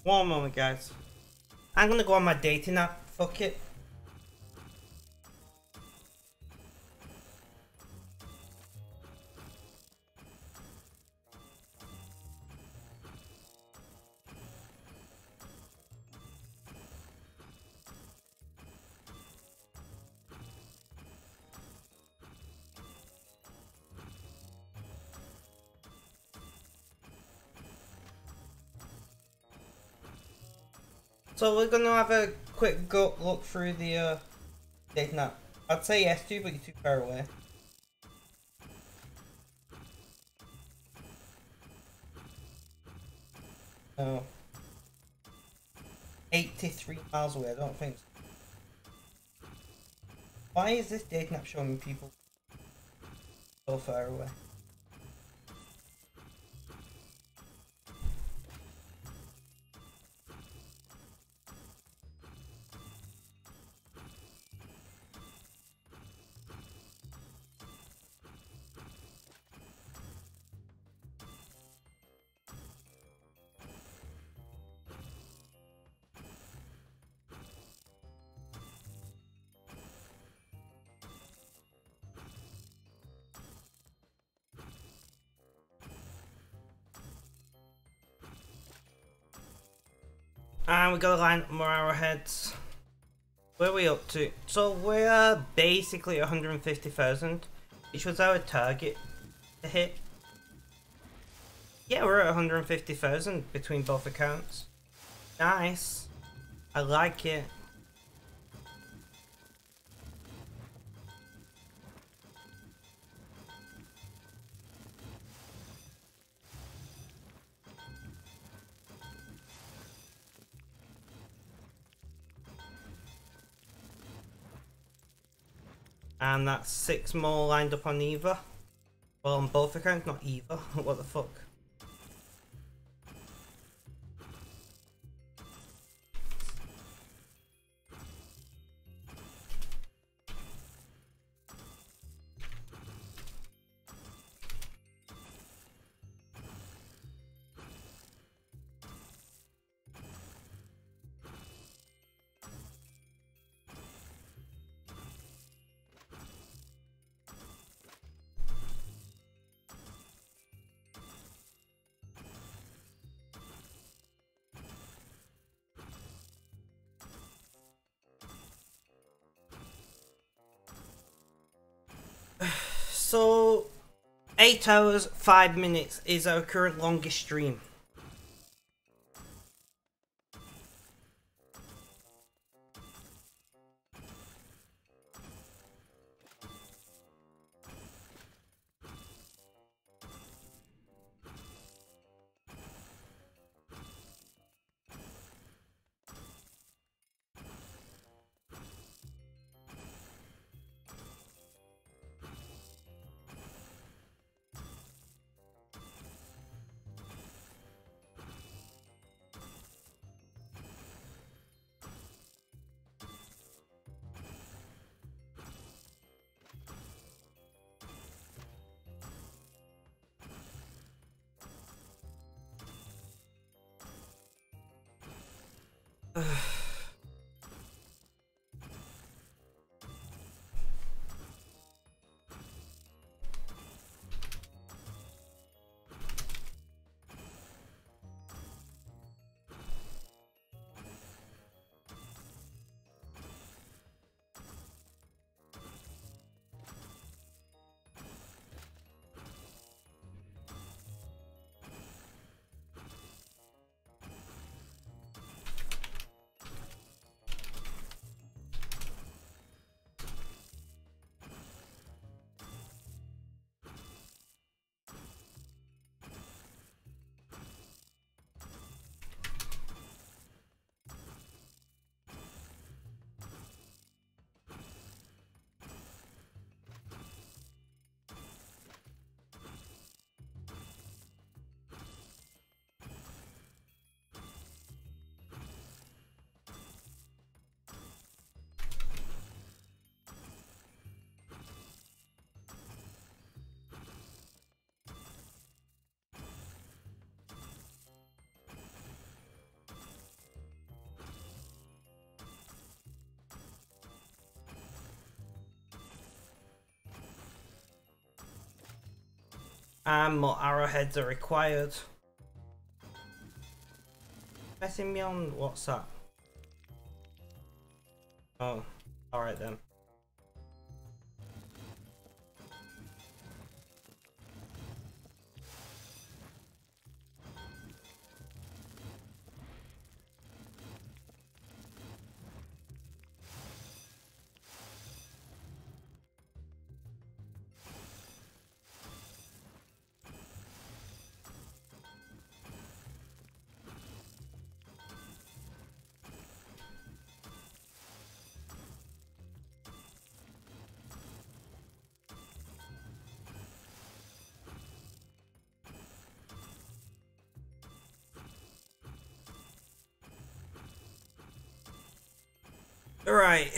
One moment, guys. I'm gonna go on my dating app. Fuck it. So we're gonna have a quick look through the dating app. I'd say yes to, but you're too far away. Oh. 83 miles away, I don't think so. Why is this data map showing me people so far away? And we gotta line up more arrowheads. Where are we up to? So we're basically 150,000, which was our target to hit. Yeah, we're at 150,000 between both accounts. Nice. I like it. And that's 6 more lined up on either. Well, on both accounts, not either. What the fuck? So, 8 hours, 5 minutes is our current longest stream. And more arrowheads are required. Messing me on WhatsApp. Oh, alright then. Alright.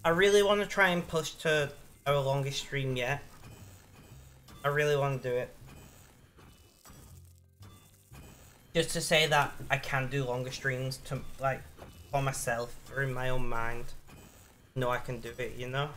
I really want to try and push to our longest stream yet. I really want to do it. Just to say that I can do longer streams to, like, for myself or in my own mind. No, I can do it, you know?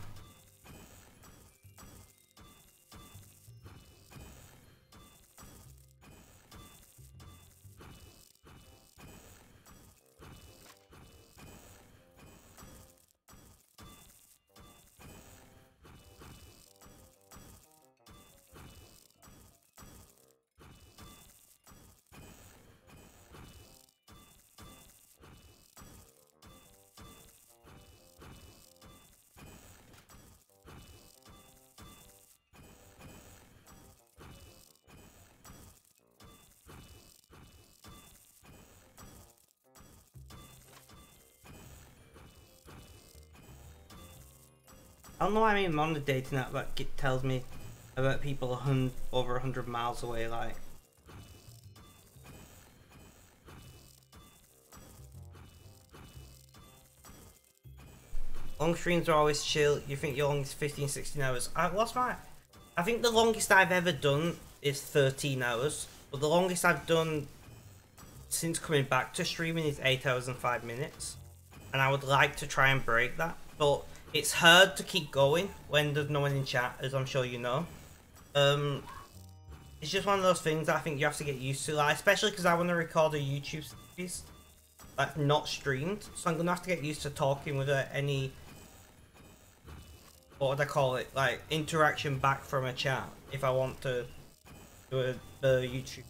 I don't know why I'm on the dating app that tells me about people over 100 miles away, like. Long streams are always chill. You think your longest 15, 16 hours. I think the longest I've ever done is 13 hours. But the longest I've done since coming back to streaming is 8 hours and 5 minutes. And I would like to try and break that. But it's hard to keep going when there's no one in chat, as I'm sure you know. It's just one of those things that I think you have to get used to, like, especially because I want to record a YouTube series that's not streamed, so I'm gonna have to get used to talking without any, what would I call it, like, interaction back from a chat if I want to do a YouTube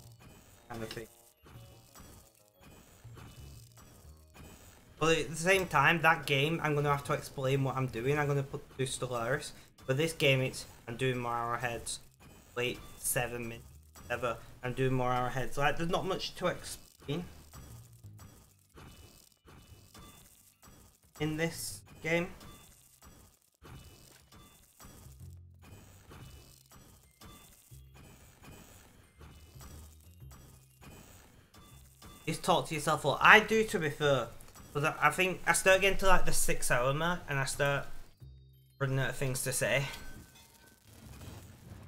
kind of thing. But at the same time, that game, I'm going to have to explain what I'm doing. I'm going to do Stellaris. But this game, I'm doing more arrowheads. Wait, 7 minutes. Ever. I'm doing more arrowheads. Like, there's not much to explain in this game. Just talk to yourself. Well, I do, to be fair. But I think I start getting to like the 6 hour mark and I start running out of things to say.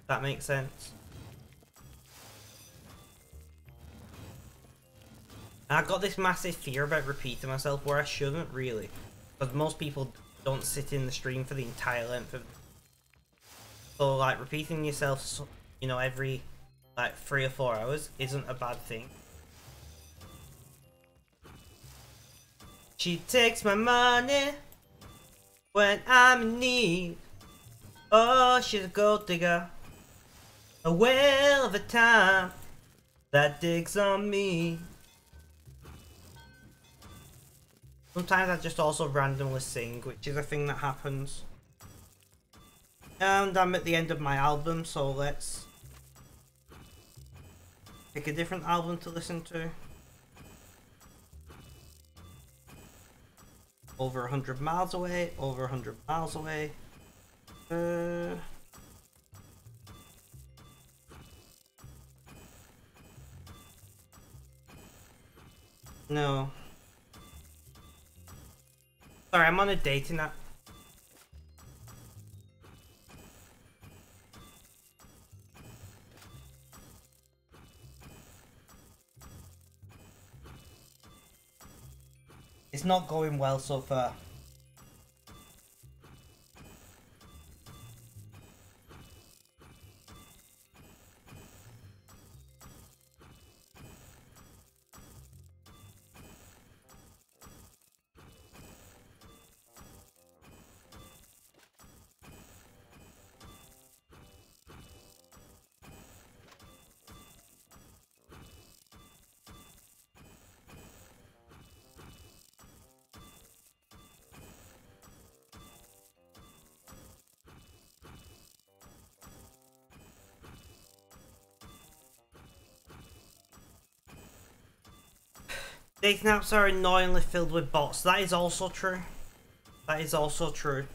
That makes sense. And I've got this massive fear about repeating myself where I shouldn't really. Because most people don't sit in the stream for the entire length of. So like repeating yourself, you know, every like 3 or 4 hours isn't a bad thing. She takes my money when I'm in need. Oh, she's a gold digger, a whale of a time that digs on me. Sometimes I just also randomly sing, which is a thing that happens. And I'm at the end of my album, so let's pick a different album to listen to. Over 100 miles away, over 100 miles away. No. Sorry, I'm on a dating app. It's not going well so far. Dating apps are annoyingly filled with bots. That is also true. That is also true.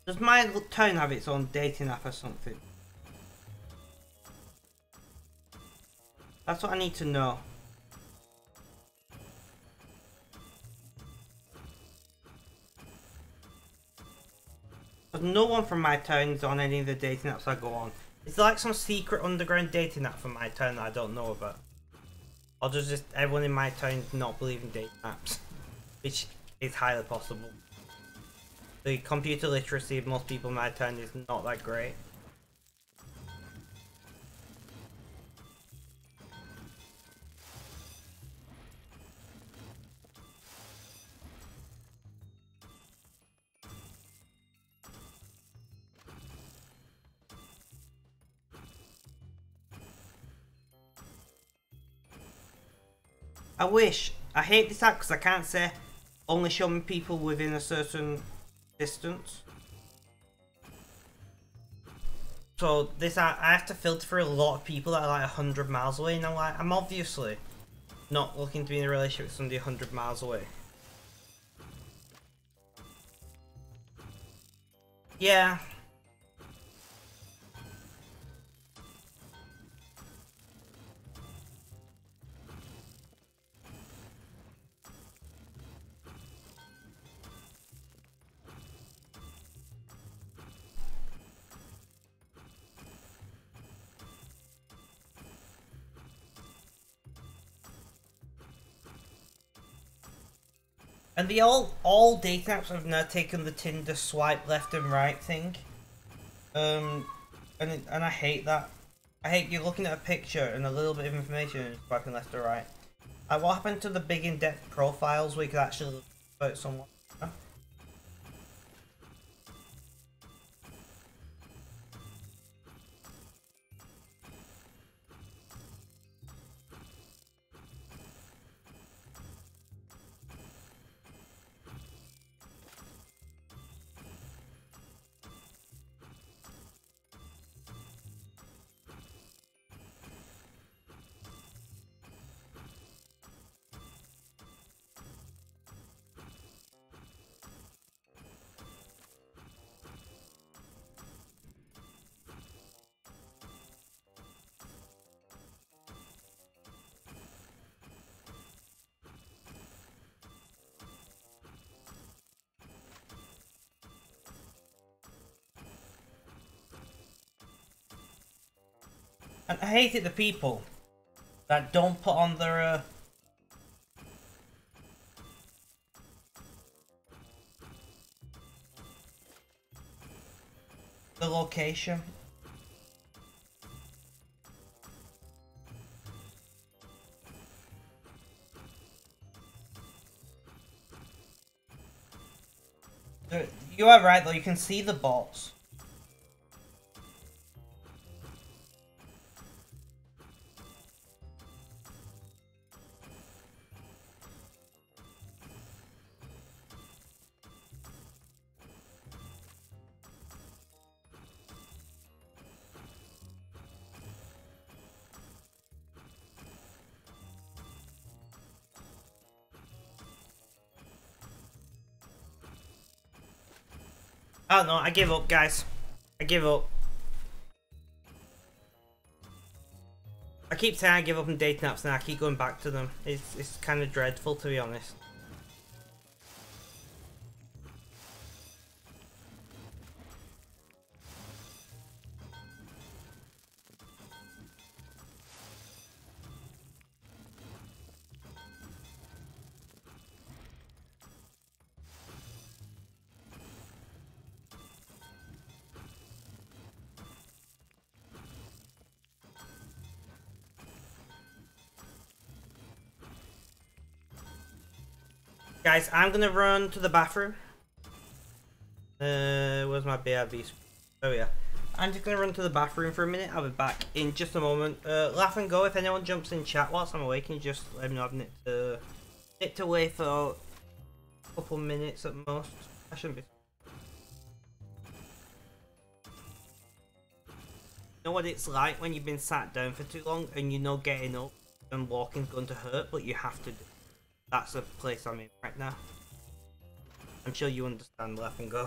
Does my town have its own dating app or something? That's what I need to know. But no one from my town is on any of the dating apps I go on. Is there like some secret underground dating app from my town that I don't know about? Or does just everyone in my town not believe in dating apps? Which is highly possible. The computer literacy of most people in my town is not that great. I hate this app because I can't say only show me people within a certain distance. So this app, I have to filter for a lot of people that are like 100 miles away, and I'm obviously not looking to be in a relationship with somebody 100 miles away. Yeah. And the all dating apps have now taken the Tinder swipe left and right thing. And I hate that. I hate you looking at a picture and a little bit of information and swiping left or right. What happened to the big in-depth profiles where you could actually look about someone? Huh? And I hate it the people that don't put on their the location. You are right though, you can see the bots. I don't know, I give up, guys. I give up. I keep saying I give up on dating apps and I keep going back to them. It's kind of dreadful, to be honest. Guys, I'm gonna run to the bathroom. Where's my BRB? Oh yeah. I'm just gonna run to the bathroom for a minute. I'll be back in just a moment. Laugh and go. If anyone jumps in chat whilst I'm away, can you just let me know I've nipped away for a couple minutes at most. I shouldn't be. You know what it's like when you've been sat down for too long and you know getting up and walking's going to hurt, but you have to do. That's the place I'm in right now. I'm sure you understand, laugh and go.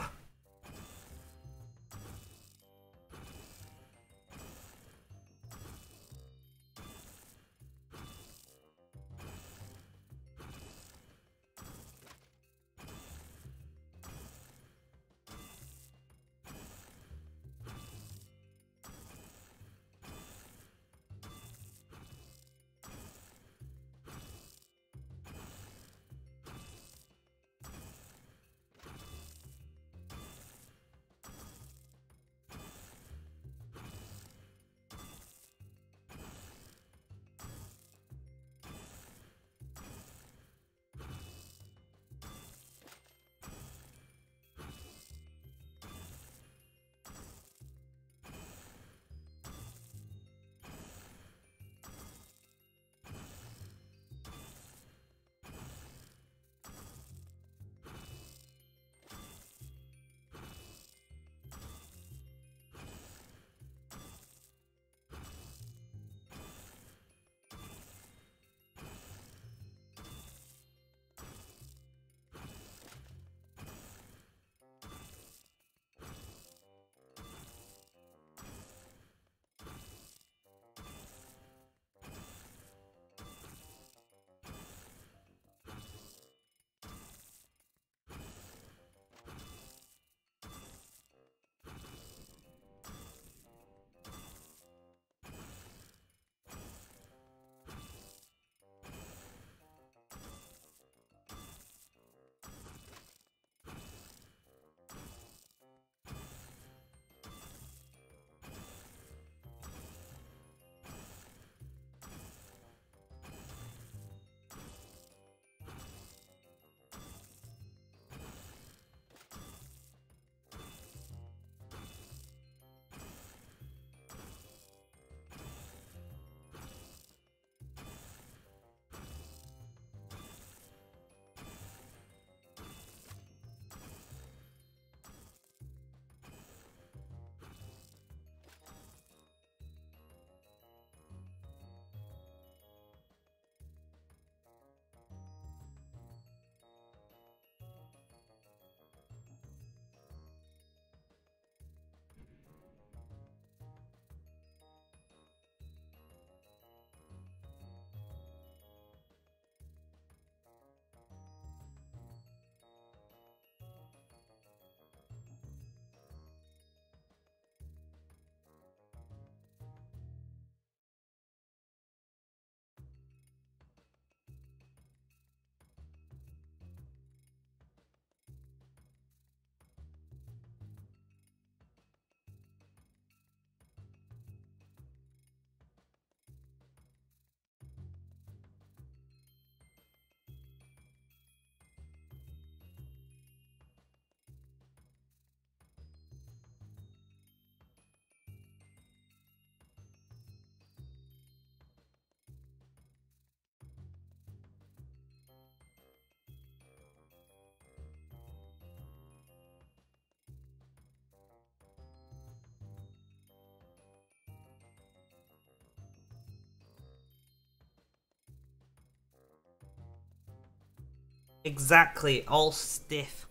Exactly, all stiff.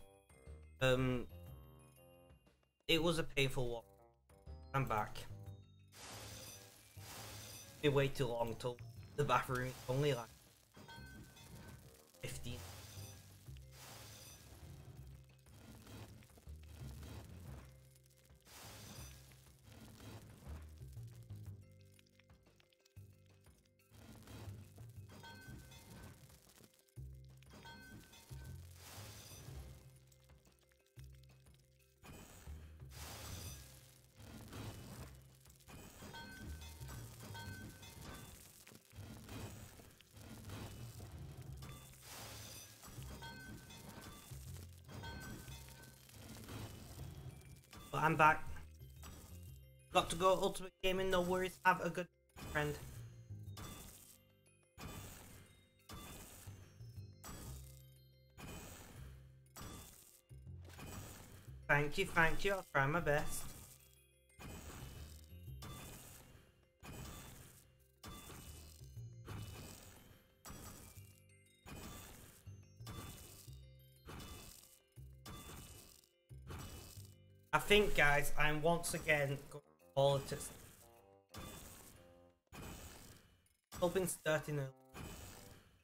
It was a painful walk. I'm back. It way too long till the bathroom. It's only like 15. But I'm back. Got to go Ultimate Gaming, no worries. Have a good friend. Thank you, thank you. I'll try my best. I think, guys, I'm once again going to call it. Hoping starting early.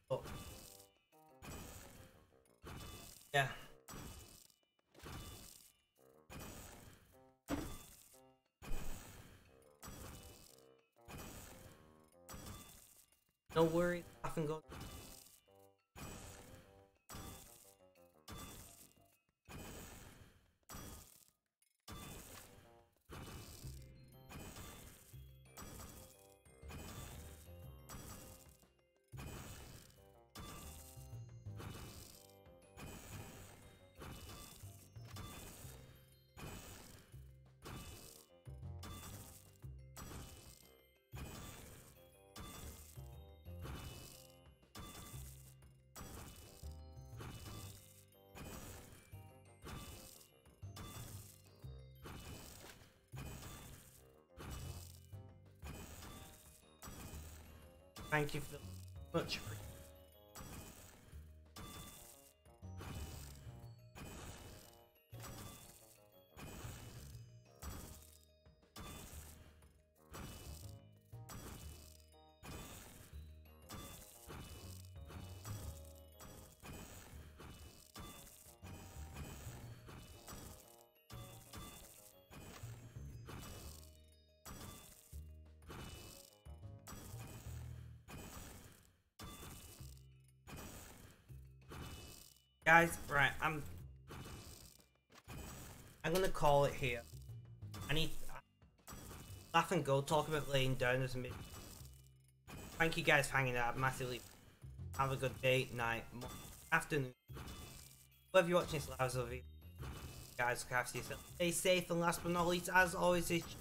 But yeah. No worries, nothing goes. Thank you for much appreciated. Guys, right, I'm gonna call it here. I need laugh and go talk about laying down as a mid. Thank you guys for hanging out massively. Have a good day, night, morning, afternoon. Whether you're watching this live or video, guys, look after yourself. Stay safe, and last but not least, as always, it's